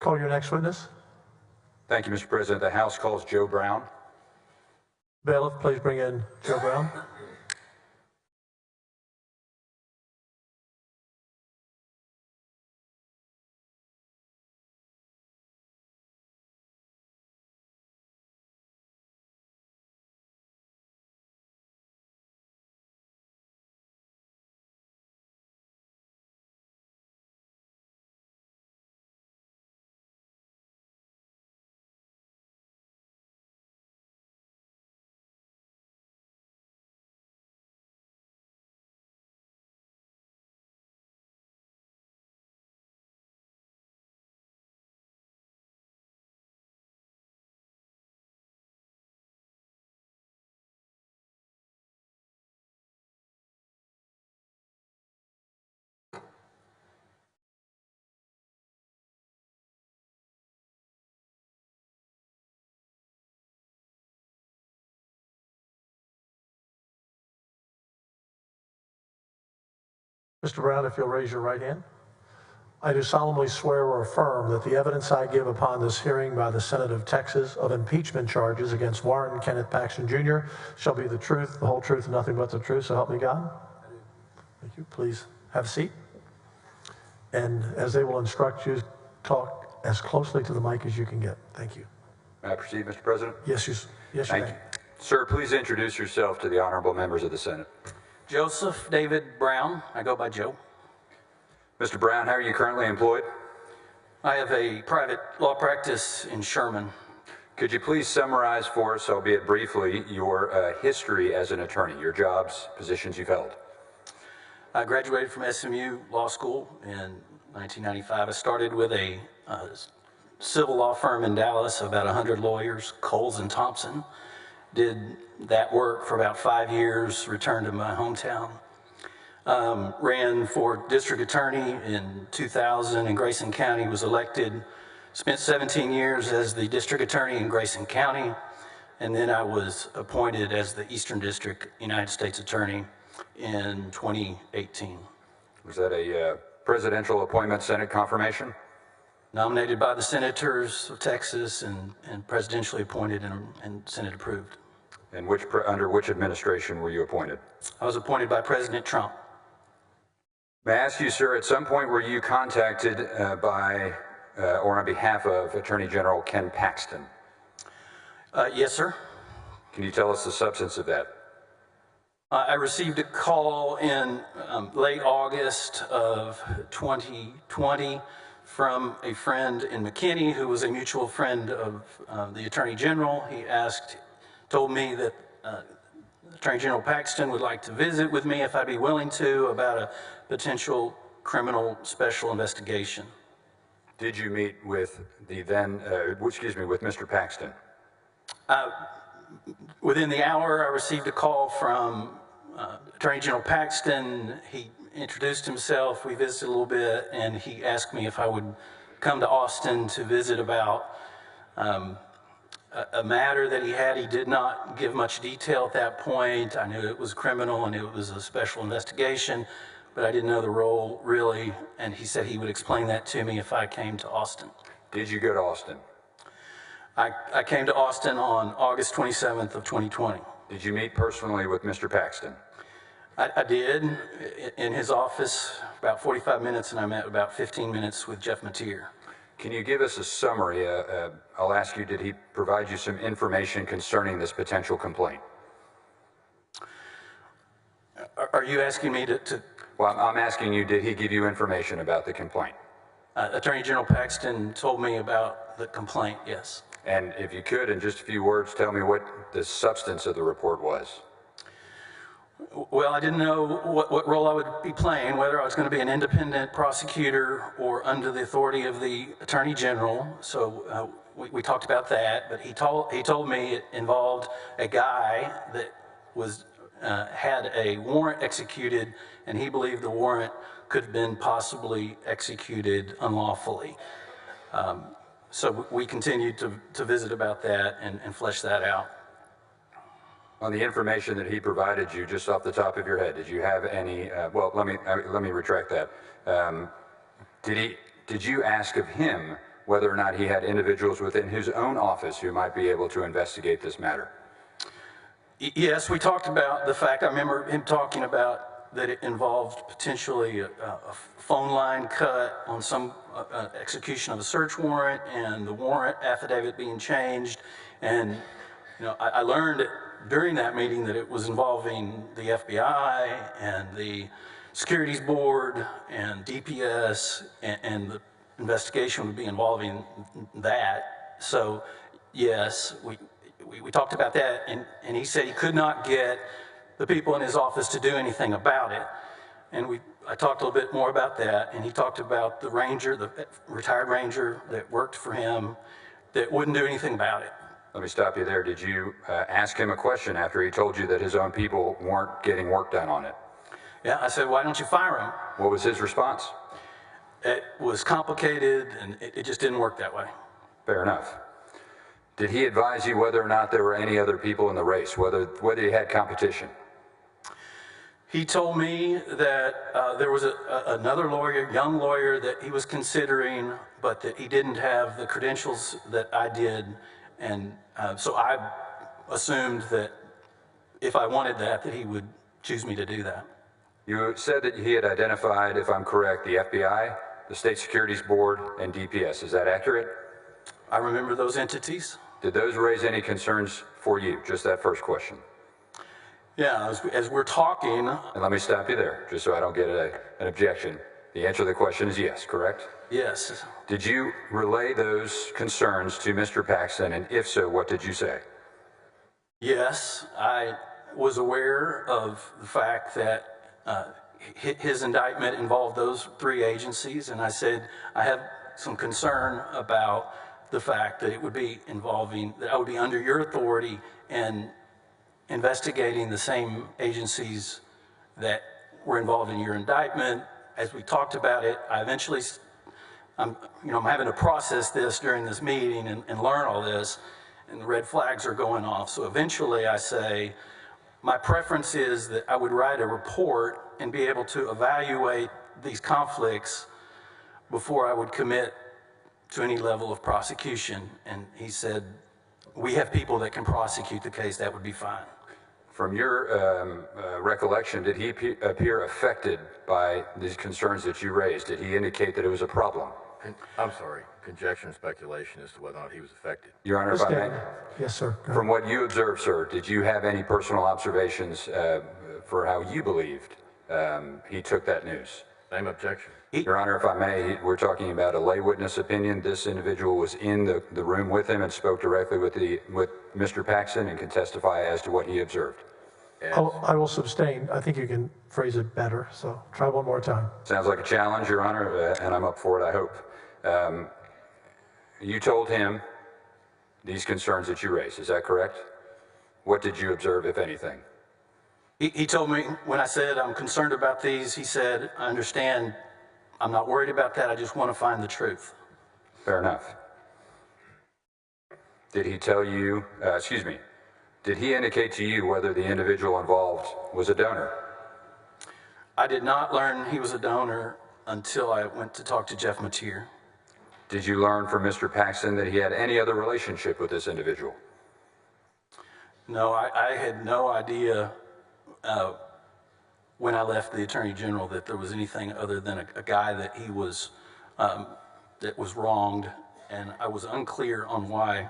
Call your next witness. Thank you, Mr. President. The House calls Joe Brown. Bailiff, please bring in Joe Brown. Mr. Brown, if you'll raise your right hand. I do solemnly swear or affirm that the evidence I give upon this hearing by the Senate of Texas of impeachment charges against Warren Kenneth Paxton Jr. shall be the truth, the whole truth, and nothing but the truth, so help me God. Thank you. Please have a seat. And as they will instruct you, talk as closely to the mic as you can get. Thank you. May I proceed, Mr. President? Yes, you Thank may. you. Sir, please introduce yourself to the honorable members of the Senate. Joseph David Brown. I go by Joe. Mr. Brown, how are you currently employed? I have a private law practice in Sherman. Could you please summarize for us, albeit briefly, your history as an attorney, your jobs, positions you've held? I graduated from SMU Law School in 1995. I started with a civil law firm in Dallas, about 100 lawyers, Coles and Thompson. Did that work for about 5 years, returned to my hometown. Ran for district attorney in 2000 in Grayson County, was elected, spent 17 years as the district attorney in Grayson County, and then I was appointed as the Eastern District United States Attorney in 2018. Was that a presidential appointment, Senate confirmation? Nominated by the senators of Texas and presidentially appointed and Senate approved. And under which administration were you appointed? I was appointed by President Trump. May I ask you, sir, at some point were you contacted by or on behalf of Attorney General Ken Paxton? Yes, sir. Can you tell us the substance of that? I received a call in late August of 2020 from a friend in McKinney who was a mutual friend of the Attorney General. He told me that Attorney General Paxton would like to visit with me if I'd be willing to about a potential criminal special investigation. Did you meet with the with Mr. Paxton? Within the hour, I received a call from Attorney General Paxton. He introduced himself, we visited a little bit, and he asked me if I would come to Austin to visit about a matter that he had. He did not give much detail at that point. I knew it was criminal and it was a special investigation, but I didn't know the role really, and he said he would explain that to me if I came to Austin. Did you go to Austin? I came to Austin on August 27th of 2020. Did you meet personally with Mr. Paxton? I did, in his office, about 45 minutes, and I met about 15 minutes with Jeff Mateer. Can you give us a summary? I'll ask you, did he provide you some information concerning this potential complaint? Are you asking me to? Well, I'm asking you, did he give you information about the complaint? Attorney General Paxton told me about the complaint, yes. And if you could, in just a few words, tell me what the substance of the report was. Well, I didn't know what role I would be playing, whether I was going to be an independent prosecutor or under the authority of the Attorney General. So we talked about that, but he told me it involved a guy that had a warrant executed, and he believed the warrant could have been possibly executed unlawfully. So we continued to visit about that and flesh that out. On the information that he provided you, just off the top of your head, did you have any? Well, let me retract that. Did you ask of him whether or not he had individuals within his own office who might be able to investigate this matter? Yes, we talked about the fact. I remember him talking about that it involved potentially a phone line cut on some execution of a search warrant, and the warrant affidavit being changed. And I learned during that meeting that it was involving the FBI and the Securities Board and DPS, and the investigation would be involving that. So yes, we talked about that, and he said he could not get the people in his office to do anything about it. And I talked a little bit more about that, and he talked about the ranger, the retired ranger that worked for him, that wouldn't do anything about it. Let me stop you there. Did you ask him a question after he told you that his own people weren't getting work done on it? Yeah, I said, why don't you fire him? What was his response? It was complicated, and it just didn't work that way. Fair enough. Did he advise you whether or not there were any other people in the race, whether he had competition? He told me that there was another lawyer, young lawyer, that he was considering, but that he didn't have the credentials that I did. And so I assumed that if I wanted that he would choose me to do that. You said that he had identified, if I'm correct, the FBI, the State Securities Board, and DPS. Is that accurate? I remember those entities. Did those raise any concerns for you? Just that first question. Yeah, as we're talking. And let me stop you there, just so I don't get an objection. The answer to the question is yes, correct? Yes. Did you relay those concerns to Mr. Paxton, and if so, what did you say? Yes, I was aware of the fact that his indictment involved those 3 agencies, and I said I have some concern about the fact that it would be involving, that I would be under your authority and investigating the same agencies that were involved in your indictment. As we talked about it, I eventually, I'm having to process this during this meeting and learn all this, and the red flags are going off. So eventually I say, my preference is that I would write a report and be able to evaluate these conflicts before I would commit to any level of prosecution. And he said, we have people that can prosecute the case, that would be fine. From your recollection, did he appear affected by these concerns that you raised? Did he indicate that it was a problem? I'm sorry, conjecture and speculation as to whether or not he was affected. Your Honor, if I may. Yes, sir. From what you observed, sir, did you have any personal observations for how you believed he took that news? Same objection. Your Honor, if I may, we're talking about a lay witness opinion. This individual was in the room with him and spoke directly with Mr. Paxton and can testify as to what he observed. I will abstain. I think you can phrase it better, so try one more time. Sounds like a challenge, Your Honor, and I'm up for it, I hope. You told him these concerns that you raised, is that correct? What did you observe, if anything? He told me, when I said I'm concerned about these, he said, I understand, I'm not worried about that, I just want to find the truth. Fair enough. Did he tell you, did he indicate to you whether the individual involved was a donor? I did not learn he was a donor until I went to talk to Jeff Mateer. Did you learn from Mr. Paxton that he had any other relationship with this individual? No, I had no idea when I left the Attorney General that there was anything other than a guy that he was, that was wronged, and I was unclear on why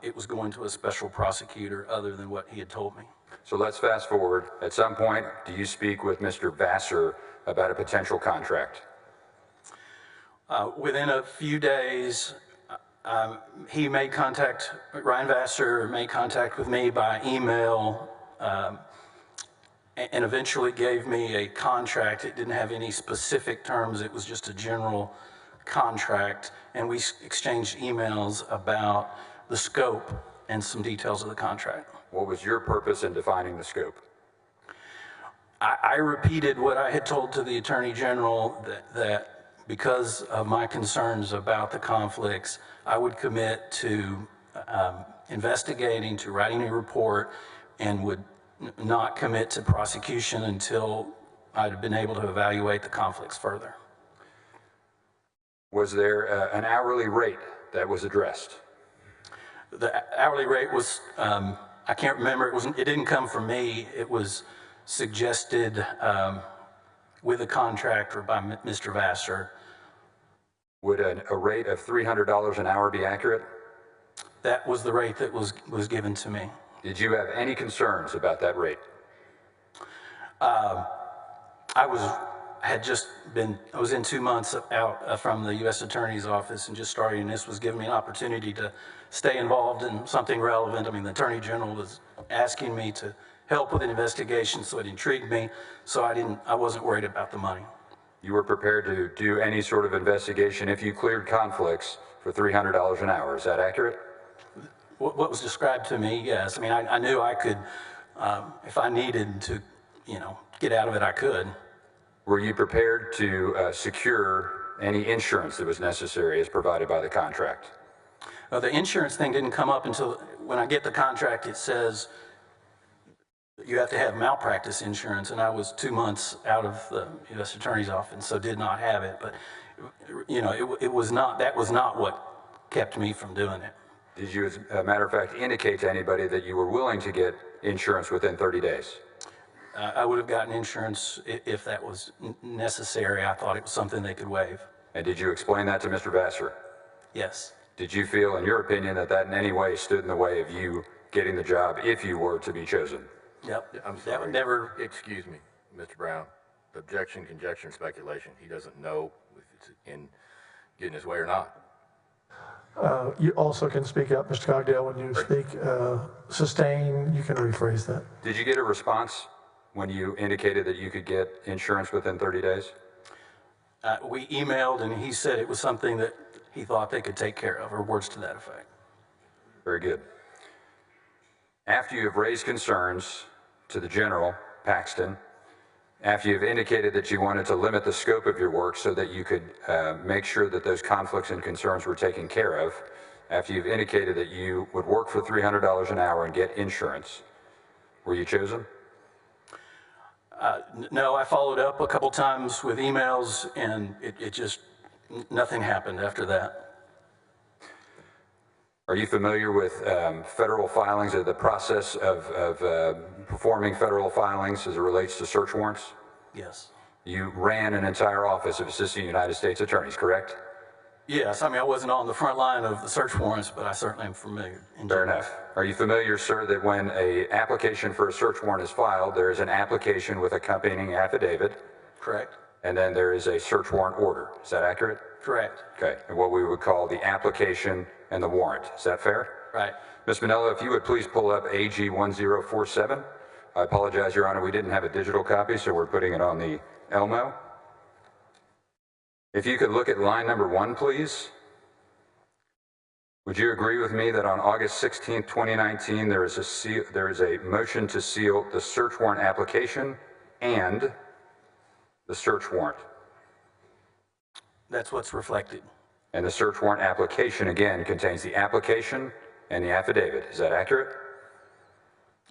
it was going to a special prosecutor other than what he had told me. So let's fast forward. At some point, do you speak with Mr. Vassar about a potential contract? Within a few days, he made contact, Ryan Vassar made contact with me by email, and eventually gave me a contract. It didn't have any specific terms, it was just a general contract, and we exchanged emails about the scope and some details of the contract. What was your purpose in defining the scope? I repeated what I had told to the Attorney General, that because of my concerns about the conflicts, I would commit to investigating, to writing a report, and would not commit to prosecution until I'd have been able to evaluate the conflicts further. Was there an hourly rate that was addressed? The hourly rate was, I can't remember, it didn't come from me, it was suggested with a contract or by Mr. Vassar. Would a rate of $300 an hour be accurate? That was the rate that was given to me. Did you have any concerns about that rate? I was in 2 months out from the U.S. Attorney's Office and just starting, and this was giving me an opportunity to stay involved in something relevant. I mean, the Attorney General was asking me to help with an investigation, so it intrigued me, so I wasn't worried about the money. You were prepared to do any sort of investigation if you cleared conflicts for $300 an hour, is that accurate? What was described to me, yes. I mean, I knew I could, if I needed to, get out of it, I could. Were you prepared to secure any insurance that was necessary as provided by the contract? The insurance thing didn't come up until, when I get the contract, it says you have to have malpractice insurance, and I was 2 months out of the U.S. Attorney's Office, so did not have it. But, that was not what kept me from doing it. Did you, as a matter of fact, indicate to anybody that you were willing to get insurance within 30 days? I would have gotten insurance if that was necessary. I thought it was something they could waive. And did you explain that to Mr. Vassar? Yes. Did you feel, in your opinion, that in any way stood in the way of you getting the job if you were to be chosen? Yep. I'm That sorry. would never. Excuse me, Mr. Brown. Objection, conjecture, and speculation. He doesn't know if it's in getting his way or not. You also can speak up, Mr. Cogdale, when you speak. Sustain, you can rephrase that. Did you get a response when you indicated that you could get insurance within 30 days? We emailed, and he said it was something that he thought they could take care of, or words to that effect. Very good. After you have raised concerns to the General, Paxton, after you've indicated that you wanted to limit the scope of your work so that you could make sure that those conflicts and concerns were taken care of, after you've indicated that you would work for $300 an hour and get insurance, were you chosen? No, I followed up a couple times with emails, and it just, nothing happened after that. Are you familiar with federal filings or the process of performing federal filings as it relates to search warrants? Yes. You ran an entire office of assistant United States attorneys, correct? Yes, I mean, I wasn't on the front line of the search warrants, but I certainly am familiar. Fair enough. Are you familiar, sir, that when an application for a search warrant is filed, there is an application with accompanying affidavit? Correct. And then there is a search warrant order. Is that accurate? Correct. Okay. And what we would call the application and the warrant. Is that fair? Right. Ms. Manella, if you would please pull up AG 1047. I apologize, Your Honor, we didn't have a digital copy, so we're putting it on the Elmo. If you could look at line number 1, please. Would you agree with me that on August 16, 2019, there is a motion to seal the search warrant application and the search warrant? That's what's reflected. And the search warrant application, again, contains the application and the affidavit. Is that accurate?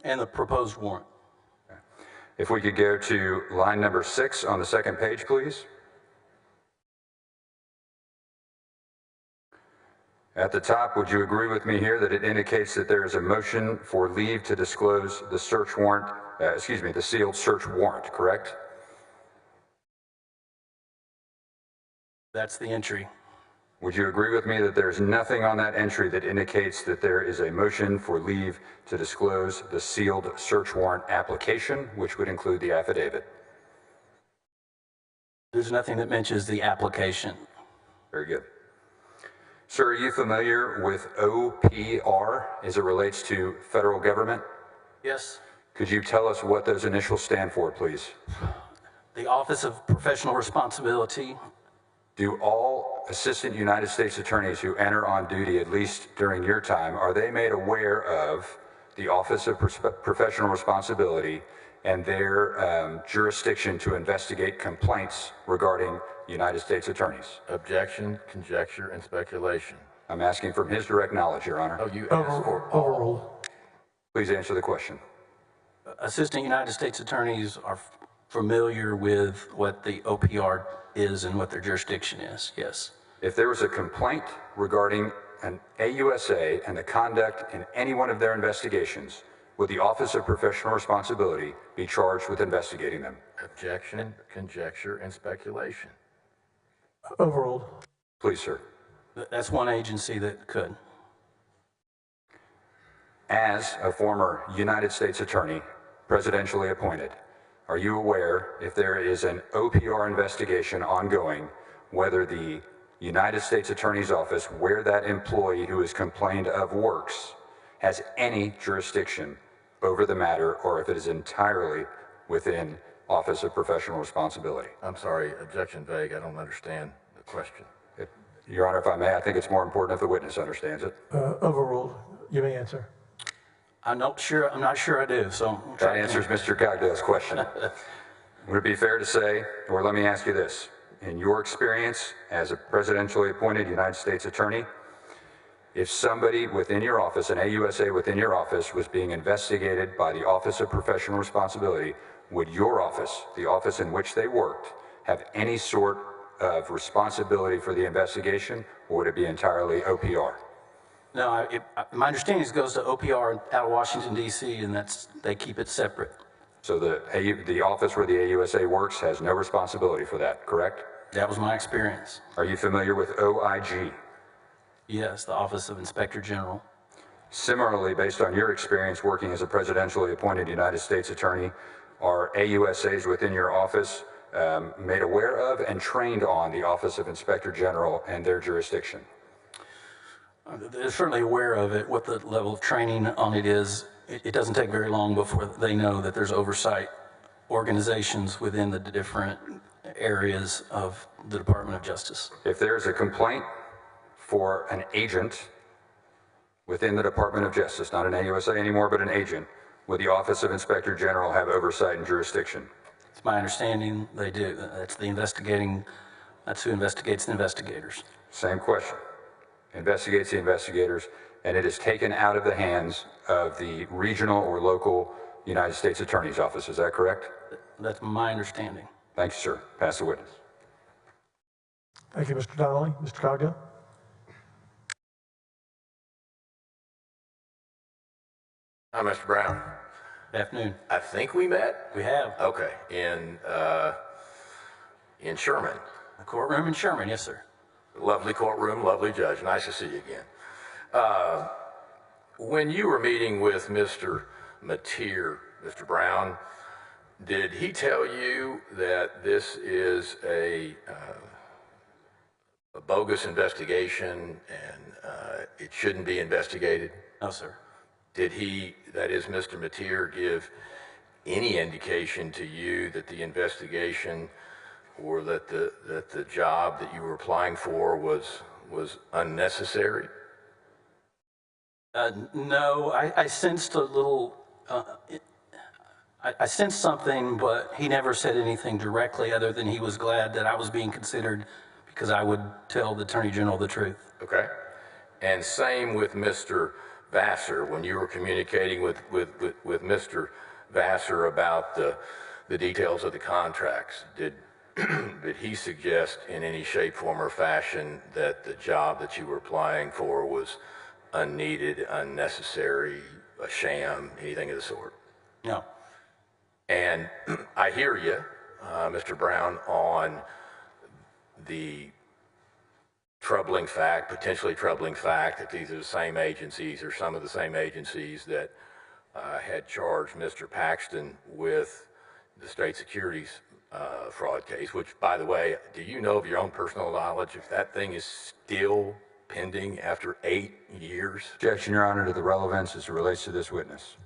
And the proposed warrant. If we could go to line number 6 on the second page, please. At the top, would you agree with me here that it indicates that there is a motion for leave to disclose the search warrant, the sealed search warrant, correct? That's the entry. Would you agree with me that there's nothing on that entry that indicates that there is a motion for leave to disclose the sealed search warrant application, which would include the affidavit? There's nothing that mentions the application. Very good. Sir, are you familiar with OPR as it relates to federal government? Yes. Could you tell us what those initials stand for, please? The Office of Professional Responsibility. Do all assistant United States attorneys who enter on duty, at least during your time, are they made aware of the Office of Professional Responsibility and their jurisdiction to investigate complaints regarding United States attorneys? Objection, conjecture, and speculation. I'm asking from his direct knowledge, Your Honor. Oh, you asked for Overruled. Please answer the question. Assistant United States attorneys are familiar with what the OPR is and what their jurisdiction is, yes. If there was a complaint regarding an AUSA and the conduct in any one of their investigations, would the Office of Professional Responsibility be charged with investigating them? Objection, conjecture, and speculation. Overruled. Please, sir. That's one agency that could. As a former United States attorney, presidentially appointed, are you aware if there is an OPR investigation ongoing, whether the United States Attorney's Office, where that employee who is complained of works, has any jurisdiction over the matter, or if it is entirely within Office of Professional Responsibility? I'm sorry, objection vague. I don't understand the question. Your Honor, if I may, I think it's more important if the witness understands it. Overruled. You may answer. I'm not sure I do, so. That answers Mr. Cogdale's question. Would it be fair to say, or let me ask you this, in your experience as a presidentially appointed United States attorney, if somebody within your office, an AUSA within your office, was being investigated by the Office of Professional Responsibility, would your office, the office in which they worked, have any sort of responsibility for the investigation, or would it be entirely OPR? No, my understanding is it goes to OPR out of Washington, D.C., and they keep it separate. So the office where the AUSA works has no responsibility for that, correct? That was my experience. Are you familiar with OIG? Yes, the Office of Inspector General. Similarly, based on your experience working as a presidentially appointed United States attorney, are AUSAs within your office made aware of and trained on the Office of Inspector General and their jurisdiction? They're certainly aware of it, what the level of training on it is. It doesn't take very long before they know that there's oversight organizations within the different areas of the Department of Justice. If there's a complaint for an agent within the Department of Justice, not an AUSA anymore, but an agent, would the Office of Inspector General have oversight and jurisdiction? It's my understanding they do. That's who investigates the investigators. Same question. Investigates the investigators, and it is taken out of the hands of the regional or local United States Attorney's Office. Is that correct? That's my understanding. Thank you, sir. Pass the witness. Thank you, Mr. Donnelly. Mr. Cogdill? Hi, Mr. Brown. Good afternoon. I think we met? We have. Okay, in Sherman. The courtroom in Sherman, yes, sir. Lovely courtroom, lovely judge. Nice to see you again. When you were meeting with Mr. Mateer, Mr. Brown, did he tell you that this is a bogus investigation and it shouldn't be investigated? No, sir. Did he, that is Mr. Mateer, give any indication to you that the investigation or that the job that you were applying for was unnecessary? No, I sensed a little, I sensed something, but he never said anything directly other than he was glad that I was being considered because I would tell the Attorney General the truth. Okay. And same with Mr. Vassar, when you were communicating with Mr. Vassar about the details of the contracts, did he suggest in any shape, form, or fashion that the job that you were applying for was unneeded, unnecessary, a sham, anything of the sort? No. And I hear you, Mr. Brown, on the troubling fact, potentially troubling fact, that these are the same agencies or some of the same agencies that had charged Mr. Paxton with the state securities fraud case, which, by the way, do you know of your own personal knowledge if that thing is still pending after 8 years? Objection, Your Honor, to the relevance as it relates to this witness.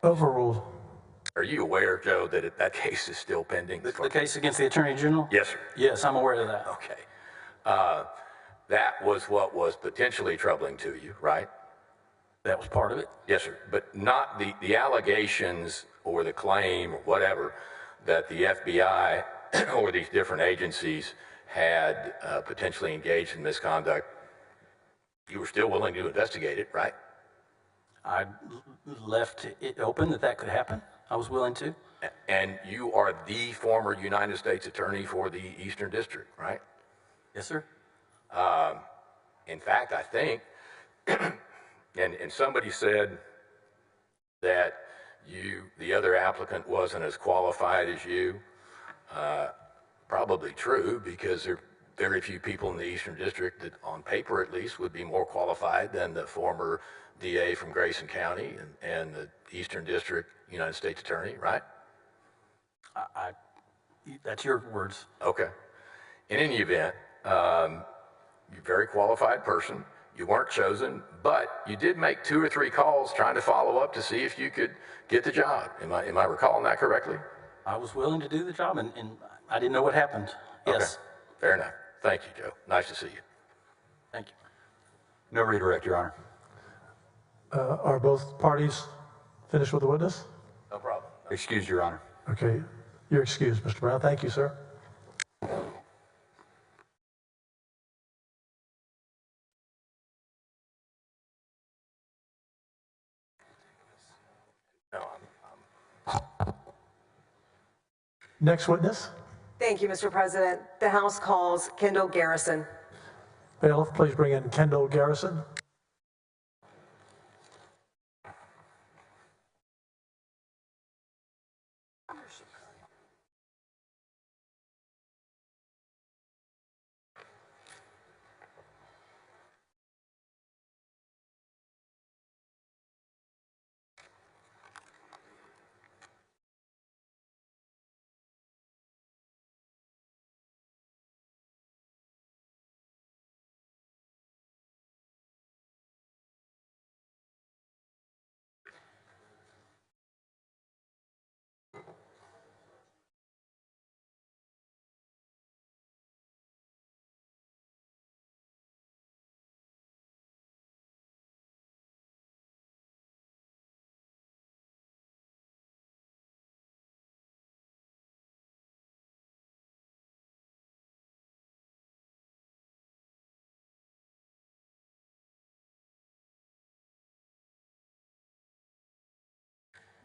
Overruled. Are you aware, Joe, that that case is still pending? The case against the Attorney General? Yes, sir. Yes, I'm aware of that. Okay. That was what was potentially troubling to you, right? That was part of it. Yes, sir. But not the allegations or the claim or whatever that the FBI or these different agencies had potentially engaged in misconduct. You were still willing to investigate it, right? I left it open that could happen. I was willing to. And you are the former United States Attorney for the Eastern District, right? Yes, sir. In fact, I think, and somebody said that the other applicant wasn't as qualified as you. Probably true, because there are very few people in the Eastern District that, on paper at least, would be more qualified than the former DA from Grayson County and the Eastern District United States Attorney, right? That's your words. Okay. In any event, you're a very qualified person. You weren't chosen, but you did make 2 or 3 calls trying to follow up to see if you could get the job. Am I recalling that correctly? I was willing to do the job, and I didn't know what happened. Yes. Okay. Fair enough. Thank you, Joe. Nice to see you. Thank you. No redirect, Your Honor. Are both parties finished with the witness? No problem. Excused, Your Honor. Okay. You're excused, Mr. Brown. Thank you, sir. No, Next witness. Thank you, Mr. President. The House calls Kendall Garrison. Bailiff, please bring in Kendall Garrison.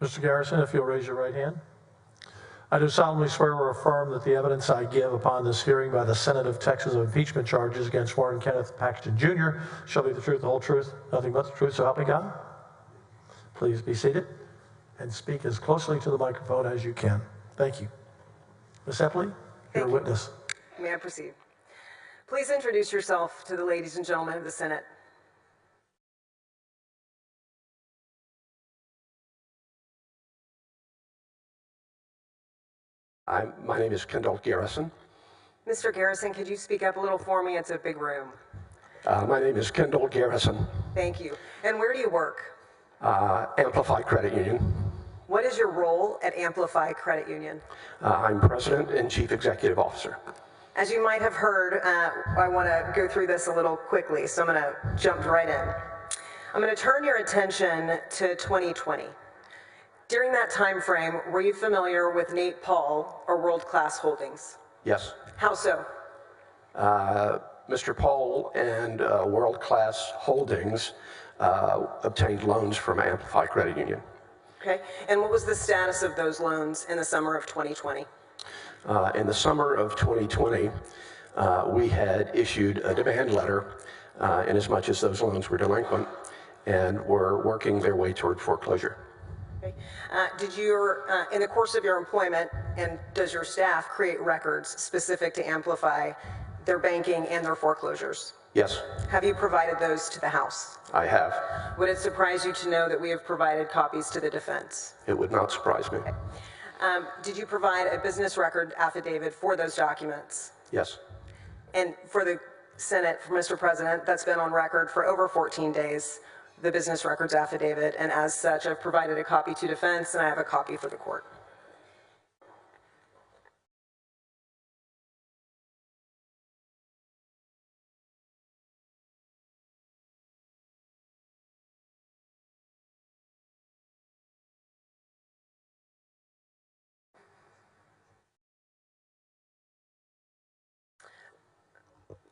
Mr. Garrison, if you'll raise your right hand. I do solemnly swear or affirm that the evidence I give upon this hearing by the Senate of Texas of impeachment charges against Warren Kenneth Paxton Jr. shall be the truth, the whole truth, nothing but the truth, so help me God. Please be seated and speak as closely to the microphone as you can. Thank you. Ms. Epley, you're a witness. May I proceed? Please introduce yourself to the ladies and gentlemen of the Senate. My name is Kendall Garrison. Mr. Garrison, could you speak up a little for me? It's a big room. My name is Kendall Garrison. Thank you. And where do you work? Amplify Credit Union. What is your role at Amplify Credit Union? I'm President and Chief Executive Officer. As you might have heard, I want to go through this a little quickly, so I'm going to jump right in. I'm going to turn your attention to 2020. During that time frame, were you familiar with Nate Paul or World Class Holdings? Yes. How so? Mr. Paul and World Class Holdings obtained loans from Amplify Credit Union. Okay. And what was the status of those loans in the summer of 2020? In the summer of 2020, we had issued a demand letter in as much as those loans were delinquent and were working their way toward foreclosure. Okay. Did you, in the course of your employment, and does your staff create records specific to Amplify, their banking and their foreclosures? Yes. Have you provided those to the House? I have. Would it surprise you to know that we have provided copies to the defense? It would not surprise me. Okay. Did you provide a business record affidavit for those documents? Yes. And for the Senate, for Mr. President, that's been on record for over 14 days, the business records affidavit, and as such, I've provided a copy to defense, and I have a copy for the court.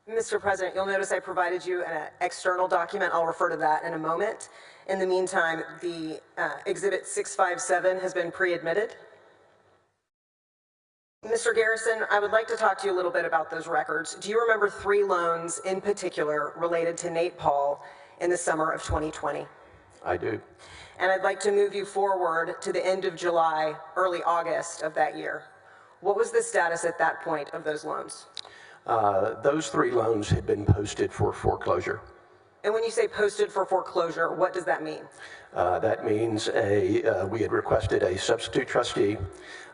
Mr. President, you'll notice I provided you an external document. I'll refer to that in a moment. In the meantime, the Exhibit 657 has been pre-admitted. Mr. Garrison, I would like to talk to you a little bit about those records. Do you remember 3 loans in particular related to Nate Paul in the summer of 2020? I do. And I'd like to move you forward to the end of July, early August of that year. What was the status at that point of those loans? Those 3 loans had been posted for foreclosure. And when you say posted for foreclosure, what does that mean? That means we had requested a substitute trustee,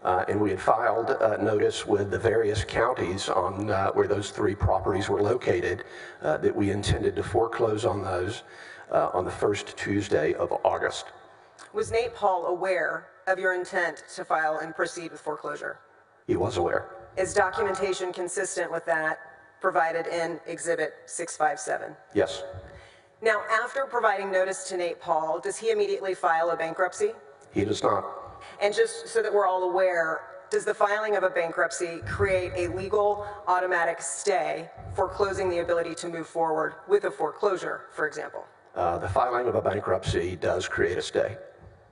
and we had filed a notice with the various counties on where those 3 properties were located that we intended to foreclose on those on the first Tuesday of August. Was Nate Paul aware of your intent to file and proceed with foreclosure? He was aware. Is documentation consistent with that provided in Exhibit 657? Yes. Now, after providing notice to Nate Paul, does he immediately file a bankruptcy? He does not. And just so that we're all aware, does the filing of a bankruptcy create a legal automatic stay foreclosing the ability to move forward with a foreclosure, for example? The filing of a bankruptcy does create a stay.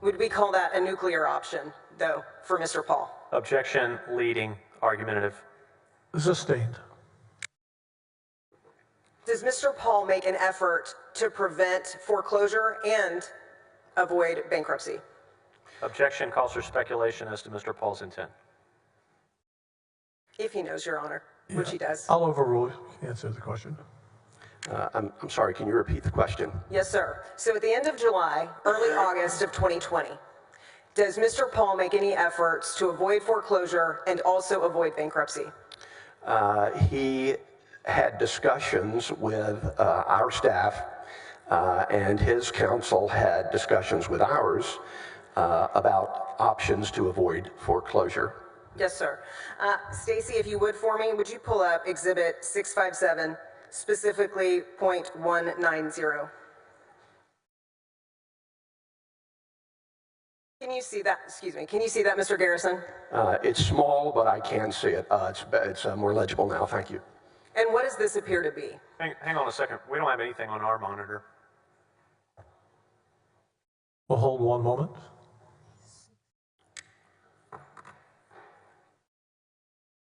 Would we call that a nuclear option, though, for Mr. Paul? Objection, leading, argumentative. Sustained. Does Mr. Paul make an effort to prevent foreclosure and avoid bankruptcy? Objection calls for speculation as to Mr. Paul's intent. If he knows, Your Honor, which he does. I'll overrule. Answer the question. I'm sorry, can you repeat the question? Yes, sir. So at the end of July, early August of 2020, does Mr. Paul make any efforts to avoid foreclosure and also avoid bankruptcy? He had discussions with our staff, and his counsel had discussions with ours about options to avoid foreclosure. Yes, sir. Stacy, if you would for me, would you pull up Exhibit 657, specifically .190? Can you see that? Excuse me. Can you see that, Mr. Garrison? It's small, but I can see it. It's more legible now. Thank you. And what does this appear to be? Hang on a second. We don't have anything on our monitor. We'll hold one moment.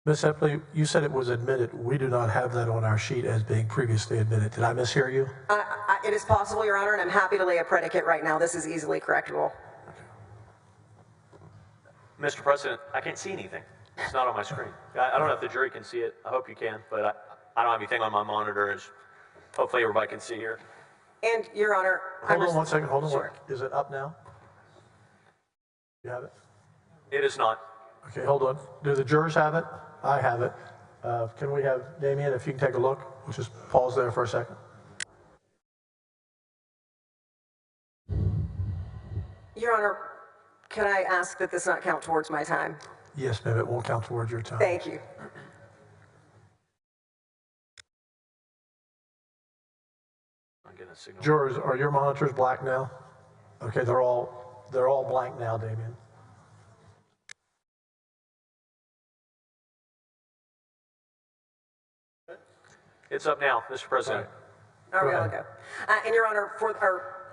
Ms. Epley, you said it was admitted. We do not have that on our sheet as being previously admitted. Did I mishear you? It is possible, Your Honor, and I'm happy to lay a predicate right now. This is easily correctable. Mr. President, I can't see anything. It's not on my screen. I don't know if the jury can see it. I hope you can, but I don't have anything on my monitor. Hopefully everybody can see here. And, Your Honor, Hold on 1 second. Hold on. Sure. Is it up now? You have it? It is not. Okay, hold on. Do the jurors have it? I have it. Can we have Damien, if you can take a look? We'll just pause there for a second. Your Honor, can I ask that this not count towards my time? Yes, ma'am, it won't count towards your time. Thank you. I'm getting a signal. Jurors, are your monitors black now? Okay, they're all blank now, Damien. It's up now, Mr. President. Are we all go? And Your Honor,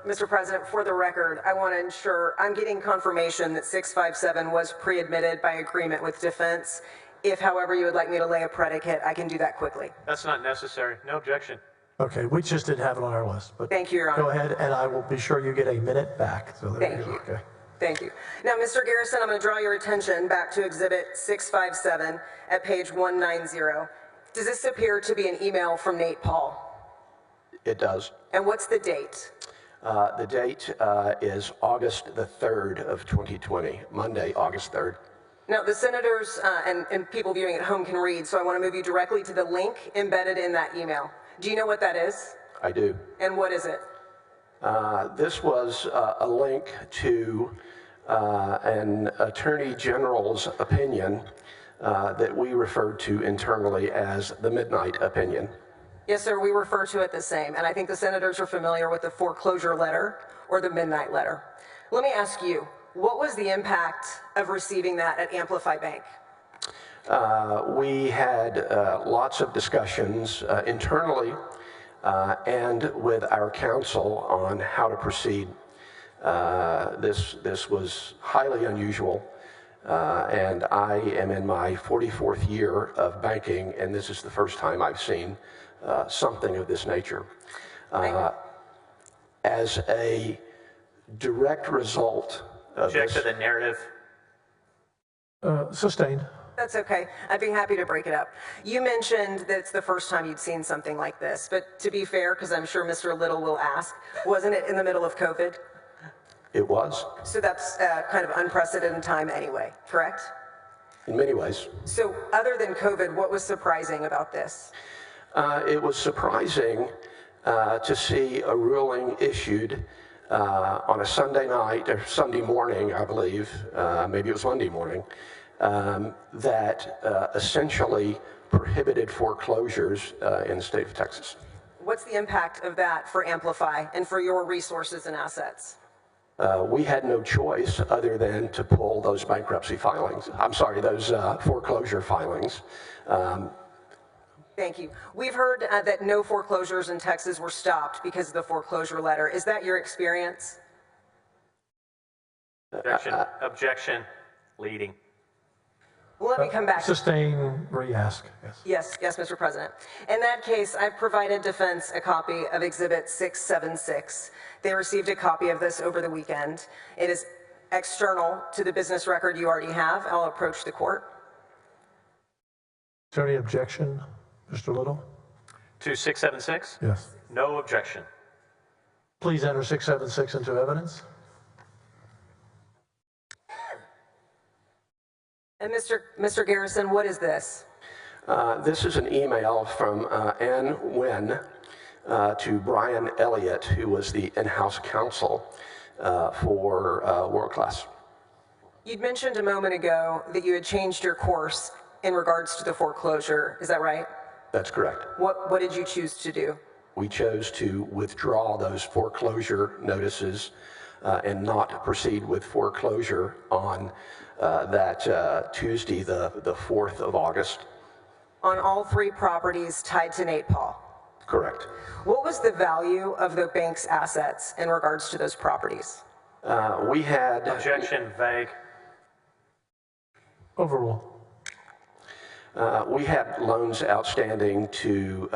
Mr. President, for the record, I want to ensure I'm getting confirmation that 657 was pre-admitted by agreement with defense. If, however, you would like me to lay a predicate, I can do that quickly. That's not necessary. No objection. Okay, we just didn't have it on our list. But thank you, Your Honor. Go ahead, and I will be sure you get a minute back. So there Thank you. Okay. Thank you. Now, Mr. Garrison, I'm going to draw your attention back to Exhibit 657 at page 190. Does this appear to be an email from Nate Paul? It does. And what's the date? The date is August the 3rd of 2020, Monday, August 3rd. Now, the senators and people viewing at home can read, so I want to move you directly to the link embedded in that email. Do you know what that is? I do. And what is it? This was a link to an Attorney General's opinion that we referred to internally as the midnight opinion. Yes, sir, we refer to it the same, and I think the senators are familiar with the foreclosure letter or the midnight letter. Let me ask you, what was the impact of receiving that at Amplify Bank? We had lots of discussions internally and with our counsel on how to proceed. This was highly unusual, and I am in my 44th year of banking, and this is the first time I've seen something of this nature. As a direct result of Object to the narrative. Sustained. That's okay. I'd be happy to break it up. You mentioned that it's the first time you'd seen something like this, but to be fair, because I'm sure Mr. Little will ask, wasn't it in the middle of COVID? It was. So that's kind of unprecedented time anyway, correct? In many ways. So other than COVID, what was surprising about this? It was surprising to see a ruling issued on a Sunday night or Sunday morning, I believe, maybe it was Monday morning, that essentially prohibited foreclosures in the state of Texas. What's the impact of that for Amplify and for your resources and assets? We had no choice other than to pull those bankruptcy filings. I'm sorry, those foreclosure filings. Thank you. We've heard that no foreclosures in Texas were stopped because of the foreclosure letter. Is that your experience? Objection. Objection. Leading. Well, let me come back. Sustain, re-ask. Yes. Yes, Mr. President. In that case, I've provided defense a copy of Exhibit 676. They received a copy of this over the weekend. It is external to the business record you already have. I'll approach the court. Is there any objection, Mr. Little? To 676? Yes. No objection. Please enter 676 into evidence. And Mr. Garrison, what is this? This is an email from Ann Wynn to Brian Elliott, who was the in-house counsel for World Class. You'd mentioned a moment ago that you had changed your course in regards to the foreclosure. Is that right? That's correct. What did you choose to do? We chose to withdraw those foreclosure notices and not proceed with foreclosure on that Tuesday, the 4th of August. On all three properties tied to Nate Paul? Correct. What was the value of the bank's assets in regards to those properties? We had... Objection. Vague. Overrule. We had loans outstanding to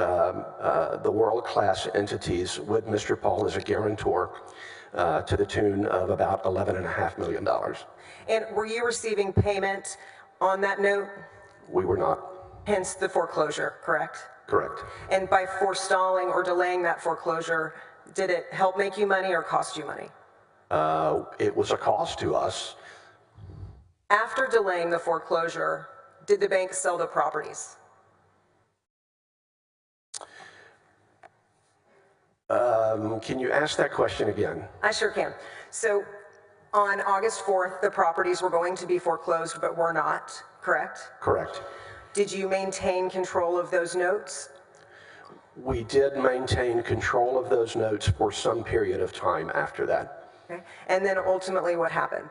the world-class entities with Mr. Paul as a guarantor to the tune of about $11.5 million. And were you receiving payment on that note? We were not. Hence the foreclosure, correct? Correct. And by forestalling or delaying that foreclosure, did it help make you money or cost you money? It was a cost to us. After delaying the foreclosure, did the bank sell the properties? Can you ask that question again? I sure can. So on August 4th, the properties were going to be foreclosed, but were not, correct? Correct. Did you maintain control of those notes? We did maintain control of those notes for some period of time after that. Okay. And then ultimately what happened?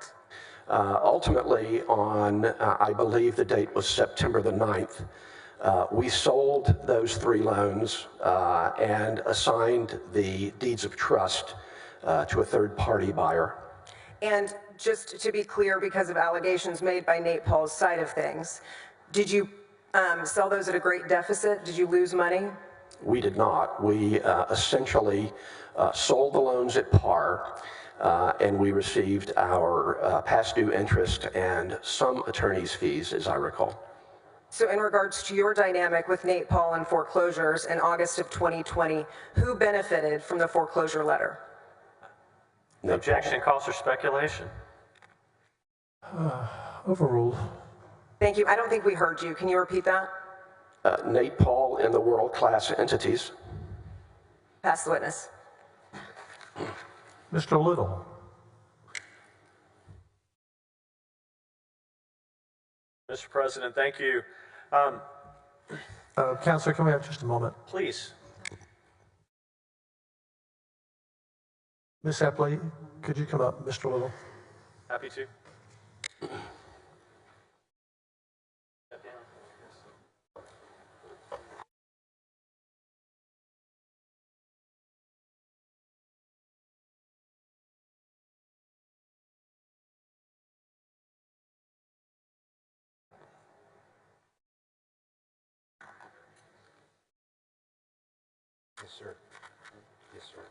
Ultimately, on, I believe the date was September the 9th, we sold those 3 loans and assigned the deeds of trust to a third-party buyer. And just to be clear, because of allegations made by Nate Paul's side of things, did you sell those at a great deficit? Did you lose money? We did not. We essentially sold the loans at par, and we received our past due interest and some attorney's fees, as I recall. So in regards to your dynamic with Nate Paul and foreclosures in August of 2020, who benefited from the foreclosure letter? Objection, calls for speculation. Overruled. Thank you. I don't think we heard you. Can you repeat that? Nate Paul and the world-class entities. Pass the witness. Mr. Little. Mr. President, thank you. Counselor, can we have just a moment? Please. Ms. Epley, could you come up, Mr. Little? Happy to. Yes, sir. Yes, sir.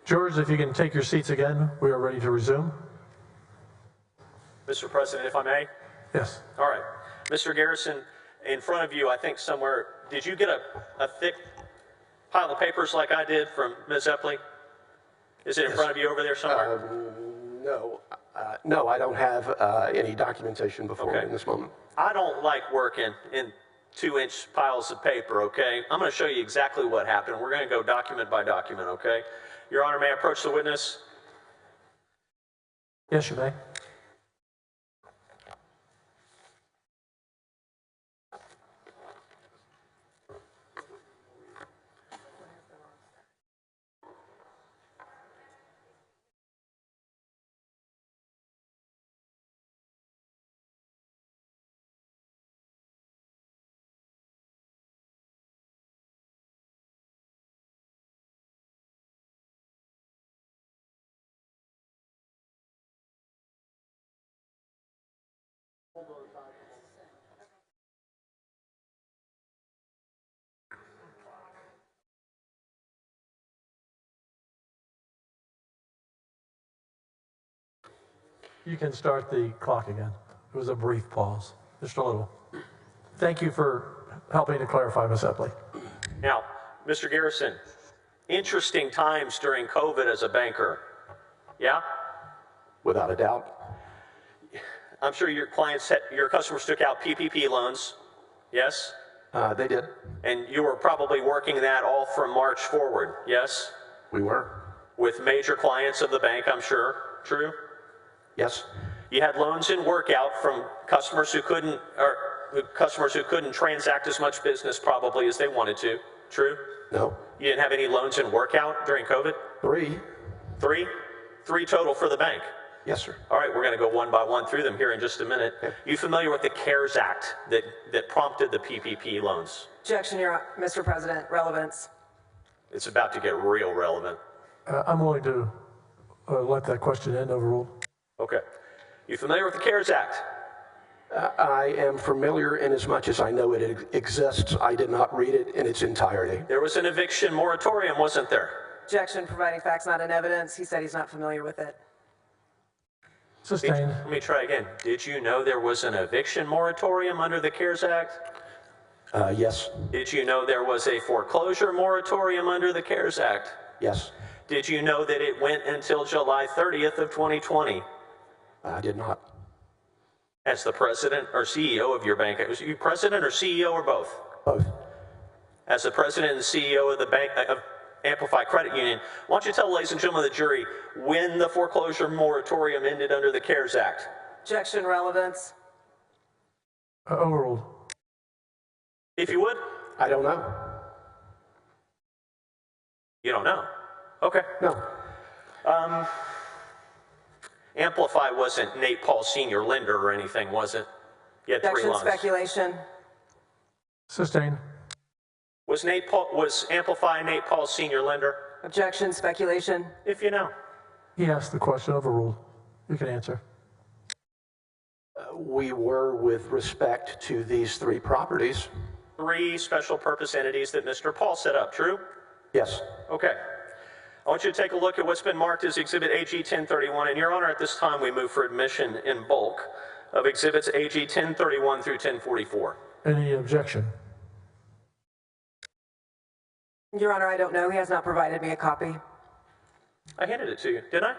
George, if you can take your seats again, we are ready to resume. Mr. President, if I may? Yes. All right. Mr. Garrison, in front of you, I think somewhere, did you get a thick pile of papers like I did from Ms. Epley? Is it in front of you over there somewhere? No. No, I don't have any documentation before me in this moment. I don't like working in 2-inch piles of paper, okay? I'm going to show you exactly what happened. We're going to go document by document, okay? Your Honor, may I approach the witness? Yes, you may. You can start the clock again. It was a brief pause. Mr. Little. Thank you for helping to clarify, Ms. Epley. Now, Mr. Garrison, interesting times during COVID as a banker. Yeah? Without a doubt. I'm sure your customers took out PPP loans. Yes? They did. And you were probably working that all from March forward. Yes? We were. With major clients of the bank, I'm sure. True? Yes. You had loans in workout from customers who couldn't transact as much business probably as they wanted to. True? No. You didn't have any loans in workout during COVID? 3. 3? 3 total for the bank? Yes, sir. All right, we're going to go one by one through them here in just a minute. Okay. You familiar with the CARES Act that prompted the PPP loans? Objection, Mr. President. Relevance. It's about to get real relevant. I'm willing to let that question end, overruled. Okay. You familiar with the CARES Act? I am familiar in as much as I know it exists. I did not read it in its entirety. There was an eviction moratorium, wasn't there? Objection, providing facts not in evidence. He said he's not familiar with it. Sustained. Let me try again. Did you know there was an eviction moratorium under the CARES Act? Yes. Did you know there was a foreclosure moratorium under the CARES Act? Yes. Did you know that it went until July 30th of 2020? I did not. As the president or CEO of your bank, was you president or CEO or both? Both. As the president and CEO of the bank of Amplify Credit Union, why don't you tell ladies and gentlemen of the jury when the foreclosure moratorium ended under the CARES Act? Objection, relevance. Overruled. If you would. I don't know. You don't know? Okay. No. Amplify wasn't Nate Paul Sr. lender or anything, was it? You had 3 Objection, loans. speculation. Sustained. Was Amplify Nate Paul Sr. lender? Objection, speculation. If you know. He asked the question, overruled. You can answer. We were with respect to these 3 properties. 3 special purpose entities that Mr. Paul set up, true? Yes. Okay. I want you to take a look at what's been marked as Exhibit AG 1031. And Your Honor, at this time we move for admission in bulk of Exhibits AG 1031 through 1044. Any objection? Your Honor, I don't know. He has not provided me a copy. I handed it to you, didn't I?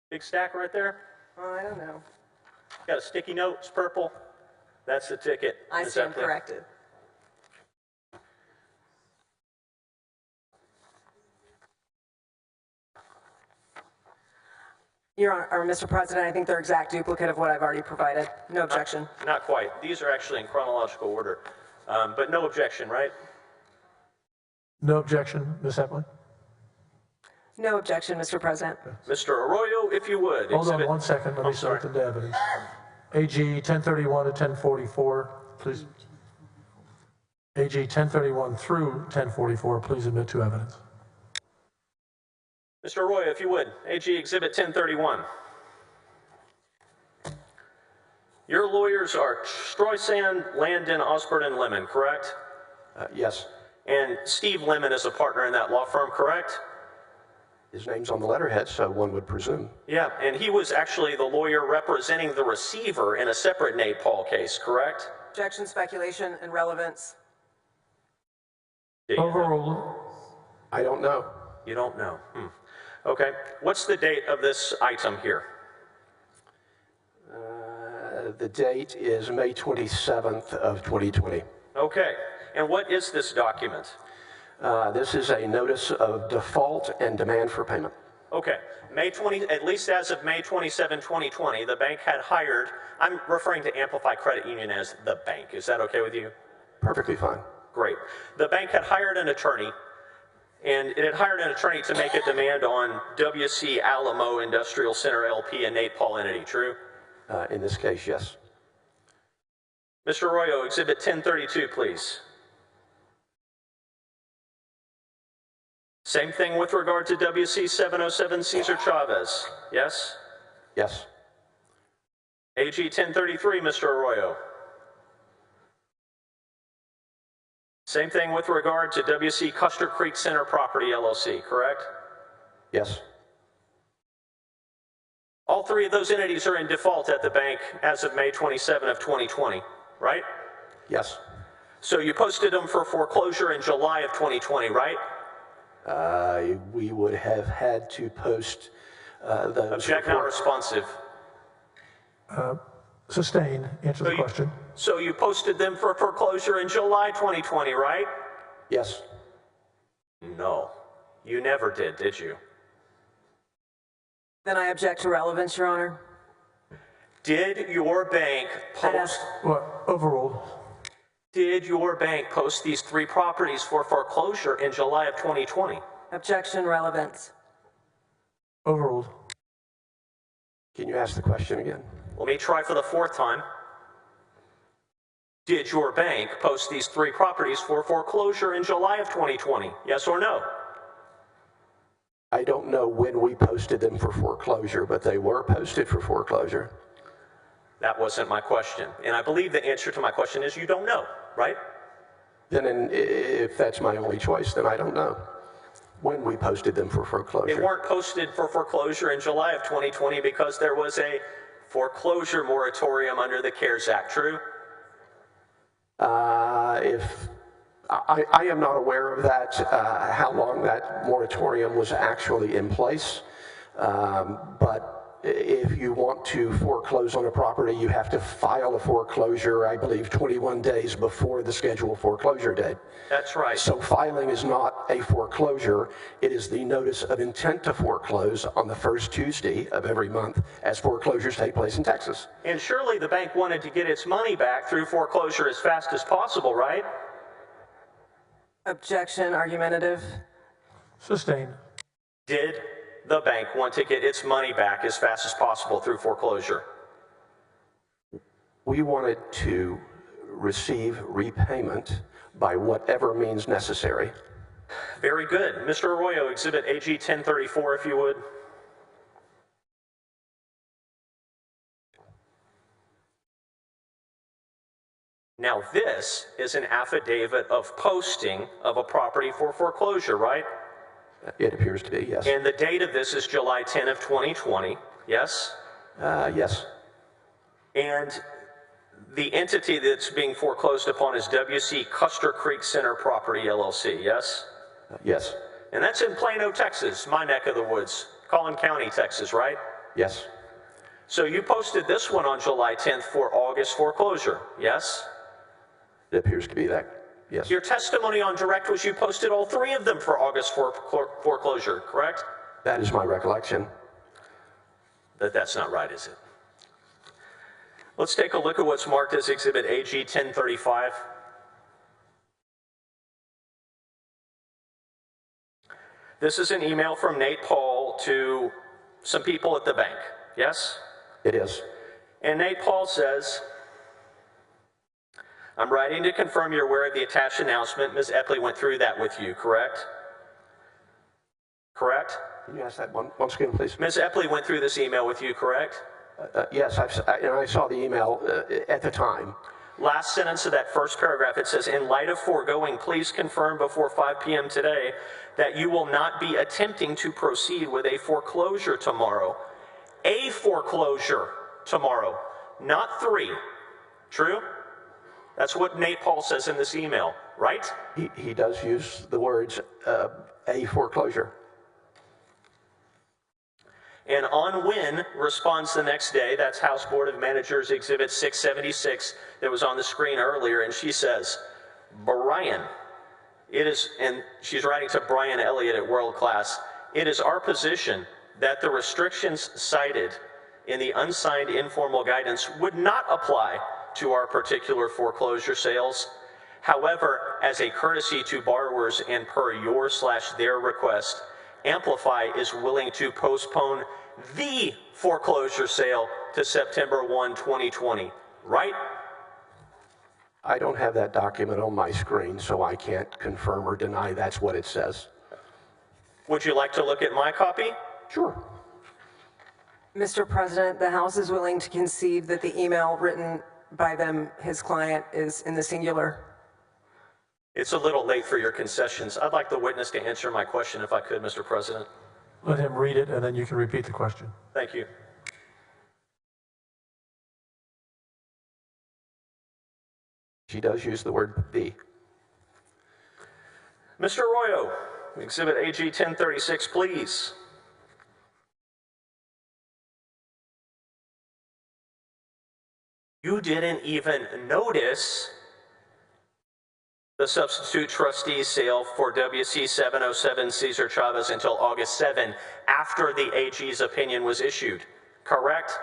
Big stack right there. Oh, I don't know. Got a sticky note, it's purple. That's the ticket. I Ms. stand Epley. corrected. Your Honor, or Mr. President, I think they're exact duplicate of what I've already provided. No objection. Not quite. These are actually in chronological order. But no objection, right? No objection, Ms. Epley? No objection, Mr. President. Mr. Arroyo, if you would. Hold on 1 second. Let me submit them to evidence. AG 1031 to 1044, please. AG 1031 through 1044, please admit to evidence. Mr. Arroyo, if you would. AG Exhibit 1031. Your lawyers are Streisand, Landon, Osborne, and Lemon, correct? Yes. And Steve Lemon is a partner in that law firm, correct? His name's on the letterhead, so one would presume. Yeah, and he was actually the lawyer representing the receiver in a separate Nate Paul case, correct? Objection, speculation, and relevance. Overruled. I don't know. You don't know. Okay. What's the date of this item here? The date is May 27th of 2020. Okay. And what is this document? This is a notice of default and demand for payment. Okay. At least as of May 27, 2020, the bank had hired, I'm referring to Amplify Credit Union as the bank. Is that okay with you? Perfectly fine. Great. The bank had hired an attorney, and it had hired an attorney to make a demand on WC Alamo Industrial Center LP, a Nate Paul entity, true? In this case, yes. Mr. Arroyo, Exhibit 1032, please. Same thing with regard to WC 707 Cesar Chavez, yes? Yes. AG 1033, Mr. Arroyo. Same thing with regard to WC Custer Creek Center Property LLC, correct? Yes. All 3 of those entities are in default at the bank as of May 27 of 2020. right? Yes. So you posted them for foreclosure in July of 2020, right? We would have had to post those. Object not responsive. Sustained. Answer the question. So you posted them for foreclosure in July 2020, right? Yes. No, you never did you? Then I object to relevance, Your Honor. Did your bank post? Well, overruled. Did your bank post these 3 properties for foreclosure in July of 2020? Objection, relevance. Overruled. Can you ask the question again? Let me try for the 4th time. Did your bank post these 3 properties for foreclosure in July of 2020? Yes or no? I don't know when we posted them for foreclosure, but they were posted for foreclosure. That wasn't my question. And I believe the answer to my question is you don't know, right? Then if that's my only choice, then I don't know when we posted them for foreclosure. They weren't posted for foreclosure in July of 2020 because there was a foreclosure moratorium under the CARES Act, true? If I am not aware of that, how long that moratorium was actually in place, but if you want to foreclose on a property, you have to file a foreclosure, I believe, 21 days before the scheduled foreclosure date. That's right. So filing is not a foreclosure. It is the notice of intent to foreclose on the first Tuesday of every month, as foreclosures take place in Texas. And surely the bank wanted to get its money back through foreclosure as fast as possible, right? Objection, argumentative. Sustained. Did the bank want to get its money back as fast as possible through foreclosure? We wanted to receive repayment by whatever means necessary. Very good. Mr. Arroyo, exhibit AG 1034, if you would. Now this is an affidavit of posting of a property for foreclosure, right? It appears to be, yes. And the date of this is July 10 of 2020, yes? Yes. And the entity that's being foreclosed upon is W.C. Custer Creek Center Property, LLC, yes? Yes. And that's in Plano, Texas, my neck of the woods, Collin County, Texas, right? Yes. So you posted this one on July 10th for August foreclosure, yes? It appears to be that, yes. Your testimony on direct was you posted all 3 of them for August foreclosure, correct? That is my recollection. That's not right, is it? Let's take a look at what's marked as Exhibit AG 1035. This is an email from Nate Paul to some people at the bank, yes? It is. And Nate Paul says, I'm writing to confirm you're aware of the attached announcement. Ms. Epley went through that with you, correct? Correct? Can you ask that once again, please? Ms. Epley went through this email with you, correct? Yes, I saw the email at the time. Last sentence of that first paragraph, it says, in light of foregoing, please confirm before 5 p.m. today that you will not be attempting to proceed with a foreclosure tomorrow. A foreclosure tomorrow, not 3. True? That's what Nate Paul says in this email, right? He does use the words a foreclosure. And On Win responds the next day. That's House Board of Managers Exhibit 676 that was on the screen earlier. And she says, Brian, it is, and she's writing to Brian Elliott at World Class, it is our position that the restrictions cited in the unsigned informal guidance would not apply to our particular foreclosure sales. However, as a courtesy to borrowers and per your/their request, Amplify is willing to postpone the foreclosure sale to September 1, 2020, right? I don't have that document on my screen, so I can't confirm or deny that's what it says. Would you like to look at my copy? Sure. Mr. President, the House is willing to concede that the email written by them, his client, is in the singular. It's a little late for your concessions. I'd like the witness to answer my question if I could, Mr. President. Let him read it, and then you can repeat the question. Thank you. She does use the word the. Mr. Arroyo, Exhibit AG 1036, please. You didn't even notice the substitute trustee sale for WC 707 Cesar Chavez until August 7, after the AG's opinion was issued, correct?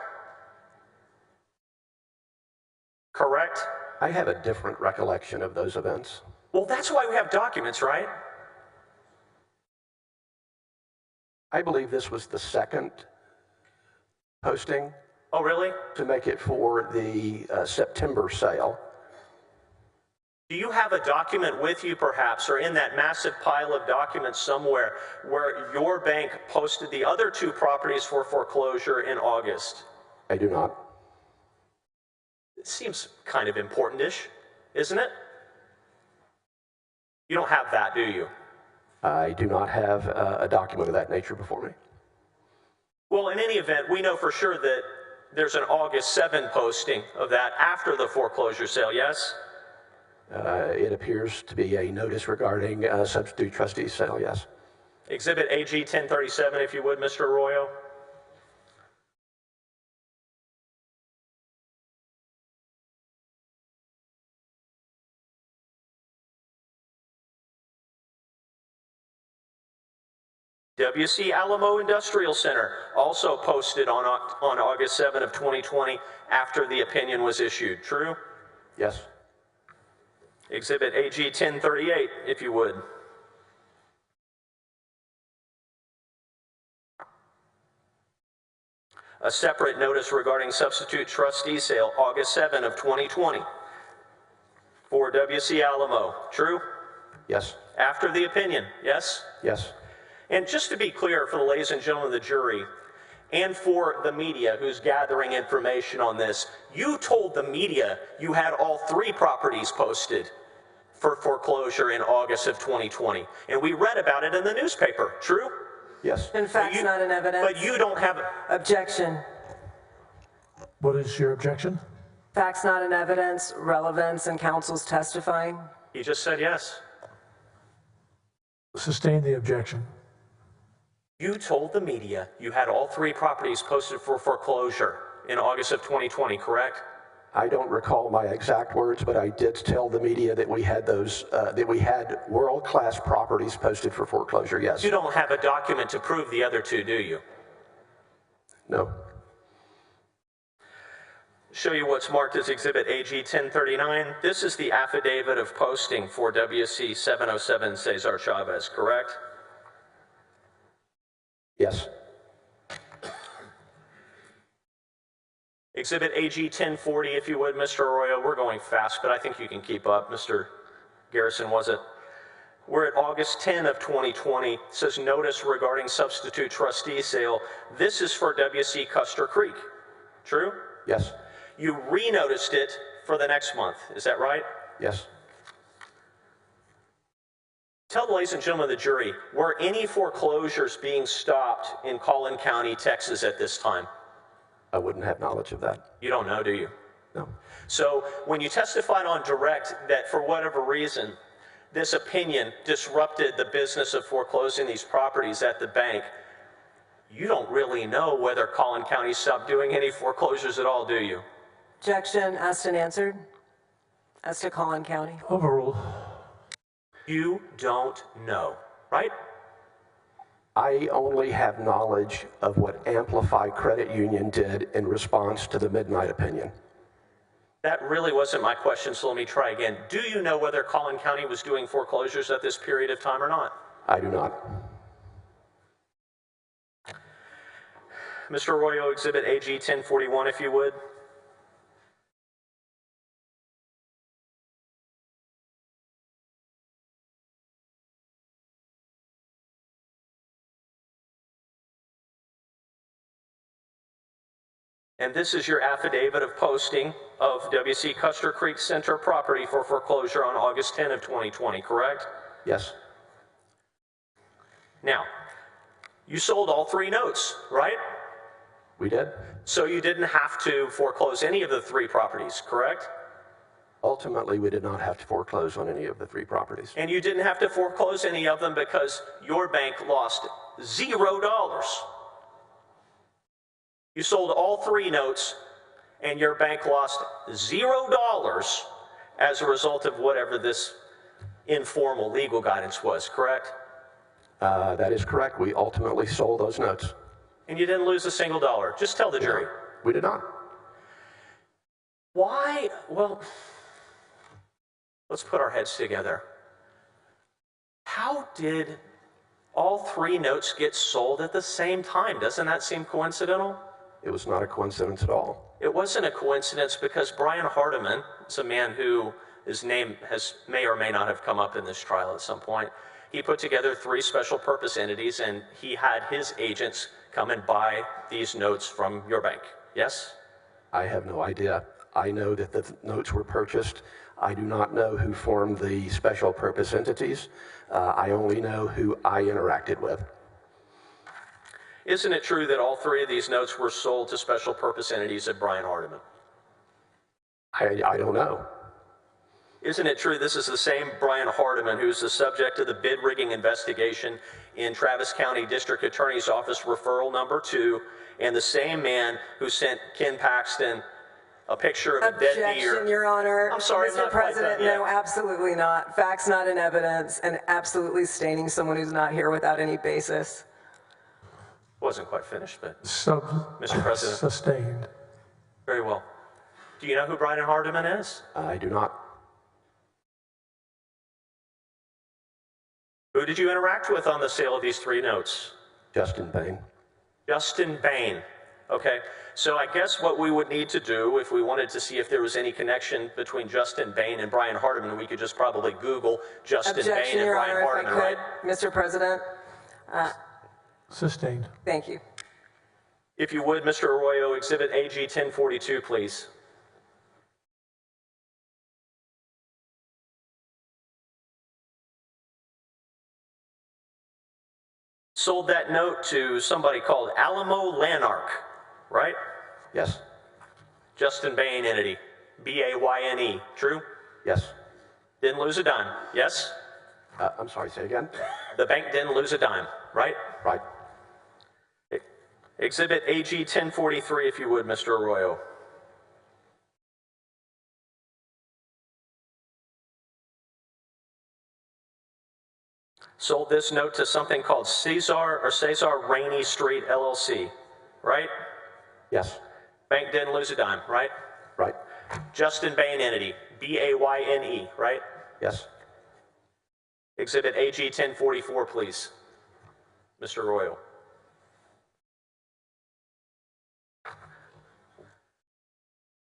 Correct? I have a different recollection of those events. Well, that's why we have documents, right? I believe this was the second posting. Oh, really? To make it for the September sale. Do you have a document with you, perhaps, or in that massive pile of documents somewhere, where your bank posted the other two properties for foreclosure in August? I do not. It seems kind of important-ish, isn't it? You don't have that, do you? I do not have a document of that nature before me. Well, in any event, we know for sure that there's an August 7 posting of that after the foreclosure sale, yes? It appears to be a notice regarding substitute trustee sale, yes. Exhibit AG 1037, if you would, Mr. Arroyo. WC Alamo Industrial Center also posted on August 7 of 2020 after the opinion was issued. True? Yes. Exhibit AG 1038, if you would. A separate notice regarding substitute trustee sale, August 7 of 2020 for WC Alamo. True? Yes. After the opinion, yes? Yes. And just to be clear for the ladies and gentlemen of the jury, and for the media who's gathering information on this, you told the media you had all three properties posted for foreclosure in August of 2020. And we read about it in the newspaper, true? Yes. In fact, not in evidence. But you don't have... Objection. What is your objection? Facts not in evidence, relevance, and counsel's testifying. He just said yes. Sustain the objection. You told the media you had all three properties posted for foreclosure in August of 2020, correct? I don't recall my exact words, but I did tell the media that we had those, that we had world-class properties posted for foreclosure, yes. You don't have a document to prove the other two, do you? No. Show you what's marked as Exhibit AG 1039. This is the affidavit of posting for WC 707 Cesar Chavez, correct? Yes. Exhibit AG 1040, if you would, Mr. Arroyo. We're going fast, but I think you can keep up. Mr. Garrison, was it? We're at August 10 of 2020. It says notice regarding substitute trustee sale. This is for WC Custer Creek. True? Yes. You re-noticed it for the next month. Is that right? Yes. Tell the ladies and gentlemen of the jury, were any foreclosures being stopped in Collin County, Texas at this time? I wouldn't have knowledge of that. You don't know, do you? No. So when you testified on direct that for whatever reason, this opinion disrupted the business of foreclosing these properties at the bank, you don't really know whether Collin County stopped doing any foreclosures at all, do you? Objection, asked and answered. As to Collin County. Overruled. You don't know, right? I only have knowledge of what Amplify Credit Union did in response to the midnight opinion. That really wasn't my question, so let me try again. Do you know whether Collin County was doing foreclosures at this period of time or not? I do not. Mr. Arroyo, Exhibit AG 1041, if you would. And this is your affidavit of posting of WC Custer Creek Center property for foreclosure on August 10 of 2020, correct? Yes. Now, you sold all three notes, right? We did. So you didn't have to foreclose any of the three properties, correct? Ultimately, we did not have to foreclose on any of the 3 properties. And you didn't have to foreclose any of them because your bank lost $0. You sold all 3 notes and your bank lost $0 as a result of whatever this informal legal guidance was, correct? That is correct. We ultimately sold those notes. And you didn't lose a single dollar. Just tell the jury. No, we did not. Why? Well, let's put our heads together. How did all 3 notes get sold at the same time? Doesn't that seem coincidental? It was not a coincidence at all. It wasn't a coincidence because Brian Hardiman is a man who his name may or may not have come up in this trial at some point. He put together 3 special purpose entities and he had his agents come and buy these notes from your bank. Yes? I have no idea. I know that the notes were purchased. I do not know who formed the special purpose entities. I only know who I interacted with. Isn't it true that all 3 of these notes were sold to special purpose entities of Brian Hardiman? I don't know. Isn't it true this is the same Brian Hardiman who's the subject of the bid rigging investigation in Travis County District Attorney's Office referral number 2, and the same man who sent Ken Paxton a picture of a dead deer? Objection, Your Honor. I'm sorry, Mr. President, no, absolutely not. Facts not in evidence, and absolutely staining someone who's not here without any basis. Wasn't quite finished, but Mr. President. Sustained. Very well. Do you know who Brian Hardiman is? I do not. Who did you interact with on the sale of these 3 notes? Justin Bain. Justin Bain. Okay, so I guess what we would need to do if we wanted to see if there was any connection between Justin Bain and Brian Hardiman, we could just probably Google Justin Objection, Bain and Your Brian Honor, Hardiman, if I right? could, Mr. President. Sustained. Thank you. If you would, Mr. Arroyo, exhibit AG 1042, please. Sold that note to somebody called Alamo Lanark, right? Yes. Justin Bain entity, B-A-Y-N-E, true? Yes. Didn't lose a dime, yes? I'm sorry, say again? The bank didn't lose a dime, right? Right. Exhibit AG 1043, if you would, Mr. Arroyo. Sold this note to something called Cesar Rainey Street LLC, right? Yes. Bank didn't lose a dime, right? Right. Justin Bain entity, B-A-Y-N-E, right? Yes. Exhibit AG 1044, please, Mr. Arroyo.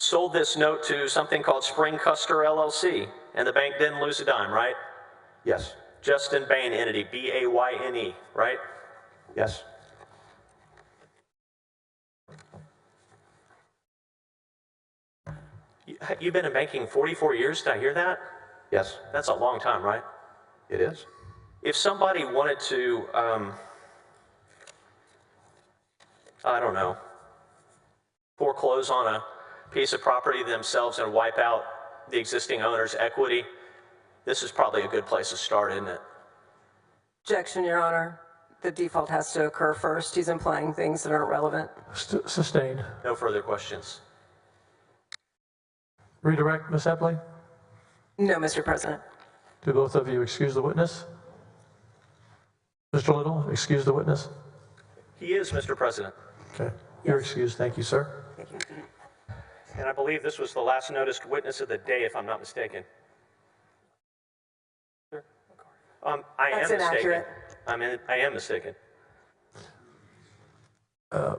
Sold this note to something called Spring Custer LLC, and the bank didn't lose a dime, right? Yes. Justin Bain entity, B-A-Y-N-E, right? Yes. You've been in banking 44 years, did I hear that? Yes. That's a long time, right? It is. If somebody wanted to, I don't know, foreclose on a piece of property themselves and wipe out the existing owner's equity, this is probably a good place to start, isn't it? Objection, Your Honor. The default has to occur first. He's implying things that aren't relevant. Sustained. No further questions. Redirect, Ms. Epley? No, Mr. President. Do both of you excuse the witness? Mr. Little, excuse the witness? He is, Mr. President. Okay. You're excused. Thank you, sir. Thank you. And I believe this was the last noticed witness of the day, if I'm not mistaken. I am That's mistaken. inaccurate. I am mistaken.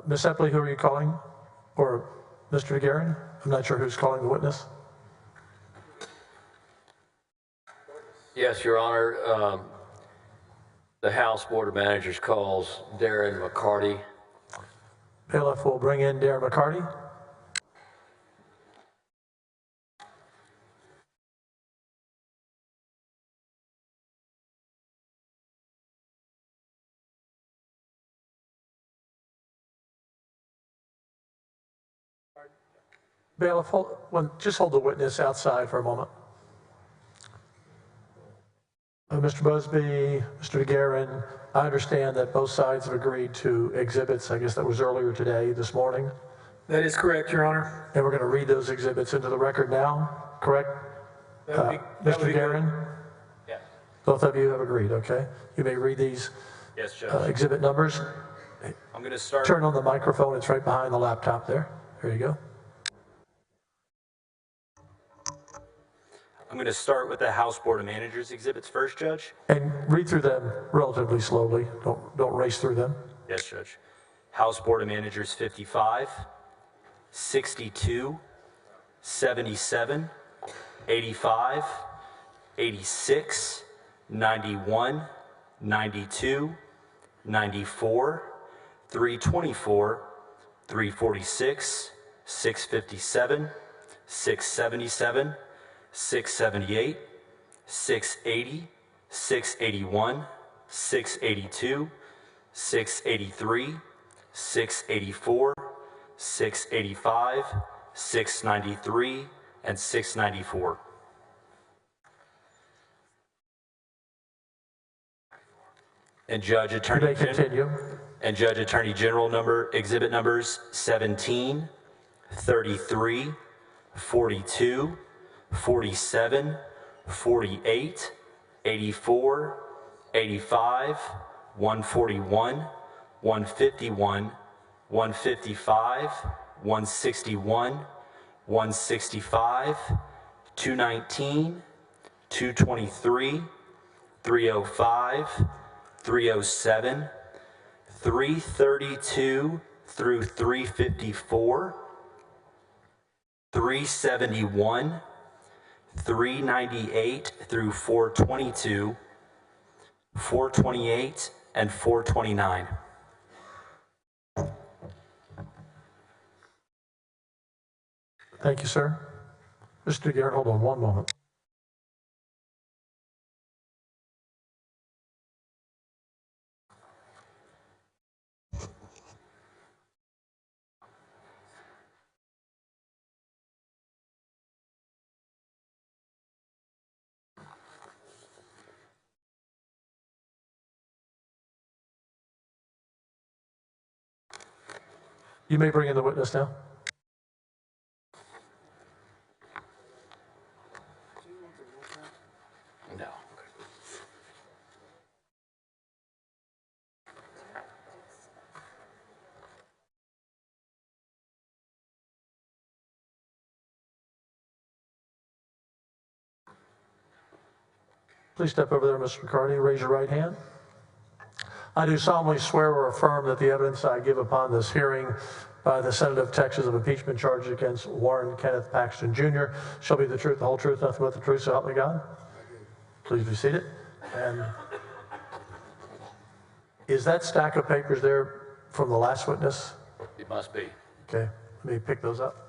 Ms. Epley, who are you calling? Or Mr. Guerin? I'm not sure who's calling the witness. Yes, Your Honor. The House Board of Managers calls Darren McCarty. Bailiff will bring in Darren McCarty. Bailiff, just hold the witness outside for a moment. Mr. Busby, Mr. DeGuerin, I understand that both sides have agreed to exhibits. I guess that was earlier today, this morning. That is correct, Your Honor. And we're going to read those exhibits into the record now, correct? Mr. DeGuerin? Yes. Both of you have agreed, okay? You may read these Yes, Judge. exhibit numbers. I'm going to start. Turn on the microphone. It's right behind the laptop there. There you go. I'm going to start with the House Board of Managers exhibits first, Judge. And read through them relatively slowly. Don't race through them. Yes, Judge. House Board of Managers 55, 62, 77, 85, 86, 91, 92, 94, 324, 346, 657, 677, 678, 680, 681, 682, 683, 684, 685, 693, and 694. And Judge Attorney General exhibit numbers 17, 33, 42, 47, 48, 84, 85, 141, 151, 155, 161, 165, 219, 223, 305, 307, 332 through 354, 371, 398 through 422, 428, and 429. Thank you, sir. Mr. DeGuerin, hold on one moment. You may bring in the witness now. No. Please step over there, Mr. McCarty. Raise your right hand. I do solemnly swear or affirm that the evidence I give upon this hearing by the Senate of Texas of impeachment charges against Warren Kenneth Paxton Jr. shall be the truth, the whole truth, nothing but the truth, so help me God. Please be seated. And is that stack of papers there from the last witness? It must be. Okay, let me pick those up.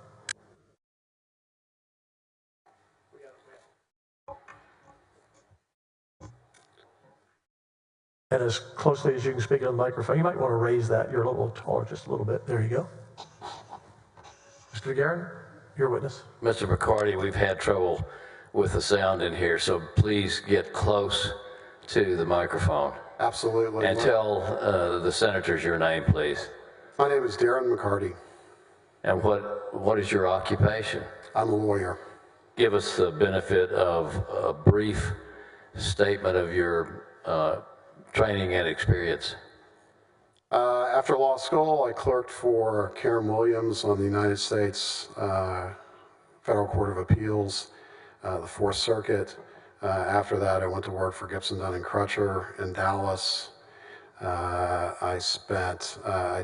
And as closely as you can speak on the microphone, you might want to raise that. You're a little taller, just a little bit. There you go. Mr. DeGuerin, your witness. Mr. McCarty, we've had trouble with the sound in here, so please get close to the microphone. Absolutely. And tell the senators your name, please. My name is Darren McCarty. And what is your occupation? I'm a lawyer. Give us the benefit of a brief statement of your training and experience. After law school, I clerked for Karen Williams on the United States Federal Court of Appeals, the Fourth Circuit. After that, I went to work for Gibson, Dunn & Crutcher in Dallas. I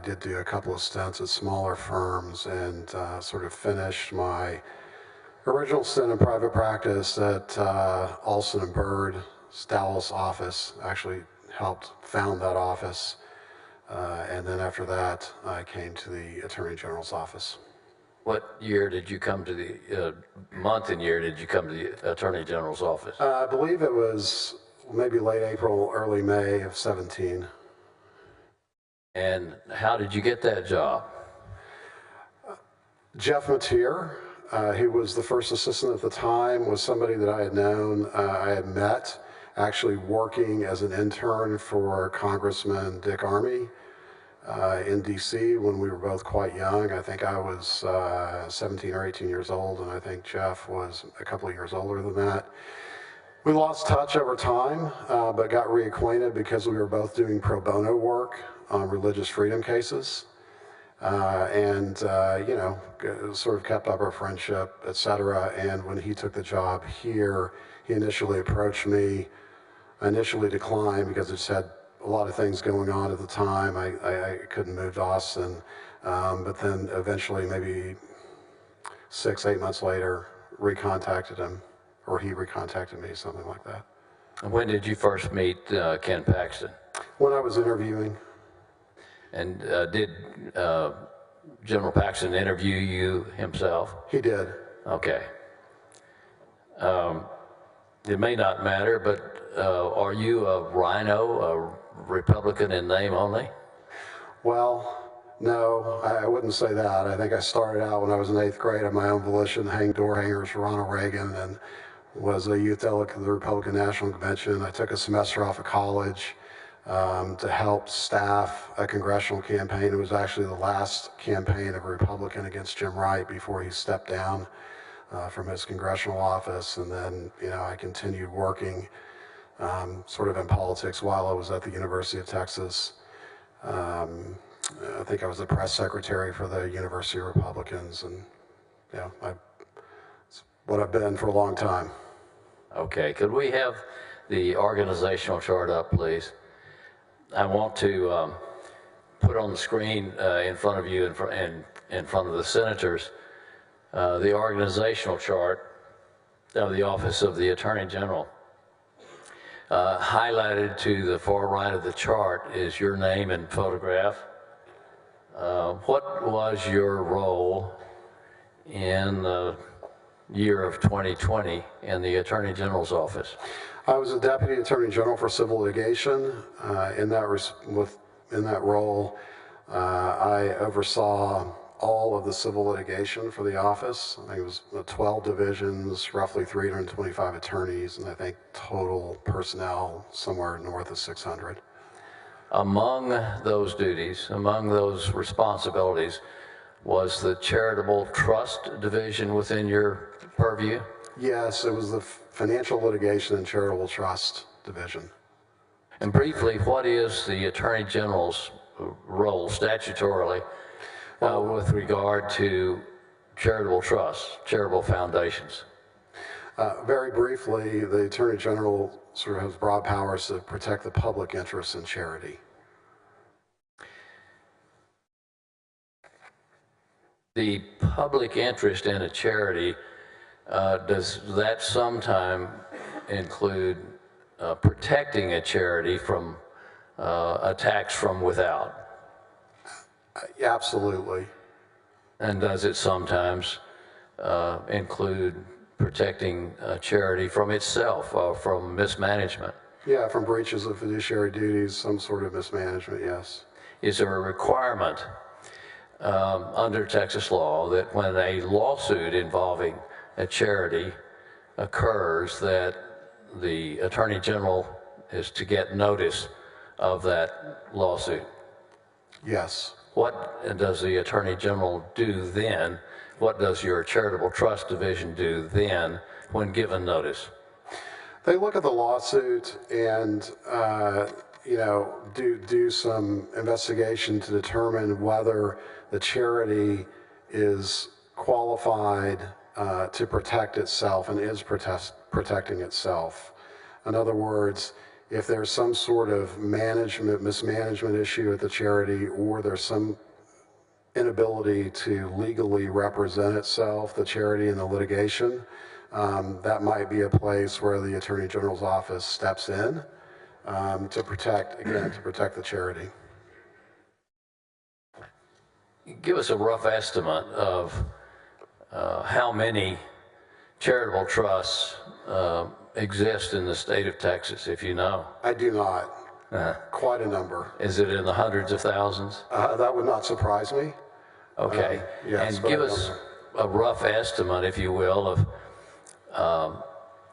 did do a couple of stints at smaller firms and sort of finished my original stint in private practice at Alston & Bird's Dallas office. Actually helped found that office. And then after that, I came to the Attorney General's office. What year did you come to the, month and year did you come to the Attorney General's office? I believe it was maybe late April, early May of 17. And how did you get that job? Jeff Mateer who was the first assistant at the time, was somebody that I had known, I had met, actually working as an intern for Congressman Dick Armey in DC when we were both quite young. I think I was 17 or 18 years old, and I think Jeff was a couple of years older than that. We lost touch over time, but got reacquainted because we were both doing pro bono work on religious freedom cases. You know, sort of kept up our friendship, et cetera. And when he took the job here, he initially approached me. I initially declined because it just had a lot of things going on at the time. I couldn't move to Austin. But then eventually, maybe 6-8 months later, recontacted him, or he recontacted me, something like that. And when did you first meet Ken Paxton? When I was interviewing. And did General Paxton interview you himself? He did. Okay. It may not matter, but are you a Rhino, a Republican in name only? Well, no, I wouldn't say that. I think I started out when I was in 8th grade on my own volition, hanging door hangers for Ronald Reagan, and was a youth delegate of the Republican National Convention. I took a semester off of college to help staff a congressional campaign. It was actually the last campaign of a Republican against Jim Wright before he stepped down from his congressional office. And then, you know, I continued working sort of in politics while I was at the University of Texas. I think I was the press secretary for the University Republicans, and you know, it's what I've been for a long time. Okay, could we have the organizational chart up, please? I want to put on the screen in front of you and in front of the senators the organizational chart of the Office of the Attorney General. Highlighted to the far right of the chart is your name and photograph. What was your role in the year of 2020 in the Attorney General's office? I was a Deputy Attorney General for Civil Litigation. In that role, I oversaw all of the civil litigation for the office. I think it was 12 divisions, roughly 325 attorneys, and I think total personnel somewhere north of 600. Among those duties, among those responsibilities, was the charitable trust division within your purview? Yes, it was the Financial Litigation and Charitable Trust Division. And briefly, what is the Attorney General's role statutorily with regard to charitable trusts, charitable foundations? Very briefly, the Attorney General sort of has broad powers to protect the public interest in charity. The public interest in a charity, does that sometime include protecting a charity from attacks from without? Absolutely. And does it sometimes include protecting a charity from itself or from mismanagement? Yeah, from breaches of fiduciary duties, some sort of mismanagement, yes. Is there a requirement under Texas law that when a lawsuit involving a charity occurs that the Attorney General is to get notice of that lawsuit? Yes. What does the Attorney General do then? What does your Charitable Trust Division do then when given notice? They look at the lawsuit and you know, do some investigation to determine whether the charity is qualified to protect itself and is protecting itself. In other words, if there's some sort of mismanagement issue at the charity, or there's some inability to legally represent itself, the charity, in the litigation, that might be a place where the Attorney General's office steps in to protect the charity. Give us a rough estimate of how many charitable trusts exist in the state of Texas, if you know. I do not. Quite a number. Is it in the hundreds of thousands? That would not surprise me. Okay. Yes, and a rough estimate, if you will, of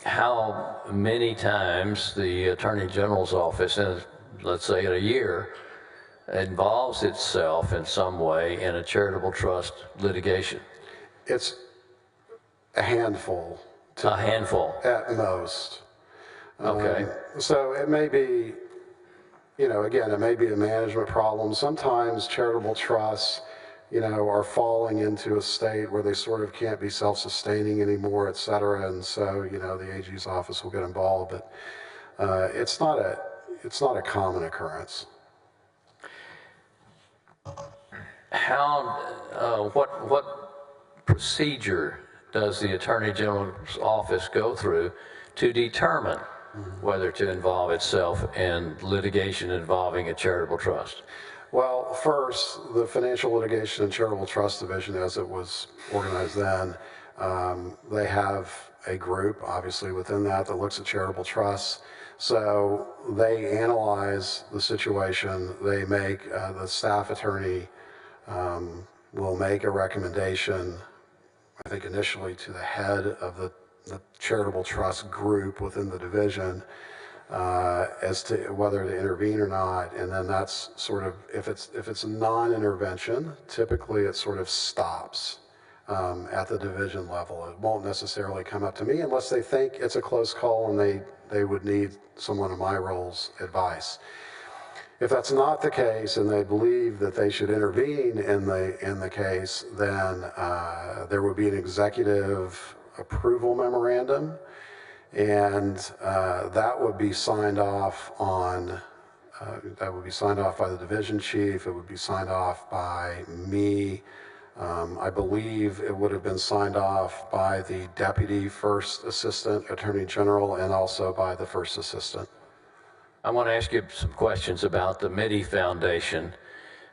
how many times the Attorney General's office, in, let's say in a year, involves itself in some way in a charitable trust litigation? It's a handful. A handful. At most. Okay. So it may be, you know, again, it may be a management problem. Sometimes charitable trusts, you know, are falling into a state where they sort of can't be self-sustaining anymore, et cetera. And so, you know, the AG's office will get involved, but it's not a common occurrence. How, what procedure does the Attorney General's office go through to determine whether to involve itself in litigation involving a charitable trust? Well, first, the Financial Litigation and Charitable Trust Division, as it was organized then, they have a group, obviously, within that looks at charitable trusts. So they analyze the situation. They make, the staff attorney will make a recommendation, I think initially to the head of the charitable trust group within the division, as to whether to intervene or not. And then that's sort of, if it's non-intervention, typically it sort of stops at the division level. It won't necessarily come up to me unless they think it's a close call and they would need someone in my role's advice. If that's not the case and they believe that they should intervene in the case, then there would be an executive approval memorandum, and that would be signed off on. That would be signed off by the division chief. It would be signed off by me. I believe it would have been signed off by the Deputy First Assistant Attorney General and also by the First Assistant. I want to ask you some questions about the Mitty Foundation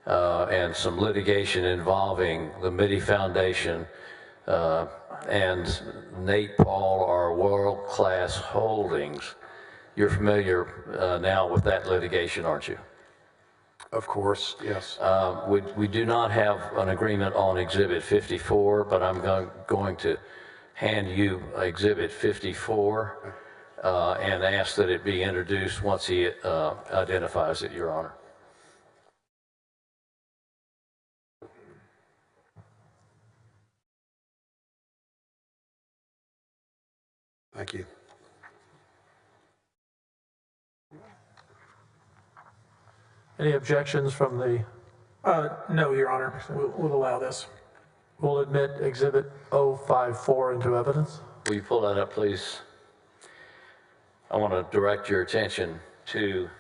and some litigation involving the Mitty Foundation and Nate Paul are World Class Holdings. You're familiar now with that litigation, aren't you? Of course, yes. We do not have an agreement on Exhibit 54, but I'm going to hand you Exhibit 54 and ask that it be introduced once he identifies it, Your Honor. Thank you. Any objections from the? No, Your Honor. We'll allow this. We'll admit Exhibit 054 into evidence. Will you pull that up, please? I want to direct your attention to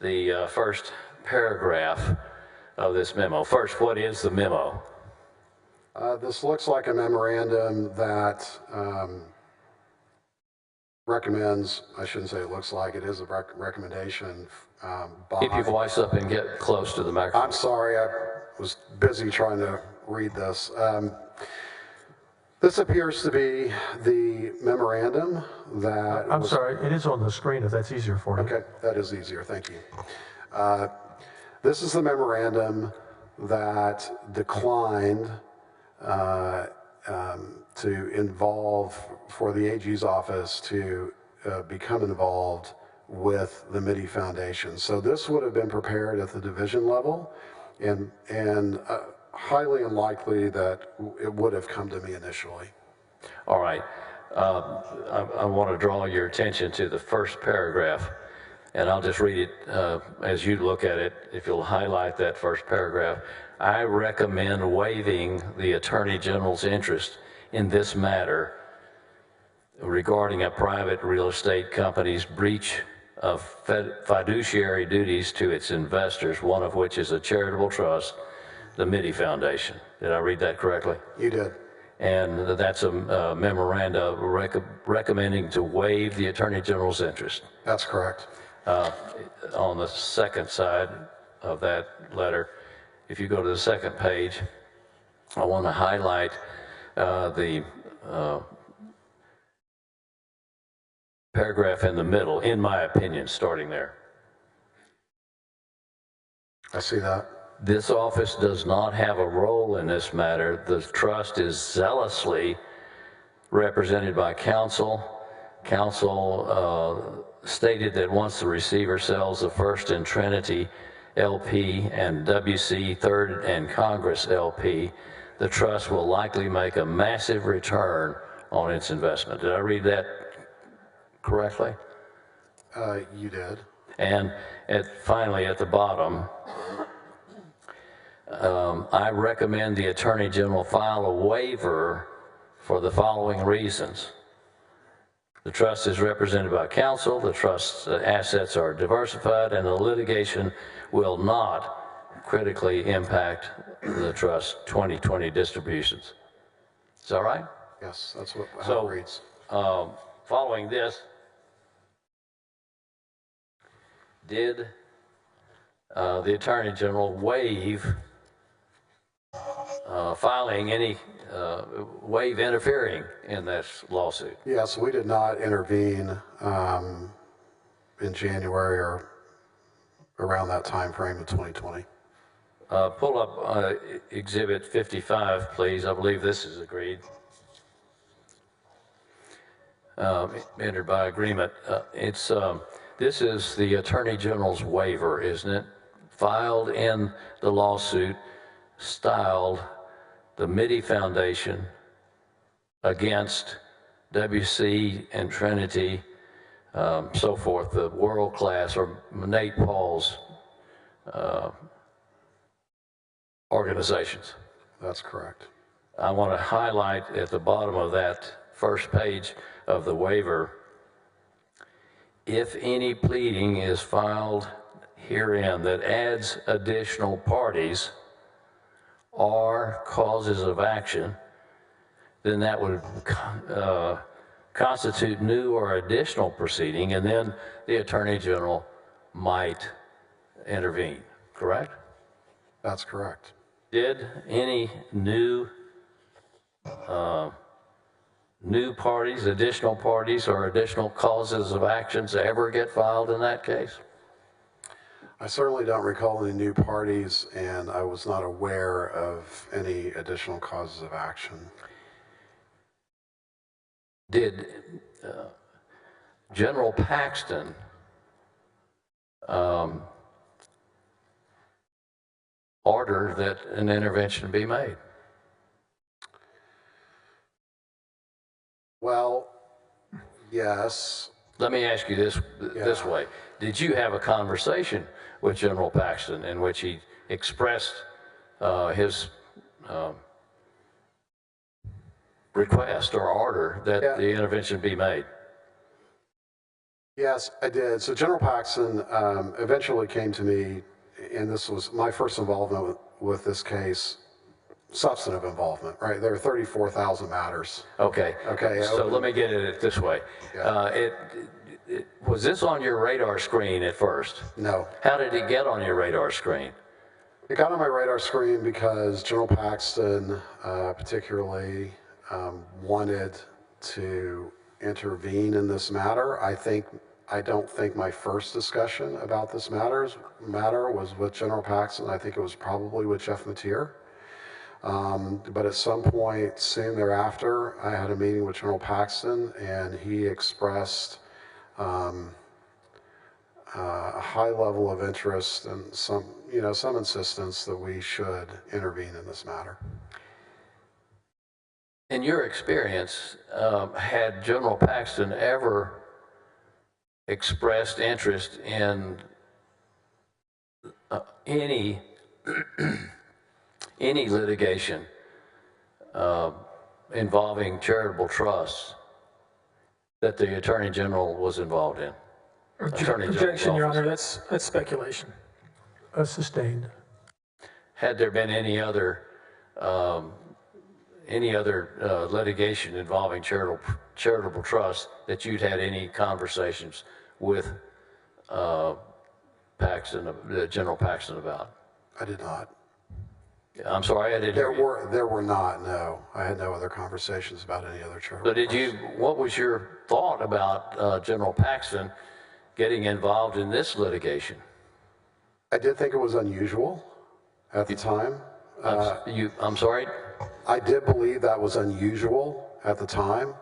the first paragraph of this memo. First, what is the memo? This looks like a memorandum that recommends, I shouldn't say it looks like, it is a recommendation by... Keep your voice up and get close to the microphone. I'm sorry, I was busy trying to read this. This appears to be the memorandum that... I'm sorry, it is on the screen if that's easier for you. Okay, that is easier, thank you. This is the memorandum that declined to involve, for the AG's office to become involved with the Mitty Foundation. So this would have been prepared at the division level, and highly unlikely that it would have come to me initially. All right. I want to draw your attention to the first paragraph, and I'll just read it as you look at it. If you'll highlight that first paragraph. I recommend waiving the Attorney General's interest in this matter regarding a private real estate company's breach of fiduciary duties to its investors, one of which is a charitable trust, the Mitty Foundation. Did I read that correctly? You did. And that's a memoranda recommending to waive the Attorney General's interest. That's correct. On the second side of that letter, if you go to the second page, I want to highlight the paragraph in the middle, in my opinion, starting there. I see that. This office does not have a role in this matter. The trust is zealously represented by counsel. Counsel stated that once the receiver sells the First and Trinity LP and WC Third and Congress LP, the trust will likely make a massive return on its investment. Did I read that correctly? You did. And finally, at the bottom, I recommend the Attorney General file a waiver for the following reasons. The trust is represented by counsel, the trust's assets are diversified, and the litigation will not critically impact the trust's 2020 distributions. Is that right? Yes, that's how it reads. Following this, did the Attorney General waive waive interfering in this lawsuit? Yes, we did not intervene in January or around that time frame of 2020. Pull up Exhibit 55, please. I believe this is agreed. Entered by agreement. This is the Attorney General's waiver, isn't it? Filed in the lawsuit, styled the Mitty Foundation against WC and Trinity, so forth, the world-class, or Nate Paul's organizations. That's correct. I want to highlight at the bottom of that first page of the waiver, if any pleading is filed herein that adds additional parties or causes of action, then that would constitute new or additional proceeding, and then the Attorney General might intervene, correct? That's correct. Did any new parties, additional parties, or additional causes of actions ever get filed in that case? I certainly don't recall any new parties, and I was not aware of any additional causes of action. Did General Paxton order that an intervention be made? Well, yes. Let me ask you this way. Did you have a conversation with General Paxton in which he expressed his request or order that the intervention be made? Yes, I did. So General Paxton eventually came to me, and this was my first involvement with this case, substantive involvement, right? There are 34,000 matters. Okay. Okay. So let me get at it this way. Yeah. Was this on your radar screen at first? No. How did it get on your radar screen? It got on my radar screen because General Paxton particularly wanted to intervene in this matter. I don't think my first discussion about this matter was with General Paxton. I think it was probably with Jeff Mateer. But at some point soon thereafter, I had a meeting with General Paxton, and he expressed a high level of interest and some insistence that we should intervene in this matter. In your experience, had General Paxton ever expressed interest in any litigation involving charitable trusts that the Attorney General was involved in? Objection, Your Honor, that's speculation. Sustained. Had there been any other litigation involving charitable trusts that you'd had any conversations with General Paxton about? I did not. I'm sorry, I didn't hear you. There were not, no. I had no other conversations about any other charitable So what was your thought about General Paxton getting involved in this litigation? I did think it was unusual, at the time. I'm sorry? I did believe that was unusual at the time.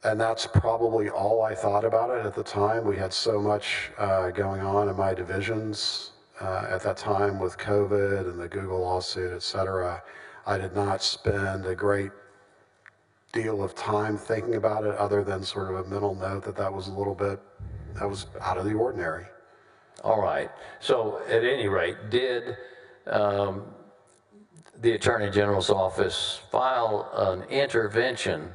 And that's probably all I thought about it at the time. We had so much going on in my divisions at that time with COVID and the Google lawsuit, et cetera. I did not spend a great deal of time thinking about it other than sort of a mental note that that was out of the ordinary. All right. So at any rate, did the Attorney General's office file an intervention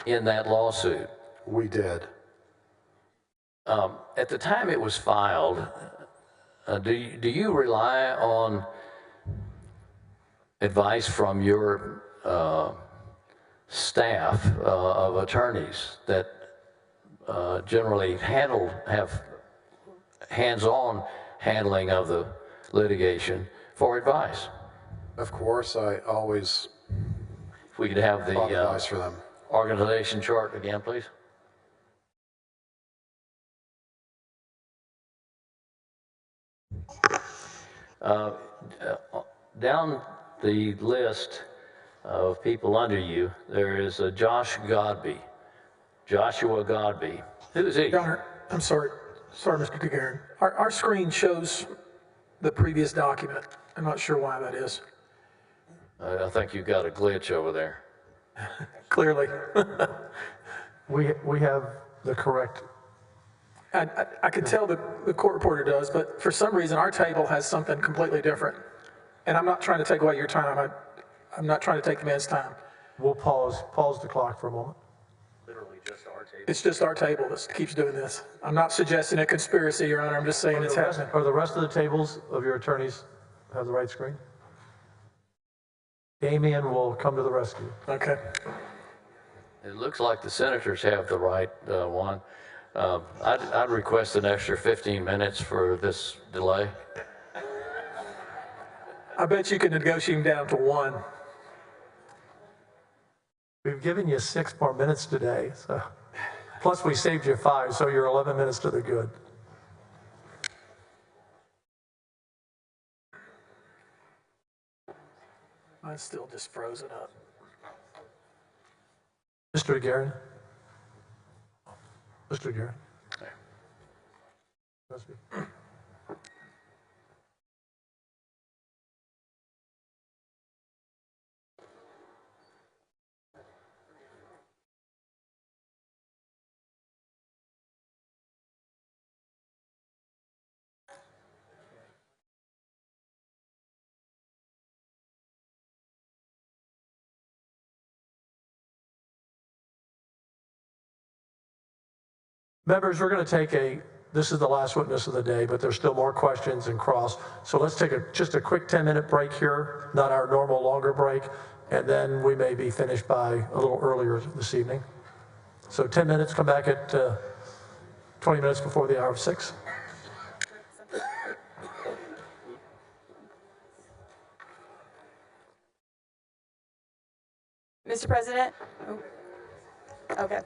in that lawsuit? We did. At the time it was filed, do you rely on advice from your staff of attorneys that generally have hands-on handling of the litigation for advice? Of course, I always If we could have the advice for them. organization chart again, please. Down the list of people under you, there is a Joshua Godby. Who is he? Your Honor, I'm sorry, Mr. DeGuerin. Our screen shows the previous document. I'm not sure why that is. I think you've got a glitch over there. Clearly. We have the correct. I can tell the court reporter does, but for some reason our table has something completely different. And I'm not trying to take away your time. I'm not trying to take the man's time. We'll pause the clock for a moment. Literally just our table. It's just our table that keeps doing this. I'm not suggesting a conspiracy, Your Honor. I'm just saying it's happening. Are the rest of the tables of your attorneys have the right screen? Damien will come to the rescue. Okay. It looks like the senators have the right one. I'd request an extra 15 minutes for this delay. I bet you can negotiate him down to 1. We've given you 6 more minutes today, so plus we saved you 5, so you're 11 minutes to the good. Mine's still just frozen up. Mr. DeGuerin? Mr. DeGuerin? Members, we're going to take this is the last witness of the day, but there's still more questions and cross. So let's take just a quick 10-minute break here, not our normal longer break, and then we may be finished by a little earlier this evening. So 10 minutes, come back at 20 minutes before the hour of 6. Mr. President? Oh. Okay.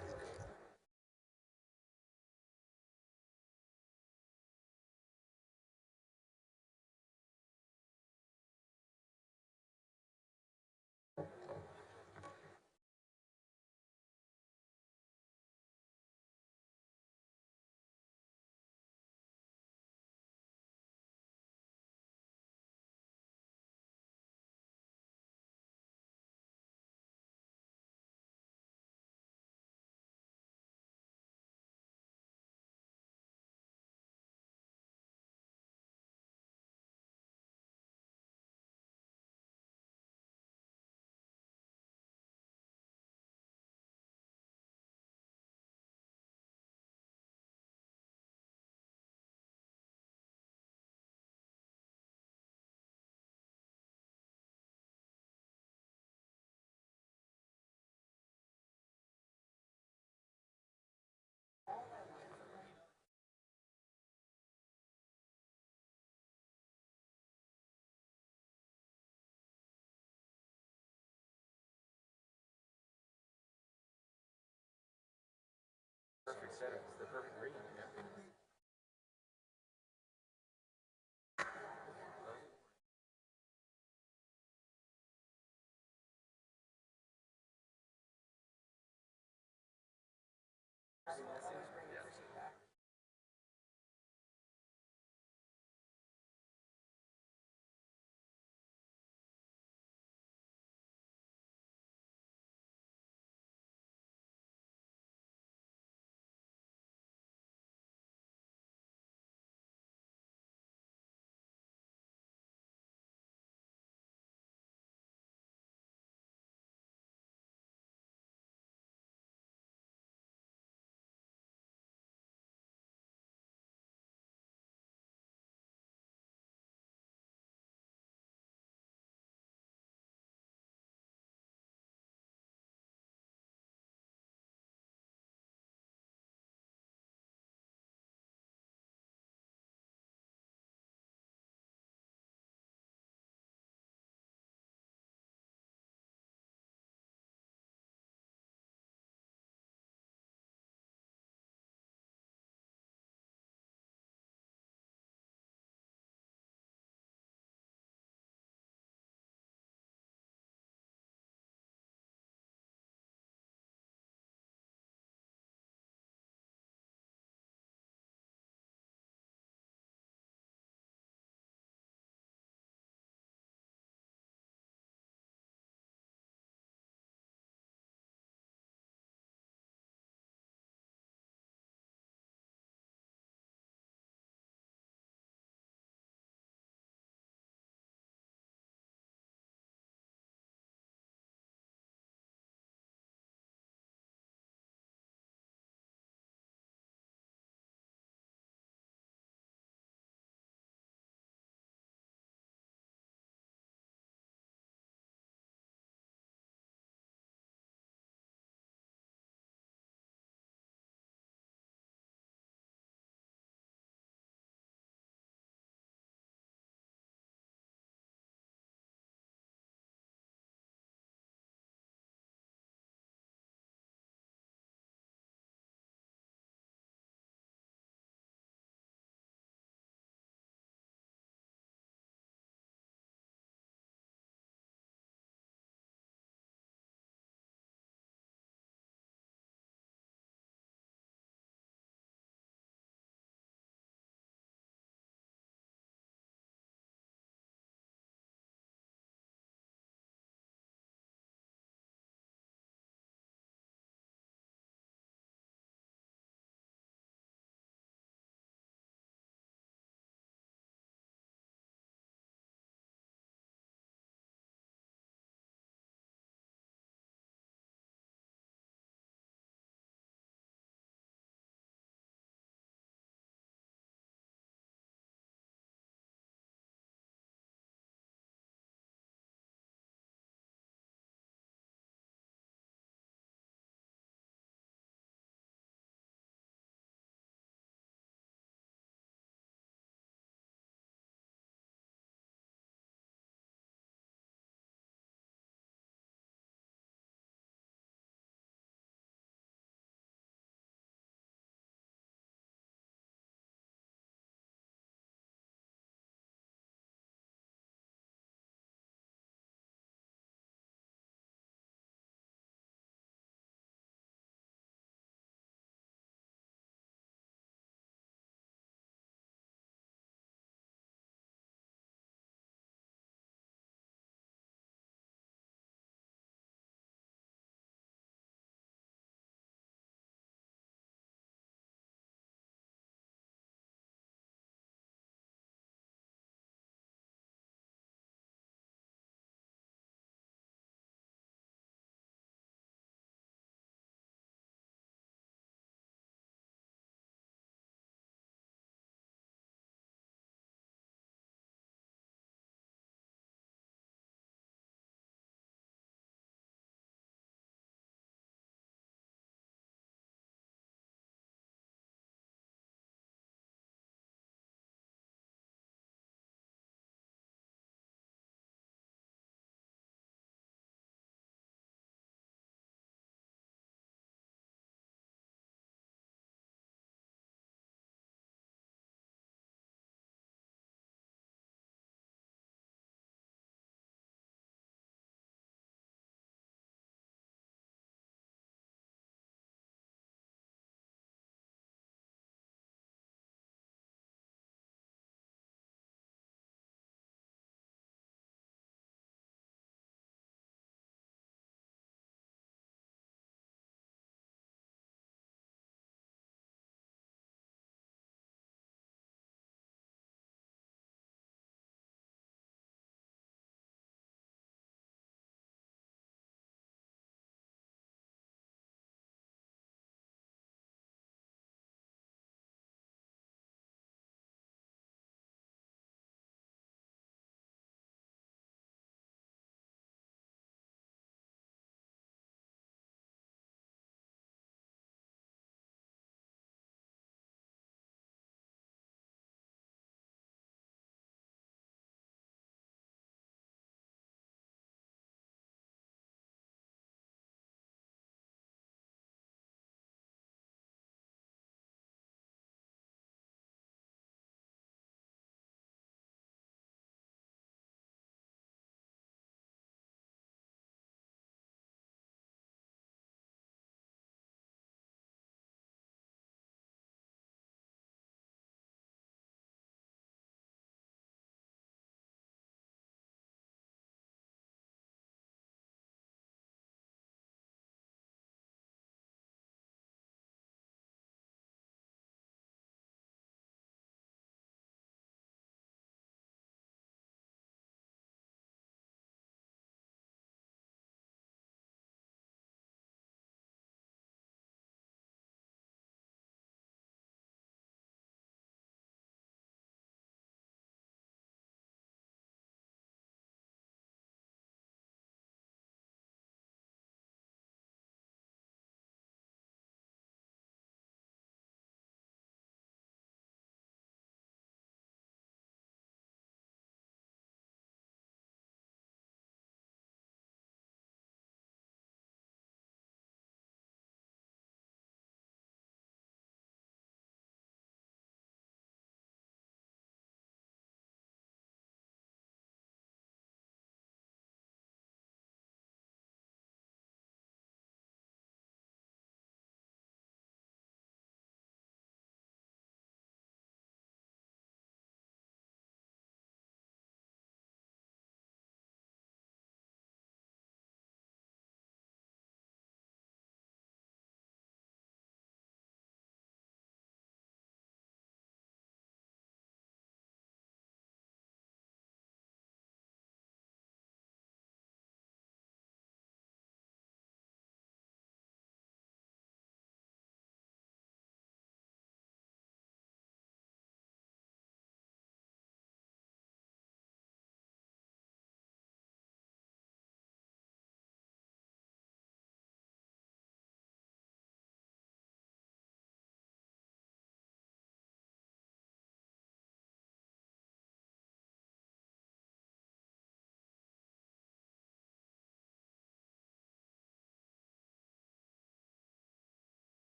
Perfect setup. It's the perfect green. Yeah.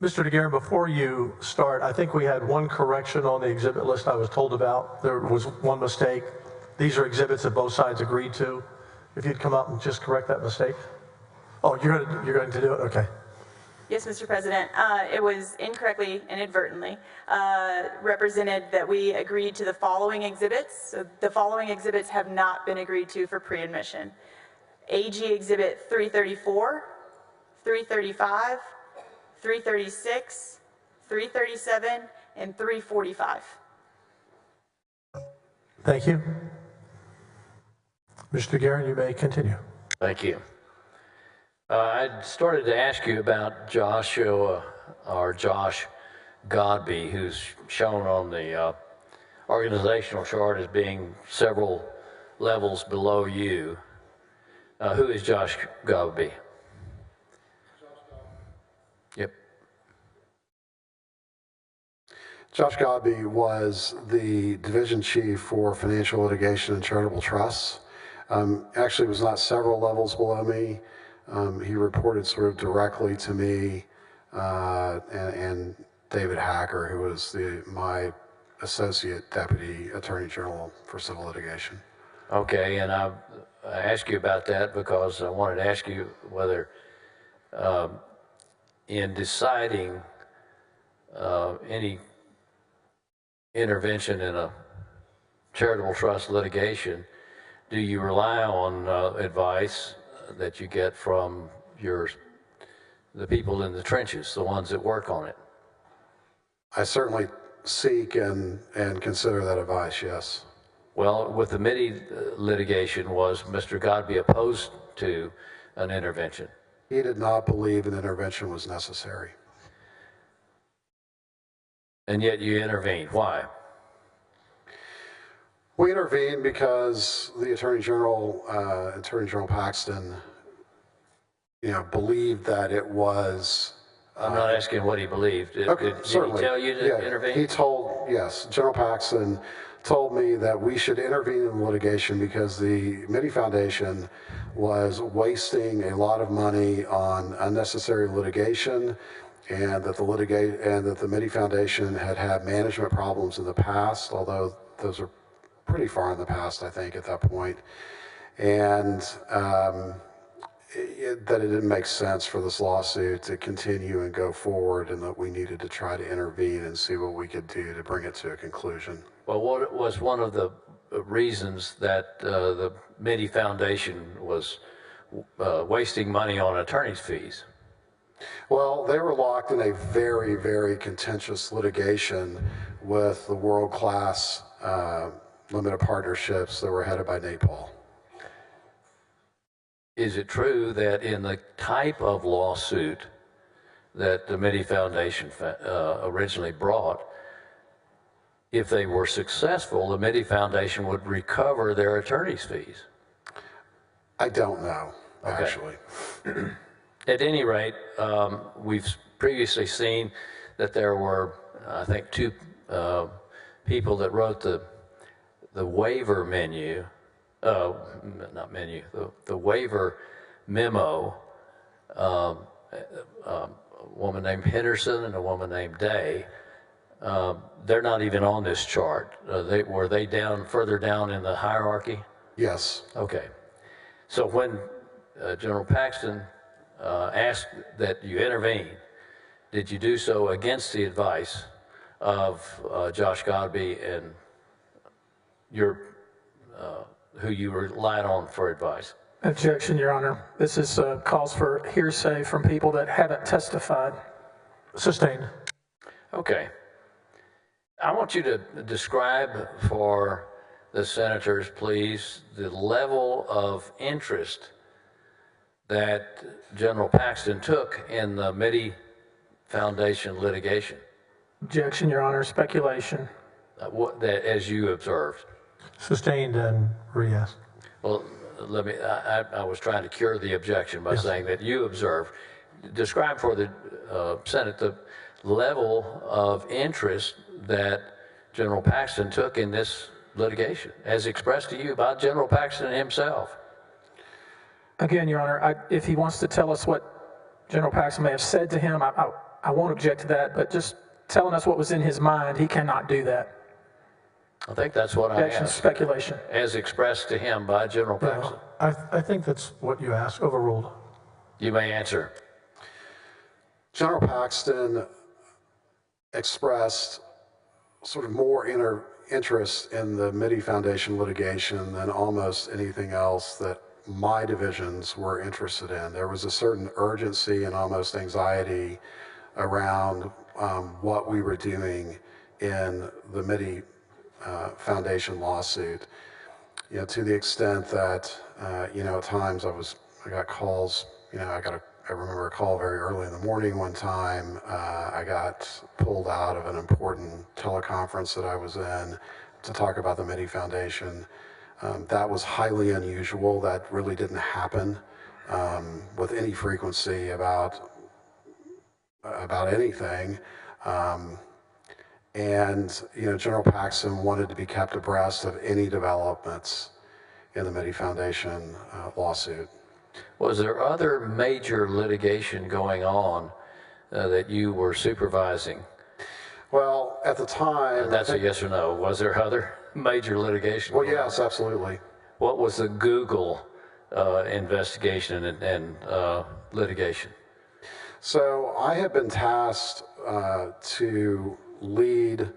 Mr. DeGuerin, before you start, I think we had one correction on the exhibit list I was told about. There was one mistake. These are exhibits that both sides agreed to. If you'd come up and just correct that mistake. Oh, you're going to do it? Okay. Yes, Mr. President. It was incorrectly, inadvertently, represented that we agreed to the following exhibits. So the following exhibits have not been agreed to for pre-admission. AG Exhibit 334, 335, 336, 337, and 345. Thank you. Mr. DeGuerin, you may continue. Thank you. I started to ask you about Josh Godby, who's shown on the organizational chart as being several levels below you. Who is Josh Godby? Yep. Josh Godby was the division chief for financial litigation and charitable trusts. Actually, was not several levels below me. He reported sort of directly to me and David Hacker, who was my associate deputy attorney general for civil litigation. Okay, and I asked you about that because I wanted to ask you whether in deciding any intervention in a charitable trust litigation, do you rely on advice that you get from the people in the trenches, the ones that work on it? I certainly seek and consider that advice, yes. Well, with the MIDI litigation, was Mr. Godby opposed to an intervention? He did not believe an intervention was necessary. And yet you intervened. Why? We intervened because the Attorney General Paxton, believed that it was. I'm not asking what he believed. Okay, did he certainly. tell you to intervene? Yes, General Paxton told me that we should intervene in litigation because the MIDI Foundation was wasting a lot of money on unnecessary litigation, and that the MIDI Foundation had management problems in the past, although those are pretty far in the past, I think, at that point, and that it didn't make sense for this lawsuit to continue and go forward, and that we needed to try to intervene and see what we could do to bring it to a conclusion. Well, what was one of the reasons that the MIDI Foundation was wasting money on attorney's fees? Well, they were locked in a very, very contentious litigation with the world-class limited partnerships that were headed by Nate Paul. Is it true that in the type of lawsuit that the MIDI Foundation originally brought, if they were successful, the MIDI Foundation would recover their attorney's fees? I don't know, actually. At any rate, we've previously seen that there were, I think, two people that wrote the waiver the waiver memo, a woman named Henderson and a woman named Day. They're not even on this chart. Were they further down in the hierarchy? Yes. Okay. So when General Paxton asked that you intervene, did you do so against the advice of Josh Godby and who you relied on for advice? Objection, Your Honor. This is calls for hearsay from people that haven't testified. Sustained. Okay. I want you to describe for the senators, please, the level of interest that General Paxton took in the MIDI Foundation litigation. Objection, Your Honor. Speculation. As you observed. Sustained and re-asked. Well, I was trying to cure the objection by saying that you observed. Describe for the Senate the level of interest that General Paxton took in this litigation, as expressed to you by General Paxton himself. Again, Your Honor, if he wants to tell us what General Paxton may have said to him, I I won't object to that, but just telling us what was in his mind, he cannot do that. I think that's what I Objection, asked. speculation. As expressed to him by General Paxton. I think that's what you asked, overruled. You may answer. General Paxton expressed sort of more interest in the Mitty Foundation litigation than almost anything else that my divisions were interested in. There was a certain urgency and almost anxiety around what we were doing in the Mitty Foundation lawsuit. You know, to the extent that, you know, at times I got calls, you know, I remember a call very early in the morning one time. I got pulled out of an important teleconference that I was in to talk about the Mitty Foundation. That was highly unusual. That really didn't happen with any frequency about anything. And, you know, General Paxton wanted to be kept abreast of any developments in the Mitty Foundation lawsuit. Was there other major litigation going on that you were supervising? Well, at the time... That's a yes or no. Was there other major litigation? Well, yes, absolutely. What was the Google investigation and litigation? So I have been tasked to lead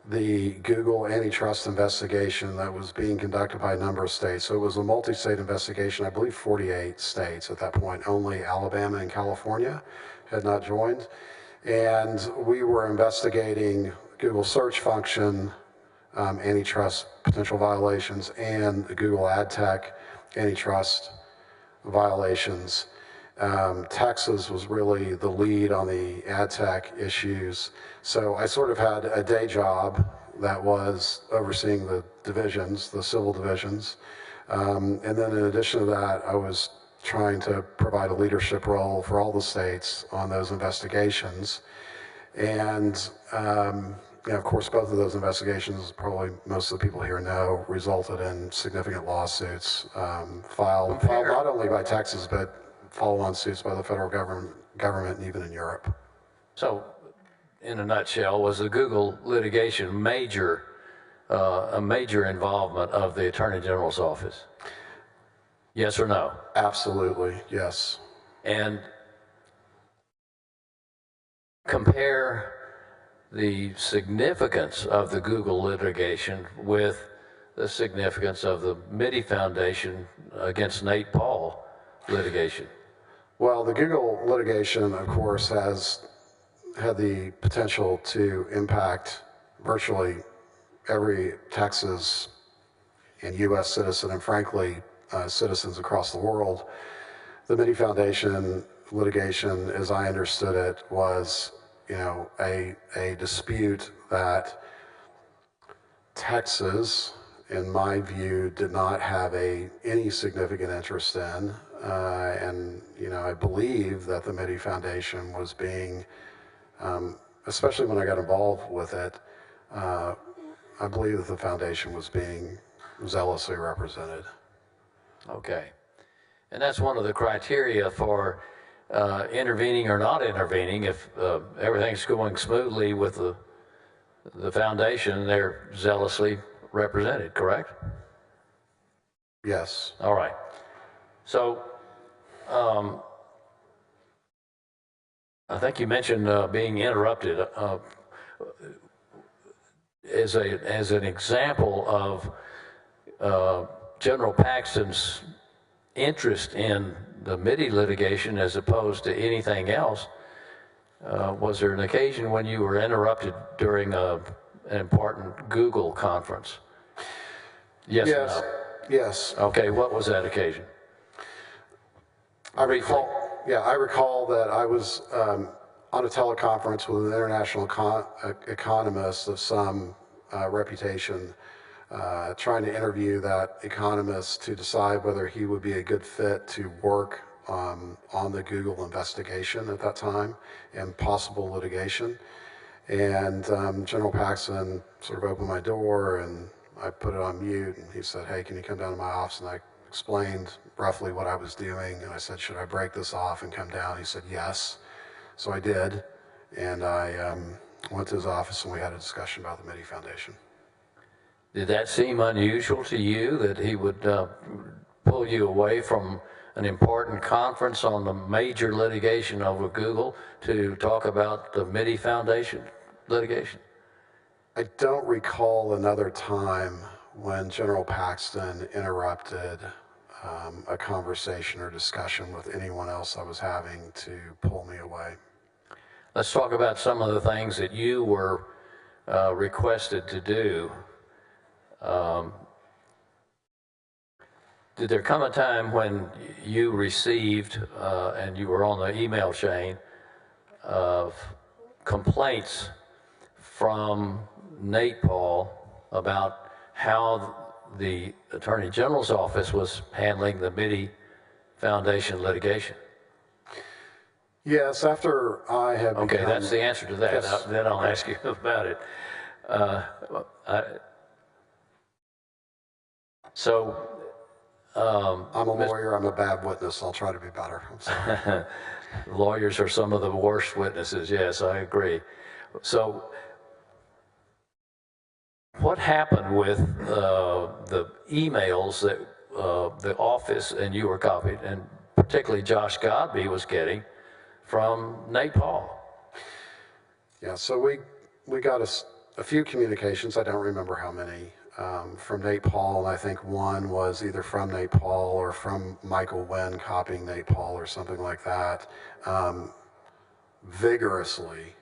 the Google antitrust investigation that was being conducted by a number of states. So it was a multi-state investigation, I believe 48 states at that point. Only Alabama and California had not joined. And we were investigating Google search function, antitrust potential violations, and the Google ad tech antitrust violations. Texas was really the lead on the ad tech issues. So I sort of had a day job that was overseeing the divisions, the civil divisions. And then in addition to that, I was trying to provide a leadership role for all the states on those investigations. And you know, of course, both of those investigations, probably most of the people here know, resulted in significant lawsuits filed not only by Texas, but follow-on suits by the federal government and even in Europe. So, in a nutshell, was the Google litigation a major involvement of the Attorney General's office? Yes or no? Absolutely, yes. And compare the significance of the Google litigation with the significance of the Mitty Foundation against Nate Paul litigation. Well, the Google litigation, of course, has had the potential to impact virtually every Texas and U.S. citizen, and frankly, citizens across the world. The Mitty Foundation litigation, as I understood it, was, you know, a dispute that Texas, in my view, did not have any significant interest in. And, you know, I believe that the Mitty Foundation was being, especially when I got involved with it, I believe that the foundation was being zealously represented. Okay. And that's one of the criteria for intervening or not intervening. If everything's going smoothly with the foundation, they're zealously represented, correct? Yes. All right. So, I think you mentioned being interrupted as an example of General Paxton's interest in the Mitty litigation as opposed to anything else. Was there an occasion when you were interrupted during an important Google conference? Yes. Or no? Yes. Okay, what was that occasion? I recall that I was on a teleconference with an international economist of some reputation, trying to interview that economist to decide whether he would be a good fit to work on the Google investigation at that time and possible litigation. And General Paxton sort of opened my door and I put it on mute and he said, "Hey, can you come down to my office?" And I explained roughly what I was doing, and I said, "Should I break this off and come down?" He said, "Yes." So I did, and I went to his office and we had a discussion about the Mitty Foundation. Did that seem unusual to you, that he would pull you away from an important conference on the major litigation over Google to talk about the Mitty Foundation litigation? I don't recall another time when General Paxton interrupted a conversation or discussion with anyone else I was having to pull me away. Let's talk about some of the things that you were requested to do. Did there come a time when you received, and you were on the email chain, of complaints from Nate Paul about how the Attorney General's office was handling the Mitty Foundation litigation? Yes, after I had Okay, become, that's the answer to that. Yes. Then I'll ask you about it. I'm a lawyer, I'm a bad witness, I'll try to be better. I'm sorry. Lawyers are some of the worst witnesses, yes, I agree. So what happened with the emails that the office and you were copied, and particularly Josh Godby was getting from Nate Paul? Yeah, so we got a few communications, I don't remember how many, from Nate Paul, and I think one was either from Nate Paul or from Michael Wynn copying Nate Paul or something like that, vigorously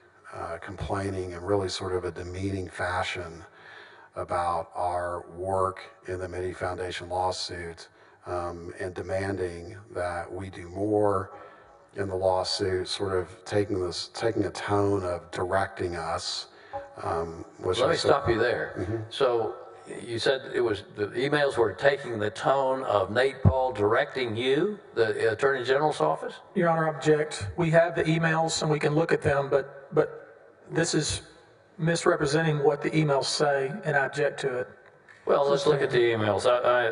complaining in really sort of a demeaning fashion about our work in the Mitty Foundation lawsuit, and demanding that we do more in the lawsuit, sort of taking a tone of directing us. Let me stop you there. Mm-hmm. So you said it was the emails were taking the tone of Nate Paul directing you, the Attorney General's office? Your Honor, object. We have the emails and we can look at them, but this is misrepresenting what the emails say, and I object to it. Well, let's look at the emails. I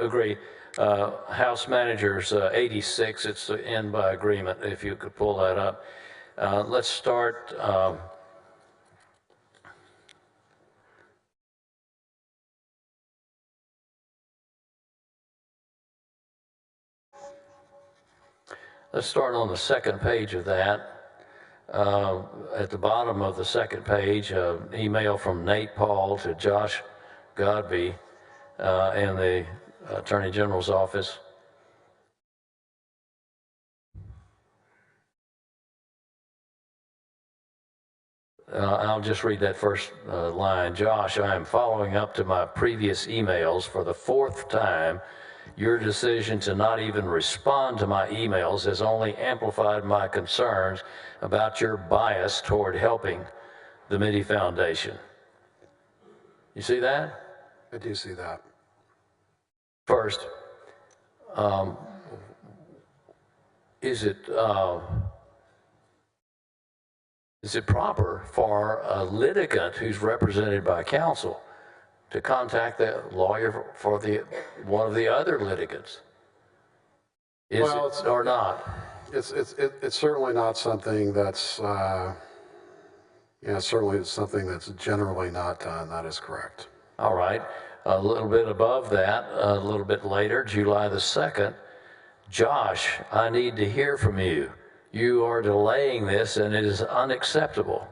agree. House Managers 86, it's the end by agreement, if you could pull that up. Let's start. Let's start on the second page of that. At the bottom of the second page, an email from Nate Paul to Josh Godby in the Attorney General's office. I'll just read that first line. Josh, I am following up to my previous emails for the fourth time. Your decision to not even respond to my emails has only amplified my concerns about your bias toward helping the Mitty Foundation. You see that? I do see that. First, is it proper for a litigant who's represented by counsel to contact the lawyer for one of the other litigants? Is it or not? It's certainly not something that's, certainly it's something that's generally not done. That is correct. All right. A little bit above that, a little bit later, July the 2nd, Josh, I need to hear from you. You are delaying this and it is unacceptable.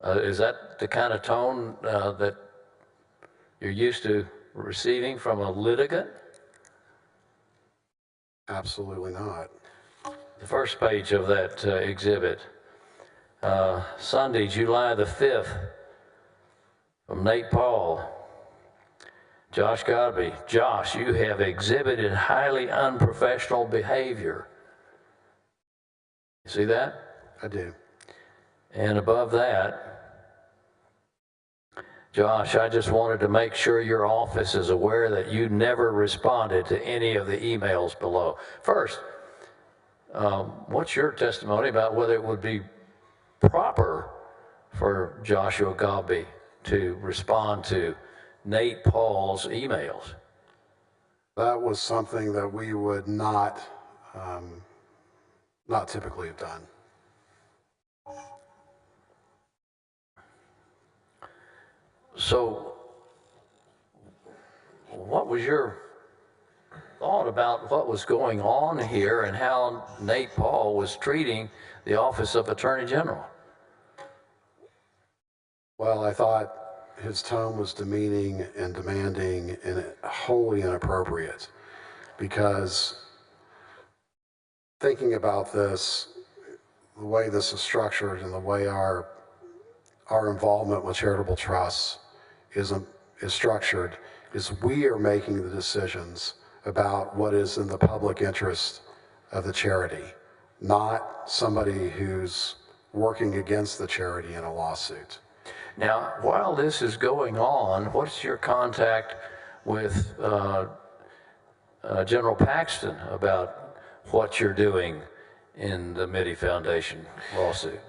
Is that the kind of tone that you're used to receiving from a litigant? Absolutely not. The first page of that exhibit, Sunday, July the 5th, from Nate Paul, Josh Godby. Josh, you have exhibited highly unprofessional behavior. You see that? I do. And above that, Josh, I just wanted to make sure your office is aware that you never responded to any of the emails below. First, what's your testimony about whether it would be proper for Joshua Godby to respond to Nate Paul's emails? That was something that we would not typically have done. So what was your thought about what was going on here and how Nate Paul was treating the office of Attorney General? Well, I thought his tone was demeaning and demanding and wholly inappropriate, because thinking about this, the way this is structured and the way our involvement with charitable trusts is structured, is we are making the decisions about what is in the public interest of the charity, not somebody who's working against the charity in a lawsuit. Now, while this is going on, what's your contact with General Paxton about what you're doing in the Mitty Foundation lawsuit?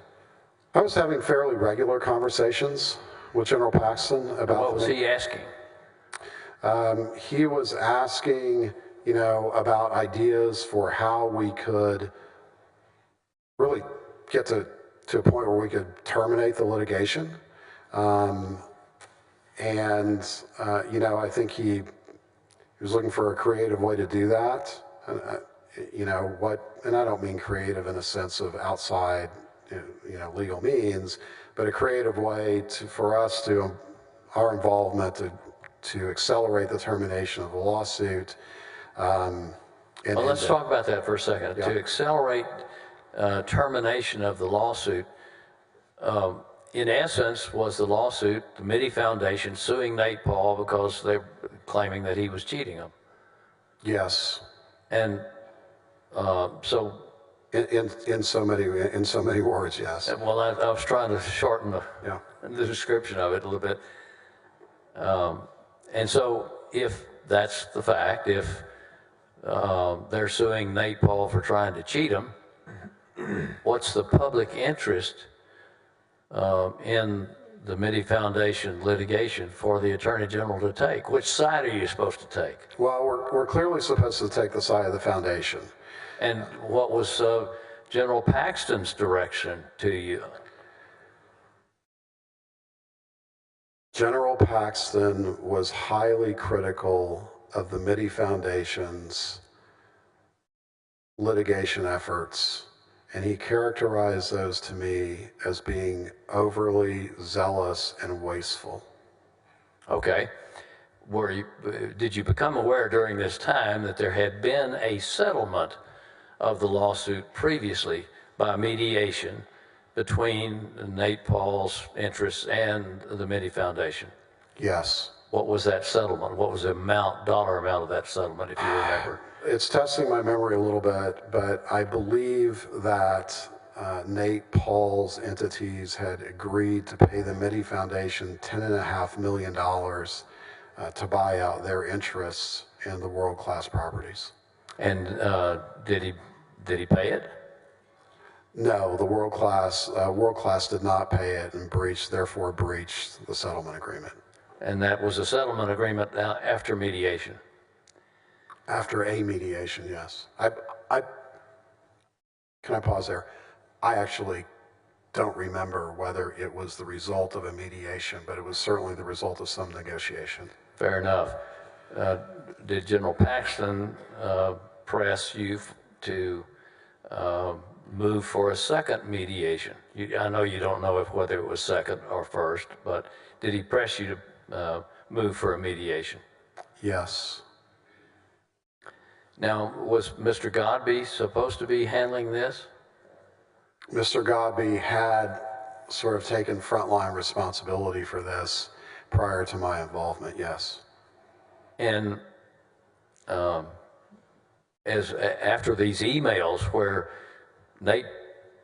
I was having fairly regular conversations with General Paxton about... What was he asking? He was asking, you know, about ideas for how we could really get to a point where we could terminate the litigation. You know, I think he was looking for a creative way to do that. You know, and I don't mean creative in a sense of outside, you know, legal means, but a creative way for us to, our involvement to accelerate the termination of the lawsuit. Well, let's talk about that for a second. Yeah. To accelerate termination of the lawsuit, in essence, was the lawsuit, the Mitty Foundation suing Nate Paul because they're claiming that he was cheating them. Yes. And so... In so many words, yes. Well, I was trying to shorten the description of it a little bit. And so if that's the fact, if they're suing Nate Paul for trying to cheat him, what's the public interest in the Mitty Foundation litigation for the Attorney General to take? Which side are you supposed to take? Well, we're clearly supposed to take the side of the foundation. And what was General Paxton's direction to you? General Paxton was highly critical of the Mitty Foundation's litigation efforts, and he characterized those to me as being overly zealous and wasteful. Okay. Did you become aware during this time that there had been a settlement of the lawsuit previously by mediation between Nate Paul's interests and the Mitty Foundation? Yes. What was that settlement? What was the dollar amount of that settlement, if you remember? It's testing my memory a little bit, but I believe that Nate Paul's entities had agreed to pay the Mitty Foundation $10.5 million to buy out their interests in the world-class properties. And did he pay it? No, the world class did not pay it and therefore breached the settlement agreement. And that was a settlement agreement after mediation? After a mediation, yes. Can I pause there? I actually don't remember whether it was the result of a mediation, but it was certainly the result of some negotiation. Fair enough. Did General Paxton press you to move for a second mediation? I know you don't know whether it was second or first, but did he press you to move for a mediation? Yes. Now, was Mr. Godby supposed to be handling this? Mr. Godby had sort of taken frontline responsibility for this prior to my involvement, yes. And after these emails where Nate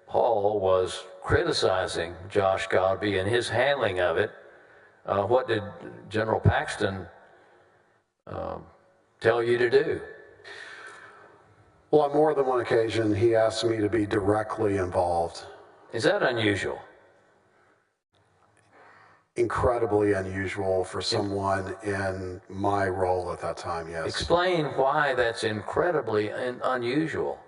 Paul was criticizing Josh Godby and his handling of it, what did General Paxton tell you to do? Well, on more than one occasion, he asked me to be directly involved. Is that unusual? Incredibly unusual for someone in my role at that time, yes. Explain why that's incredibly unusual.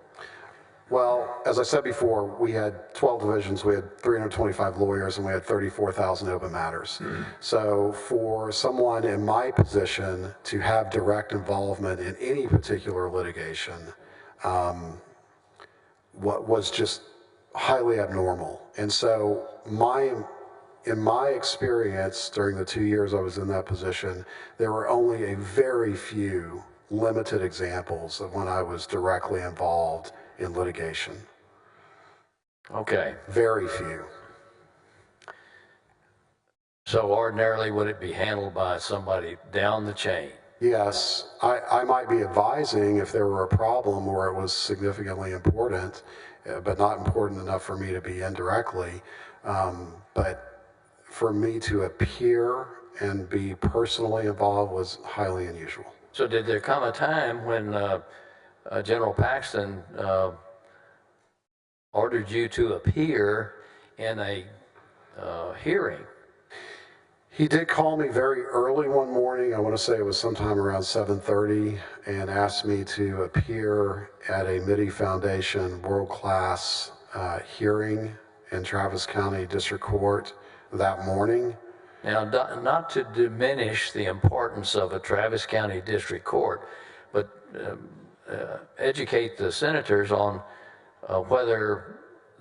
Well, as I said before, we had 12 divisions, we had 325 lawyers, and we had 34,000 open matters. So for someone in my position to have direct involvement in any particular litigation, what was just highly abnormal. And so in my experience during the 2 years I was in that position, there were only a very few limited examples of when I was directly involved in litigation. Okay. Very few. So ordinarily, would it be handled by somebody down the chain? Yes, I might be advising if there were a problem where it was significantly important, but not important enough for me to be indirectly. But for me to appear and be personally involved was highly unusual. So did there come a time when General Paxton ordered you to appear in a hearing? He did call me very early one morning, I want to say it was sometime around 7:30, and asked me to appear at a Mitty Foundation world-class hearing in Travis County District Court that morning. Now, not to diminish the importance of a Travis County District Court, but educate the senators on whether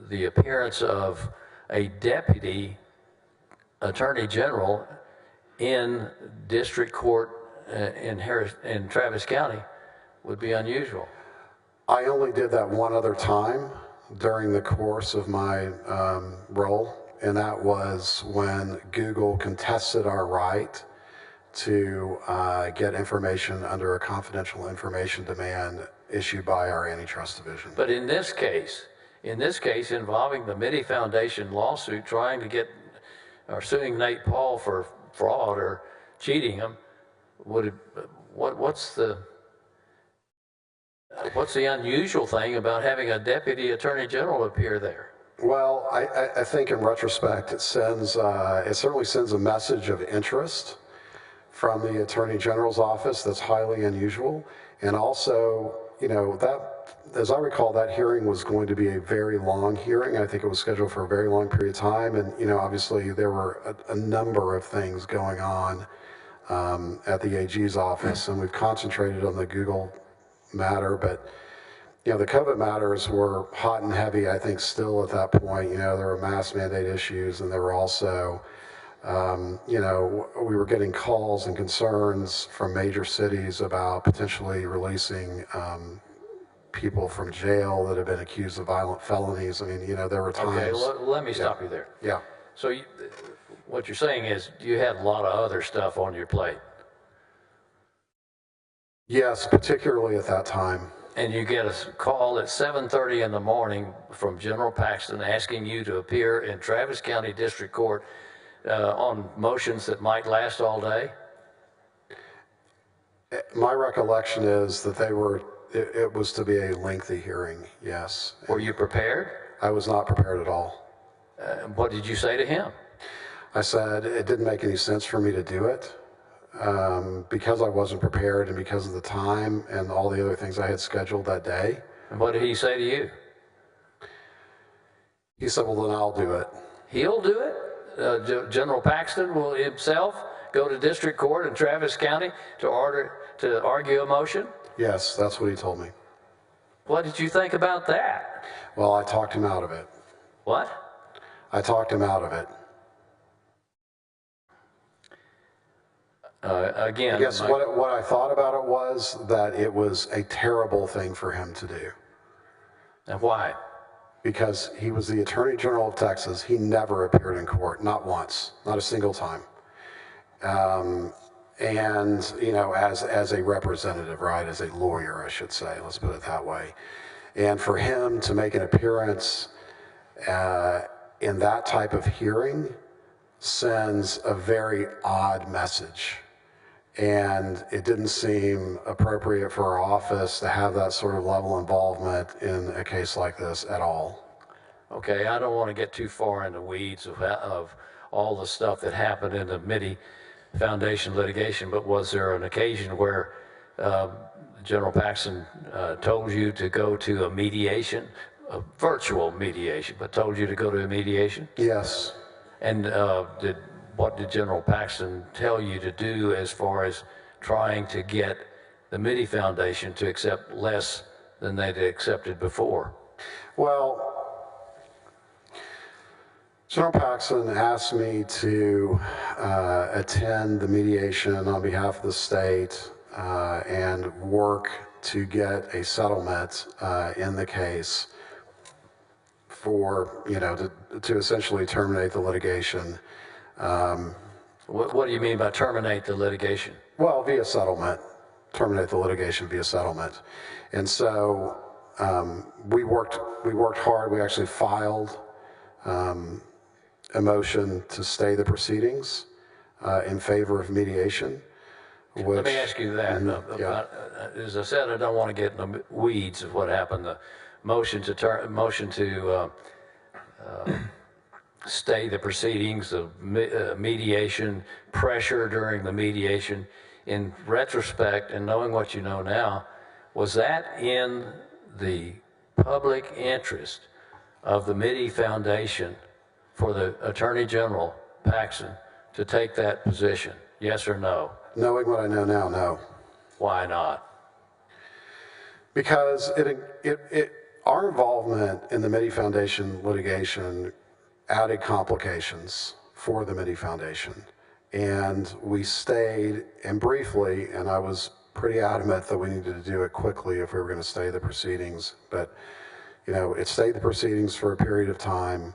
the appearance of a deputy attorney general in district court in Travis County would be unusual. I only did that one other time during the course of my role, and that was when Google contested our right to get information under a confidential information demand issued by our antitrust division. But in this case involving the Mitty Foundation lawsuit trying to get or suing Nate Paul for fraud or cheating him, what's the unusual thing about having a deputy attorney general appear there? Well, I think in retrospect it certainly sends a message of interest from the Attorney General's office that's highly unusual. And also, you know, that, as I recall, that hearing was going to be a very long hearing. I think it was scheduled for a very long period of time. And, you know, obviously there were a number of things going on at the AG's office, and we've concentrated on the Google matter, but you know, the COVID matters were hot and heavy, I think, still at that point. You know, there were mask mandate issues, and there were also, you know, we were getting calls and concerns from major cities about potentially releasing people from jail that have been accused of violent felonies. I mean, you know, there were times. Okay, let me stop you there. Yeah. So what you're saying is you had a lot of other stuff on your plate. Yes, particularly at that time. And you get a call at 7:30 in the morning from General Paxton asking you to appear in Travis County District Court on motions that might last all day? My recollection is that it was to be a lengthy hearing, yes. Were you prepared? I was not prepared at all. What did you say to him? I said it didn't make any sense for me to do it. Because I wasn't prepared and because of the time and all the other things I had scheduled that day. And what did he say to you? He said, well, then I'll do it. He'll do it? General Paxton will himself go to district court in Travis County to argue a motion? Yes, that's what he told me. What did you think about that? Well, I talked him out of it. What? I talked him out of it. Again, yes, what I thought about it was that it was a terrible thing for him to do. And why? Because he was the Attorney General of Texas. He never appeared in court, not once, not a single time. And, you know, as a representative, right, as a lawyer, I should say, let's put it that way. And for him to make an appearance in that type of hearing sends a very odd message. And it didn't seem appropriate for our office to have that sort of level of involvement in a case like this at all. Okay, I don't want to get too far in the weeds of all the stuff that happened in the Mitty Foundation litigation, but was there an occasion where General Paxton told you to go to a mediation a virtual mediation, but told you to go to a mediation? Yes. And what did General Paxton tell you to do as far as trying to get the Mitty Foundation to accept less than they'd accepted before? Well, General Paxton asked me to attend the mediation on behalf of the state and work to get a settlement in the case for, to essentially terminate the litigation. What do you mean by terminate the litigation? Well, via settlement. Terminate the litigation via settlement. And so we worked hard. We actually filed a motion to stay the proceedings in favor of mediation. Let me ask you that. As I said, I don't want to get in the weeds of what happened. The motion to stay the proceedings of mediation, pressure during the mediation. In retrospect, and knowing what you know now, was that in the public interest of the Mitty Foundation for the Attorney General, Paxton, to take that position? Yes or no? Knowing what I know now, no. Why not? Because our involvement in the Mitty Foundation litigation added complications for the Mitty Foundation. And we stayed, and briefly, and I was pretty adamant that we needed to do it quickly if we were going to stay the proceedings. But, it stayed the proceedings for a period of time.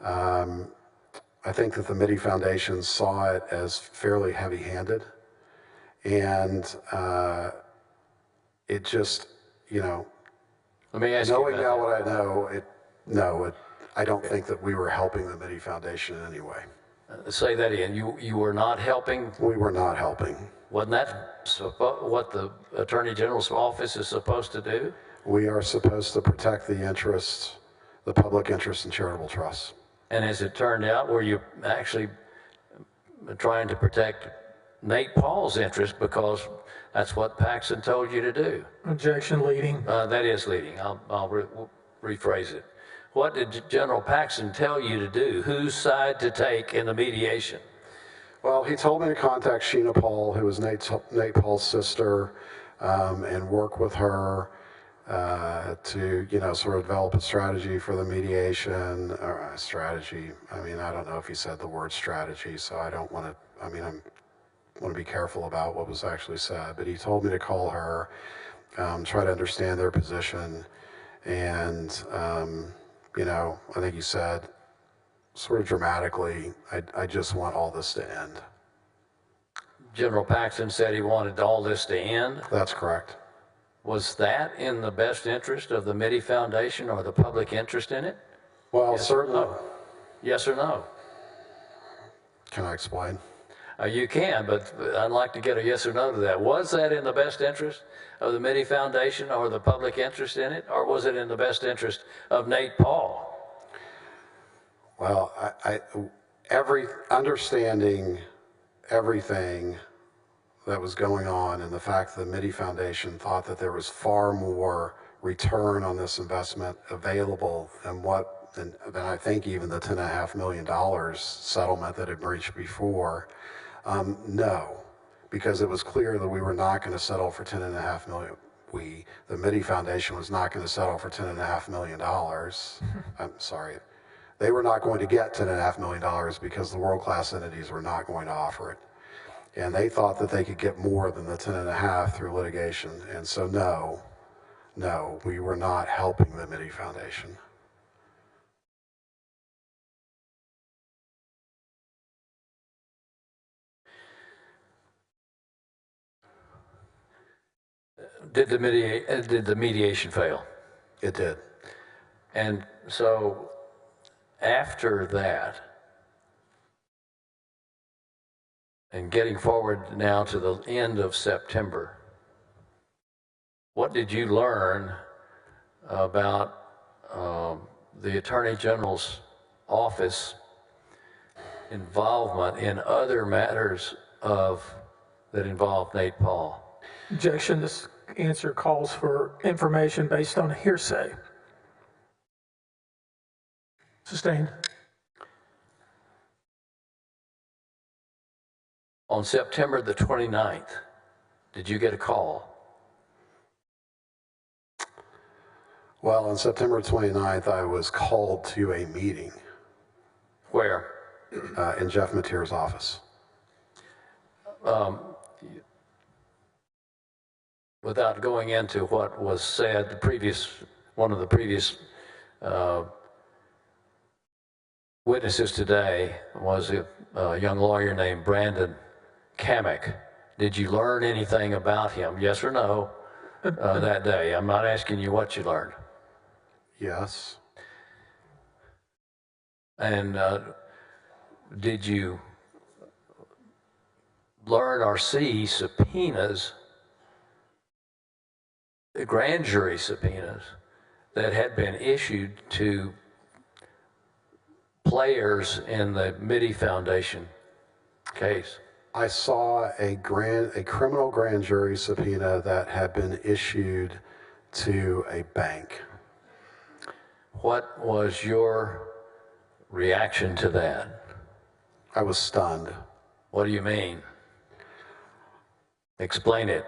I think that the Mitty Foundation saw it as fairly heavy-handed. And it just, Let me ask knowing you now what I know, I don't think that we were helping the Mitty Foundation in any way. Say that again. You were not helping? We were not helping. Wasn't that what the Attorney General's office is supposed to do? We are supposed to protect the interests, the public interest in charitable trusts. And as it turned out, were you actually trying to protect Nate Paul's interest because that's what Paxton told you to do? Objection, leading. That is leading. I'll rephrase it. What did General Paxton tell you to do? Whose side to take in the mediation? Well, he told me to contact Sheena Paul, who was Nate Paul's sister, and work with her to, sort of develop a strategy for the mediation, or a strategy. I mean, I don't know if he said the word strategy, so I don't want to, I want to be careful about what was actually said. But he told me to call her, try to understand their position, and, I think he said, sort of dramatically, I just want all this to end. General Paxton said he wanted all this to end? That's correct. Was that in the best interest of the Mitty Foundation or the public interest in it? Well, yes certainly. Or no? Yes or no? Can I explain? You can, but I'd like to get a yes or no to that. Was that in the best interest of the Mitty Foundation or the public interest in it, or was it in the best interest of Nate Paul? Well, understanding everything that was going on and the fact that the Mitty Foundation thought that there was far more return on this investment available than I think even the $10.5 million settlement that had reached before. No, because it was clear that we were not going to settle for $10.5 million. The Mitty Foundation was not going to settle for $10.5 million. I'm sorry. They were not going to get $10.5 million because the world-class entities were not going to offer it. And they thought that they could get more than the 10.5 through litigation. And so no, we were not helping the Mitty Foundation. Did the mediation fail? It did. And so after that, and getting forward now to the end of September, what did you learn about the Attorney General's office involvement in other matters that involve Nate Paul? Objection. This answer calls for information based on hearsay. Sustained. On September the 29th, did you get a call? Well, on September 29th, I was called to a meeting. Where? In Jeff Mateer's office. Without going into what was said, one of the previous witnesses today was a young lawyer named Brandon Kamek. Did you learn anything about him, yes or no, that day? I'm not asking you what you learned. Yes. And did you learn or see subpoenas, the grand jury subpoenas, that had been issued to players in the Mitty Foundation case? I saw a criminal grand jury subpoena that had been issued to a bank. What was your reaction to that? I was stunned. What do you mean? Explain it.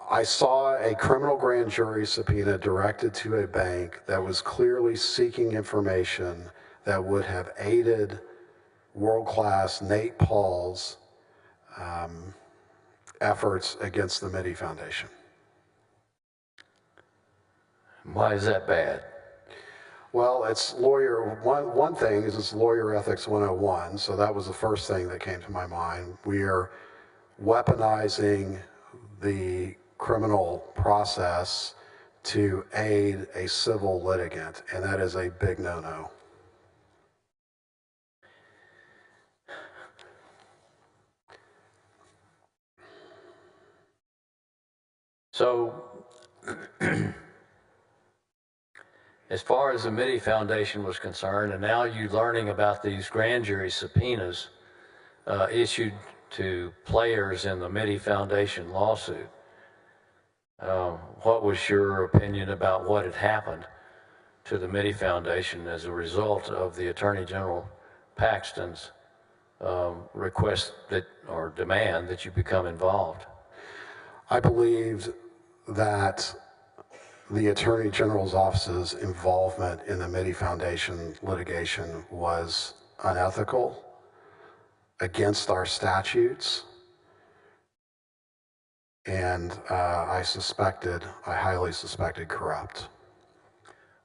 I saw a criminal grand jury subpoena directed to a bank that was clearly seeking information that would have aided world-class Nate Paul's efforts against the Mitty Foundation. Why is that bad? Well, it's one thing is it's lawyer ethics 101, so that was the first thing that came to my mind. We are weaponizing the criminal process to aid a civil litigant, and that is a big no-no. So, as far as the Mitty Foundation was concerned, and now you learning about these grand jury subpoenas issued to players in the Mitty Foundation lawsuit, what was your opinion about what had happened to the Mitty Foundation as a result of the Attorney General Paxton's request or demand that you become involved? I believed that the Attorney General's office's involvement in the Mitty Foundation litigation was unethical, against our statutes, and I highly suspected corrupt.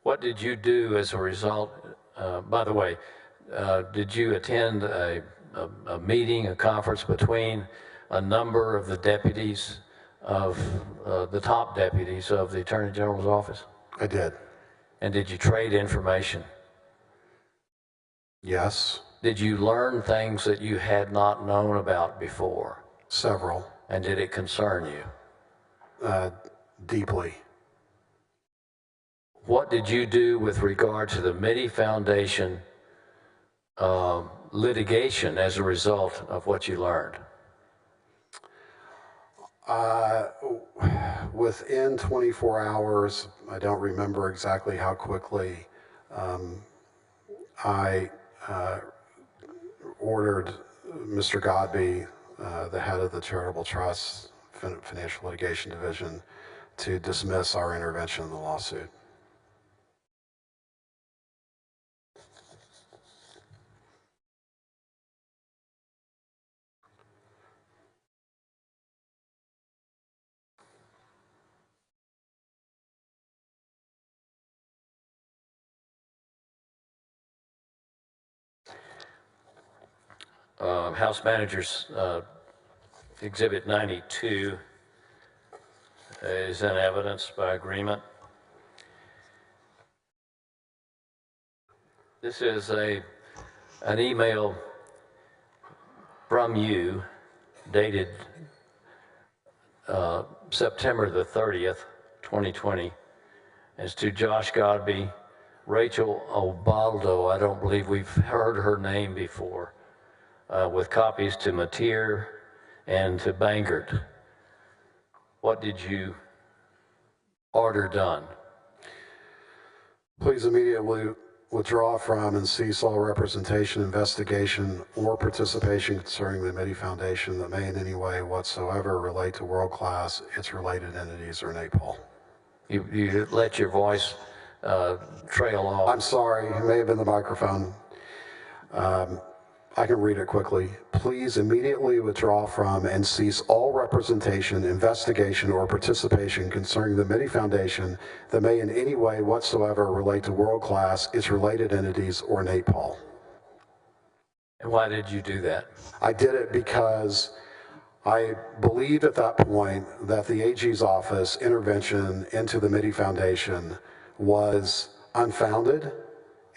What did you do as a result? By the way, did you attend a meeting, a conference between a number of the deputies of the top deputies of the Attorney General's office? I did. And did you trade information? Yes. Did you learn things that you had not known about before? Several. And did it concern you? Deeply. What did you do with regard to the Mitty Foundation litigation as a result of what you learned? Within 24 hours, I don't remember exactly how quickly, I ordered Mr. Godby, the head of the Charitable Trust Financial Litigation Division, to dismiss our intervention in the lawsuit. House Managers Exhibit 92 is in evidence by agreement. This is an email from you dated September the 30th, 2020. It's to Josh Godby, Rachel Obaldo. I don't believe we've heard her name before. With copies to Mateer and to Bangert. What did you order done? Please immediately withdraw from and cease all representation, investigation, or participation concerning the Mitty Foundation that may in any way whatsoever relate to World Class, its related entities, or NAPOL. You let your voice trail off. I'm sorry, it may have been the microphone. I can read it quickly. Please immediately withdraw from and cease all representation, investigation, or participation concerning the Mitty Foundation that may in any way whatsoever relate to World Class, its related entities, or NAPOL. And why did you do that? I did it because I believed at that point that the AG's office intervention into the Mitty Foundation was unfounded,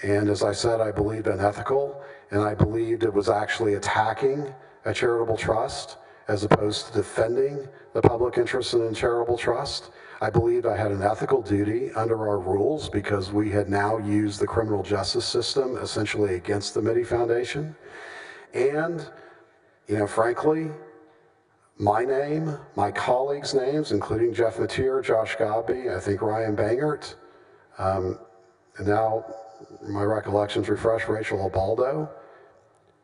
and as I said, I believed unethical, and I believed it was actually attacking a charitable trust as opposed to defending the public interest in a charitable trust. I believed I had an ethical duty under our rules because we had now used the criminal justice system essentially against the Mitty Foundation. And, you know, frankly, my name, my colleagues' names, including Jeff Mateer, Josh Godby, I think Ryan Bangert, and now my recollections refresh, Rachel Ubaldo.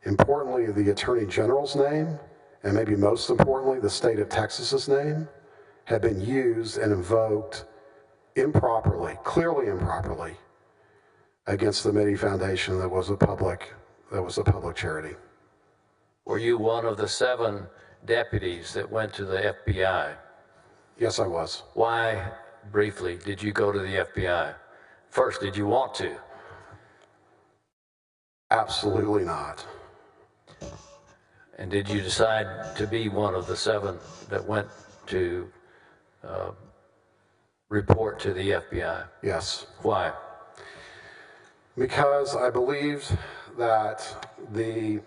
Importantly, the Attorney General's name, and maybe most importantly, the state of Texas's name, have been used and invoked improperly, clearly improperly, against the Mitty Foundation that was a public charity. Were you one of the 7 deputies that went to the FBI? Yes, I was. Why, briefly, did you go to the FBI? First, did you want to? Absolutely not. And did you decide to be one of the 7 that went to report to the FBI? Yes. Why? Because I believed that the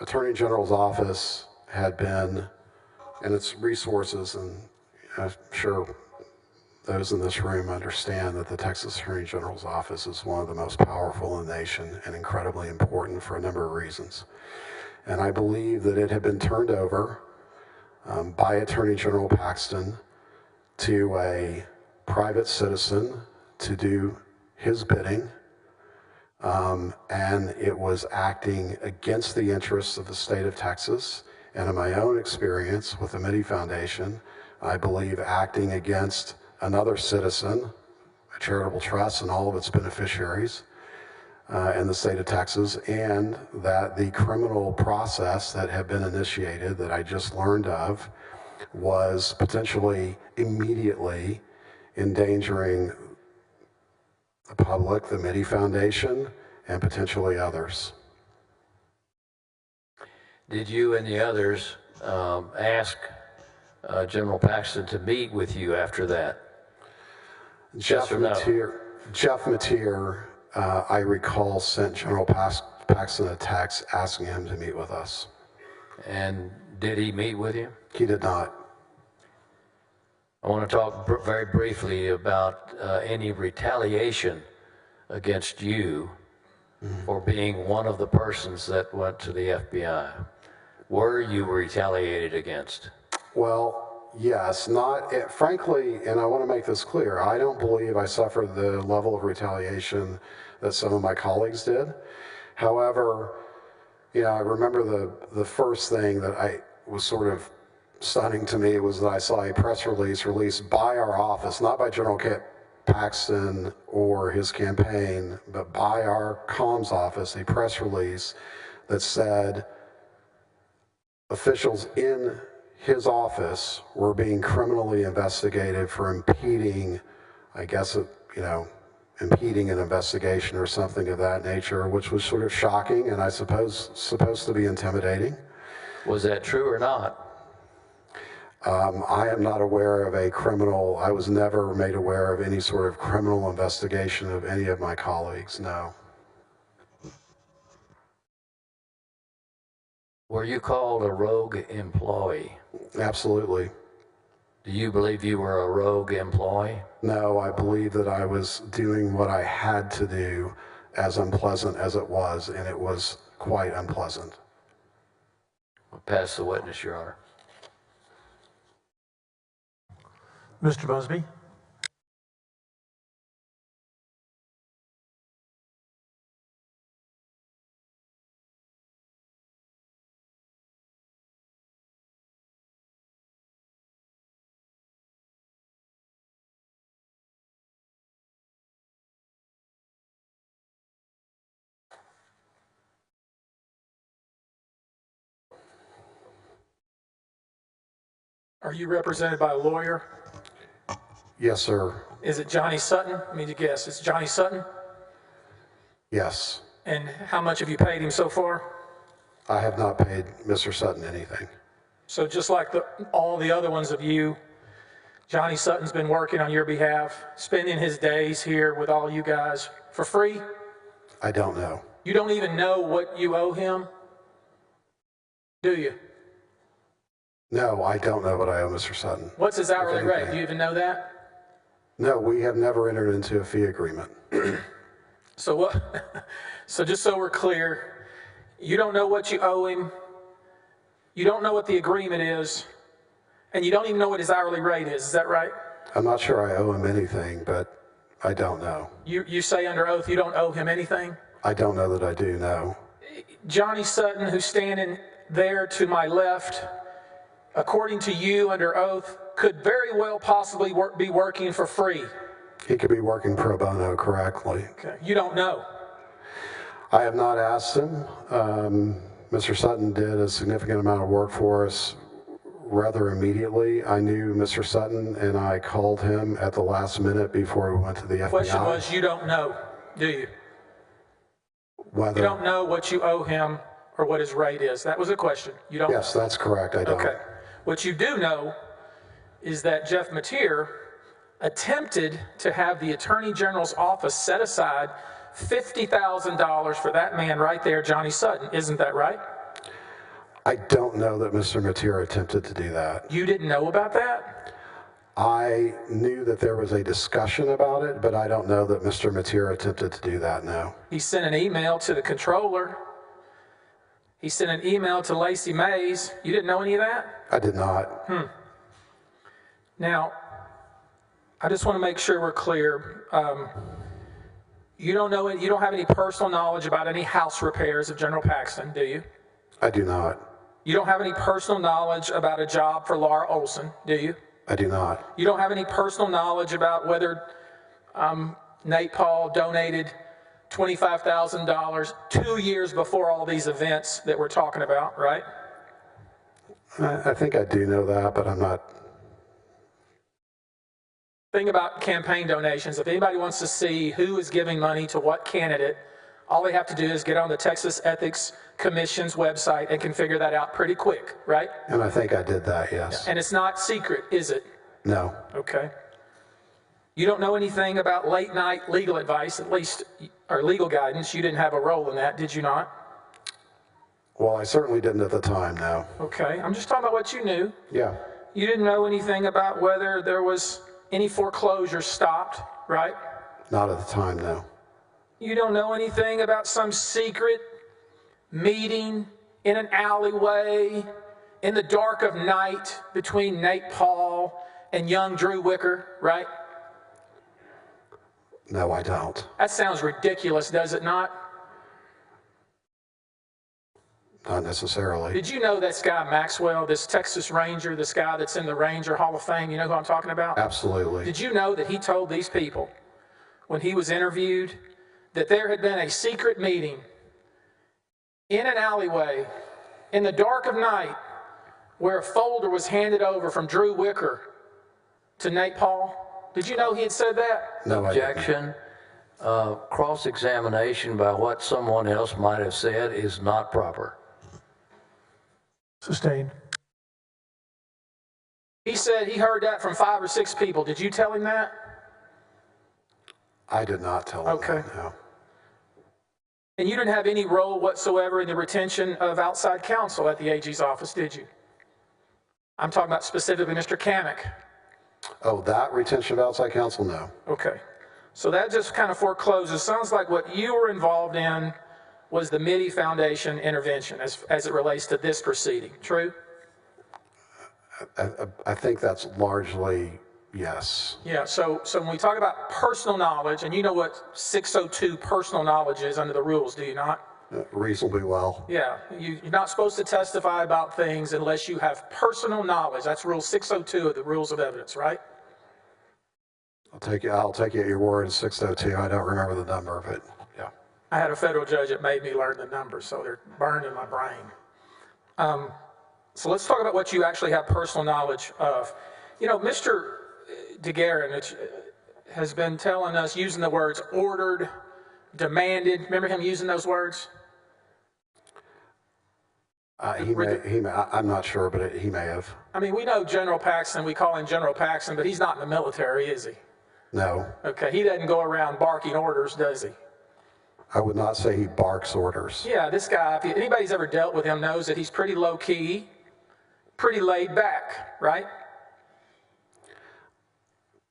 Attorney General's office had been, and its resources, and I'm sure those in this room understand that the Texas Attorney General's office is one of the most powerful in the nation and incredibly important for a number of reasons. And I believe that it had been turned over by Attorney General Paxton to a private citizen to do his bidding, and it was acting against the interests of the state of Texas. And in my own experience with the Mitty Foundation, I believe acting against another citizen, a charitable trust and all of its beneficiaries in the state of Texas, and that the criminal process that had been initiated that I just learned of was potentially immediately endangering the public, the Mitty Foundation, and potentially others. Did you and the others ask General Paxton to meet with you after that? Jeff Mateer, I recall, sent General Paxton a text asking him to meet with us. And did he meet with you? He did not. I want to talk very briefly about any retaliation against you for being one of the persons that went to the FBI. Were you retaliated against? Well, yes, frankly, and I want to make this clear, I don't believe I suffered the level of retaliation that some of my colleagues did. However, you know, I remember the first thing that I was sort of stunning to me was that I saw a press release released by our office, not by General Paxton or his campaign, but by our comms office, a press release that said officials in his office were being criminally investigated for impeding, I guess, you know, impeding an investigation or something of that nature, which was sort of shocking and I suppose supposed to be intimidating. Was that true or not? I am not aware of I was never made aware of any sort of criminal investigation of any of my colleagues, no. Were you called a rogue employee? Absolutely. Do you believe you were a rogue employee? No, I believe that I was doing what I had to do, as unpleasant as it was, and it was quite unpleasant. I'll pass the witness, Your Honor. Mr. Busby? Are you represented by a lawyer? Yes, sir. Is it Johnny Sutton? I mean, you guess. It's Johnny Sutton? Yes. And how much have you paid him so far? I have not paid Mr. Sutton anything. So just like all the other ones of you, Johnny Sutton's been working on your behalf, spending his days here with all you guys for free? I don't know. You don't even know what you owe him? Do you? No, I don't know what I owe Mr. Sutton. What's his hourly rate? Do you even know that? No, we have never entered into a fee agreement. So what? So just so we're clear, you don't know what you owe him, you don't know what the agreement is, and you don't even know what his hourly rate is that right? I'm not sure I owe him anything, but I don't know. You say under oath you don't owe him anything? I don't know that I do, no. Johnny Sutton, who's standing there to my left, according to you under oath, could very well possibly be working for free. He could be working pro bono correctly. Okay. You don't know? I have not asked him. Mr. Sutton did a significant amount of work for us rather immediately. I knew Mr. Sutton and I called him at the last minute before we went to the FBI. The question was, you don't know, do you? Whether, you don't know what you owe him or what his rate is. That was a question. You don't Yes, know. that's correct. I don't. Okay. What you do know is that Jeff Mateer attempted to have the Attorney General's office set aside $50,000 for that man right there, Johnny Sutton. Isn't that right? I don't know that Mr. Mateer attempted to do that. You didn't know about that? I knew that there was a discussion about it, but I don't know that Mr. Mateer attempted to do that, no. He sent an email to the controller. He sent an email to Lacey Mays. You didn't know any of that? I did not. Now, I just want to make sure we're clear. You don't know, you don't have any personal knowledge about any house repairs of General Paxton, do you? I do not. You don't have any personal knowledge about a job for Laura Olson, do you? I do not. You don't have any personal knowledge about whether Nate Paul donated $25,000 2 years before all these events that we're talking about, right? I think I do know that, but I'm not. Thing about campaign donations, if anybody wants to see who is giving money to what candidate, all they have to do is get on the Texas Ethics Commission's website and can figure that out pretty quick, right? And I think I did that, yes. And it's not secret, is it? No. Okay. You don't know anything about late night legal advice, at least, or legal guidance. You didn't have a role in that, did you not? Well, I certainly didn't at the time, no. Okay, I'm just talking about what you knew. Yeah. You didn't know anything about whether there was any foreclosure stopped, right? Not at the time, no. You don't know anything about some secret meeting in an alleyway in the dark of night between Nate Paul and young Drew Wicker, right? No, I don't. That sounds ridiculous, does it not? Not necessarily. Did you know this guy Maxwell, this Texas Ranger, this guy that's in the Ranger Hall of Fame, you know who I'm talking about? Absolutely. Did you know that he told these people when he was interviewed that there had been a secret meeting in an alleyway in the dark of night where a folder was handed over from Drew Wicker to Nate Paul? Did you know he had said that? No, Objection. Cross-examination by what someone else might have said is not proper. Sustained. He said he heard that from 5 or 6 people. Did you tell him that? I did not tell him that, no. And you didn't have any role whatsoever in the retention of outside counsel at the AG's office, did you? I'm talking about specifically Mr. Kamek. Oh, that retention of outside counsel? No. Okay. So that just kind of forecloses. Sounds like what you were involved in was the Mitty Foundation intervention as it relates to this proceeding. True? I think that's largely yes. Yeah, so when we talk about personal knowledge, and you know what 602 personal knowledge is under the rules, do you not? Reasonably well. Yeah, you're not supposed to testify about things unless you have personal knowledge. That's rule 602 of the rules of evidence, right? I'll take you at your word, 602. I don't remember the number, but yeah. I had a federal judge that made me learn the numbers, so they're burned in my brain. So let's talk about what you actually have personal knowledge of. You know, Mr. DeGuerin has been telling us, using the words ordered, demanded. Remember him using those words? I'm not sure, but he may have. I mean, we know General Paxton, we call him General Paxton, but he's not in the military, is he? No. Okay, he doesn't go around barking orders, does he? I would not say he barks orders. Yeah, this guy, if anybody's ever dealt with him knows that he's pretty low-key, pretty laid back, right?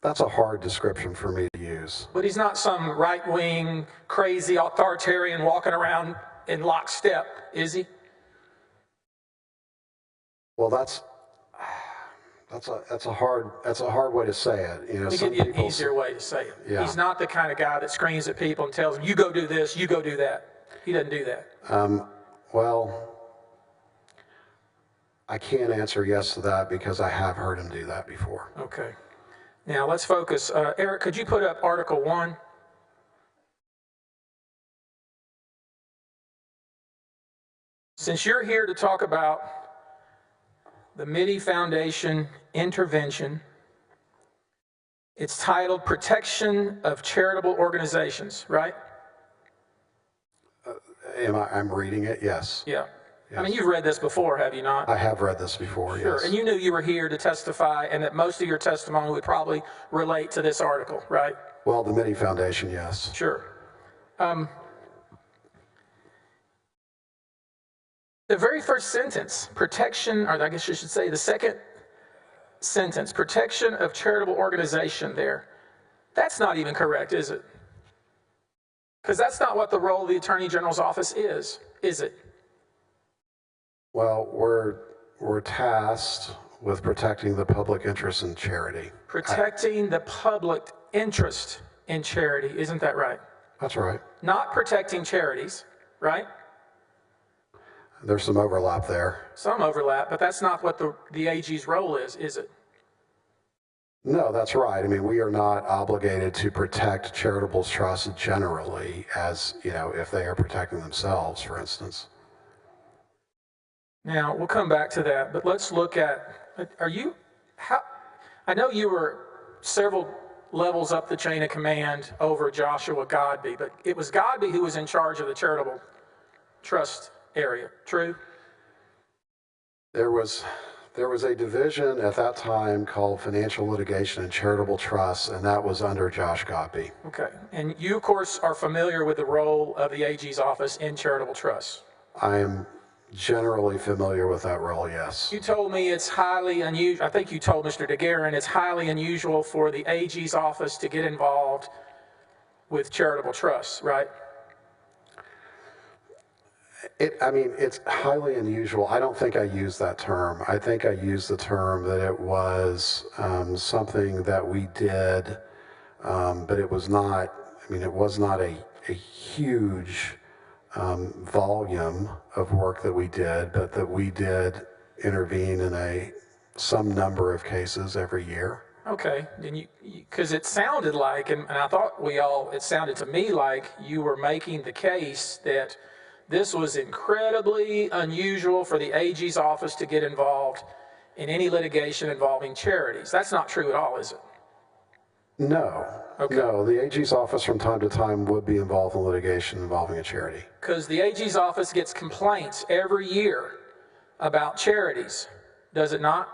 That's a hard description for me to use. But he's not some right-wing, crazy authoritarian walking around in lockstep, is he? Well, that's a hard way to say it. You know, Let me give you an easier way to say it. Yeah. He's not the kind of guy that screams at people and tells them, you go do this, you go do that. He doesn't do that. Well, I can't answer yes to that because I have heard him do that before. Okay. Now let's focus. Eric, could you put up Article 1? Since you're here to talk about the Mitty Foundation intervention, it's titled Protection of Charitable Organizations, right? I'm reading it, yes. Yeah. Yes. I mean, you've read this before, have you not? I have read this before, Sure. yes. And you knew you were here to testify and that most of your testimony would probably relate to this article, right? Well, the Mitty Foundation, yes. Sure. The very first sentence, protection, or I guess you should say the second sentence, protection of charitable organization there, that's not even correct, is it? Because that's not what the role of the Attorney General's office is it? Well, we're tasked with protecting the public interest in charity. Protecting the public interest in charity, isn't that right? That's right. Not protecting charities, right? There's some overlap there. Some overlap, but that's not what the AG's role is it? No, that's right. I mean, we are not obligated to protect charitable trusts generally as, you know, if they are protecting themselves, for instance. Now, we'll come back to that, but let's look at, I know you were several levels up the chain of command over Joshua Godby, but it was Godby who was in charge of the charitable trust area, true? There was a division at that time called Financial Litigation and Charitable Trusts, and that was under Josh Godby. Okay, and you, of course, are familiar with the role of the AG's office in charitable trusts. I am generally familiar with that role, yes. You told me it's highly unusual, I think you told Mr. DeGuerin, it's highly unusual for the AG's office to get involved with charitable trusts, right? It's highly unusual. I don't think I used that term. I think I used the term that it was something that we did, but it was not, it was not a huge volume of work that we did, but that we did intervene in some number of cases every year. Okay, then because it sounded like, and I thought it sounded to me like you were making the case that this was incredibly unusual for the AG's office to get involved in any litigation involving charities. That's not true at all, is it? No. Okay. No, the AG's office from time to time would be involved in litigation involving a charity. Because the AG's office gets complaints every year about charities, does it not?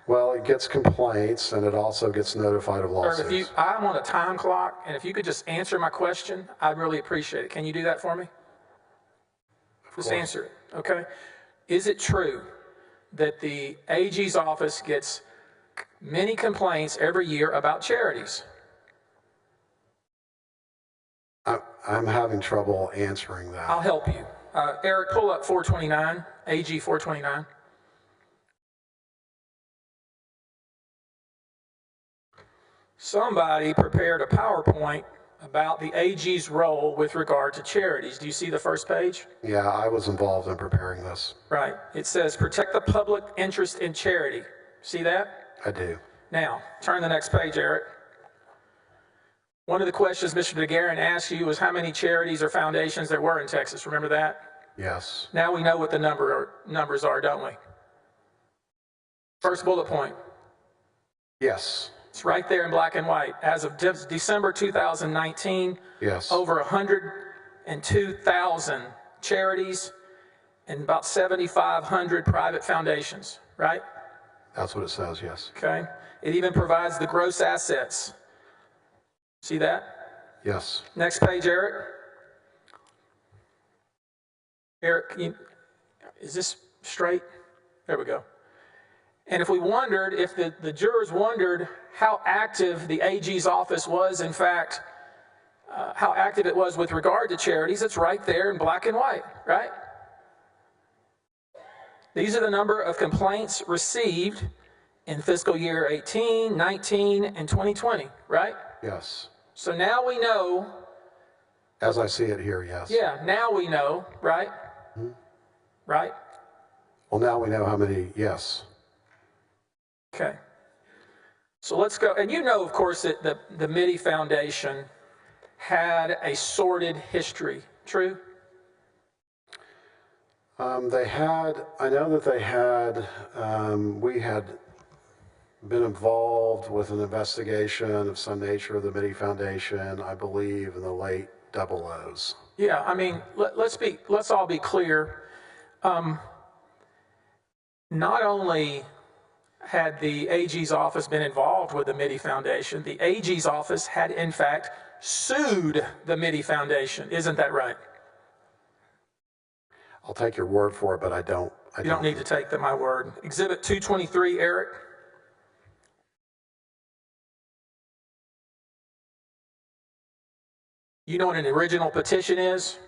Well, it gets complaints, and it also gets notified of lawsuits. I'm on a time clock, and if you could just answer my question, I'd really appreciate it. Can you do that for me? Just answer it, okay? Is it true that the AG's office gets many complaints every year about charities? I'm having trouble answering that. I'll help you. Eric, pull up 429, AG 429. Somebody prepared a PowerPoint about the AG's role with regard to charities. Do you see the first page? Yeah, I was involved in preparing this. Right. It says, protect the public interest in charity. See that? I do. Now, turn the next page, Eric. One of the questions Mr. DeGuerin asked you was how many charities or foundations there were in Texas. Remember that? Yes. Now we know what the numbers are, don't we? First bullet point. Yes. It's right there in black and white. As of December 2019, Yes. over 102,000 charities and about 7,500 private foundations, right? That's what it says, yes. Okay. It even provides the gross assets. See that? Yes. Next page, Eric. Eric, is this straight? There we go. And if we wondered, if the jurors wondered how active the AG's office was, in fact, how active it was with regard to charities, it's right there in black and white, right? These are the number of complaints received in fiscal year 18, 19, and 2020, right? Yes. So now we know. As I see it here, yes. Yeah, now we know, right? Mm-hmm. Right? Well, now we know how many, yes. Okay. So let's go. And you know, of course, that the Mitty Foundation had a sordid history. True? I know that they had, we had been involved with an investigation of some nature of the Mitty Foundation, I believe, in the late 00s. Yeah, I mean, let's all be clear. Not only had the AG's office been involved with the Mitty Foundation, the AG's office had, in fact, sued the Mitty Foundation. Isn't that right? I'll take your word for it, but I don't. You don't need to take my word. Exhibit 223, Eric. You know what an original petition is?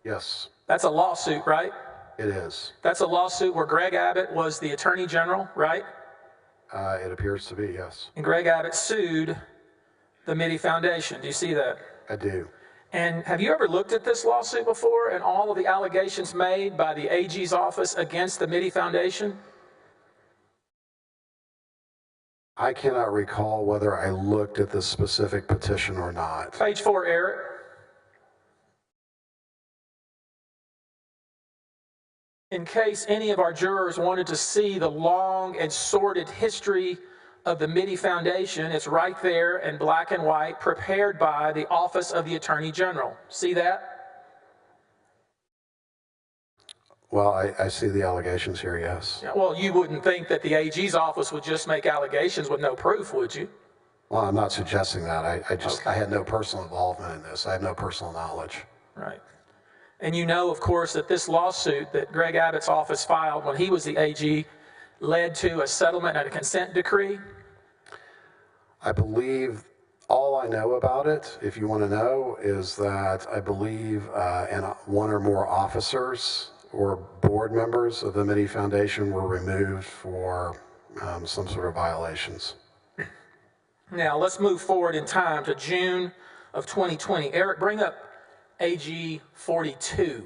Yes. That's a lawsuit, right? It is. That's a lawsuit where Greg Abbott was the Attorney General, right? It appears to be, yes. And Greg Abbott sued the Mitty Foundation. Do you see that? I do. And have you ever looked at this lawsuit before and all of the allegations made by the AG's office against the Mitty Foundation? I cannot recall whether I looked at this specific petition or not. Page 4, Eric. In case any of our jurors wanted to see the long and sordid history of the Mitty Foundation, it's right there in black and white, prepared by the Office of the Attorney General. See that? Well, I see the allegations here, yes. Yeah, well, you wouldn't think that the AG's office would just make allegations with no proof, would you? Well, I'm not suggesting that. I had no personal involvement in this. I have no personal knowledge. Right. And you know, of course, that this lawsuit that Greg Abbott's office filed when he was the AG led to a settlement and a consent decree? I believe all I know about it, if you want to know, is that I believe one or more officers or board members of the Mitty Foundation were removed for some sort of violations. Now, let's move forward in time to June of 2020. Eric, bring up AG 42.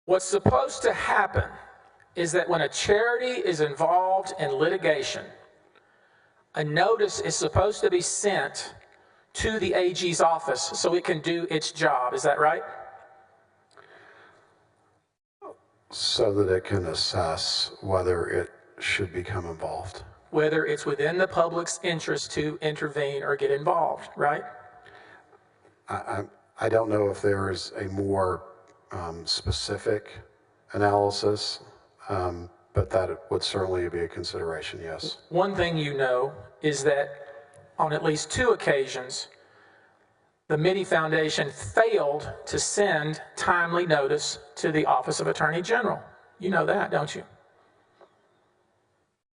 What's supposed to happen is that when a charity is involved in litigation, a notice is supposed to be sent to the AG's office so it can do its job. Is that right? So that it can assess whether it should become involved. Whether it's within the public's interest to intervene or get involved, right? I don't know if there is a more specific analysis, but that would certainly be a consideration, yes. One thing you know is that on at least 2 occasions, the Mitty Foundation failed to send timely notice to the Office of Attorney General. You know that, don't you?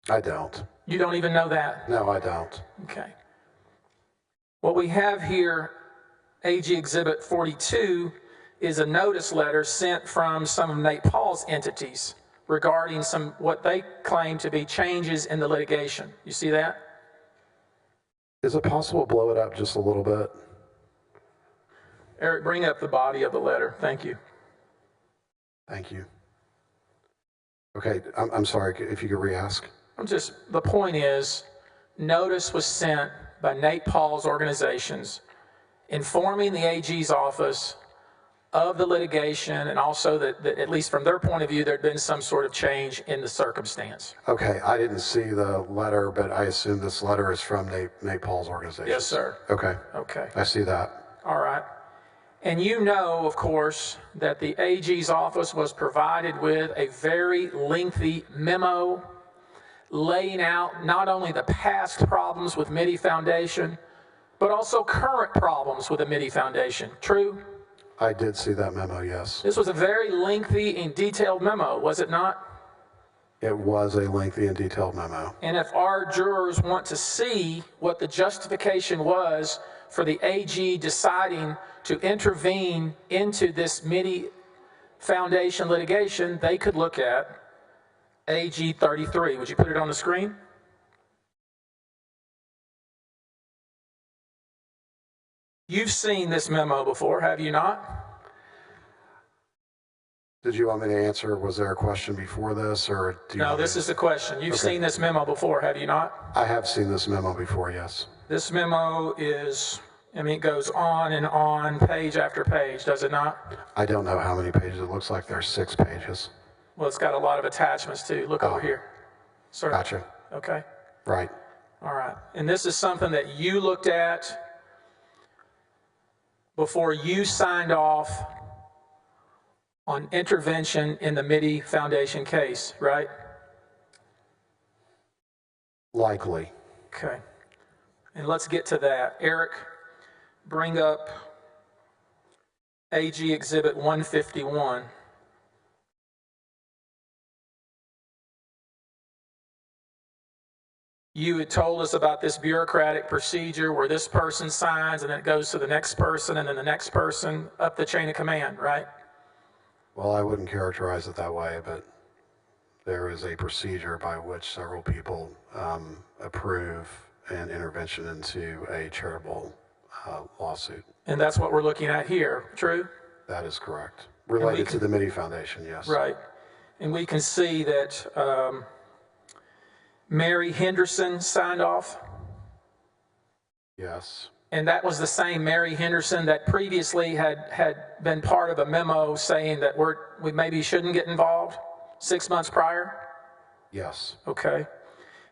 I don't. You don't even know that? No, I don't. Okay. What we have here, AG Exhibit 42, is a notice letter sent from some of Nate Paul's entities regarding some what they claim to be changes in the litigation. You see that? Is it possible to blow it up just a little bit? Eric, bring up the body of the letter. Thank you. Thank you. Okay, I'm sorry, if you could re-ask. The point is, notice was sent by Nate Paul's organizations informing the AG's office of the litigation, and also that at least from their point of view, there'd been some sort of change in the circumstance. Okay, I didn't see the letter, but I assume this letter is from Nate Paul's organization. Yes, sir. Okay. Okay. I see that. All right. And you know, of course, that the AG's office was provided with a very lengthy memo laying out not only the past problems with Mitty Foundation, but also current problems with the Mitty Foundation. True? I did see that memo, yes. This was a very lengthy and detailed memo, was it not? It was a lengthy and detailed memo. And if our jurors want to see what the justification was for the AG deciding to intervene into this Mitty Foundation litigation, they could look at AG 33. Would you put it on the screen? You've seen this memo before, have you not? Did you want me to answer? Was there a question before this, or do you? No, this is the question. You've seen this memo before, have you not? I have seen this memo before, yes. This memo is, I mean, it goes on and on, page after page, does it not? I don't know how many pages. It looks like there's 6 pages. Well, it's got a lot of attachments too. Look over here. Sir. Gotcha. Okay. Right. All right. And this is something that you looked at before you signed off on intervention in the Mitty Foundation case, right? Likely. Okay. And let's get to that. Eric, bring up AG Exhibit 151. You had told us about this bureaucratic procedure where this person signs and then it goes to the next person and then the next person up the chain of command, right? Well, I wouldn't characterize it that way, but there is a procedure by which several people approve an intervention into a charitable lawsuit. And that's what we're looking at here, true? That is correct. Related to the Mitty Foundation, yes. Right. And we can see that Mary Henderson signed off. Yes. And that was the same Mary Henderson that previously had been part of a memo saying that we maybe shouldn't get involved 6 months prior? Yes. Okay.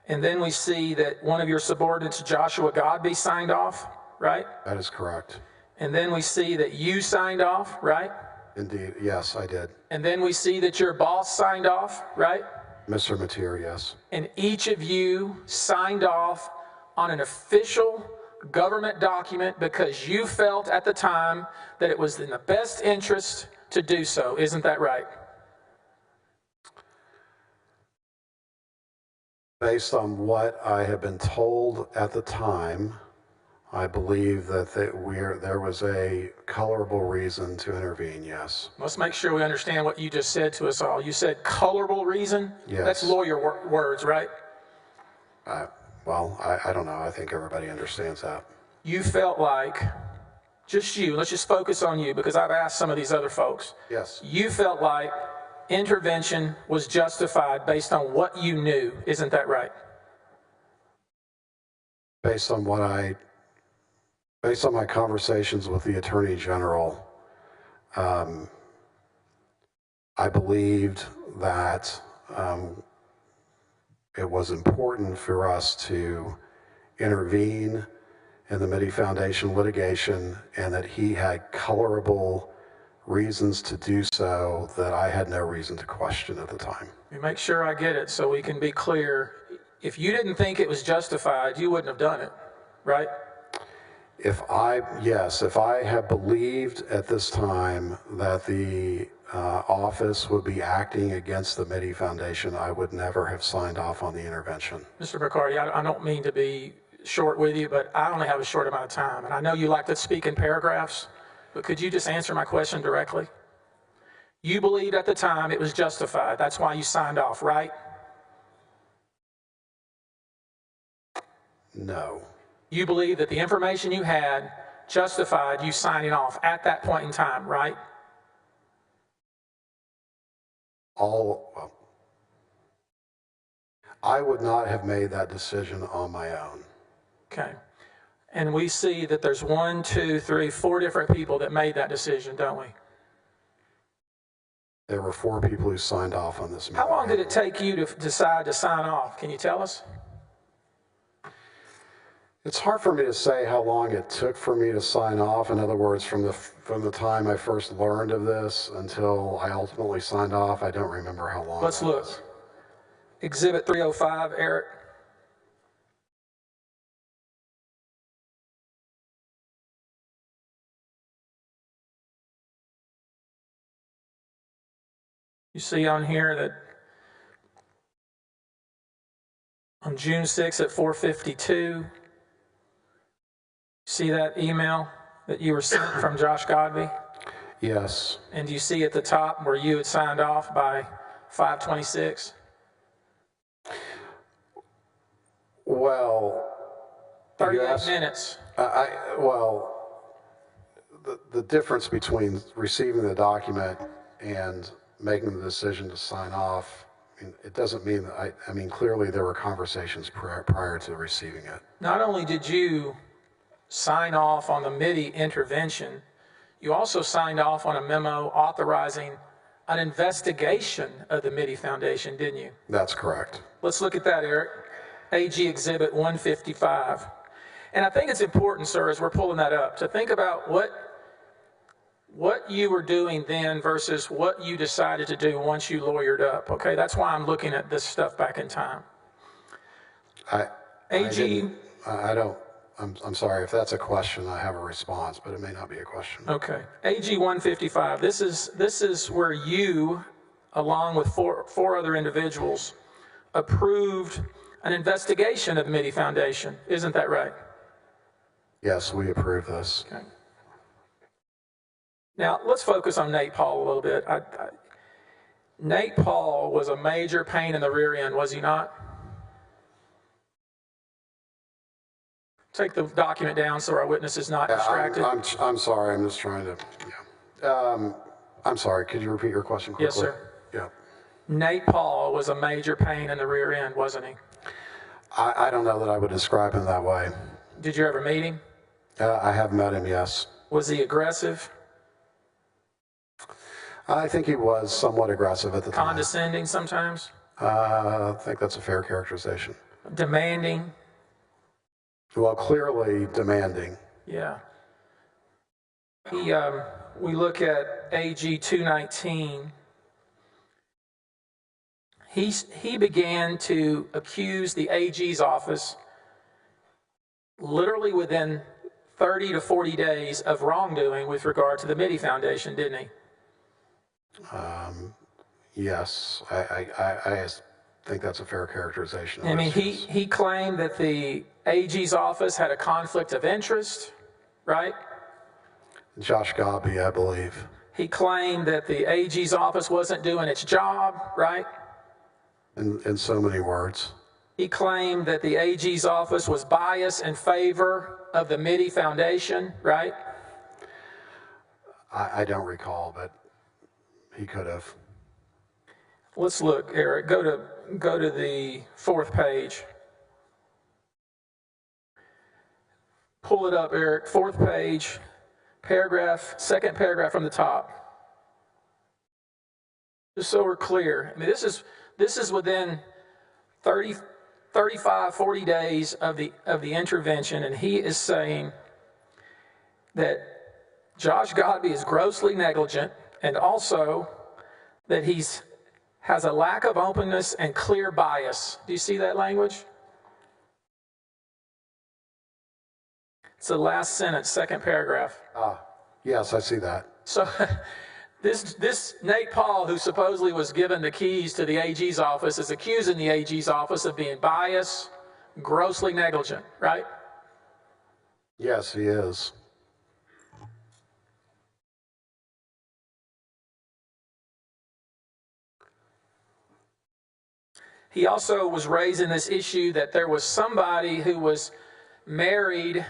And then we see that one of your subordinates, Joshua Godby, signed off, right? That is correct. And then we see that you signed off, right? Indeed, yes, I did. And then we see that your boss signed off, right? Mr. Mateer, yes. And each of you signed off on an official government document because you felt at the time that it was in the best interest to do so. Isn't that right? Based on what I had been told at the time, I believe that there was a colorable reason to intervene, yes. Let's make sure we understand what you just said to us all. You said colorable reason? Yes. That's lawyer words, right? Well, I don't know. I think everybody understands that. You felt like, just you, let's just focus on you because I've asked some of these other folks. Yes. You felt like intervention was justified based on what you knew. Isn't that right? Based on my conversations with the Attorney General, I believed that it was important for us to intervene in the Mitty Foundation litigation and that he had colorable reasons to do so that I had no reason to question at the time. You make sure I get it so we can be clear. If you didn't think it was justified, you wouldn't have done it, right? If I had believed at this time that the office would be acting against the Mitty Foundation, I would never have signed off on the intervention. Mr. Bacardi, I don't mean to be short with you, but I only have a short amount of time. And I know you like to speak in paragraphs, but could you just answer my question directly? You believed at the time it was justified. That's why you signed off, right? No. You believe that the information you had justified you signing off at that point in time, right? I would not have made that decision on my own. Okay. And we see that there's 1, 2, 3, 4 different people that made that decision, don't we? There were 4 people who signed off on this memo. How long did it take you to decide to sign off? Can you tell us? It's hard for me to say how long it took for me to sign off. In other words, from the time I first learned of this until I ultimately signed off, I don't remember how long. Let's look. Exhibit 305, Eric. You see on here that on June 6th at 4:52, see that email that you were sent from Josh Godby? Yes. And do you see at the top where you had signed off by 5:26? Well, 38 minutes. Well, the difference between receiving the document and making the decision to sign off, I mean, it doesn't mean that I mean, clearly there were conversations prior to receiving it. Not only did you sign off on the MIDI intervention, you also signed off on a memo authorizing an investigation of the MIDI Foundation, didn't you? That's correct. Let's look at that, Eric. AG Exhibit 155. And I think it's important, sir, as we're pulling that up, to think about what you were doing then versus what you decided to do once you lawyered up, okay? That's why I'm looking at this stuff back in time. I'm sorry, if that's a question, I have a response, but it may not be a question. Okay. AG 155, this is where you, along with four other individuals, approved an investigation of the MIDI Foundation. Isn't that right? Yes, we approve this. Okay. Now, let's focus on Nate Paul a little bit. Nate Paul was a major pain in the rear end, was he not? Take the document down so our witness is not distracted. I'm sorry, I'm just trying to, yeah. I'm sorry, could you repeat your question quickly? Yes, sir. Yeah. Nate Paul was a major pain in the rear end, wasn't he? I don't know that I would describe him that way. Did you ever meet him? I have met him, yes. Was he aggressive? I think he was somewhat aggressive at the time. Condescending sometimes? I think that's a fair characterization. Demanding? Well, clearly demanding. Yeah. We look at AG 219. He began to accuse the AG's office literally within 30 to 40 days of wrongdoing with regard to the MIDI Foundation, didn't he? Yes, I think that's a fair characterization. I mean, he claimed that the AG's office had a conflict of interest, right? Josh Godby, I believe. He claimed that the AG's office wasn't doing its job, right? In so many words. He claimed that the AG's office was biased in favor of the MIDI Foundation, right? I don't recall, but he could have. Let's look, Eric. Go to the 4th page. Pull it up, Eric. 4th page, paragraph, 2nd paragraph from the top. Just so we're clear. I mean, this is within 30, 35, 40 days of the intervention, and he is saying that Josh Godby is grossly negligent, and also that has a lack of openness and clear bias. Do you see that language? It's the last sentence, 2nd paragraph. Yes, I see that. So this Nate Paul, who supposedly was given the keys to the AG's office, is accusing the AG's office of being biased, grossly negligent, right? Yes, he is. He also was raising this issue that there was somebody who was married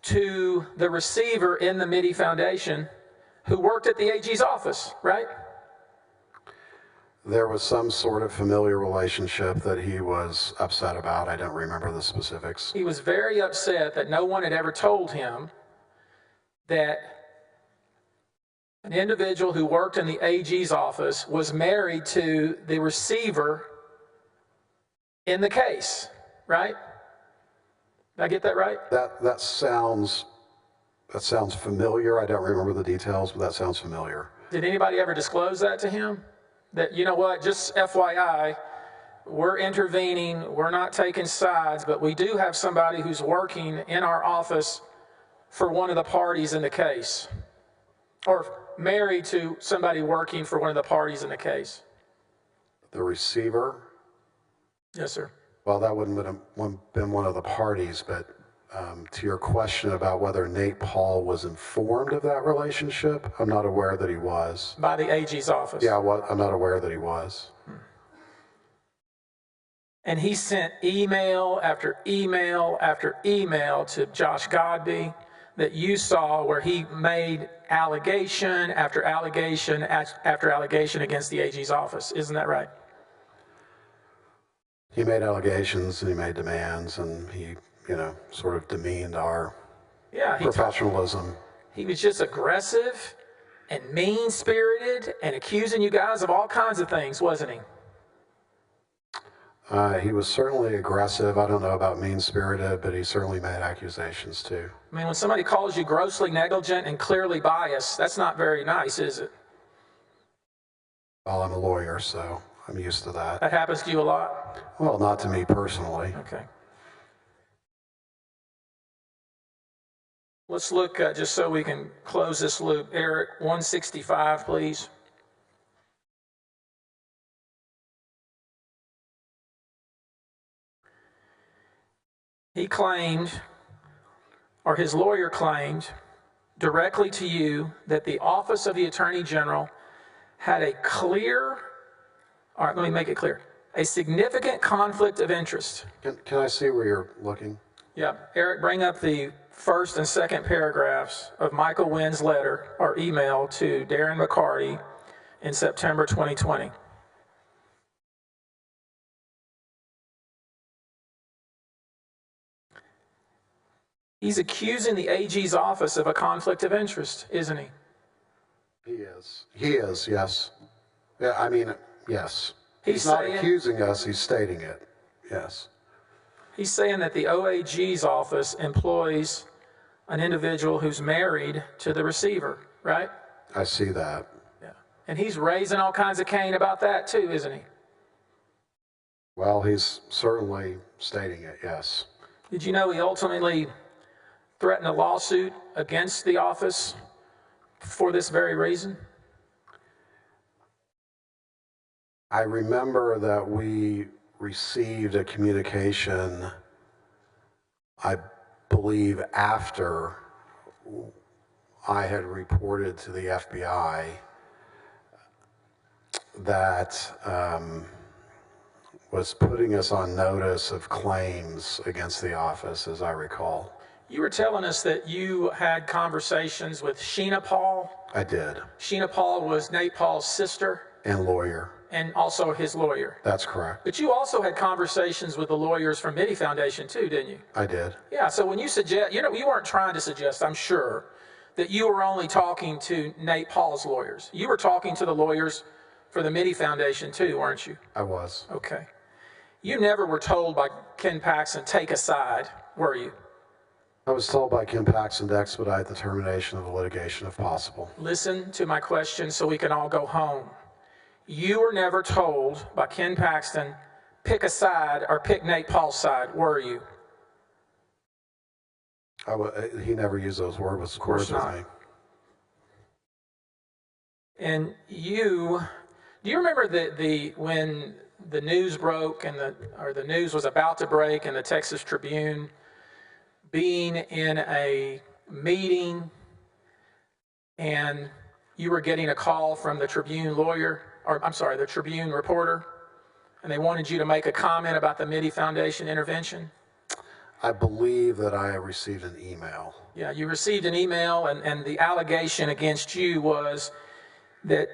to the receiver in the MIDI Foundation who worked at the AG's office, right? There was some sort of familiar relationship that he was upset about. I don't remember the specifics. He was very upset that no one had ever told him that an individual who worked in the AG's office was married to the receiver in the case, right? Did I get that right? That sounds familiar. I don't remember the details, but that sounds familiar. Did anybody ever disclose that to him? That, you know what, just FYI, we're intervening, we're not taking sides, but we do have somebody who's working in our office for one of the parties in the case, or married to somebody working for one of the parties in the case. The receiver? Yes, sir. Well, that wouldn't have been one of the parties, but to your question about whether Nate Paul was informed of that relationship, I'm not aware that he was. By the AG's office? Yeah, well, I'm not aware that he was. And he sent email after email after email to Josh Godby that you saw, where he made allegation after allegation after allegation against the AG's office. Isn't that right? He made allegations and he made demands, and he, sort of demeaned our professionalism. He was just aggressive and mean-spirited and accusing you guys of all kinds of things, wasn't he? He was certainly aggressive. I don't know about mean-spirited, but he certainly made accusations too. I mean, when somebody calls you grossly negligent and clearly biased, that's not very nice, is it? Well, I'm a lawyer, so I'm used to that. That happens to you a lot? Well, not to me personally. Okay. Let's look, just so we can close this loop. Eric, 165, please. He claimed, or his lawyer claimed, directly to you that the Office of the Attorney General had a clear, all right, let me make it clear, a significant conflict of interest. Can I see where you're looking? Yeah, Eric, bring up the first and second paragraphs of Michael Wynn's letter or email to Darren McCarty in September 2020. He's accusing the AG's office of a conflict of interest, isn't he? He is. He is, yes. Yeah, I mean, yes. He's not saying, accusing us, he's stating it. Yes. He's saying that the OAG's office employs an individual who's married to the receiver, right? I see that. Yeah. And he's raising all kinds of cane about that too, isn't he? Well, he's certainly stating it, yes. Did you know he ultimately threatened a lawsuit against the office for this very reason? I remember that we received a communication, I believe, after I had reported to the FBI that was putting us on notice of claims against the office, as I recall. You were telling us that you had conversations with Sheena Paul. I did. Sheena Paul was Nate Paul's sister. And lawyer. And also his lawyer. That's correct. But you also had conversations with the lawyers from Mitty Foundation too, didn't you? I did. Yeah, so when you suggest, you weren't trying to suggest, I'm sure, that you were only talking to Nate Paul's lawyers. You were talking to the lawyers for the Mitty Foundation too, weren't you? I was. Okay. You never were told by Ken Paxton, take a side, were you? I was told by Ken Paxton to expedite the termination of the litigation if possible. Listen to my question so we can all go home. You were never told by Ken Paxton, pick a side or pick Nate Paul's side, were you? He never used those words with me. And do you remember when the news broke or the news was about to break in the Texas Tribune, being in a meeting and you were getting a call from the Tribune lawyer, or I'm sorry, the Tribune reporter, and they wanted you to make a comment about the Mitty Foundation intervention? I believe that I received an email. Yeah, you received an email, and the allegation against you was that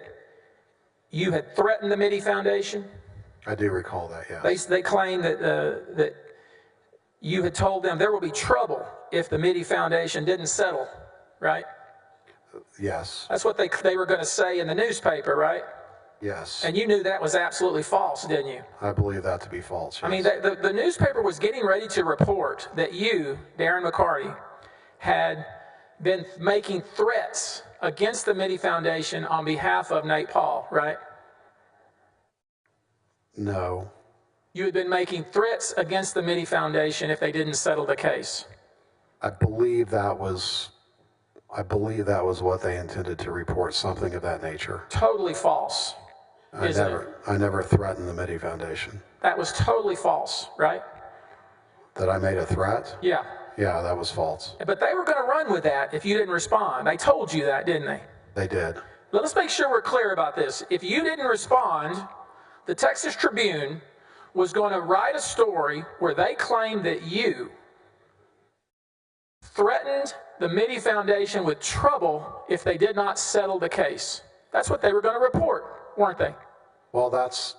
you had threatened the Mitty Foundation? I do recall that, yes. They claim that you had told them there will be trouble if the Mitty Foundation didn't settle, right? Yes. That's what they were going to say in the newspaper, right? Yes. And you knew that was absolutely false, didn't you? I believe that to be false. Yes. I mean, the newspaper was getting ready to report that you, Darren McCarty, had been making threats against the Mitty Foundation on behalf of Nate Paul, right? No. You had been making threats against the Mitty Foundation if they didn't settle the case. I believe that was what they intended to report, something of that nature. Totally false. I never threatened the Mitty Foundation. That was totally false, right? That I made a threat? Yeah. Yeah, that was false. But they were going to run with that if you didn't respond. They told you that, didn't they? They did. Let's make sure we're clear about this. If you didn't respond, the Texas Tribune was going to write a story where they claimed that you threatened the Mitty Foundation with trouble if they did not settle the case. That's what they were going to report, weren't they? Well, that's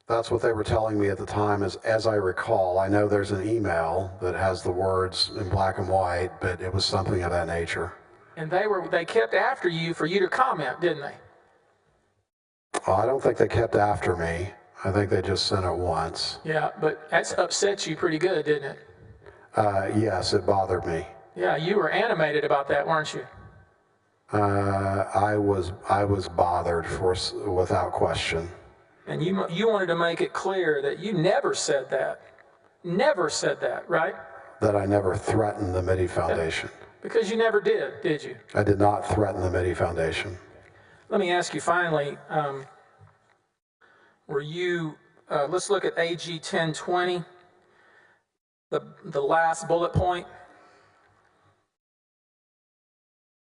what they were telling me at the time, as I recall. I know there's an email that has the words in black and white, but it was something of that nature. And they kept after you for you to comment, didn't they? Well, I don't think they kept after me. I think they just sent it once. Yeah, but that's upset you pretty good, didn't it? Yes, it bothered me. Yeah, you were animated about that, weren't you? I was bothered without question. And you wanted to make it clear that you never said that. Never said that, right? That I never threatened the Mitty Foundation. Because you never did you? I did not threaten the Mitty Foundation. Let me ask you finally, were you, let's look at AG 1020, the last bullet point.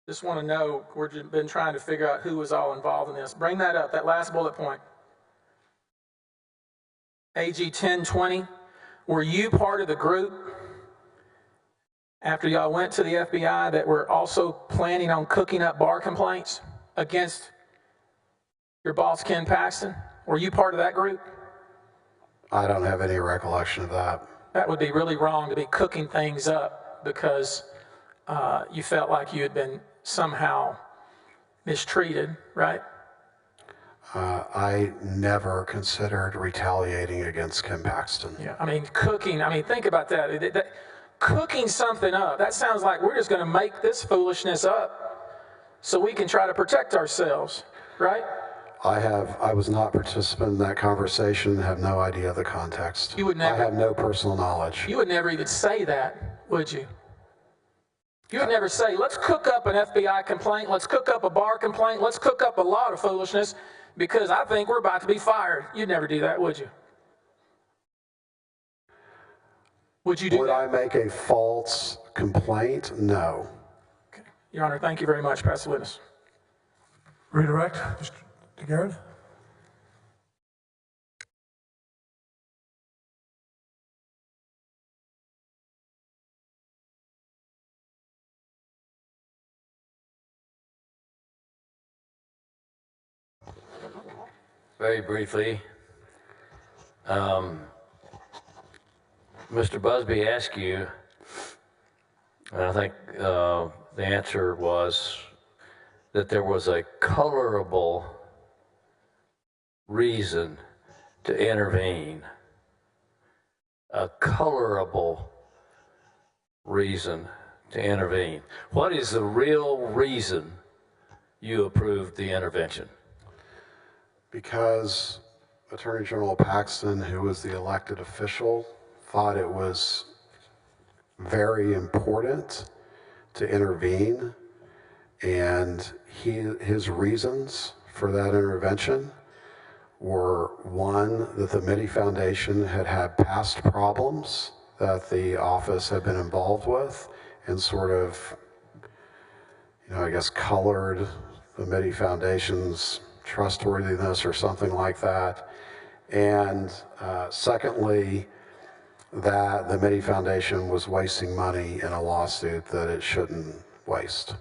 Just want to know, we've been trying to figure out who was all involved in this. Bring that up, that last bullet point. AG 1020, were you part of the group after y'all went to the FBI that were also planning on cooking up bar complaints against your boss, Ken Paxton? Were you part of that group? I don't have any recollection of that. That would be really wrong to be cooking things up because you felt like you had been somehow mistreated, right? I never considered retaliating against Ken Paxton. Yeah, I mean, think about that. Cooking something up, that sounds like we're just going to make this foolishness up so we can try to protect ourselves, right? I was not a participant in that conversation, have no idea of the context. You would never, I have no personal knowledge. You would never even say that, would you? You would never say, let's cook up an FBI complaint, let's cook up a bar complaint, let's cook up a lot of foolishness because I think we're about to be fired. You'd never do that, would you? Would you do that? Would I make a false complaint? No. Okay. Your Honor, thank you very much. Pass the witness. Redirect, Mr. DeGarrett. Very briefly, Mr. Busby asked you, and I think the answer was that there was a colorable reason to intervene. A colorable reason to intervene. What is the real reason you approved the intervention? Because Attorney General Paxton, who was the elected official, thought it was very important to intervene, and his reasons for that intervention were, one, that the Mitty Foundation had past problems that the office had been involved with and sort of, I guess, colored the Mitty Foundation's trustworthiness or something like that. And secondly, that the Mitty Foundation was wasting money in a lawsuit that it shouldn't waste.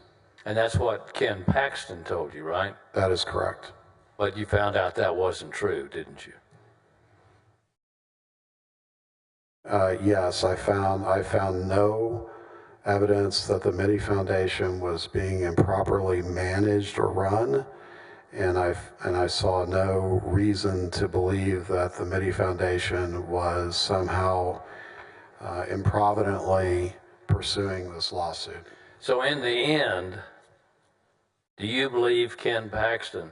And that's what Ken Paxton told you, right? That is correct. But you found out that wasn't true, didn't you? Yes, I found no evidence that the Mitty Foundation was being improperly managed or run, and I saw no reason to believe that the Mitty Foundation was somehow improvidently pursuing this lawsuit. So in the end, do you believe Ken Paxton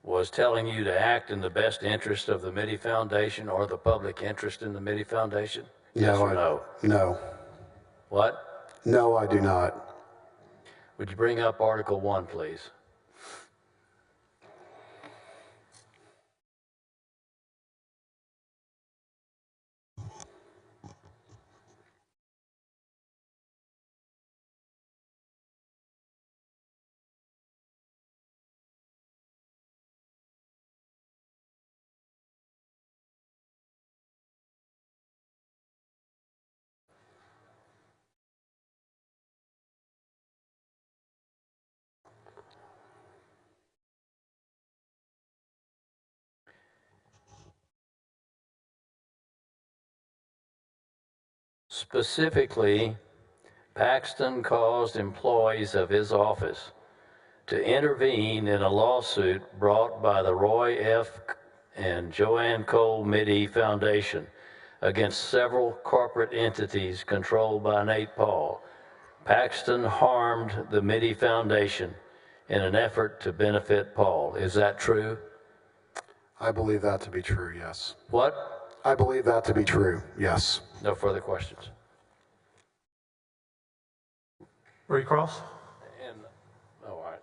was telling you to act in the best interest of the Mitty Foundation or the public interest in the Mitty Foundation? Yes or no? No. What? No, I do not. Would you bring up Article 1, please? Specifically, Paxton caused employees of his office to intervene in a lawsuit brought by the Roy F. and Joanne Cole Mitty Foundation against several corporate entities controlled by Nate Paul. Paxton harmed the Mitty Foundation in an effort to benefit Paul. Is that true? I believe that to be true, yes. What? I believe that to be true, yes. No further questions. Recross? All right.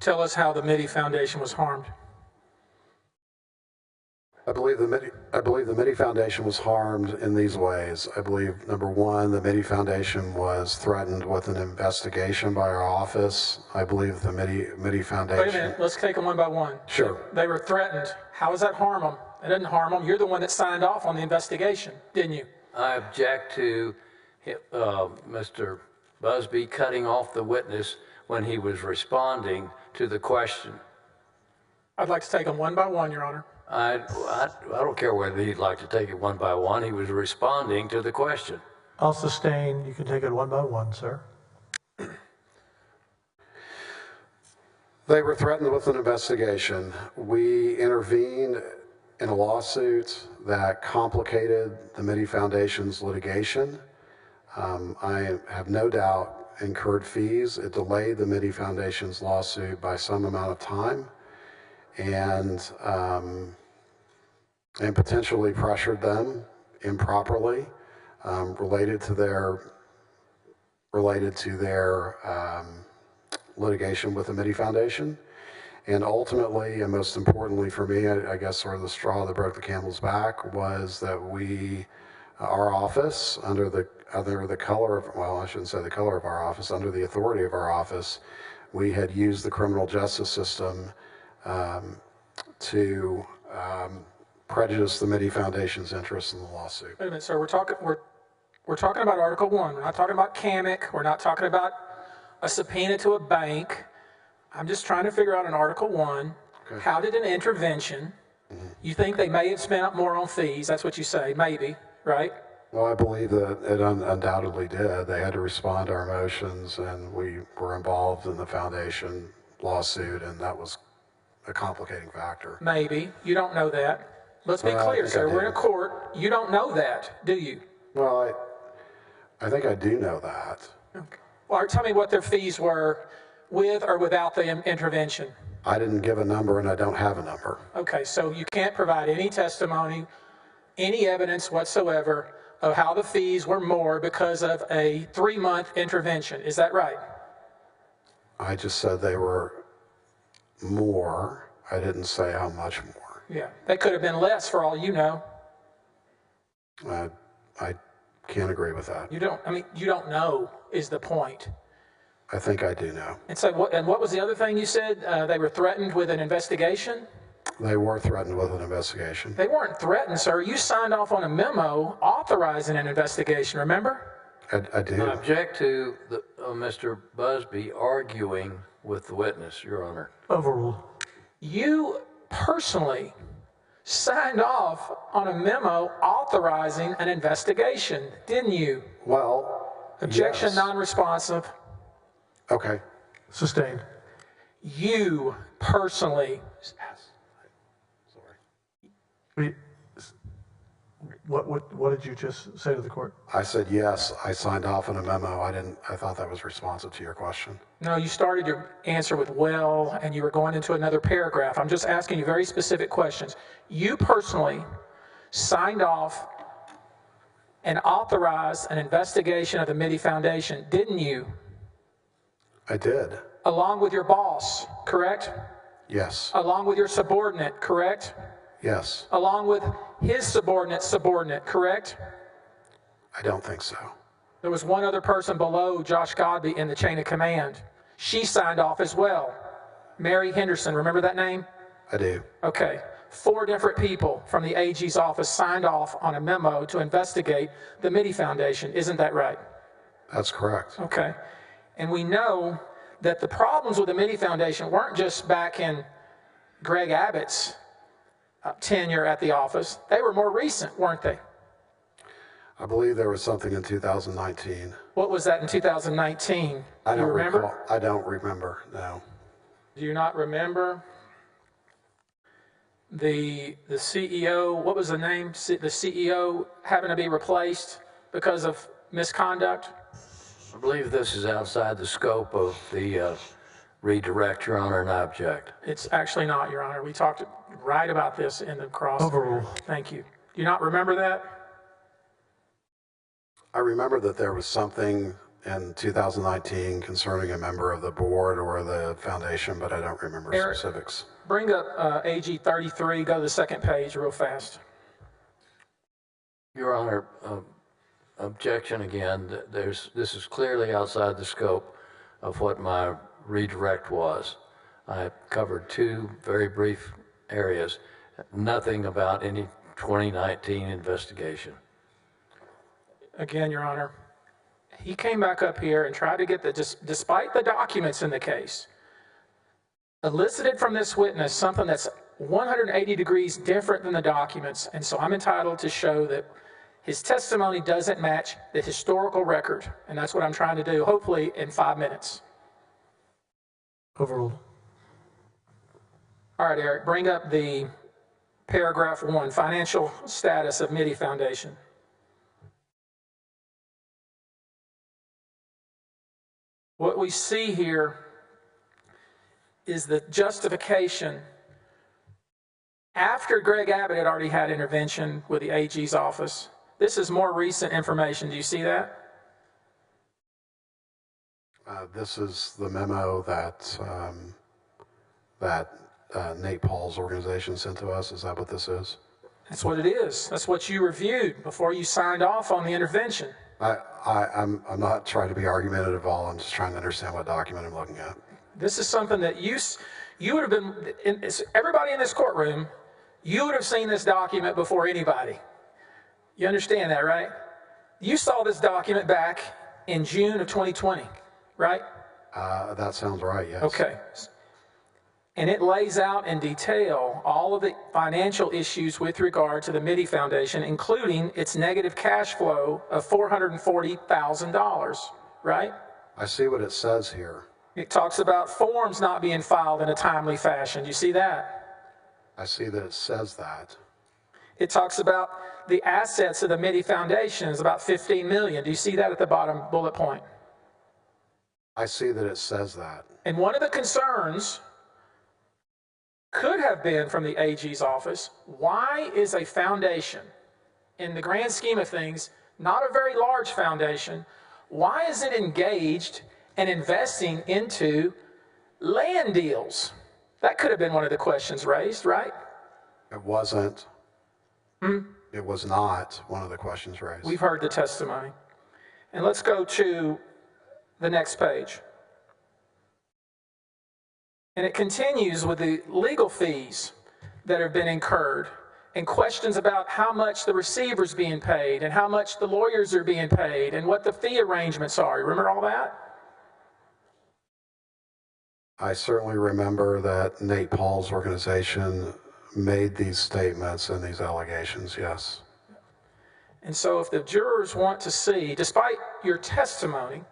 Tell us how the Mitty Foundation was harmed. I believe the Mitty Foundation was harmed in these ways. I believe, number one, the Mitty Foundation was threatened with an investigation by our office. I believe the Mitty Foundation... Wait a minute, let's take them one by one. Sure. They were threatened. How does that harm them? It doesn't harm them. You're the one that signed off on the investigation, didn't you? I object to Mr. Busby cutting off the witness when he was responding to the question. I'd like to take them one by one, Your Honor. I don't care whether he'd like to take it one by one. He was responding to the question. I'll sustain. You can take it one by one, sir. They were threatened with an investigation. We intervened in a lawsuit that complicated the Mitty Foundation's litigation. I have no doubt incurred fees. It delayed the Mitty Foundation's lawsuit by some amount of time, and potentially pressured them improperly related to their litigation with the Mitty Foundation. And ultimately, and most importantly for me, I guess sort of the straw that broke the camel's back was that our office, under the color of, well, I shouldn't say the color of our office, under the authority of our office, we had used the criminal justice system to prejudice the Mitty Foundation's interest in the lawsuit. Wait a minute, sir. We're talking about Article 1. We're not talking about CAMIC. We're not talking about a subpoena to a bank. I'm just trying to figure out in Article 1, okay, how did an intervention, you think they may have spent more on fees, that's what you say, maybe, right? Well, I believe that it undoubtedly did. They had to respond to our motions, and we were involved in the foundation lawsuit, and that was a complicating factor. Maybe. You don't know that. Let's be clear, sir. We're in a court. You don't know that, do you? Well, I think I do know that. Okay. Well, tell me what their fees were with or without the intervention. I didn't give a number, and I don't have a number. Okay, so you can't provide any testimony, any evidence whatsoever of how the fees were more because of a 3-month intervention. Is that right? I just said they were more. I didn't say how much more. Yeah, they could have been less for all you know. I can't agree with that. You don't know is the point. I think I do know. And so, what was the other thing you said? They were threatened with an investigation? They were threatened with an investigation. They weren't threatened, sir. You signed off on a memo authorizing an investigation, remember? I do. I object to Mr. Busby arguing with the witness, Your Honor. Overruled. You personally signed off on a memo authorizing an investigation, didn't you? Well, Objection, yes. non-responsive. Okay. Sustained. You personally. What did you just say to the court? I said yes, I signed off on a memo. I thought that was responsive to your question. No, you started your answer with well, and you were going into another paragraph. I'm just asking you very specific questions. You personally signed off and authorized an investigation of the Mitty Foundation, didn't you? I did. Along with your boss, correct? Yes. Along with your subordinate, correct? Yes. Along with his subordinate, correct? I don't think so. There was one other person below Josh Godby in the chain of command. She signed off as well. Mary Henderson, remember that name? I do. Okay. 4 different people from the AG's office signed off on a memo to investigate the Mitty Foundation. Isn't that right? That's correct. Okay. And we know that the problems with the Mitty Foundation weren't just back in Greg Abbott's tenure at the office. They were more recent, weren't they? I believe there was something in 2019. What was that in 2019? I don't remember? recall. I don't remember, no. Do you not remember? The CEO, what was the name? The CEO having to be replaced because of misconduct? I believe this is outside the scope of the redirect, Your Honor, and I object. It's actually not, Your Honor. We talked right about this in the cross. Overruled. Thank you. Do you not remember that? I remember that there was something in 2019 concerning a member of the board or the foundation, but I don't remember Eric, specifics. Bring up AG 33, go to the second page real fast. Your Honor, objection again. This is clearly outside the scope of what my redirect was. I covered 2 very brief areas, nothing about any 2019 investigation. Again, Your Honor, he came back up here and tried to get despite the documents in the case, elicited from this witness something that's 180 degrees different than the documents, and so I'm entitled to show that his testimony doesn't match the historical record, and that's what I'm trying to do, hopefully in 5 minutes. Overruled. All right, Eric, bring up the paragraph 1, financial status of Mitty Foundation. What we see here is the justification after Greg Abbott had already had intervention with the AG's office. This is more recent information. Do you see that? This is the memo that Nate Paul's organization sent to us. Is that what this is? That's what it is. That's what you reviewed before you signed off on the intervention. I'm not trying to be argumentative at all. I'm just trying to understand what document I'm looking at. This is something that you would have been, everybody in this courtroom, you would have seen this document before anybody. You understand that, right? You saw this document back in June of 2020, right? That sounds right, yes. Okay. And it lays out in detail all of the financial issues with regard to the Mitty Foundation, including its negative cash flow of $440,000, right? I see what it says here. It talks about forms not being filed in a timely fashion. Do you see that? I see that it says that. It talks about the assets of the Mitty Foundation is about $15 million. Do you see that at the bottom bullet point? I see that it says that. And one of the concerns could have been from the AG's office, why is a foundation, in the grand scheme of things, not a very large foundation, why is it engaged and investing into land deals? That could have been one of the questions raised, right? It wasn't. It was not one of the questions raised. We've heard the testimony. And let's go to the next page. And it continues with the legal fees that have been incurred and questions about how much the receiver's being paid and how much the lawyers are being paid and what the fee arrangements are. You remember all that? I certainly remember that Nate Paul's organization made these statements and these allegations, yes. And so if the jurors want to see, despite your testimony,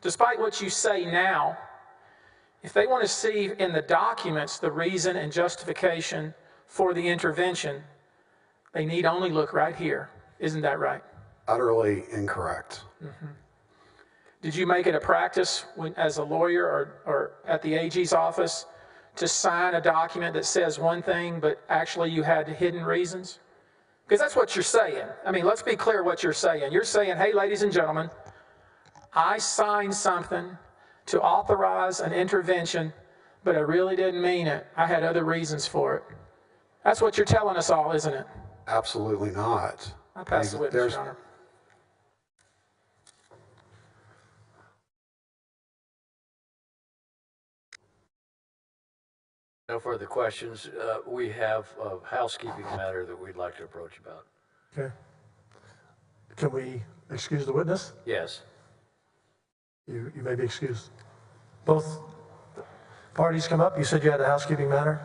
despite what you say now, if they want to see in the documents the reason and justification for the intervention, they need only look right here. Isn't that right? Utterly incorrect. Mm-hmm. Did you make it a practice as a lawyer or at the AG's office to sign a document that says one thing, but actually you had hidden reasons? Because that's what you're saying. I mean, let's be clear what you're saying. You're saying, hey, ladies and gentlemen, I signed something to authorize an intervention, but I really didn't mean it. I had other reasons for it. That's what you're telling us all, isn't it? Absolutely not. I pass the witness, Your Honor. No further questions. We have a housekeeping matter that we'd like to approach about. Okay. Can we excuse the witness? Yes. You may be excused. Both parties come up. You said you had a housekeeping matter?